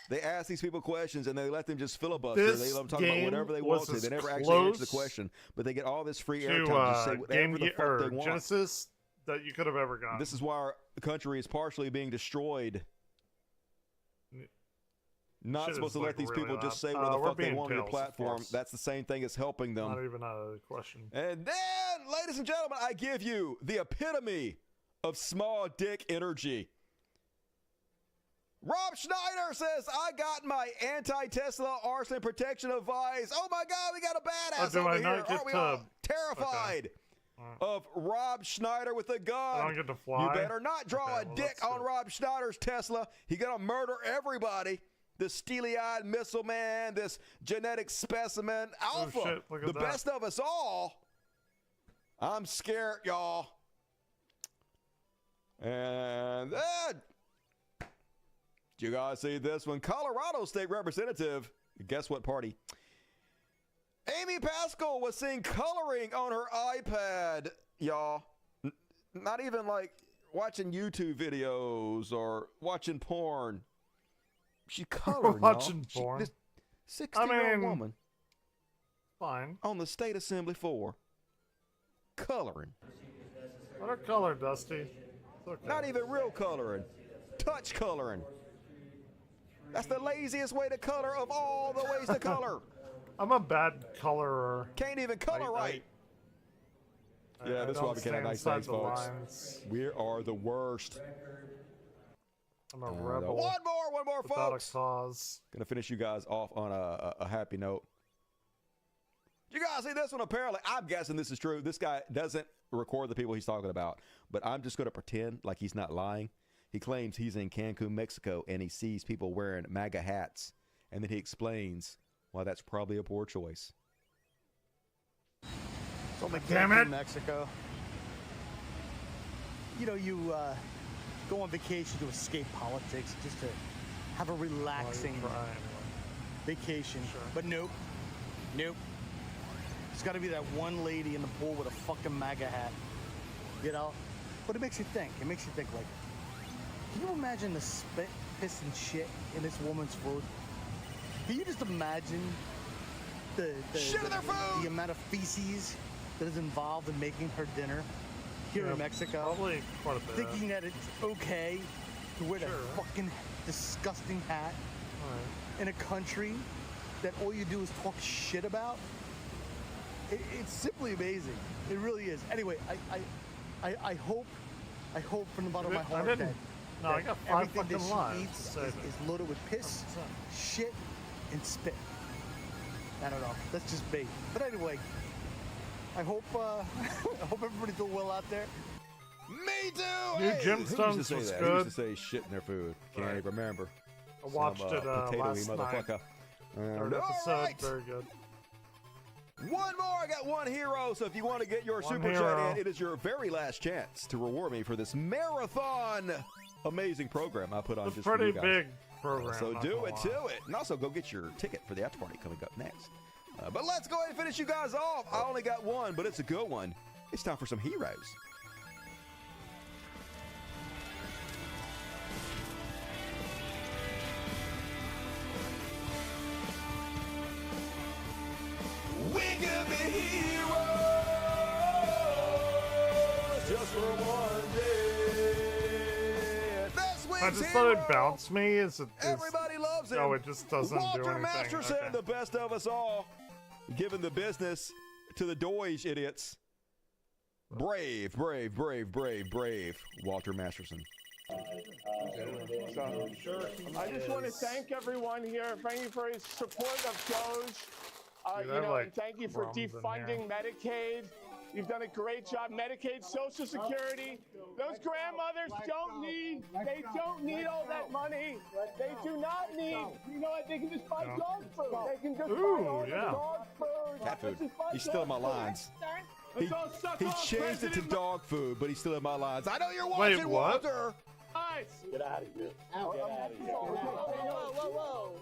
They ask these people questions and they let them just filibuster. They let them talk about whatever they want to. They never actually answer the question, but they get all this free airtime to say whatever the fuck they want. Genesis that you could have ever gotten. This is why our country is partially being destroyed. Not supposed to let these people just say what the fuck they want on the platform. That's the same thing as helping them. Not even a question. And then, ladies and gentlemen, I give you the epitome of small dick energy. Rob Schneider says, I got my anti-Tesla arson protection advice. Oh my God, we got a badass over here. Aren't we all terrified of Rob Schneider with a gun? I don't get to fly. You better not draw a dick on Rob Schneider's Tesla. He's going to murder everybody. This steely-eyed missile man, this genetic specimen, alpha, shit, look at the that. best of us all. I'm scared, y'all. And then, did you guys see this one? Colorado State Representative, guess what party? Amy Pascal was seen coloring on her iPad, y'all. Not even like watching YouTube videos or watching porn. She colored watching porn. This 60-year-old woman. Fine. On the state assembly floor. Coloring. What a color, Dusty. It's okay. Not even real coloring. Touch coloring. That's the laziest way to color of all the ways to color. I'm a bad colorer. Can't even color right. Yeah, that's why we can't have nice things, folks. Lines. We are the worst. I'm a rebel. One more, without folks. A cause. Gonna finish you guys off on a happy note. You guys see this one? Apparently, I'm guessing this is true. This guy doesn't record the people he's talking about, but I'm just gonna pretend like he's not lying. He claims he's in Cancun, Mexico, and he sees people wearing MAGA hats, and then he explains why that's probably a poor choice. It's only Damn Cancun, it. Mexico. You know, you go on vacation to escape politics, just to have a relaxing vacation. Sure. But nope. There's got to be that one lady in the pool with a fucking MAGA hat, you know? But it makes you think. It makes you think, like, can you imagine the piss and shit in this woman's food. Can you just imagine the amount of feces that is involved in making her dinner here in Mexico? Probably quite a bit. Thinking that it's okay to wear that fucking disgusting hat in a country that all you do is talk shit about. It's simply amazing. It really is. Anyway, I hope from the bottom of my heart that I got 5 everything that fucking she lives. eats is loaded with piss, shit, and spit. I don't know. That's just me. But anyway, I hope everybody's doing well out there. Me too. New Hey, Gemstones who used to say was that? good. Who used to say shit in their food? Can't even remember. I watched it last night. Motherfucker. Third episode, very good. One more. I got one hero. So if you want to get your super chat in, it is your very last chance to reward me for this marathon amazing program I put on just for you guys. Pretty big program. So do it to it. And also go get your ticket for the after party coming up next. But let's go ahead and finish you guys off. I only got one, but it's a good one. It's time for some heroes. We can be heroes just for one day. Best wins I just thought it bounced me. Everybody loves him. No, it just doesn't do Walter anything. Masterson, Okay. the best of us all, giving the business to the Deutsch idiots. Brave, brave, brave, brave, brave, Walter Masterson. I just want to thank everyone here. Thank you for his support of Doge. And thank you for defunding Medicaid. You've done a great job. Medicaid, Social Security. Those grandmothers don't need all that money. They do not need, you know what, they can just buy dog food. They can just buy all the dog food. Cat food. He's still in my lines. He changed it to dog food, but he's still in my lines. I know you're watching, Wait, what? Walter. Get out of here. Get out of here. Whoa.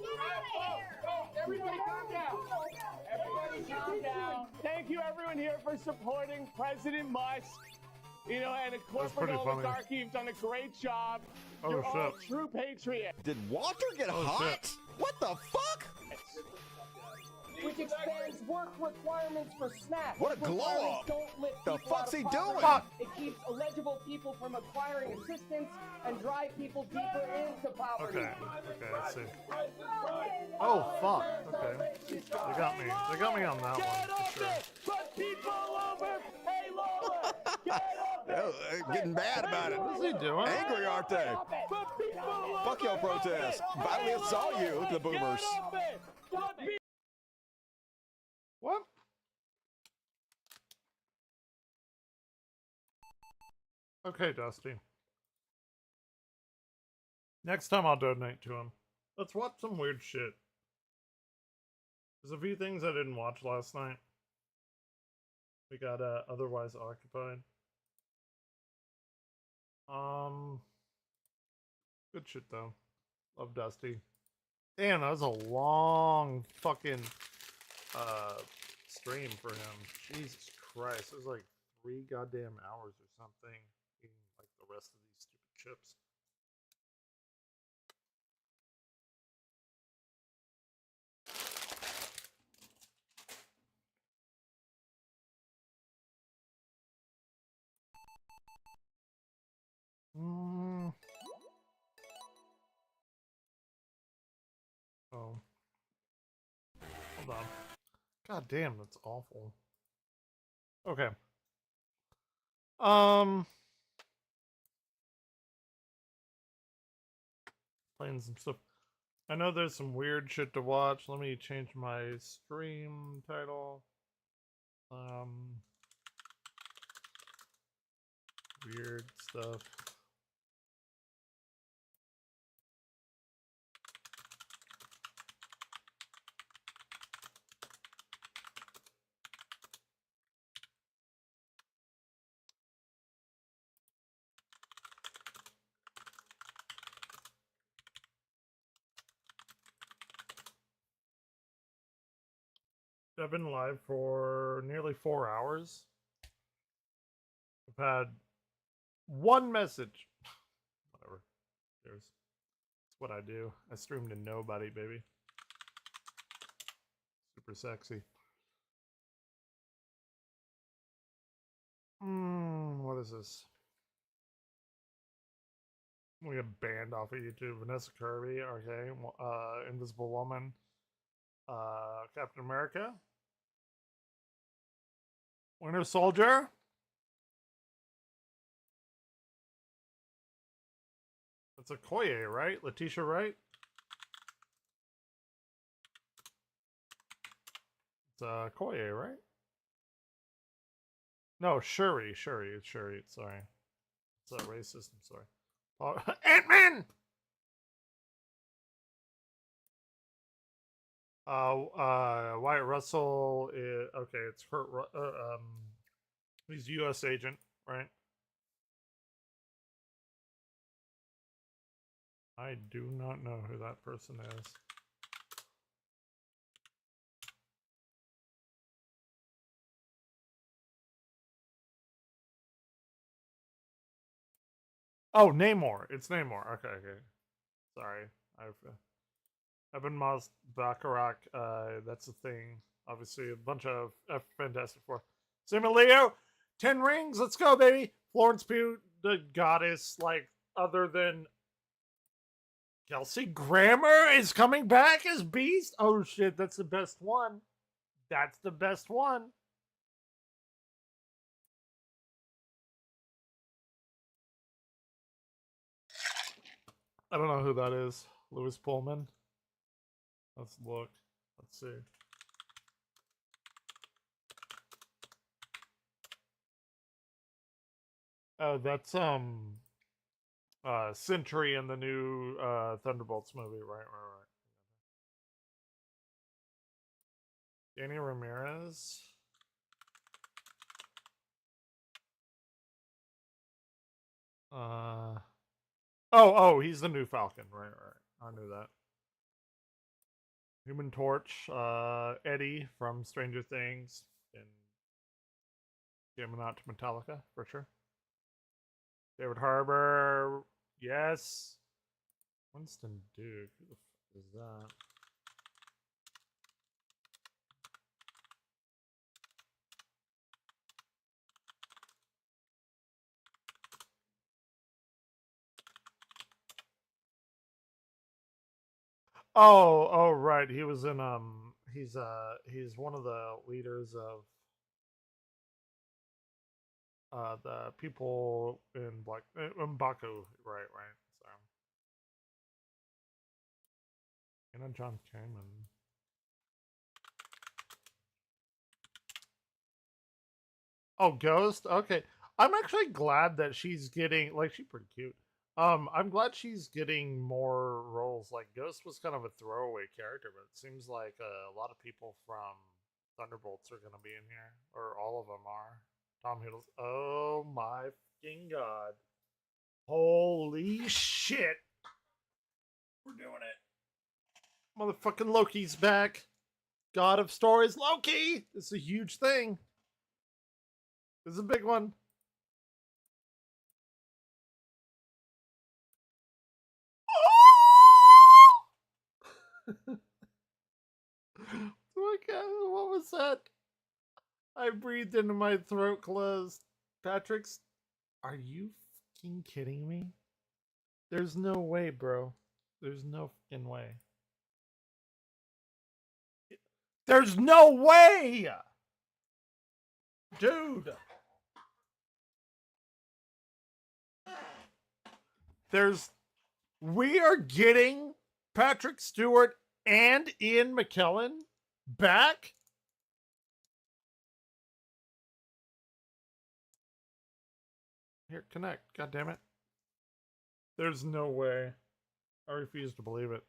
Everybody calm down. Everybody calm down. Thank you, everyone here, for supporting President Musk. And a corporate oligarchy, you've done a great job. You're all true patriots. Did Walter get hot? Shit. What the fuck? Which expands work requirements for SNAP. What a glow up. Don't lift The people fuck's out of he poverty. doing? Fuck. It keeps eligible people from acquiring assistance and drive people deeper into poverty. Okay, I see. Oh, fuck. Okay. They got me on that one, for sure. Put people over. Hey, Lola. Get up Getting mad about it. What's he doing? Angry, aren't they? Fuck your protest. Finally saw you, the boomers. What? Okay, Dusty. Next time I'll donate to him. Let's watch some weird shit. There's a few things I didn't watch last night. We got otherwise occupied. Good shit though. Love Dusty. Damn, that was a long fucking stream for him. Jesus Christ. It was like 3 goddamn hours or something. Eating like the rest of these stupid chips. Oh. Hold on. God damn, that's awful. Okay. Playing some stuff. I know there's some weird shit to watch. Let me change my stream title. Weird stuff. I've been live for nearly 4 hours. I've had one message. Whatever. It's what I do. I stream to nobody, baby. Super sexy. What is this? We get banned off of YouTube. Vanessa Kirby, okay. Invisible Woman. Captain America. Winter Soldier. That's a Koye, right? Letitia Wright. It's a Koye, right? No, Shuri. It's Shuri. Sorry. It's a racist. I'm sorry. Ant-Man! Wyatt Russell is, okay, it's Kurt, he's U.S. agent, right? I do not know who that person is. Oh, Namor. It's Namor. Okay. Sorry. Evan Moss Bacharach, that's a thing. Obviously, a bunch of Fantastic Four. Simu Leo, 10 rings. Let's go, baby. Florence Pugh, the goddess, like, other than Kelsey Grammer is coming back as Beast. Oh, shit. That's the best one. That's the best one. I don't know who that is. Louis Pullman. Let's look. Let's see. Oh, that's Sentry in the new Thunderbolts movie. Right. Danny Ramirez. Oh, he's the new Falcon. Right. I knew that. Human Torch, Eddie from Stranger Things, and jamming out to Metallica, for sure. David Harbour, yes. Winston Duke, who the fuck is that? Oh, right. He was in he's one of the leaders of the people in M'Baku, right. So Anna John Kamen. Oh, Ghost? Okay. I'm actually glad that she's getting, like, she's pretty cute. I'm glad she's getting more roles. Like, Ghost was kind of a throwaway character, but it seems like a lot of people from Thunderbolts are going to be in here, or all of them are. Tom Hiddleston. Oh my fucking god. Holy shit. We're doing it. Motherfucking Loki's back. God of Stories, Loki! This is a huge thing. This is a big one. Oh my god, what was that? I breathed into my throat closed. Patrick's, are you fucking kidding me? There's no way, bro. There's no fucking way. There's no way! Dude! We are getting Patrick Stewart and Ian McKellen back? Here, connect. God damn it. There's no way. I refuse to believe it.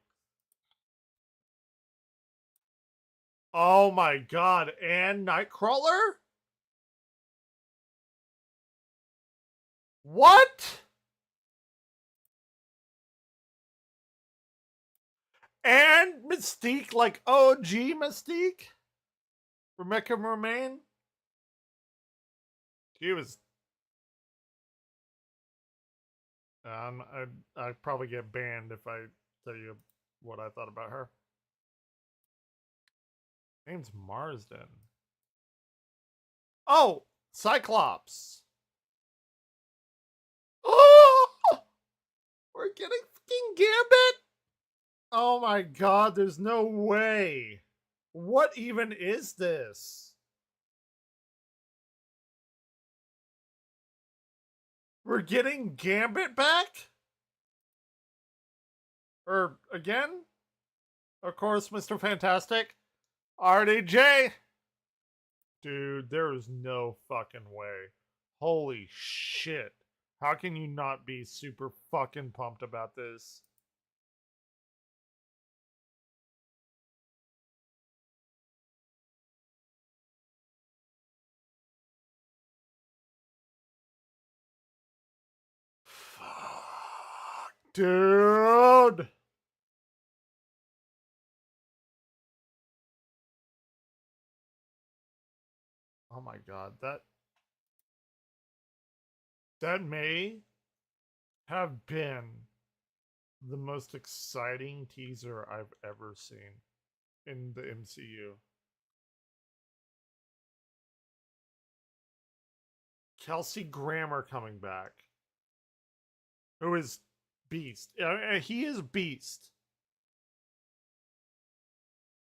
Oh my god. And Nightcrawler? What? And Mystique, like OG Mystique? Rebecca Romaine? She was... I'd probably get banned if I tell you what I thought about her. Name's Marsden. Oh, Cyclops. Oh, we're getting fucking Gambit. Oh my god, there's no way. What even is this? We're getting Gambit back? Or again? Of course, Mr. Fantastic. RDJ. Dude, there is no fucking way. Holy shit. How can you not be super fucking pumped about this? Fuck, dude. Oh my god, that may have been the most exciting teaser I've ever seen in the MCU. Kelsey Grammer coming back. Who is Beast. He is Beast.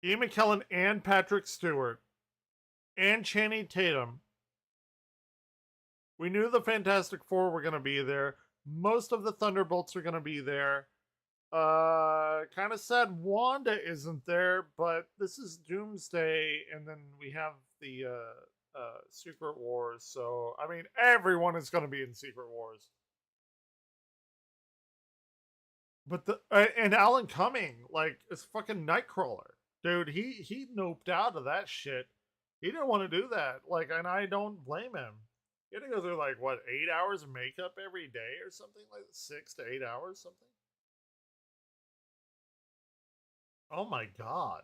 Ian McKellen and Patrick Stewart and Channing Tatum. We knew the Fantastic Four were going to be there. Most of the Thunderbolts are going to be there. Kind of sad Wanda isn't there, but this is Doomsday, and then we have the Secret Wars. So, I mean, everyone is going to be in Secret Wars. But and Alan Cumming, like, is fucking Nightcrawler. Dude, he noped out of that shit. He didn't want to do that. Like, and I don't blame him. He had to go through, like, what, 8 hours of makeup every day or something? Like 6 to 8 hours, something? Oh my god.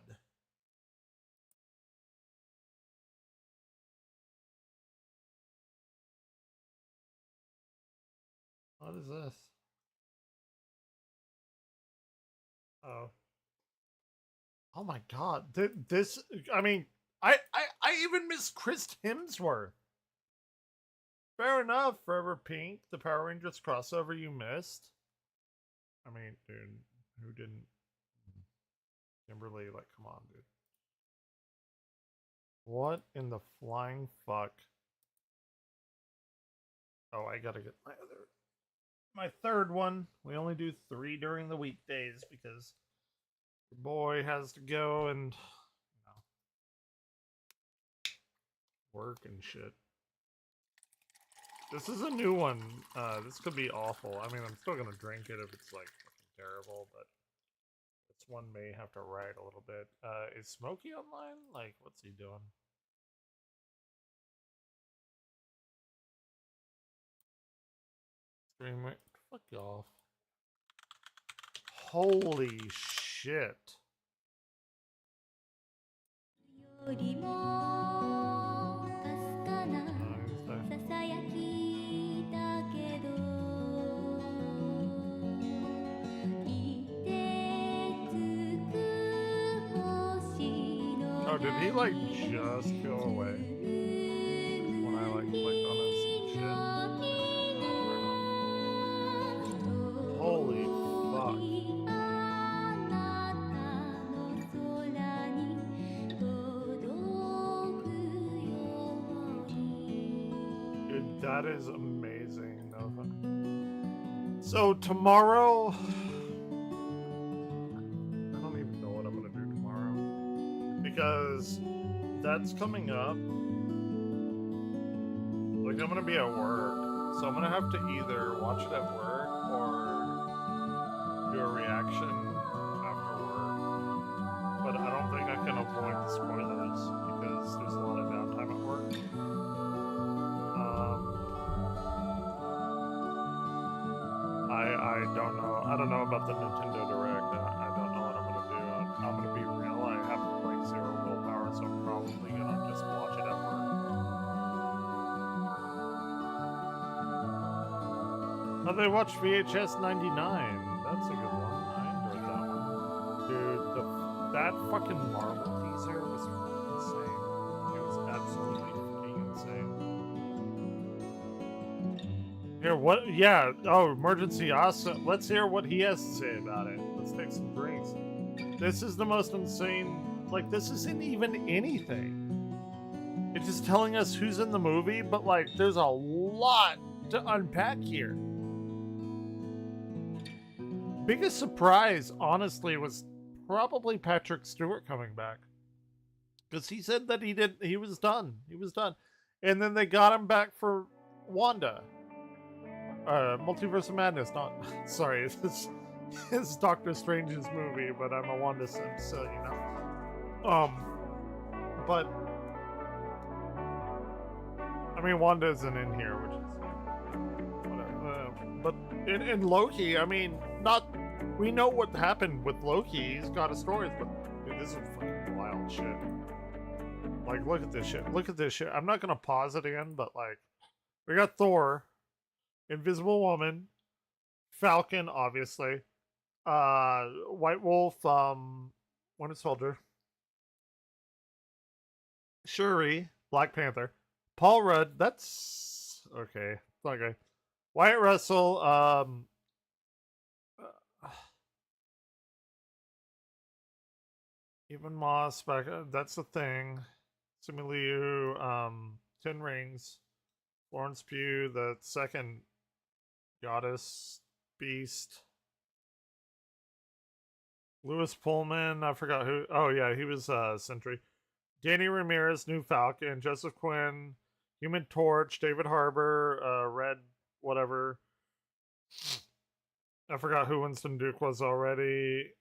What is this? Oh. Oh my god. This, I mean, I even miss Chris Hemsworth. Fair enough, Forever Pink, the Power Rangers crossover you missed. I mean, dude, who didn't? Kimberly, like, come on, dude. What in the flying fuck? Oh, I gotta get my third one. We only do 3 during the weekdays because your boy has to go and, you know, work and shit. This is a new one. This could be awful. I mean, I'm still gonna drink it if it's like fucking terrible, but this one may have to ride a little bit. Is Smokey online? Like, what's he doing? Stream it. Fuck off. Holy shit. Oh, did he like just go away when I like clicked on his shit? Holy fuck. Dude, that is amazing, Nova. So tomorrow, I don't even know what I'm gonna do tomorrow because that's coming up. Like, I'm gonna be at work, so I'm gonna have to either watch it at work or do a reaction after work. But I don't think I can avoid the spoilers because there's a lot of downtime at work. I don't know. I don't know about the Nintendo Direct. I don't know what I'm gonna do. I'm gonna be real. I have like 0 willpower, so I'm probably gonna just watch it at work. Oh, they watched VHS 99. That's a good one. I enjoyed that Dude, that fucking Marvel teaser was insane. It was absolutely fucking insane. Here, what? Yeah. Oh, emergency awesome. Let's hear what he has to say about it. Let's take some drinks. This is the most insane. Like, this isn't even anything. It's just telling us who's in the movie, but like, there's a lot to unpack here. Biggest surprise, honestly, was probably Patrick Stewart coming back, because he said that he was done. He was done, and then they got him back for Wanda. Multiverse of Madness. Not sorry, it's Doctor Strange's movie, but I'm a Wanda simp, so you know. But I mean, Wanda isn't in here, which is whatever. But in Loki, I mean, we know what happened with Loki. He's got a story, but dude, this is fucking wild shit. Like, look at this shit. Look at this shit. I'm not gonna pause it again, but like, we got Thor, Invisible Woman, Falcon, obviously, White Wolf, Winter Soldier, Shuri, Black Panther, Paul Rudd. That's okay. Okay. Wyatt Russell, Even Moss back. That's the Thing. Simu Liu, Ten Rings, Florence Pugh, the second Goddess Beast, Louis Pullman. I forgot who. Oh yeah, he was Sentry. Danny Ramirez, New Falcon, Joseph Quinn, Human Torch, David Harbour, Red, whatever. I forgot who Winston Duke was already.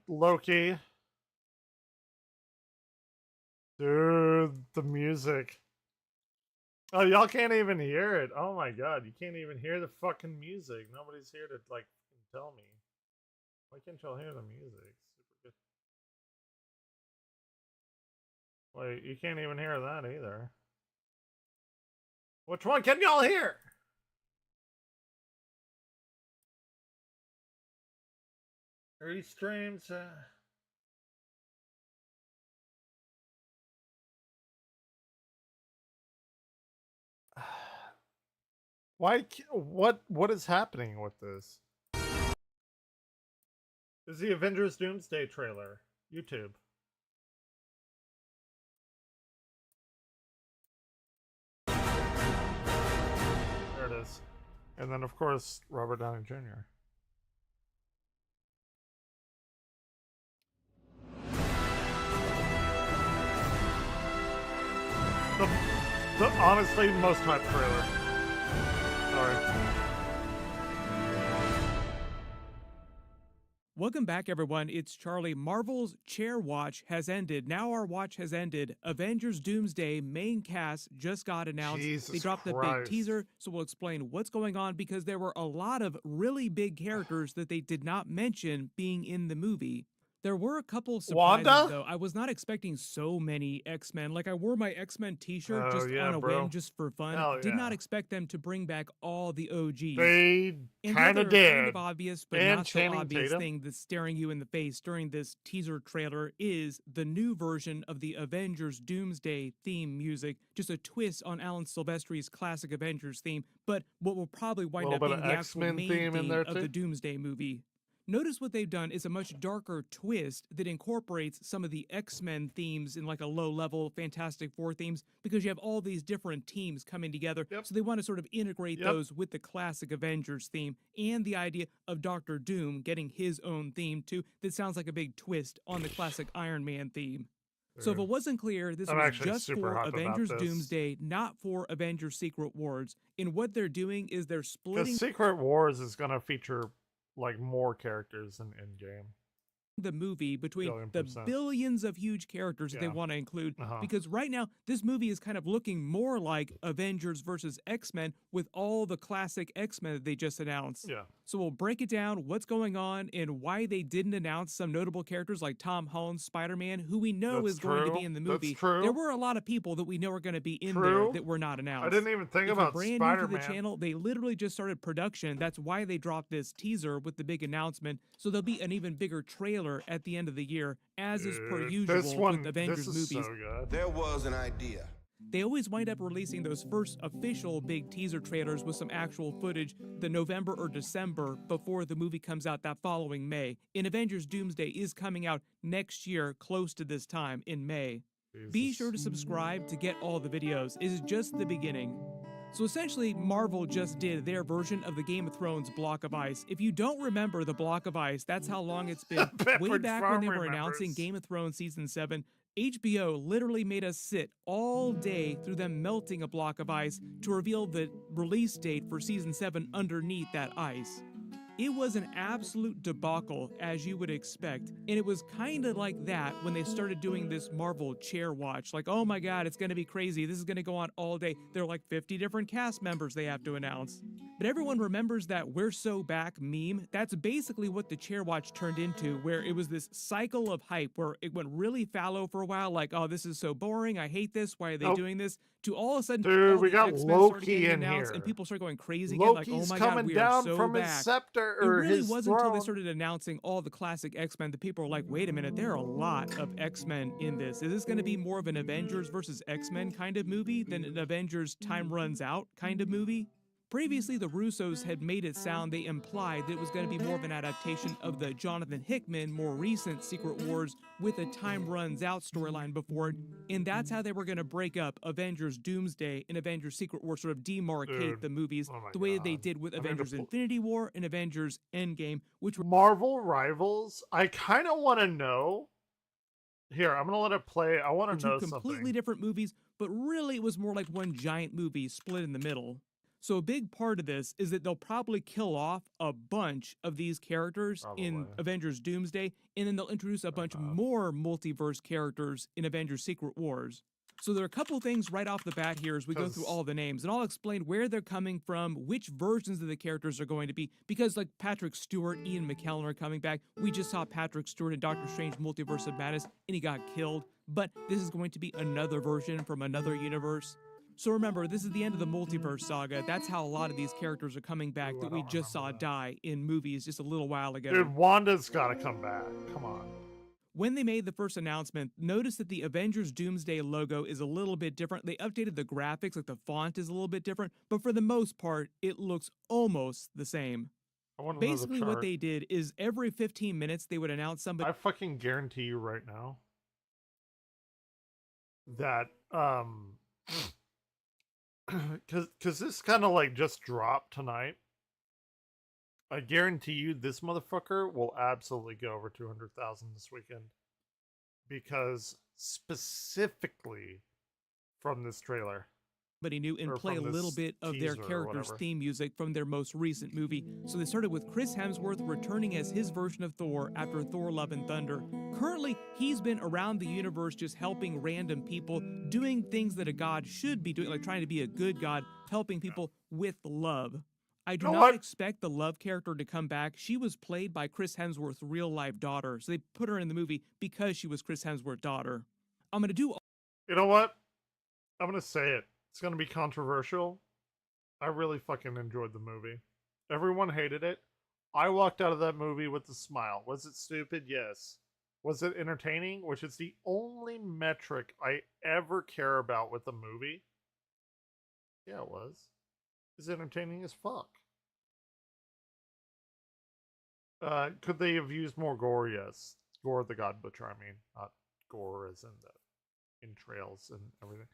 Loki. Dude, the music. Oh, y'all can't even hear it. Oh my god, you can't even hear the fucking music. Nobody's here to, like, tell me. Why can't y'all hear the music? Super good. Wait, you can't even hear that either. Which one can y'all hear? Restreams. Why? What is happening with this? This is the Avengers Doomsday trailer. YouTube. There it is. And then, of course, Robert Downey Jr. The honestly most hyped trailer. Sorry. Welcome back, everyone. It's Charlie. Marvel's Chair Watch has ended. Now our watch has ended. Avengers Doomsday main cast just got announced. They dropped a big teaser, so we'll explain what's going on, because there were a lot of really big characters that they did not mention being in the movie. There were a couple surprises, though. I was not expecting so many X-Men. Like, I wore my X-Men t-shirt just on a whim, just for fun. Did not expect them to bring back all the OGs. They kind of did. Kind of obvious, but not so obvious thing that's staring you in the face during this teaser trailer is the new version of the Avengers Doomsday theme music. Just a twist on Alan Silvestri's classic Avengers theme, but what will probably wind up being the actual main theme of the Doomsday movie. Notice what they've done is a much darker twist that incorporates some of the X-Men themes in like a low-level Fantastic Four themes, because you have all these different teams coming together. So they want to sort of integrate those with the classic Avengers theme and the idea of Dr. Doom getting his own theme too. That sounds like a big twist on the classic Iron Man theme. So if it wasn't clear, this was just for Avengers Doomsday, not for Avengers Secret Wars. And what they're doing is they're splitting... Secret Wars is going to feature like more characters in Endgame. the movie between the billions of huge characters that they want to include, because right now this movie is kind of looking more like Avengers versus X-Men with all the classic X-Men that they just announced. So we'll break it down, what's going on and why they didn't announce some notable characters like Tom Holland's Spider-Man, who we know is going to be in the movie. There were a lot of people that we know are going to be in there that were not announced. I didn't even think about brand Spider-Man. New to the channel, they literally just started production. That's why they dropped this teaser with the big announcement. So there'll be an even bigger trailer at the end of the year, as is per usual with Avengers movies. So there was an idea. They always wind up releasing those first official big teaser trailers with some actual footage the November or December before the movie comes out that following May. And Avengers Doomsday is coming out next year, close to this time in May. Be sure to subscribe to get all the videos. It is just the beginning. So essentially, Marvel just did their version of the Game of Thrones block of ice. If you don't remember the block of ice, that's how long it's been. Way back when they were announcing Game of Thrones Season 7, HBO literally made us sit all day through them melting a block of ice to reveal the release date for Season 7 underneath that ice. It was an absolute debacle, as you would expect, and it was kind of like that when they started doing this Marvel chair watch. Like, oh my god, it's going to be crazy. This is going to go on all day. There are like 50 different cast members they have to announce. But everyone remembers that "We're So Back" meme. That's basically what the chair watch turned into, where it was this cycle of hype where it went really fallow for a while, like, oh, this is so boring, I hate this, why are they doing this? To all of a sudden, dude, we got X-Men Loki in here, and people start going crazy Loki's again, like, oh my coming god, we down are so from back. his scepter It or really his wasn't until they throne. started announcing all the classic X-Men that people were like, wait a minute, there are a lot of X-Men in this. Is this going to be more of an Avengers versus X-Men kind of movie than an Avengers Time Runs Out kind of movie? Previously, the Russos had made it sound, they implied that it was going to be more of an adaptation of the Jonathan Hickman, more recent Secret Wars with a Time Runs Out storyline before it, and that's how they were going to break up Avengers Doomsday and Avengers Secret Wars, sort of demarcate the movies the way that they did with Avengers Infinity War and Avengers Endgame, which were Marvel Rivals. I kind of want to know. Here, I'm going to let it play. I want to know two completely different movies, but really it was more like one giant movie split in the middle. So a big part of this is that they'll probably kill off a bunch of these characters in Avengers Doomsday, and then they'll introduce a bunch more multiverse characters in Avengers Secret Wars. So there are a couple things right off the bat here as we go through all the names, and I'll explain where they're coming from, which versions of the characters are going to be, because like Patrick Stewart, Ian McKellen are coming back. We just saw Patrick Stewart in Doctor Strange Multiverse of Madness, and he got killed, but this is going to be another version from another universe. So remember, this is the end of the multiverse saga. That's how a lot of these characters are coming back that we just saw die in movies just a little while ago. Dude, Wanda's got to come back. Come on. When they made the first announcement, notice that the Avengers Doomsday logo is a little bit different. They updated the graphics, like the font is a little bit different, but for the most part, it looks almost the same. Basically what they did is every 15 minutes they would announce somebody. I fucking guarantee you right now that because this kind of like just dropped tonight. I guarantee you this motherfucker will absolutely go over 200,000 this weekend, because specifically from this trailer. Somebody new and play a little bit of their character's theme music from their most recent movie. So they started with Chris Hemsworth returning as his version of Thor after Thor Love and Thunder. Currently, he's been around the universe just helping random people, doing things that a god should be doing, like trying to be a good god, helping people with love. I do not expect the love character to come back. She was played by Chris Hemsworth's real-life daughter, so they put her in the movie because she was Chris Hemsworth's daughter. I'm going to do... You know what? I'm going to say it. It's going to be controversial. I really fucking enjoyed the movie. Everyone hated it. I walked out of that movie with a smile. Was it stupid? Yes. Was it entertaining? Which is the only metric I ever care about with a movie. Yeah, it was. It's entertaining as fuck. Could they have used more gore? Yes. Gore the God Butcher, I mean. Not gore as in the entrails and everything.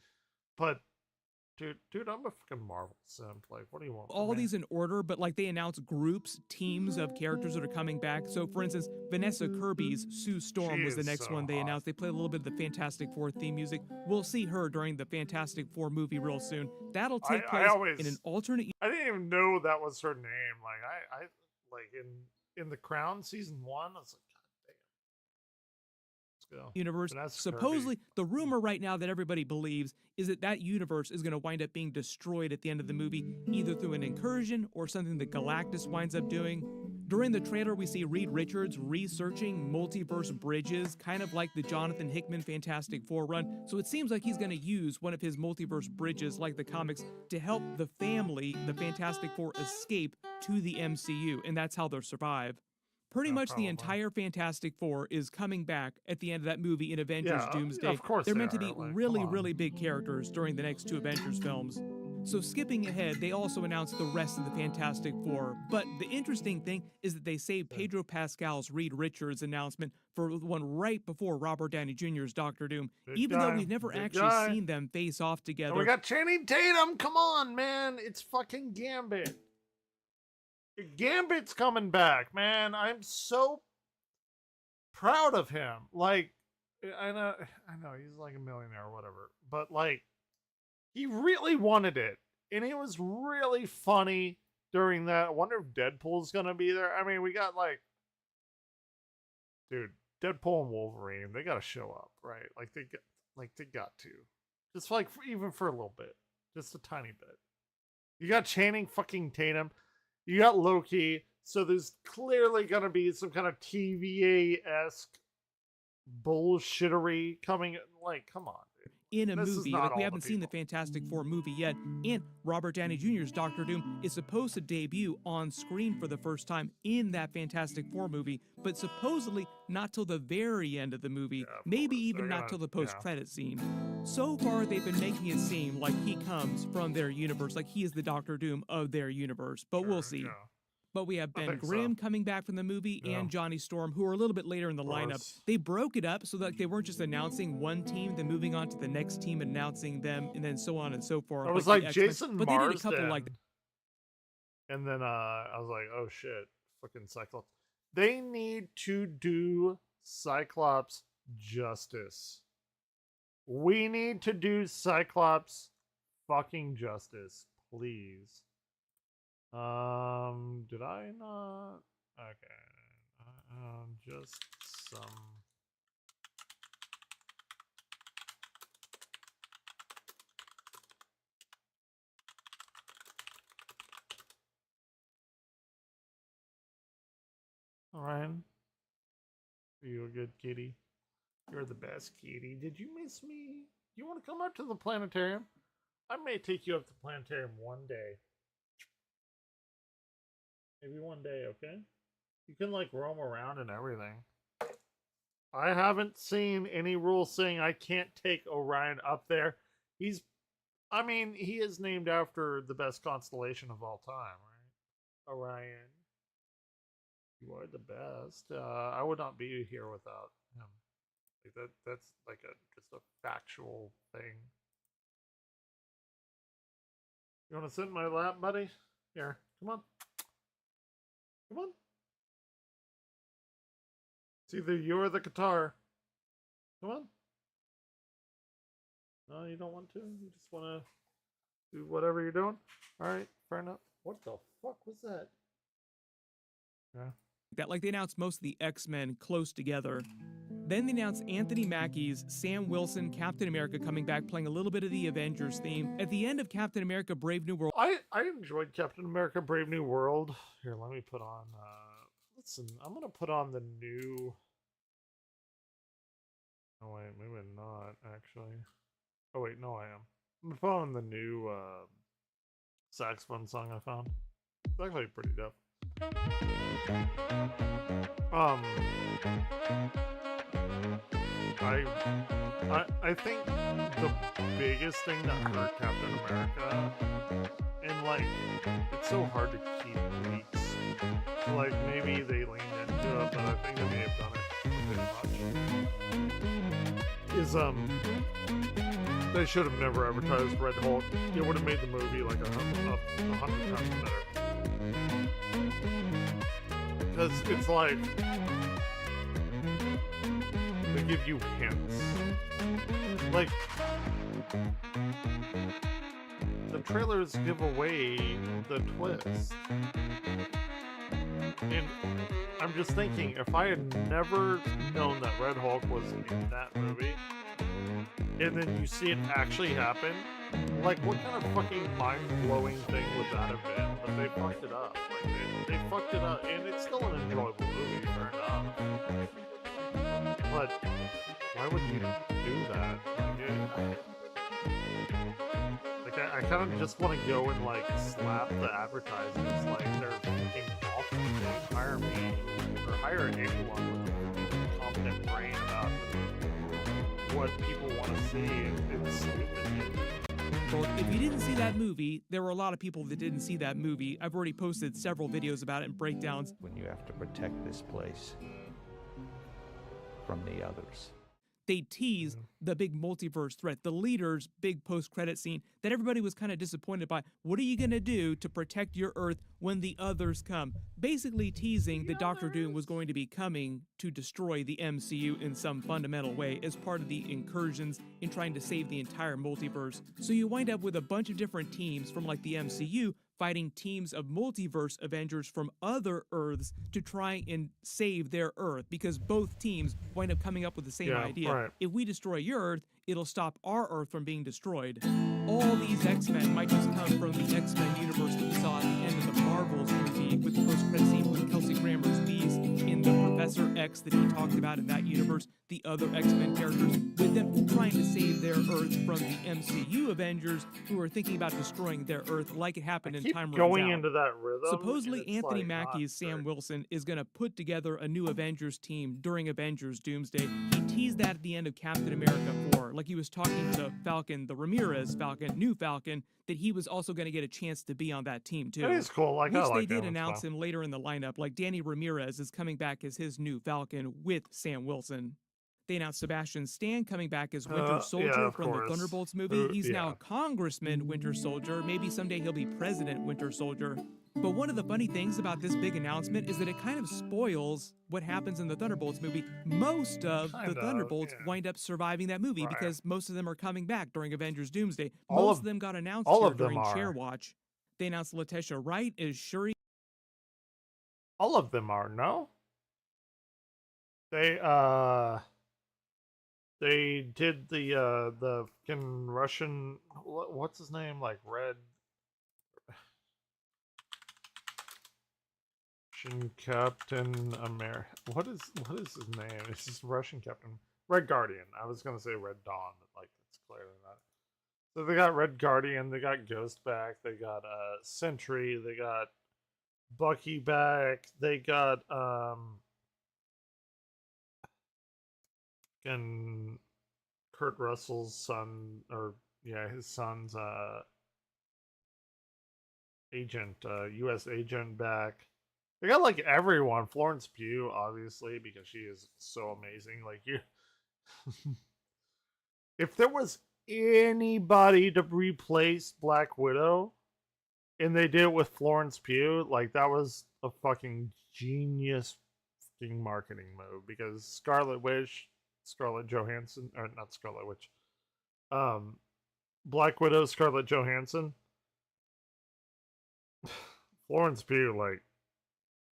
But Dude, I'm a fucking Marvel simp. Like, what do you want? All these in order, but like they announce groups, teams of characters that are coming back. So, for instance, Vanessa Kirby's Sue Storm was the next one they announced. They played a little bit of the Fantastic Four theme music. We'll see her during the Fantastic Four movie real soon. That'll take place in an alternate. I didn't even know that was her name. Like, I like in The Crown season 1. I was like, God universe. Supposedly, the rumor right now that everybody believes is that that universe is going to wind up being destroyed at the end of the movie, either through an incursion or something that Galactus winds up doing. During the trailer, we see Reed Richards researching multiverse bridges, kind of like the Jonathan Hickman Fantastic Four run. So it seems like he's going to use one of his multiverse bridges, like the comics, to help the family, the Fantastic Four, escape to the MCU, and that's how they'll survive. Pretty much the entire Fantastic Four is coming back at the end of that movie in Avengers Doomsday. Of course They're meant to be like, really big characters during the next 2 Avengers films. So skipping ahead, they also announced the rest of the Fantastic Four. But the interesting thing is that they saved Pedro Pascal's Reed Richards announcement for the one right before Robert Downey Jr.'s Doctor Doom, even though we've never actually seen them face off together. And we got Channing Tatum. Come on, man. It's fucking Gambit. Gambit's coming back, man. I'm so proud of him. Like, I know he's like a millionaire or whatever, but like, he really wanted it, and it was really funny during that. I wonder if Deadpool's gonna be there. I mean, we got like, dude, Deadpool and Wolverine. They gotta show up, right? Like they got to, just like even for a little bit, just a tiny bit. You got Channing fucking Tatum. You got Loki, so there's clearly going to be some kind of TVA-esque bullshittery coming. Like, come on, dude. In a movie, like we haven't seen the Fantastic Four movie yet, and Robert Downey Jr.'s Doctor Doom is supposed to debut on screen for the first time in that Fantastic Four movie, but supposedly not till the very end of the movie, maybe even not till the post-credit scene. So far, they've been making it seem like he comes from their universe, like he is the Doctor Doom of their universe, but we'll see. But we have Ben Grimm coming back from the movie and Johnny Storm, who are a little bit later in the lineup. They broke it up so that they weren't just announcing one team, then moving on to the next team, announcing them, and then so on and so forth. It was like Marsden, Jason but they did a couple like. And then I was like, oh shit, fucking Cyclops. They need to do Cyclops justice. We need to do Cyclops fucking justice, please. Did I not? Okay. Just some. Ryan, are you a good kitty? You're the best kitty. Did you miss me? You want to come up to the planetarium? I may take you up to the planetarium one day. Maybe one day, okay? You can, like, roam around and everything. I haven't seen any rules saying I can't take Orion up there. He is named after the best constellation of all time, right? Orion. You are the best. I would not be here without him. Like that's like just a factual thing. You want to sit in my lap, buddy? Here, come on. Come on. It's either you or the guitar. Come on. No, you don't want to? You just want to do whatever you're doing? Alright, fair enough. What the fuck was that? Yeah. That, like, they announced most of the X-Men close together. Then they announced Anthony Mackie's Sam Wilson, Captain America, coming back, playing a little bit of the Avengers theme. At the end of Captain America Brave New World... I enjoyed Captain America Brave New World. Here, let me put on... listen, I'm going to put on the new... Oh, wait, maybe not, actually. Oh, wait, no, I am. I'm going to put on the new saxophone song I found. It's actually pretty dope. I think the biggest thing that hurt Captain America, and like, it's so hard to keep leaks. So, like, maybe they leaned into it, but I think they may have done it a bit much. Is they should have never advertised Red Hulk. It would have made the movie like 100 times better. Because it's like they give you hints. Like the trailers give away the twist. And I'm just thinking, if I had never known that Red Hulk was in that movie, and then you see it actually happen, like, what kind of fucking mind-blowing thing would that have been? But they fucked it up. Like, they fucked it up, and it's still an enjoyable movie, fair enough. But why would you do that? Like, I kind of just want to go and, like, slap the advertisers, like, they're fucking awful. They hire me, or hire anyone with a competent brain about what people want to see. It's stupid. Well, if you didn't see that movie, there were a lot of people that didn't see that movie. I've already posted several videos about it and breakdowns. When you have to protect this place from the others. They tease the big multiverse threat, the leader's big post-credit scene that everybody was kind of disappointed by. What are you going to do to protect your Earth when the others come? Basically teasing that Doctor Doom was going to be coming to destroy the MCU in some fundamental way as part of the incursions in trying to save the entire multiverse. So you wind up with a bunch of different teams from like the MCU fighting teams of multiverse Avengers from other Earths to try and save their Earth, because both teams wind up coming up with the same idea. Right. If we destroy your Earth, it'll stop our Earth from being destroyed. All these X-Men might just come from the X-Men universe that we saw at the end of the Marvels movie with the post-credit scene with Kelsey Grammer's bees in the Professor X that he talked about in that universe, the other X-Men characters, with them trying to save their Earth from the MCU Avengers who are thinking about destroying their Earth like it happened in Time Runs Going Out. into that rhythm. Supposedly, Anthony Mackie's Sam Wilson is going to put together a new Avengers team during Avengers Doomsday. He teased that at the end of Captain America 4, like he was talking to Falcon, the Ramirez Falcon, new Falcon, that he was also going to get a chance to be on that team too. That is cool. Like, Which I like they did that announce one. him later in the lineup. Like Danny Ramirez is coming back as his new Falcon with Sam Wilson. They announced Sebastian Stan coming back as Winter Soldier from the Thunderbolts movie. He's now Congressman Winter Soldier. Maybe someday he'll be President Winter Soldier. But one of the funny things about this big announcement is that it kind of spoils what happens in the Thunderbolts movie. Most of the Thunderbolts wind up surviving that movie because most of them are coming back during Avengers Doomsday. Most of them got announced here during Chairwatch. They announced Letitia Wright as Shuri. All of them are, no? They did the fucking Russian, what's his name, like Russian Captain America. What is his name? It's just Russian Captain Red Guardian. I was gonna say Red Dawn, but like it's clearly not. So they got Red Guardian, they got Ghost back, they got Sentry, they got Bucky back, they got and Kurt Russell's son, or his son's agent, U.S. agent back. They got like everyone. Florence Pugh, obviously, because she is so amazing. Like you, if there was anybody to replace Black Widow, and they did it with Florence Pugh, like that was a fucking genius fucking marketing move. Because Scarlet Johansson, or not Scarlet Witch, Black Widow, Scarlett Johansson, Florence Pugh, like,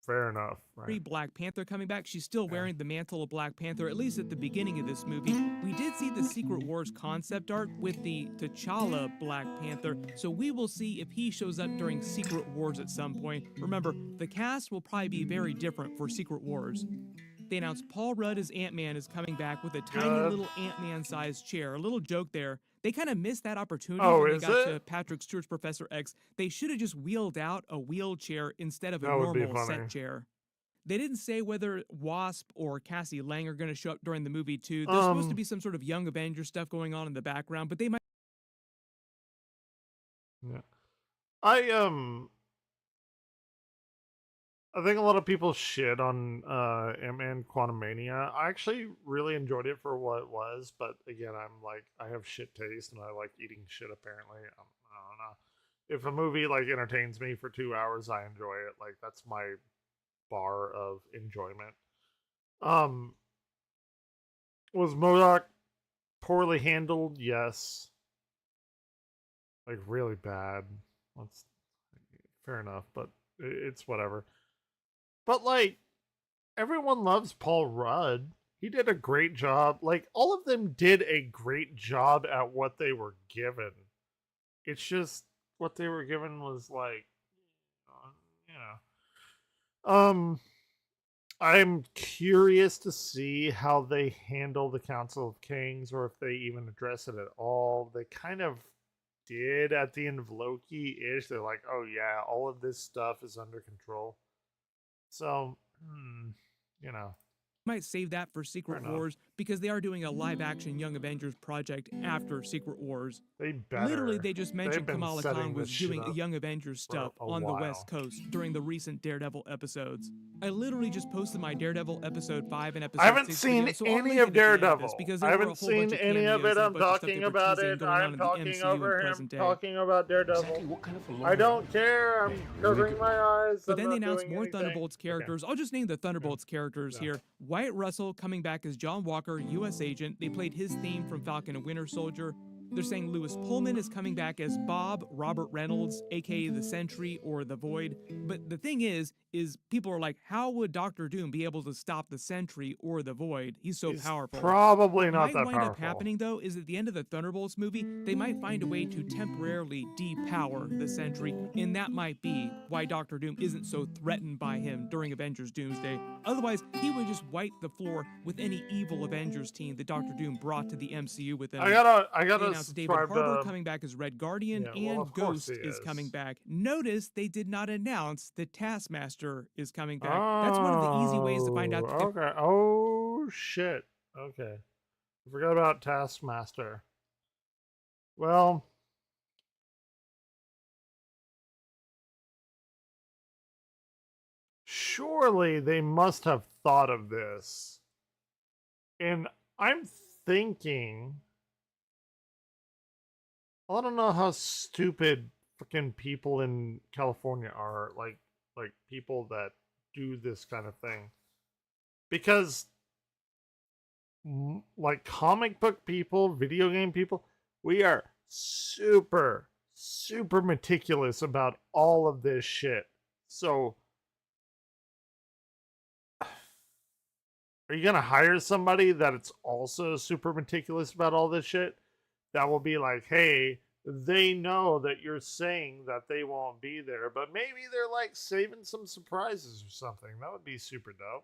fair enough, right? Black Panther coming back. She's still wearing the mantle of Black Panther, at least at the beginning of this movie. We did see the Secret Wars concept art with the T'Challa Black Panther, so we will see if he shows up during Secret Wars at some point. Remember, the cast will probably be very different for Secret Wars. They announced Paul Rudd as Ant-Man is coming back with a tiny little Ant-Man-sized chair. A little joke there. They kind of missed that opportunity when they got to Patrick Stewart's Professor X. They should have just wheeled out a wheelchair instead of a normal set chair. They didn't say whether Wasp or Cassie Lang are going to show up during the movie too. There's supposed to be some sort of Young Avengers stuff going on in the background, but they might. Yeah, I think a lot of people shit on Ant-Man Quantumania. I actually really enjoyed it for what it was, but again, I'm like, I have shit taste and I like eating shit apparently. I don't know. If a movie like entertains me for 2 hours, I enjoy it. Like that's my bar of enjoyment. Was MODOK poorly handled? Yes. Like really bad. That's fair enough, but it's whatever. But like, everyone loves Paul Rudd. He did a great job. Like, all of them did a great job at what they were given. It's just what they were given was like, you know. I'm curious to see how they handle the Council of Kings, or if they even address it at all. They kind of did at the end of Loki-ish. They're like, oh yeah, all of this stuff is under control. So, you know. Might save that for Secret Wars, because they are doing a live-action Young Avengers project after Secret Wars. They better. Literally, they just mentioned Kamala Khan was doing Young Avengers stuff on the West Coast during the recent Daredevil episodes. I literally just posted my Daredevil episode 5 and episode 6. I haven't seen any of Daredevil. I haven't seen any of it. I'm talking about it. I'm talking over him talking about Daredevil. I don't care. I'm covering my eyes. But then they announced more Thunderbolts characters. I'll just name the Thunderbolts characters here. Wyatt Russell coming back as John Walker, U.S. agent. They played his theme from Falcon and Winter Soldier. They're saying Lewis Pullman is coming back as Bob Robert Reynolds, aka the Sentry or the Void. But the thing is people are like, how would Doctor Doom be able to stop the Sentry or the Void? He's so powerful. Probably not that powerful. What might wind up happening, though, is at the end of the Thunderbolts movie, they might find a way to temporarily depower the Sentry, and that might be why Doctor Doom isn't so threatened by him during Avengers Doomsday. Otherwise, he would just wipe the floor with any evil Avengers team that Doctor Doom brought to the MCU with him. I gotta David Harbour coming back as Red Guardian, and Ghost is coming back. Notice they did not announce that Taskmaster is coming back. That's one of the easy ways to find out. Okay. Oh, shit. Okay. I forgot about Taskmaster. Well, surely they must have thought of this. And I'm thinking, I don't know how stupid freaking people in California are, like people that do this kind of thing. Because, like, comic book people, video game people, we are super meticulous about all of this shit. So, are you gonna hire somebody that it's also super meticulous about all this shit? That will be like, hey, they know that you're saying that they won't be there, but maybe they're like saving some surprises or something. That would be super dope.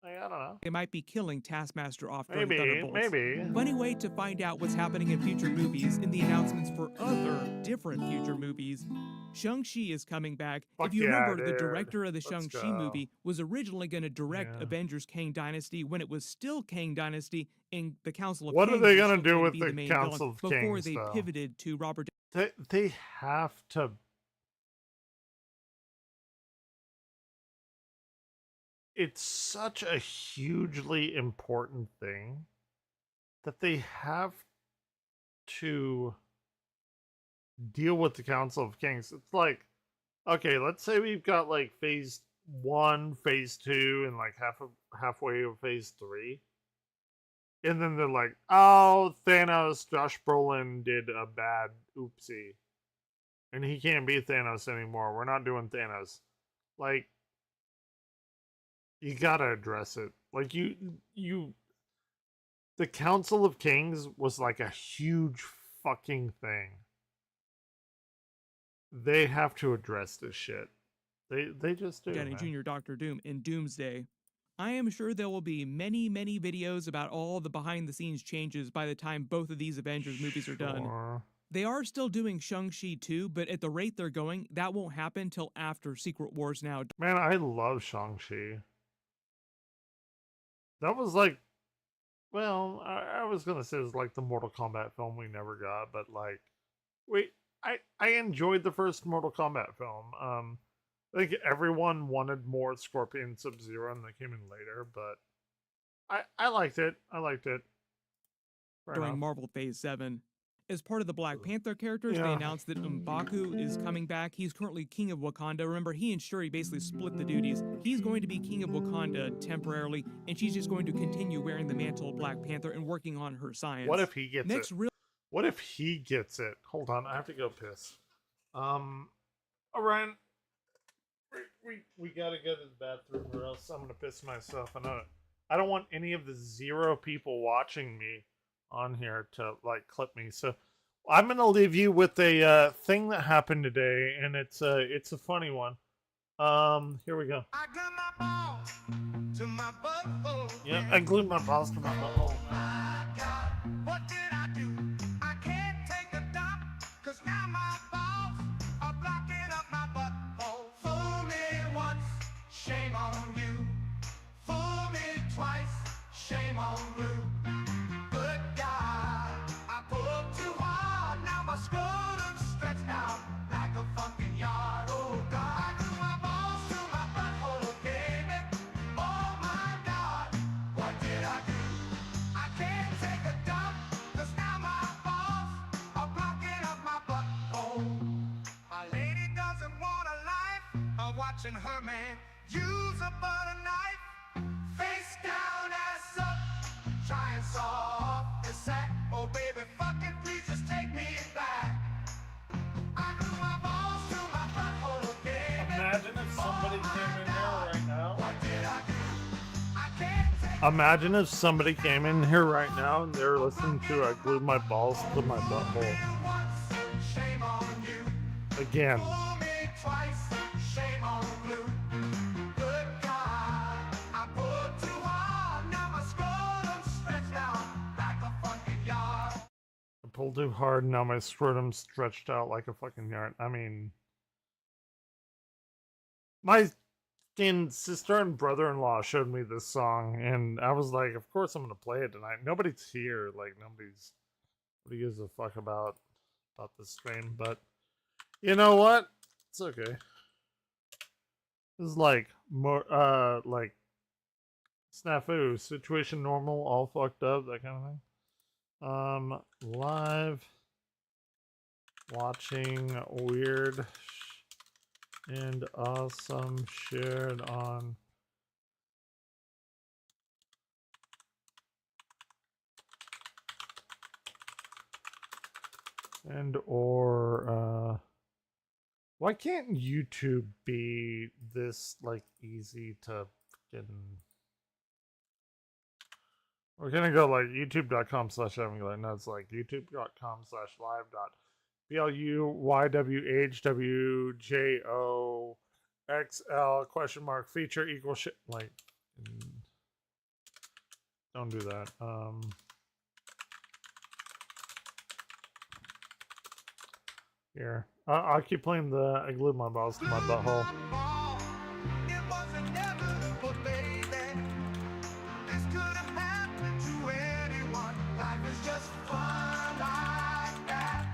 Like, I don't know. They might be killing Taskmaster off during Thunderbolts. Maybe. Funny way to find out what's happening in future movies in the announcements for other different future movies. Shang-Chi is coming back. Fuck if you yeah, remember, dude. the director of the Shang-Chi movie was originally going to direct Avengers Kang Dynasty when it was still Kang Dynasty, in the Council of What Kings. are they going to do to with be the main Council villain of Kings, before they though? pivoted to Robert. They have to. It's such a hugely important thing that they have to deal with the Council of Kings. It's like, okay, let's say we've got like phase 1, phase 2, and like halfway of phase 3. And then they're like, oh, Thanos, Josh Brolin did a bad oopsie. And he can't be Thanos anymore. We're not doing Thanos. Like, you gotta address it. Like, the Council of Kings was like a huge fucking thing. They have to address this shit. They just do. Downey Jr. Doctor Doom in Doomsday. I am sure there will be many videos about all the behind-the-scenes changes by the time both of these Avengers movies are done. They are still doing Shang-Chi too, but at the rate they're going, that won't happen till after Secret Wars now. Man, I love Shang-Chi. That was like, well, I was gonna say it was like the Mortal Kombat film we never got, but like, I enjoyed the first Mortal Kombat film. I think everyone wanted more Scorpion Sub-Zero, and they came in later, but I liked it. I liked it. During Marvel Phase 7. As part of the Black Panther characters, they announced that M'Baku is coming back. He's currently King of Wakanda. Remember, he and Shuri basically split the duties. He's going to be King of Wakanda temporarily, and she's just going to continue wearing the mantle of Black Panther and working on her science. What if he gets it? What if he gets it? Hold on, I have to go piss. Orion, we gotta go to the bathroom, or else I'm gonna piss myself. And I don't want any of the 0 people watching me on here to like clip me. So I'm gonna leave you with a thing that happened today, and it's a funny one. Here we go. I got my balls to my butthole. Yeah, I glued my balls to my butthole. Oh my God, what did I do? I can't take a dump, 'cause now my balls are blocking up my butthole. Fool me once, shame on you. Fool me twice, shame on you. Good God, I pulled too hard, now my scrotum's stretched out like a fucking yard. Oh God, I grew my balls to my butthole, baby. Oh my God, what did I do? I can't take a dump, 'cause now my balls are blocking up my butthole. A lady doesn't want a life of watching her man use a butter knife. Face down, ass up, try and saw off his sack. Oh baby, fucking please just take me back. I grew my balls to my butthole, baby. Imagine if somebody came in here right now. What did I do? I can't take Imagine if somebody came in here right now and they're listening to I glued my balls to my butthole. shame on you. Again. Fool me twice, shame on you. Good God, I pulled too hard, now my scrotum's stretched out like a fucking yard. I pulled too hard, now my scrotum stretched out like a fucking yard. I mean, my fucking sister and brother-in-law showed me this song, and I was like, of course I'm gonna play it tonight. Nobody's here, like nobody gives a fuck about this stream, but you know what? It's okay. This is like more like snafu, situation normal, all fucked up, that kind of thing. Live watching weird and awesome shared on and or why can't YouTube be this like easy to fucking. We're gonna go like youtube.com/having no, it's like youtube.com/live.pluyWHWJOXL ? Feature = like don't do that. Here. I'll keep playing the I glued my balls to my butthole. It was inevitable, baby. This could have happened to anyone. Life is just fun like that.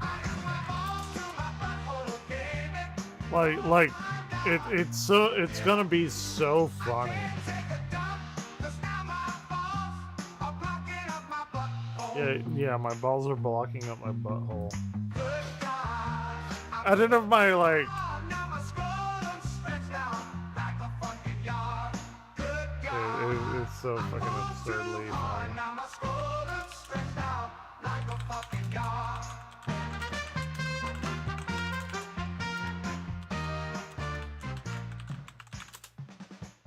I use my balls to my butthole, baby. Like it's gonna be so funny. Yeah, my balls are blocking up my butthole. I didn't have my like. It's so fucking absurdly funny.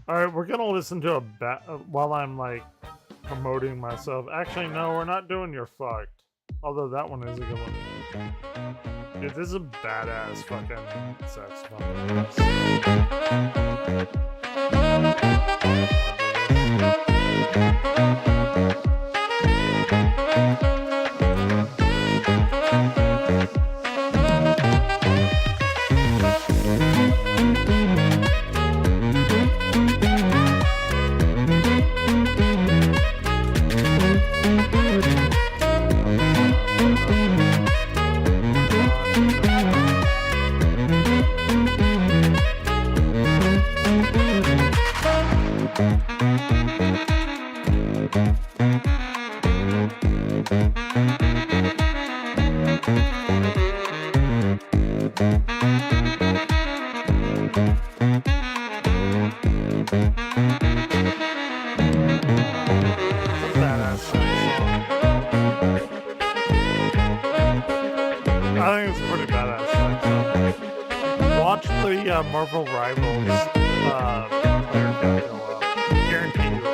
All right, we're gonna listen to while I'm like promoting myself. Actually, no, we're not doing You're Fucked. Although that one is a good one. Dude, this is a badass fucking saxophone. I think it's pretty watch the Marvel Rivals player count go up. Guarantee you it will.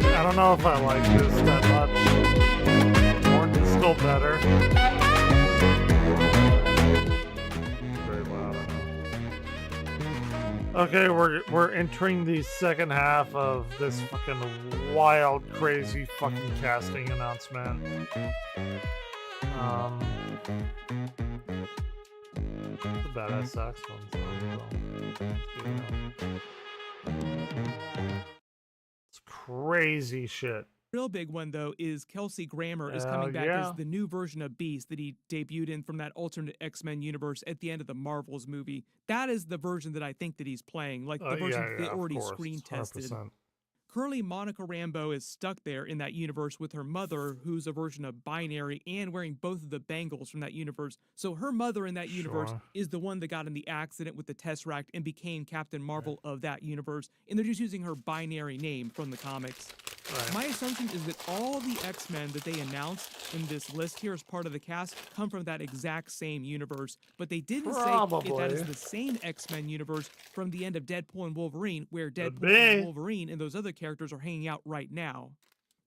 I don't know if I like this that much. Orange is still better. Okay, we're entering the second half of this fucking wild, crazy fucking casting announcement. It's a badass saxophone song. It's crazy shit. Real big one, though, is Kelsey Grammer is coming back as the new version of Beast that he debuted in from that alternate X-Men universe at the end of the Marvels movie. That is the version that I think that he's playing, like the version they already screen tested. 100%. Currently, Monica Rambeau is stuck there in that universe with her mother, who's a version of Binary and wearing both of the bangles from that universe. So her mother in that universe is the one that got in the accident with the Tesseract and became Captain Marvel of that universe. And they're just using her Binary name from the comics. Right. My assumption is that all the X-Men that they announced in this list here as part of the cast come from that exact same universe, but they didn't say if that is the same X-Men universe from the end of Deadpool and Wolverine, where Deadpool and Wolverine and those other characters are hanging out right now.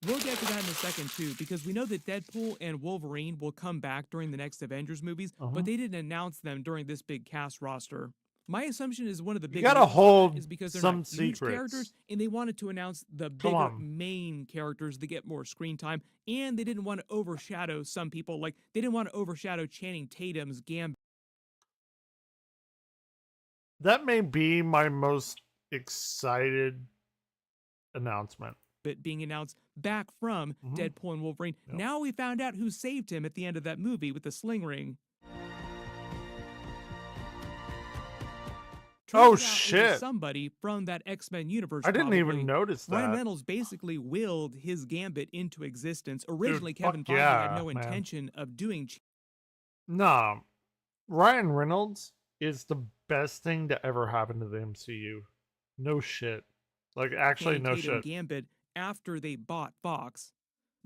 We'll get to that in a second, too, because we know that Deadpool and Wolverine will come back during the next Avengers movies, but they didn't announce them during this big cast roster. My assumption is one of the big is because they're some not huge secrets. characters, and they wanted to announce the bigger main characters that get more screen time, and they didn't want to overshadow some people. Like, they didn't want to overshadow Channing Tatum's Gambit. That may be my most excited announcement. Being announced back from Deadpool and Wolverine. Now we found out who saved him at the end of that movie with the sling ring. Oh shit! Somebody from that X-Men universe. I didn't even notice that. Ryan Reynolds basically willed his Gambit into existence. Originally, Kevin Feige had no intention of doing. Nah, Ryan Reynolds is the best thing to ever happen to the MCU. No shit. Like, actually, no shit. Gambit after they bought Fox.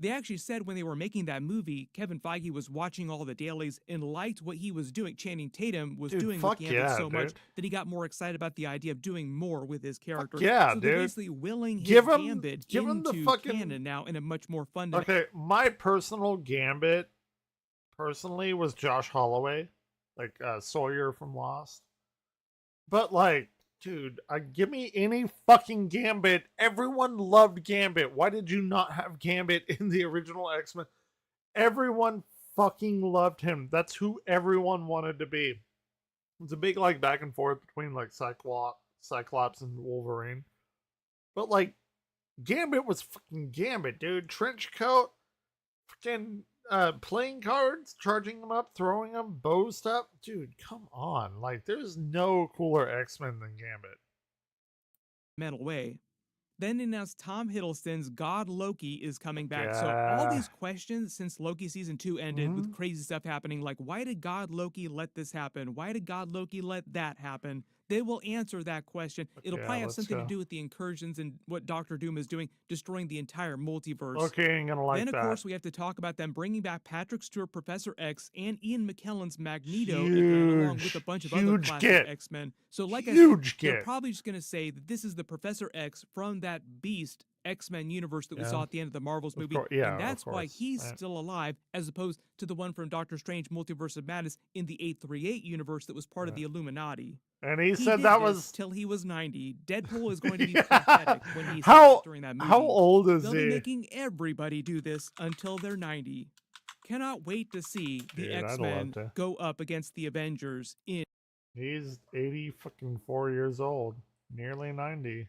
They actually said when they were making that movie, Kevin Feige was watching all the dailies and liked what he was doing. Channing Tatum was doing with Gambit so much that he got more excited about the idea of doing more with his character. So they're basically willing his Gambit into canon now in a much more fun. Okay, my personal Gambit, was Josh Holloway, like Sawyer from Lost. But like, dude, give me any fucking Gambit. Everyone loved Gambit. Why did you not have Gambit in the original X-Men? Everyone fucking loved him. That's who everyone wanted to be. It's a big like back and forth between like Cyclops and Wolverine. But like, Gambit was fucking Gambit, dude. Trench coat, fucking playing cards, charging them up, throwing them, bow stuff. Dude, come on. Like, there's no cooler X-Men than Gambit. Mental way. Then announced Tom Hiddleston's God Loki is coming back. So all these questions since Loki season 2 ended with crazy stuff happening, like why did God Loki let this happen? Why did God Loki let that happen? They will answer that question. It'll probably have something to do with the incursions and what Doctor Doom is doing, destroying the entire multiverse. Okay, ain't gonna like that. Then, of course, we have to talk about them bringing back Patrick Stewart, Professor X, and Ian McKellen's Magneto, along with a bunch of other classic X-Men. So, like I said, they're probably just going to say that this is the Professor X from that Beast X-Men universe that we saw at the end of the Marvels movie. And that's why he's still alive, as opposed to the one from Doctor Strange Multiverse of Madness in the 838 universe that was part of the Illuminati. And he said that was till he was 90. Deadpool is going to be pathetic when he said during that movie. How old is They'll be making everybody do this until they're 90. Cannot wait to see the X-Men go up against the Avengers in. He's 84 years old, nearly 90.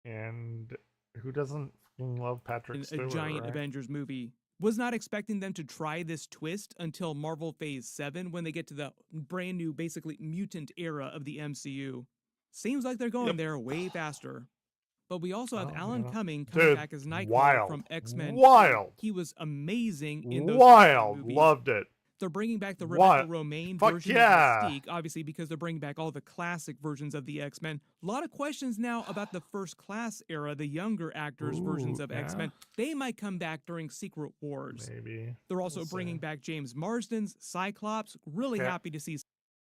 And who doesn't fucking love Patrick Stewart? A giant Avengers movie. Was not expecting them to try this twist until Marvel Phase 7 when they get to the brand new, basically mutant era of the MCU. Seems like they're going there way faster. But we also have Alan Cumming coming back as Nightcrawler from X-Men. Wild. He was amazing in those Wild. movies. Loved it. They're bringing back the What? Rebecca Romaine Fuck version yeah. of Mystique, obviously because they're bringing back all the classic versions of the X-Men. A lot of questions now about the First Class era, the younger actors' versions of yeah. X-Men. They might come back during Secret Wars. Maybe. They're also bringing back James Marsden's Cyclops. Really happy to see.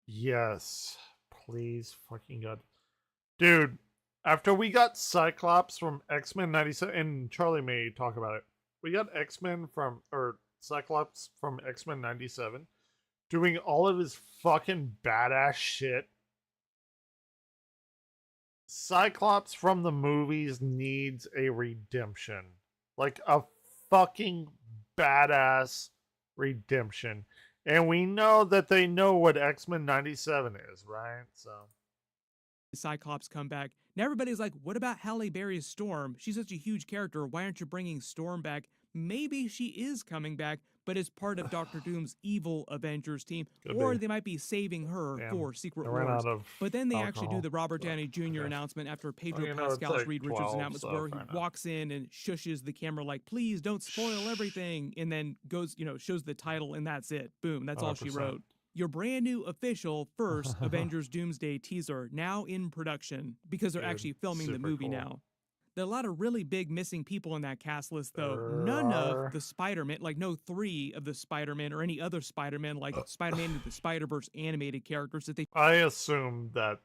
Yes. Please fucking God. Dude, after we got Cyclops from X-Men 97, and Charlie may talk about it, we got Cyclops from X-Men 97 doing all of his fucking badass shit. Cyclops from the movies needs a redemption. Like a fucking badass redemption. And we know that they know what X-Men 97 is, right? So Cyclops come back. Now everybody's like, what about Halle Berry's Storm? She's such a huge character. Why aren't you bringing Storm back? Maybe she is coming back, but as part of Doctor Doom's evil Avengers team, or they might be saving her for Secret Wars. But then they actually do the Robert Downey Jr. announcement after Pedro Pascal's Reed Richards announcement, where he walks in and shushes the camera like, please don't spoil everything, and then goes, shows the title, and that's it. Boom, that's all she wrote. Your brand new official first Avengers Doomsday teaser, now in production, because they're actually filming the movie now. There are a lot of really big missing people in that cast list, though. None of the Spider-Man, like no 3 of the Spider-Man or any other Spider-Man, like Spider-Man into the Spider-Verse animated characters that they... I assume that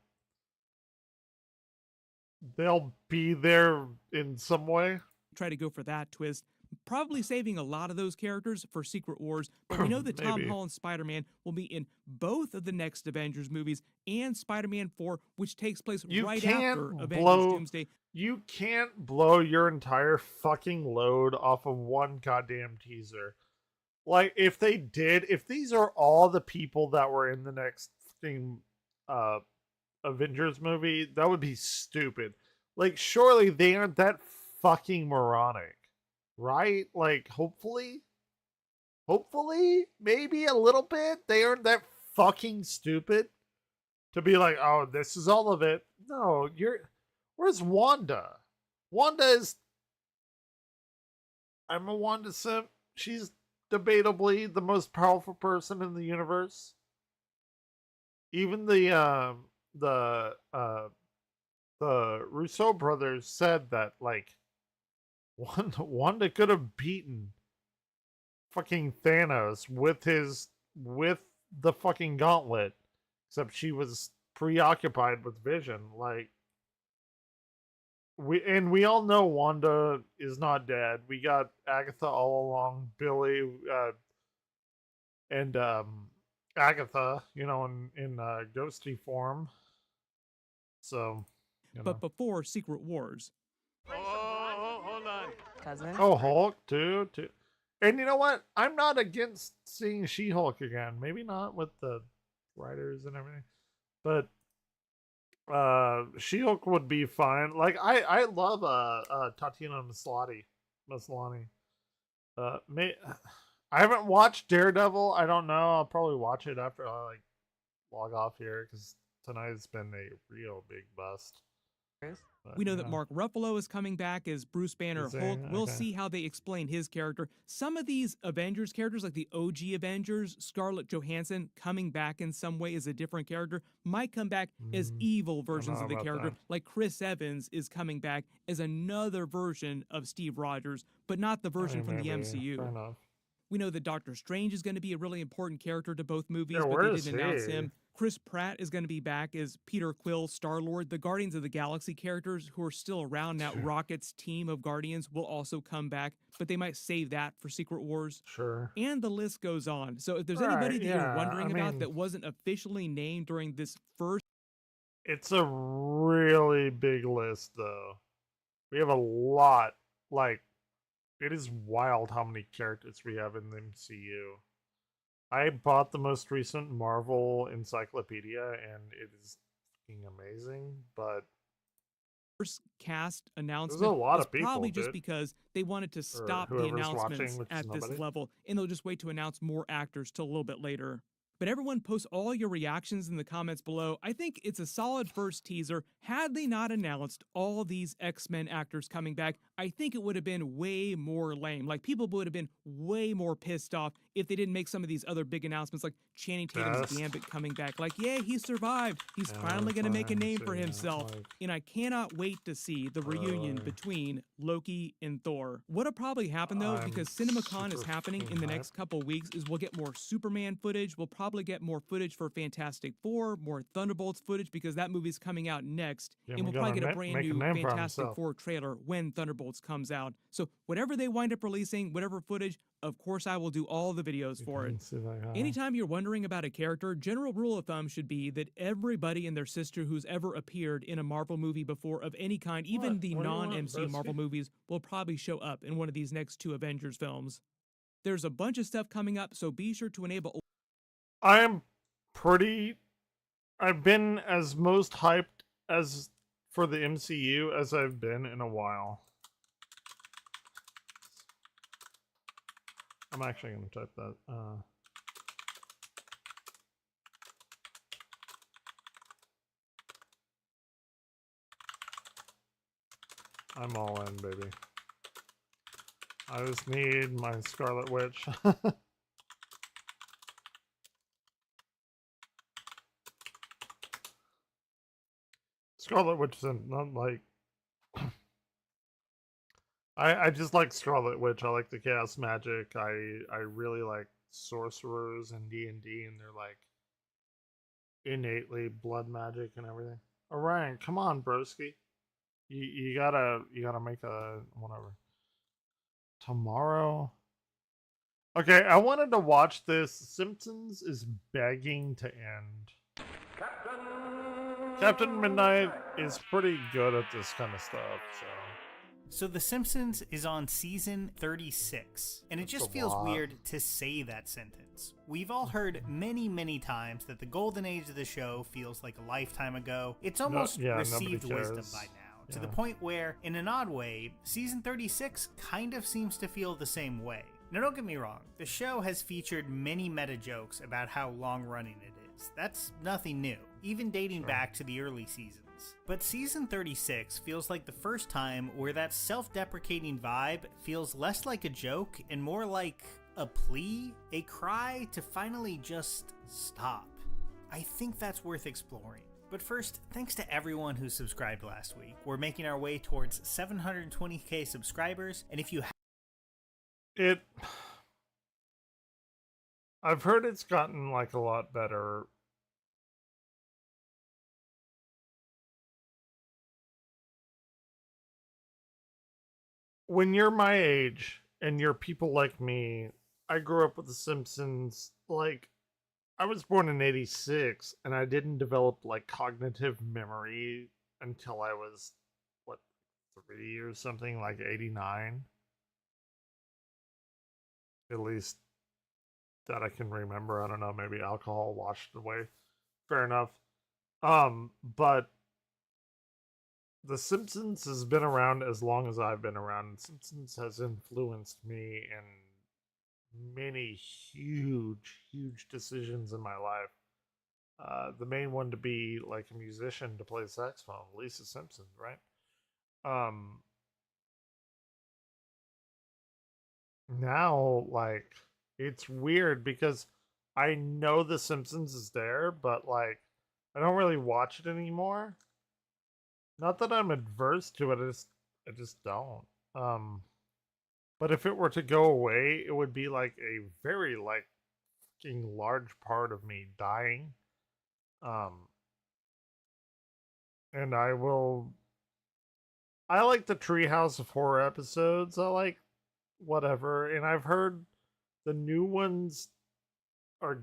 they'll be there in some way. Try to go for that twist. Probably saving a lot of those characters for Secret Wars, but we know that Tom Holland Spider-Man will be in both of the next Avengers movies and Spider-Man 4, which takes place right after Avengers Doomsday. You can't blow your entire fucking load off of one goddamn teaser. Like, if they did, if these are all the people that were in the next fucking Avengers movie, that would be stupid. Like, surely they aren't that fucking moronic. Right? Like, hopefully, maybe a little bit. They aren't that fucking stupid to be like, oh, this is all of it. No, where's Wanda? Wanda is, I'm a Wanda simp. She's debatably the most powerful person in the universe. Even the Russo brothers said that, like, Wanda could have beaten fucking Thanos with the fucking gauntlet, except she was preoccupied with Vision. Like, we all know Wanda is not dead. We got Agatha all along, Billy, and Agatha, in ghosty form. So, but before Secret Wars. Hold on. Cousin. Oh, Hulk too. And you know what? I'm not against seeing She-Hulk again. Maybe not with the writers and everything, but She-Hulk would be fine. Like, I love Tatiana Maslany. I haven't watched Daredevil. I don't know. I'll probably watch it after I log off here, because tonight's been a real big bust. But, we know that Mark Ruffalo is coming back as Bruce Banner Hulk. We'll see how they explain his character. Some of these Avengers characters, like the OG Avengers, Scarlett Johansson coming back in some way as a different character, might come back as evil versions of the character. Like Chris Evans is coming back as another version of Steve Rogers, but not the version from the MCU. Fair enough. We know that Doctor Strange is going to be a really important character to both movies, but they didn't announce him. Chris Pratt is going to be back as Peter Quill, Star-Lord. The Guardians of the Galaxy characters who are still around now, Rocket's team of Guardians, will also come back, but they might save that for Secret Wars. Sure. And the list goes on. So if there's anybody that you're wondering about that wasn't officially named during this first... It's a really big list, though. We have a lot. Like, it is wild how many characters we have in the MCU. I bought the most recent Marvel Encyclopedia, and it is fucking amazing, but... First cast announcement There's a lot of people, probably just because they wanted to stop the announcements at this level, and they'll just wait to announce more actors till a little bit later. But everyone post all your reactions in the comments below. I think it's a solid first teaser. Had they not announced all these X-Men actors coming back, I think it would have been way more lame. Like, people would have been way more pissed off if they didn't make some of these other big announcements, like Channing Tatum's Gambit coming back. Like, yeah, he survived. He's finally going to make a name for himself. And I cannot wait to see the reunion between Loki and Thor. What'll probably happen, though, because CinemaCon is happening in the next couple weeks, is we'll get more Superman footage. We'll probably get more footage for Fantastic Four, more Thunderbolts footage, because that movie's coming out next. And we'll probably get a brand new Fantastic Four trailer when Thunderbolts comes out. So whatever they wind up releasing, whatever footage, of course I will do all the videos for it. Anytime you're wondering about a character, general rule of thumb should be that everybody and their sister who's ever appeared in a Marvel movie before of any kind, even the non-MCU Marvel movies, will probably show up in one of these next 2 Avengers films. There's a bunch of stuff coming up, so be sure to enable... I've been as most hyped as for the MCU as I've been in a while. I'm actually going to type that. I'm all in, baby. I just need my Scarlet Witch. Scarlet Witch is not like... I just like Scarlet Witch. I like the chaos magic. I really like sorcerers and D&D, and they're like innately blood magic and everything. Orion, come on, broski. You gotta make a whatever. Tomorrow. Okay, I wanted to watch this. Simpsons is begging to end. Captain Midnight is pretty good at this kind of stuff, So The Simpsons is on season 36, and it just feels weird to say that sentence. We've all heard many, many times that the golden age of the show feels like a lifetime ago. It's almost received wisdom by now, to the point where, in an odd way, season 36 kind of seems to feel the same way. Now don't get me wrong, the show has featured many meta jokes about how long-running it is. That's nothing new, even dating back to the early seasons. But season 36 feels like the first time where that self-deprecating vibe feels less like a joke and more like a plea, a cry to finally just stop. I think that's worth exploring. But first, thanks to everyone who subscribed last week. We're making our way towards 720k subscribers, and if you I've heard it's gotten like a lot better. When you're my age and you're people like me, I grew up with The Simpsons. Like, I was born in 86 and I didn't develop like cognitive memory until I was, 3 or something, like 89. At least that I can remember. I don't know, maybe alcohol washed it away. Fair enough. But The Simpsons has been around as long as I've been around. The Simpsons has influenced me in many huge decisions in my life. The main one to be like a musician to play saxophone, Lisa Simpson, right? Now, like, it's weird because I know The Simpsons is there, but like, I don't really watch it anymore. Not that I'm adverse to it, I just don't. But if it were to go away, it would be like a very like fucking large part of me dying. And I like the Treehouse of Horror episodes. I like whatever, and I've heard the new ones are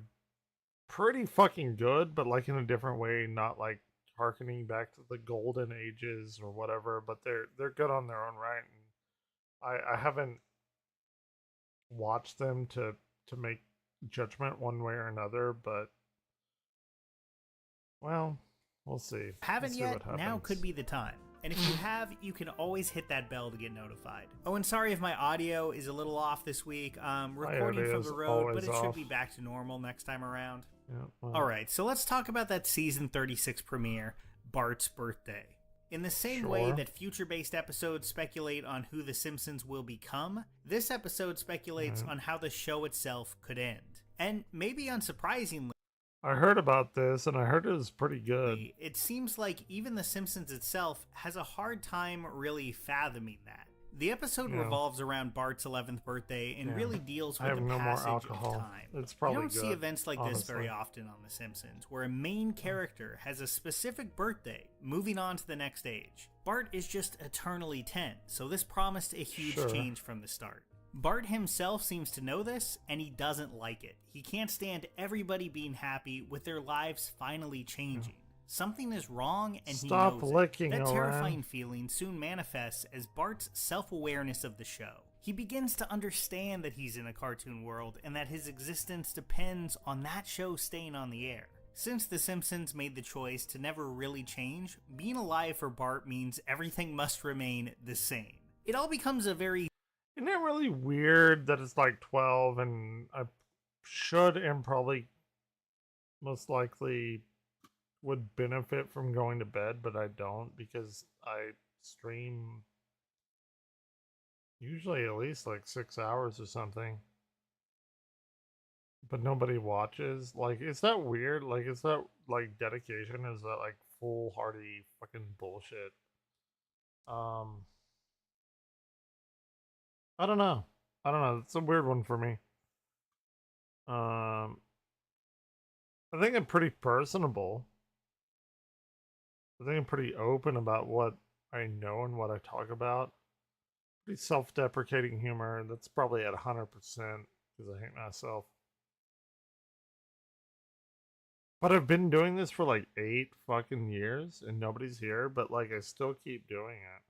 pretty fucking good, but like in a different way, not like harkening back to the golden ages or whatever, but they're good on their own right. And I haven't watched them to make judgment one way or another, but well, we'll see. Haven't yet? Now could be the time. And if you have, you can always hit that bell to get notified. Oh, and sorry if my audio is a little off this week. Recording from the road, but it should be back to normal next time around. Yeah, well. All right, so let's talk about that season 36 premiere, Bart's Birthday. In the same way that future-based episodes speculate on who The Simpsons will become, this episode speculates on how the show itself could end. And maybe unsurprisingly, I heard about this, and I heard it was pretty good. it seems like even The Simpsons itself has a hard time really fathoming that. The episode revolves around Bart's 11th birthday and really deals with the passage of time. It's probably you don't see good, events like this very often on The Simpsons, where a main character has a specific birthday, moving on to the next age. Bart is just eternally 10, so this promised a huge change from the start. Bart himself seems to know this, and he doesn't like it. He can't stand everybody being happy with their lives finally changing. Something is wrong, and he knows it. That terrifying feeling soon manifests as Bart's self-awareness of the show. He begins to understand that he's in a cartoon world, and that his existence depends on that show staying on the air. Since The Simpsons made the choice to never really change, being alive for Bart means everything must remain the same. It all becomes a very... Isn't it really weird that it's like 12 and I should and probably most likely would benefit from going to bed, but I don't because I stream usually at least like 6 hours or something. But nobody watches. Like, is that weird? Like, is that like dedication? Is that like foolhardy fucking bullshit? I don't know. It's a weird one for me. I think I'm pretty personable. I think I'm pretty open about what I know and what I talk about. Pretty self-deprecating humor. That's probably at 100% because I hate myself. But I've been doing this for like 8 fucking years and nobody's here, but like I still keep doing it.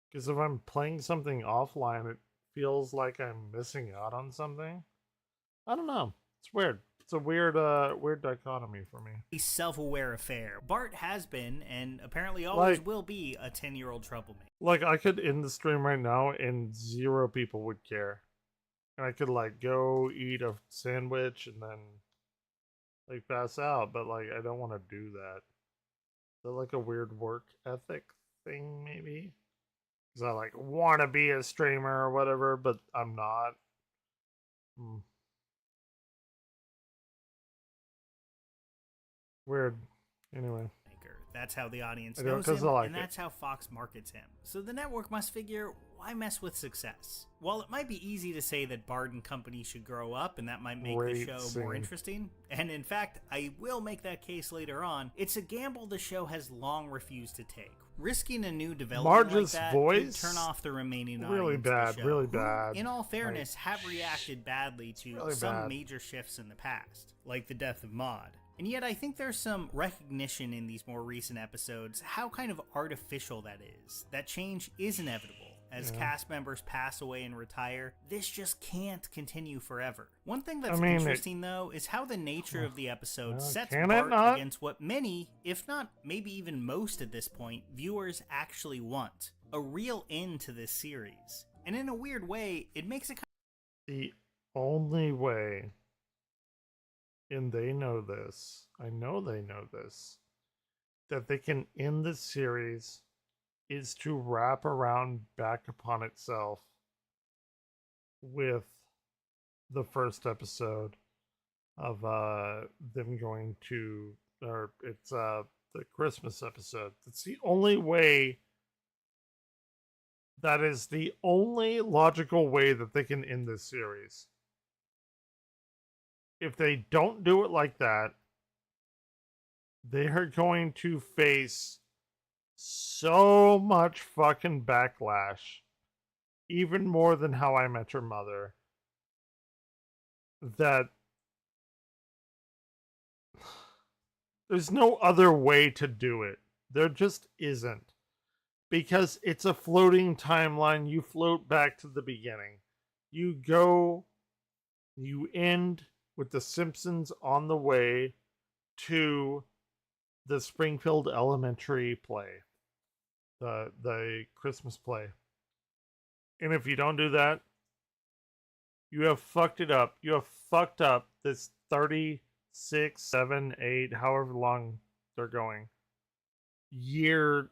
Because if I'm playing something offline, it feels like I'm missing out on something. I don't know. It's weird. It's a weird dichotomy for me. A self-aware affair. Bart has been, and apparently always will be, a 10-year-old troublemaker. Like, I could end the stream right now and 0 people would care. And I could, like, go eat a sandwich and then, like, pass out. But, like, I don't want to do that. Is that, like, a weird work ethic thing, maybe? Because I, like, want to be a streamer or whatever, but I'm not. Weird. Anyway. That's how the audience knows him, and that's how Fox markets him. So the network must figure, why mess with success? While it might be easy to say that Bart and company should grow up, and that might make the show more interesting, and in fact, I will make that case later on, it's a gamble the show has long refused to take. Risking a new development like that could turn off the remaining audience really bad, of the show, really bad. In all fairness, have reacted badly to some major shifts in the past, like the death of Maude. And yet I think there's some recognition in these more recent episodes how kind of artificial that is. That change is inevitable. As cast members pass away and retire, this just can't continue forever. One thing that's interesting, though, is how the nature of the episode sets Bart against what many, if not maybe even most at this point, viewers actually want. A real end to this series. And in a weird way, it makes it the only way, and they know this, I know they know this, that they can end this series is to wrap around back upon itself with the first episode of them going to, or it's the Christmas episode. It's the only way, that is the only logical way that they can end this series. If they don't do it like that, they are going to face so much fucking backlash, even more than How I Met Your Mother, that there's no other way to do it. There just isn't. Because it's a floating timeline. You float back to the beginning. You end with The Simpsons on the way to the Springfield Elementary play. The Christmas play. And if you don't do that, you have fucked it up. You have fucked up this 36, 7, 8, however long they're going. year,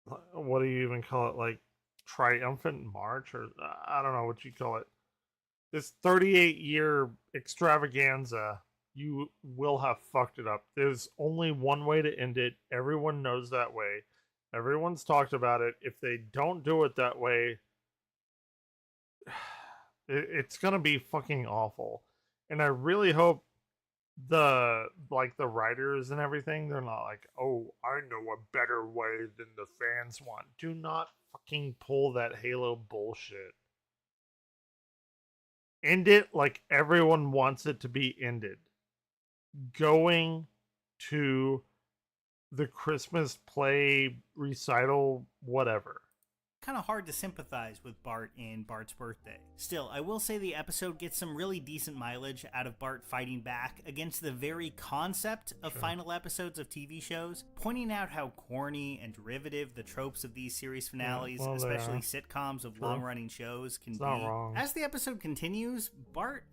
what do you even call it, like triumphant march, or I don't know what you call it, this 38-year extravaganza, you will have fucked it up. There's only one way to end it. Everyone knows that way. Everyone's talked about it. If they don't do it that way, it's gonna be fucking awful. And I really hope the writers and everything, they're not like, oh, I know a better way than the fans want. Do not fucking pull that Halo bullshit. End it like everyone wants it to be ended. Going to the Christmas play recital, whatever. Kind of hard to sympathize with Bart in Bart's birthday. Still, I will say the episode gets some really decent mileage out of Bart fighting back against the very concept of final episodes of TV shows, pointing out how corny and derivative the tropes of these series finales, especially sitcoms of long-running shows, can be. Wrong. As the episode continues, Bart,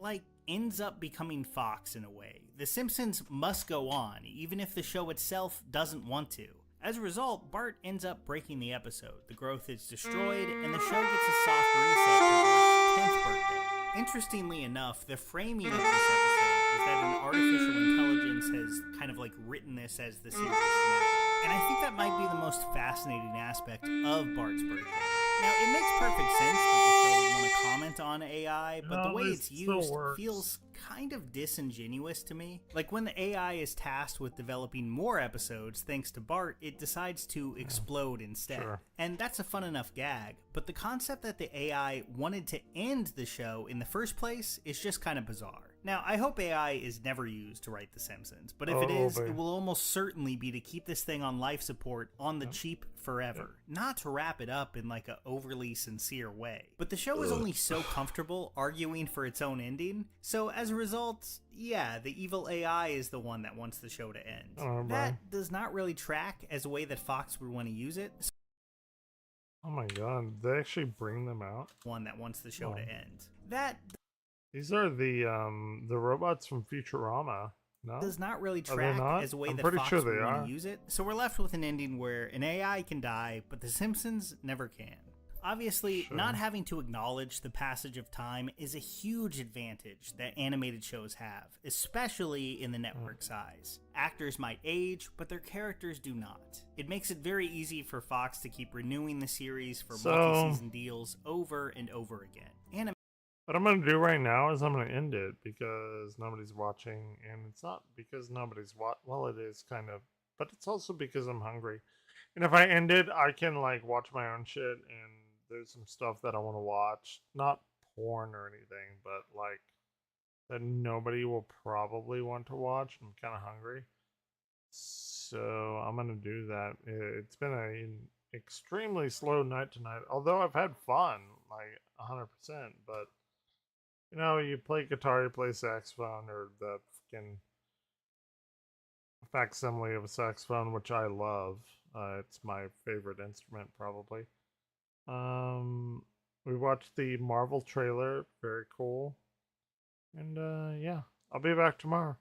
ends up becoming Fox in a way. The Simpsons must go on, even if the show itself doesn't want to. As a result, Bart ends up breaking the episode. The growth is destroyed, and the show gets a soft reset to Bart's 10th birthday. Interestingly enough, the framing of this episode is that an artificial intelligence has kind of written this as the series finale. And I think that might be the most fascinating aspect of Bart's birthday. Now, it makes perfect sense that the show would want to comment on AI, but the way it's used feels kind of disingenuous to me. Like when the AI is tasked with developing more episodes thanks to Bart, it decides to explode instead. And that's a fun enough gag, but the concept that the AI wanted to end the show in the first place is just kind of bizarre. Now, I hope AI is never used to write The Simpsons, but if it is, it will almost certainly be to keep this thing on life support on the cheap forever, not to wrap it up in a overly sincere way. But the show is only so comfortable arguing for its own ending, so as a result, yeah, the evil AI is the one that wants the show to end. That does not really track as a way that Fox would want to use it. Oh my god, they actually bring them out? One that wants the show to end. These are the robots from Futurama. No? Does not really track as a way that Fox would want to use it. So we're left with an ending where an AI can die, but The Simpsons never can. Obviously, not having to acknowledge the passage of time is a huge advantage that animated shows have, especially in the network size. Actors might age, but their characters do not. It makes it very easy for Fox to keep renewing the series for multi-season deals over and over again. What I'm going to do right now is I'm going to end it because nobody's watching, and it's not because nobody's well, it is kind of, but it's also because I'm hungry. And if I end it, I can watch my own shit, and there's some stuff that I want to watch. Not porn or anything, but that nobody will probably want to watch. I'm kind of hungry. So I'm going to do that. It's been an extremely slow night tonight, although I've had fun, 100%, but you play guitar, you play saxophone, or the fucking facsimile of a saxophone, which I love. It's my favorite instrument, probably. We watched the Marvel trailer, very cool. And yeah, I'll be back tomorrow.